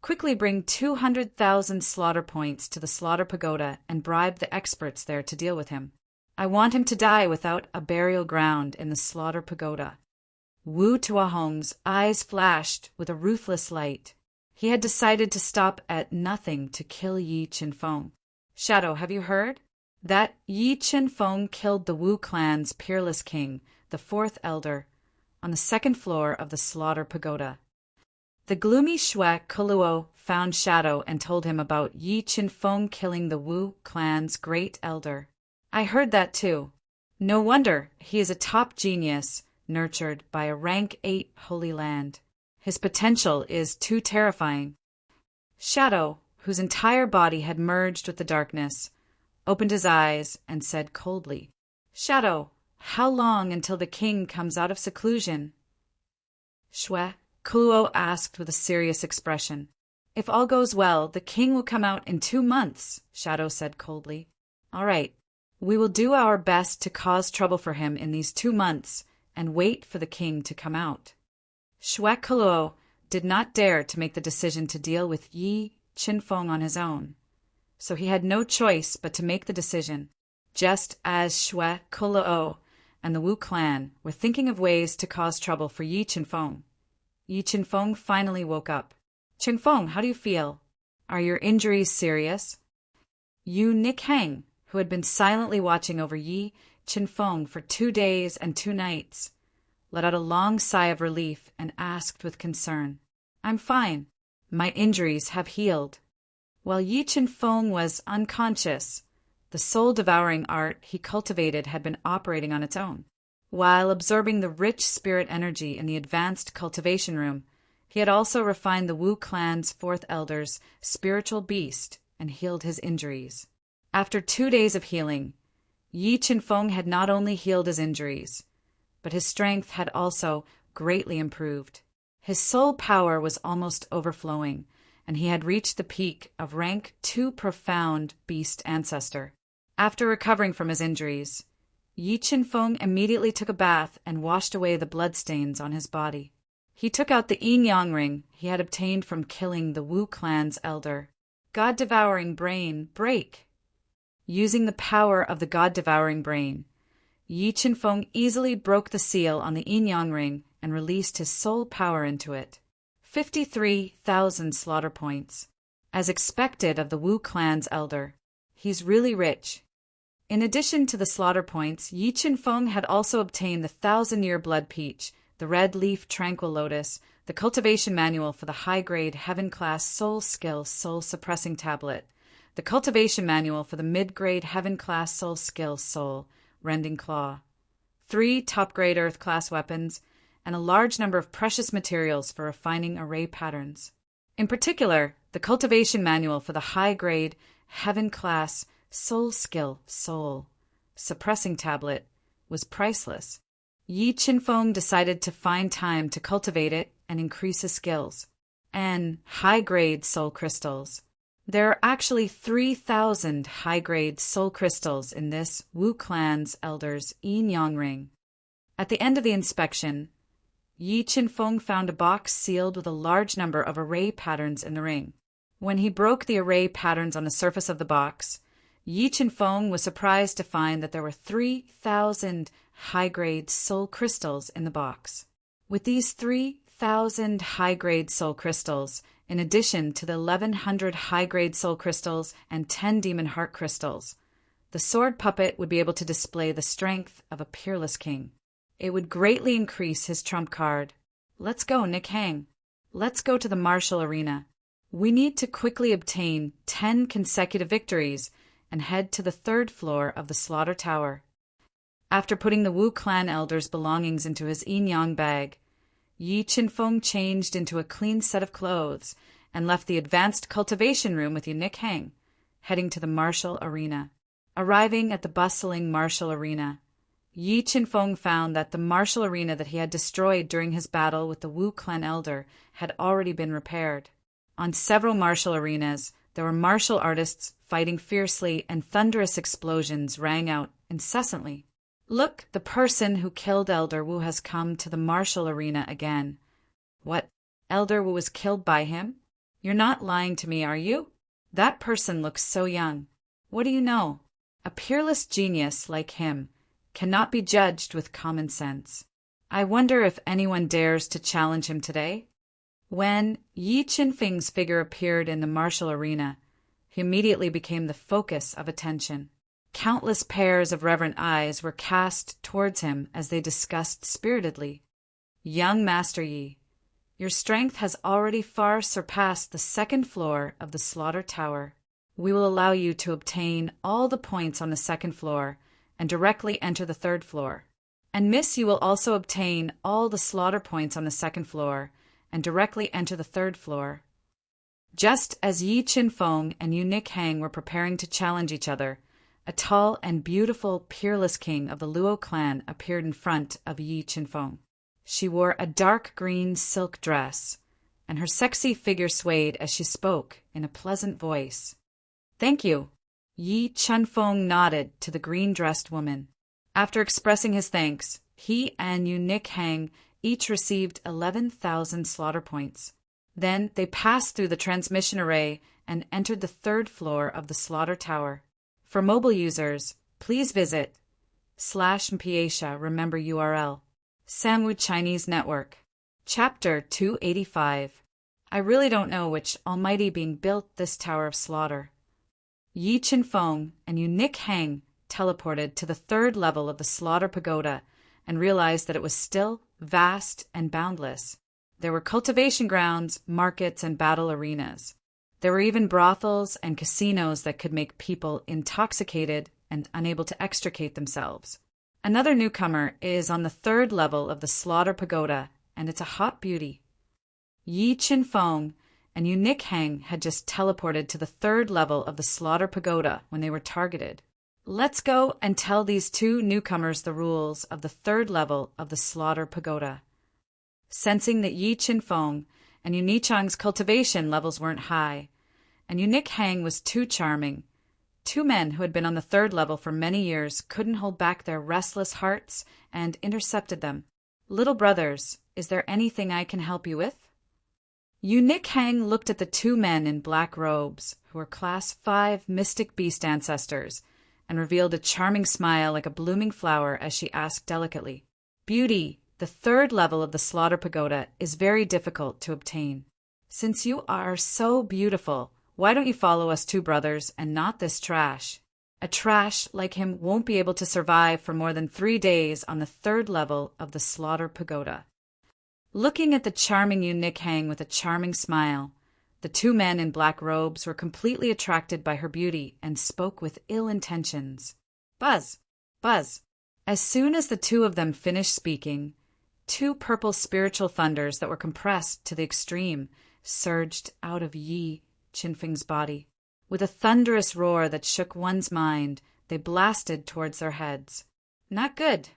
quickly bring 200,000 slaughter points to the slaughter pagoda and bribe the experts there to deal with him. I want him to die without a burial ground in the slaughter pagoda. Wu Tuahong's eyes flashed with a ruthless light. He had decided to stop at nothing to kill Yi Qinfeng. Shadow, have you heard? That Yi Qinfeng killed the Wu clan's peerless king, the fourth elder, on the second floor of the slaughter pagoda. The gloomy Shui Kuluo found Shadow and told him about Yi Qinfeng killing the Wu clan's great elder. I heard that too. No wonder he is a top genius, nurtured by a rank 8 holy land. His potential is too terrifying. Shadow, whose entire body had merged with the darkness, opened his eyes and said coldly, Shadow, how long until the king comes out of seclusion? Shui Kuluo asked with a serious expression. If all goes well, the king will come out in 2 months, Shadow said coldly. All right, we will do our best to cause trouble for him in these 2 months and wait for the king to come out. Shui Kuluo did not dare to make the decision to deal with Yi Qinfeng on his own, so he had no choice but to make the decision, just as Shui Kuluo and the Wu clan were thinking of ways to cause trouble for Yi Qinfeng. Yi Qinfeng finally woke up. Qinfeng, how do you feel? Are your injuries serious? Yu Nikhang, who had been silently watching over Yi Qinfeng for 2 days and 2 nights, let out a long sigh of relief and asked with concern, I'm fine. My injuries have healed. While Yi Qinfeng was unconscious, the soul-devouring art he cultivated had been operating on its own. While absorbing the rich spirit energy in the advanced cultivation room, he had also refined the Wu clan's fourth elder's spiritual beast and healed his injuries. After 2 days of healing, Yi Qinfeng had not only healed his injuries, but his strength had also greatly improved. His soul power was almost overflowing, and he had reached the peak of rank 2 profound beast ancestor. After recovering from his injuries, Yi Qinfeng immediately took a bath and washed away the bloodstains on his body. He took out the yin-yang ring he had obtained from killing the Wu clan's elder. God-devouring brain, break! Using the power of the God-devouring brain, Yi Qinfeng easily broke the seal on the yin-yang ring and released his soul power into it. 53,000 slaughter points. As expected of the Wu clan's elder, he's really rich. In addition to the slaughter points, Yi Qinfeng had also obtained the 1,000-year blood peach, the red leaf tranquil lotus, the cultivation manual for the high-grade heaven-class soul skill soul suppressing tablet, the cultivation manual for the mid-grade heaven-class soul skill soul rending claw, 3 top-grade earth-class weapons, and a large number of precious materials for refining array patterns. In particular, the cultivation manual for the high-grade heaven-class soul skill soul suppressing tablet was priceless. Yi Qinfeng decided to find time to cultivate it and increase his skills. And high-grade soul crystals. There are actually 3,000 high-grade soul crystals in this Wu clan's elder's yin-yang ring. At the end of the inspection, Yi Qinfeng found a box sealed with a large number of array patterns in the ring. When he broke the array patterns on the surface of the box, Yi Qinfeng was surprised to find that there were 3,000 high-grade soul crystals in the box. With these 3,000 high-grade soul crystals, in addition to the 1,100 high-grade soul crystals and 10 demon heart crystals, the sword puppet would be able to display the strength of a peerless king. It would greatly increase his trump card. Let's go, Nick Hang. Let's go to the martial arena. We need to quickly obtain 10 consecutive victories and head to the 3rd floor of the Slaughter Tower. After putting the Wu clan elder's belongings into his yin-yang bag, Yi Qinfeng changed into a clean set of clothes and left the advanced cultivation room with Nick Hang, heading to the martial arena. Arriving at the bustling martial arena, Yi Qinfeng found that the martial arena that he had destroyed during his battle with the Wu clan elder had already been repaired. On several martial arenas, there were martial artists fighting fiercely, and thunderous explosions rang out incessantly. Look, the person who killed Elder Wu has come to the martial arena again. What? Elder Wu was killed by him? You're not lying to me, are you? That person looks so young. What do you know? A peerless genius like him cannot be judged with common sense. I wonder if anyone dares to challenge him today? When Yi Qinfeng's figure appeared in the martial arena, he immediately became the focus of attention. Countless pairs of reverent eyes were cast towards him as they discussed spiritedly. Young Master Yi, your strength has already far surpassed the 2nd floor of the Slaughter Tower. We will allow you to obtain all the points on the 2nd floor and directly enter the 3rd floor. And Miss, you will also obtain all the slaughter points on the 2nd floor and directly enter the 3rd floor. Just as Yi Qinfeng and Nick Hang were preparing to challenge each other, a tall and beautiful peerless king of the Luo clan appeared in front of Yi Qinfeng. She wore a dark green silk dress, and her sexy figure swayed as she spoke in a pleasant voice. Thank you. Yi Qinfeng nodded to the green-dressed woman. After expressing his thanks, he and Nick Hang each received 11,000 slaughter points. Then they passed through the transmission array and entered the 3rd floor of the Slaughter Tower. For mobile users, please visit /Mpiesha, remember URL, Samwu Chinese Network. Chapter 285. I really don't know which almighty being built this Tower of Slaughter. Yi Qinfeng and Nick Hang teleported to the 3rd level of the Slaughter Pagoda and realized that it was still vast and boundless. There were cultivation grounds, markets, and battle arenas. There were even brothels and casinos that could make people intoxicated and unable to extricate themselves. Another newcomer is on the 3rd level of the Slaughter Pagoda, and it's a hot beauty. Yi Qinfeng and Nick Hang had just teleported to the 3rd level of the Slaughter Pagoda when they were targeted. Let's go and tell these 2 newcomers the rules of the 3rd level of the Slaughter Pagoda. Sensing that Yi Qinfeng and Nichang's cultivation levels weren't high, and Nick Hang was too charming, 2 men who had been on the 3rd level for many years couldn't hold back their restless hearts and intercepted them. Little brothers, is there anything I can help you with? Nick Hang looked at the 2 men in black robes, who were Class 5 Mystic Beast ancestors, and revealed a charming smile like a blooming flower as she asked delicately, Beauty, the 3rd level of the Slaughter Pagoda is very difficult to obtain. Since you are so beautiful, why don't you follow us 2 brothers and not this trash? A trash like him won't be able to survive for more than 3 days on the 3rd level of the Slaughter Pagoda. Looking at the charming Nick Hang with a charming smile, the 2 men in black robes were completely attracted by her beauty and spoke with ill intentions. Buzz! Buzz! As soon as the 2 of them finished speaking, 2 purple spiritual thunders that were compressed to the extreme surged out of Yi Qinfeng's body. With a thunderous roar that shook one's mind, they blasted towards their heads. Not good.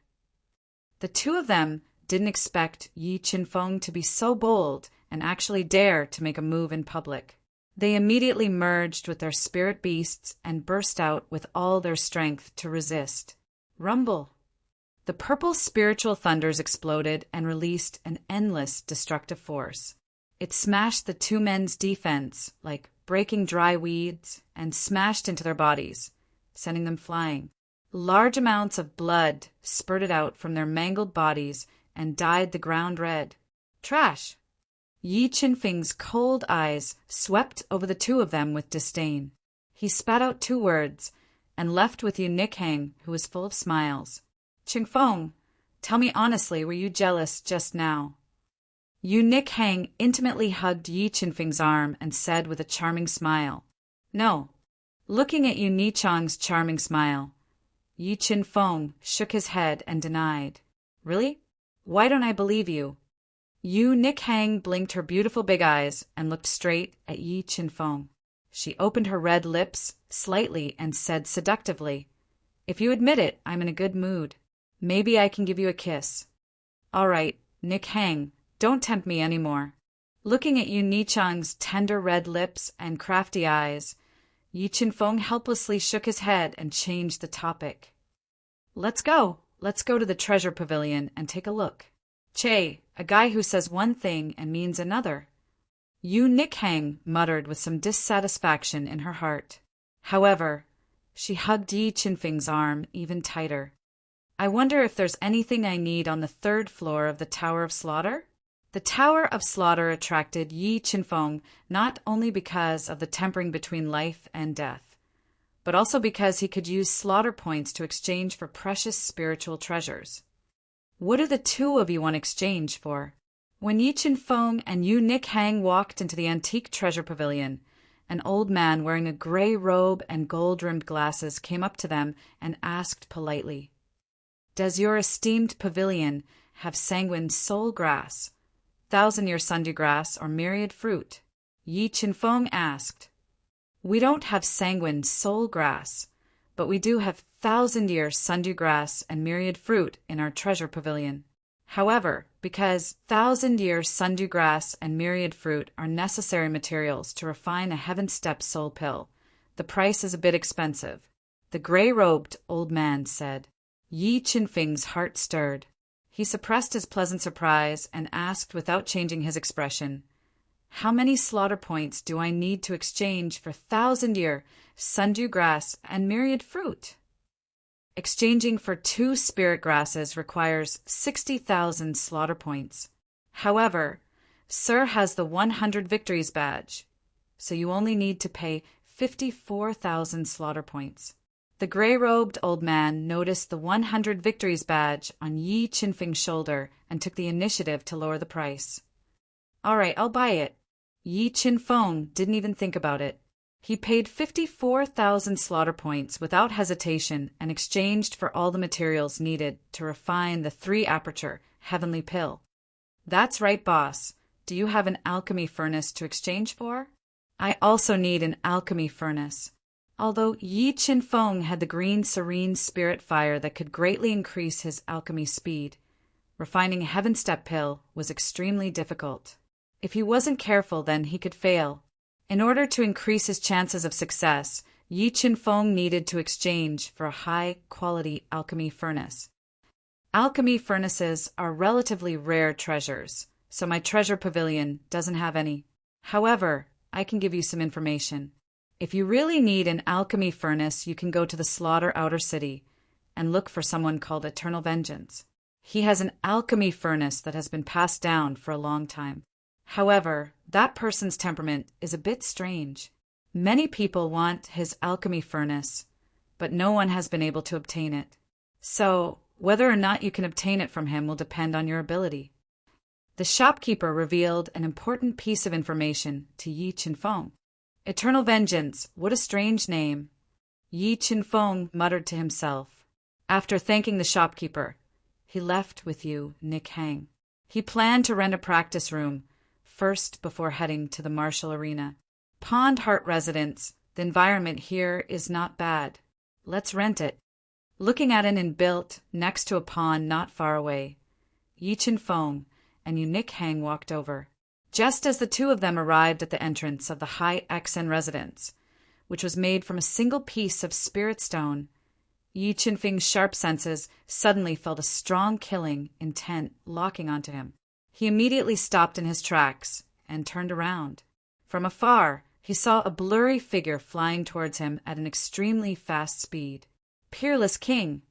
The 2 of them didn't expect Yi Qinfeng to be so bold and actually dare to make a move in public. They immediately merged with their spirit beasts and burst out with all their strength to resist. Rumble! The purple spiritual thunders exploded and released an endless destructive force. It smashed the two men's defense, like breaking dry weeds, and smashed into their bodies, sending them flying. Large amounts of blood spurted out from their mangled bodies and dyed the ground red. Trash! Yi Qinfeng's cold eyes swept over the two of them with disdain. He spat out two words and left with Yu Nikhang, who was full of smiles. Qingfeng, tell me honestly, were you jealous just now? Yu Nikhang intimately hugged Yi Qinfeng's arm and said with a charming smile, No. Looking at Yu Nichang's charming smile, Yi Qinfeng shook his head and denied. Really? Why don't I believe you? Yu Nikhang blinked her beautiful big eyes and looked straight at Yi Qinfeng. She opened her red lips slightly and said seductively, If you admit it, I'm in a good mood. Maybe I can give you a kiss. All right, Nikhang, don't tempt me any more. Looking at Yu Nichang's tender red lips and crafty eyes, Yi Qinfeng helplessly shook his head and changed the topic. Let's go. Let's go to the treasure pavilion and take a look. Che, a guy who says one thing and means another. Yu Nikhang muttered with some dissatisfaction in her heart. However, she hugged Yi Qinfeng's arm even tighter. I wonder if there's anything I need on the third floor of the Tower of Slaughter? The Tower of Slaughter attracted Yi Qinfeng not only because of the tempering between life and death, but also because he could use slaughter points to exchange for precious spiritual treasures. What do the two of you want exchange for? When Yi Qinfeng and Yu Nikhang walked into the antique treasure pavilion, an old man wearing a gray robe and gold-rimmed glasses came up to them and asked politely, Does your esteemed pavilion have sanguine soul grass, thousand-year sundew grass, or myriad fruit? Yi Qinfeng asked. We don't have sanguine soul grass, but we do have thousand-year sundew grass and myriad fruit in our treasure pavilion. However, because thousand-year sundew grass and myriad fruit are necessary materials to refine a heaven-step soul pill, the price is a bit expensive, the gray-robed old man said. Yi Qinfeng's heart stirred. He suppressed his pleasant surprise and asked without changing his expression, How many slaughter points do I need to exchange for thousand-year sundew grass and myriad fruit? Exchanging for 2 spirit grasses requires 60,000 slaughter points. However, Sir has the 100 victories badge, so you only need to pay 54,000 slaughter points. The gray-robed old man noticed the 100 victories badge on Yi Qinfeng's shoulder and took the initiative to lower the price. All right, I'll buy it. Yi Qinfeng didn't even think about it. He paid 54,000 slaughter points without hesitation and exchanged for all the materials needed to refine the 3-aperture heavenly pill. That's right, boss. Do you have an alchemy furnace to exchange for? I also need an alchemy furnace. Although Yi Qinfeng had the green serene spirit fire that could greatly increase his alchemy speed, refining a heaven-step pill was extremely difficult. If he wasn't careful, then he could fail. In order to increase his chances of success, Yi Qinfeng needed to exchange for a high-quality alchemy furnace. Alchemy furnaces are relatively rare treasures, so my treasure pavilion doesn't have any. However, I can give you some information. If you really need an alchemy furnace, you can go to the Slaughter Outer City and look for someone called Eternal Vengeance. He has an alchemy furnace that has been passed down for a long time. However, that person's temperament is a bit strange. Many people want his alchemy furnace, but no one has been able to obtain it. So, whether or not you can obtain it from him will depend on your ability. The shopkeeper revealed an important piece of information to Yi Qinfeng. Eternal Vengeance, what a strange name. Yi Qinfeng muttered to himself. After thanking the shopkeeper, he left with Yu Nikhang. He planned to rent a practice room first before heading to the martial arena. Pond Heart residence, the environment here is not bad. Let's rent it. Looking at an inn built next to a pond not far away, Yi Qinfeng and Yu Nikhang walked over. Just as the two of them arrived at the entrance of the High Exen residence, which was made from a single piece of spirit stone, Yi Qinfeng's sharp senses suddenly felt a strong killing intent locking onto him. He immediately stopped in his tracks and turned around. From afar, he saw a blurry figure flying towards him at an extremely fast speed. Peerless King!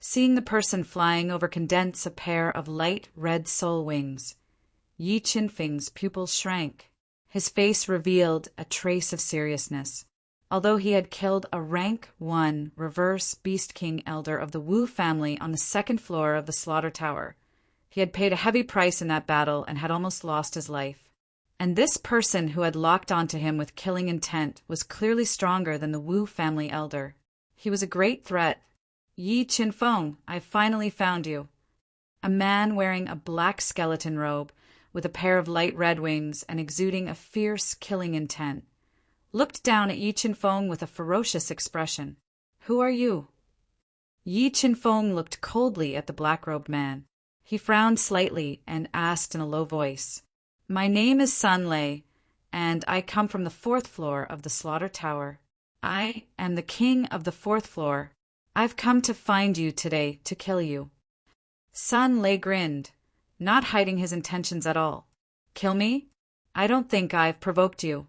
Seeing the person flying over condense a pair of light red soul wings, Yi Qinfeng's pupils shrank. His face revealed a trace of seriousness. Although he had killed a rank 1 reverse Beast King elder of the Wu family on the second floor of the Slaughter Tower, he had paid a heavy price in that battle and had almost lost his life. And this person who had locked onto him with killing intent was clearly stronger than the Wu family elder. He was a great threat. Yi Qinfeng, I've finally found you. A man wearing a black skeleton robe with a pair of light red wings and exuding a fierce killing intent looked down at Yi Qinfeng with a ferocious expression. Who are you? Yi Qinfeng looked coldly at the black-robed man. He frowned slightly and asked in a low voice, My name is Sun Lei, and I come from the 4th floor of the Slaughter Tower. I am the king of the 4th floor. I've come to find you today to kill you. Sun Lei grinned, not hiding his intentions at all. Kill me? I don't think I've provoked you.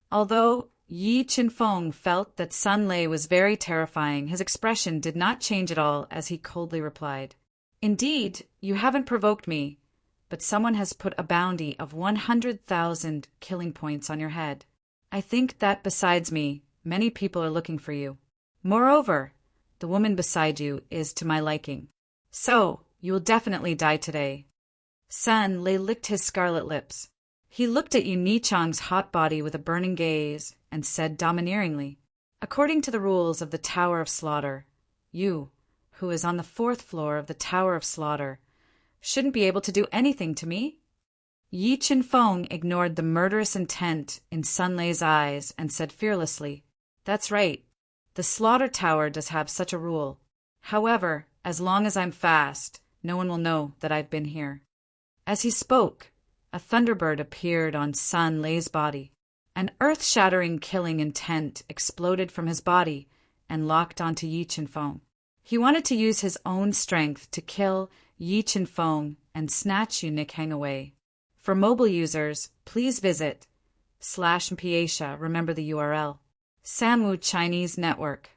Although Yi Qinfeng felt that Sun Lei was very terrifying, his expression did not change at all as he coldly replied, Indeed, you haven't provoked me, but someone has put a bounty of 100,000 killing points on your head. I think that besides me, many people are looking for you. Moreover, the woman beside you is to my liking. So, you will definitely die today. Sun Lei licked his scarlet lips. He looked at Yu Nichang's hot body with a burning gaze and said domineeringly, According to the rules of the Tower of Slaughter, you, who is on the 4th floor of the Tower of Slaughter, shouldn't be able to do anything to me. Yi Qinfeng ignored the murderous intent in Sun Lei's eyes and said fearlessly, That's right. The Slaughter Tower does have such a rule. However, as long as I'm fast, no one will know that I've been here. As he spoke, a thunderbird appeared on Sun Lei's body. An earth-shattering killing intent exploded from his body and locked onto Yi Qinfeng. He wanted to use his own strength to kill Yi Qinfeng and snatch Yu Nichang away. For mobile users, please visit /Mpiacia, remember the URL, Sanwu Chinese Network.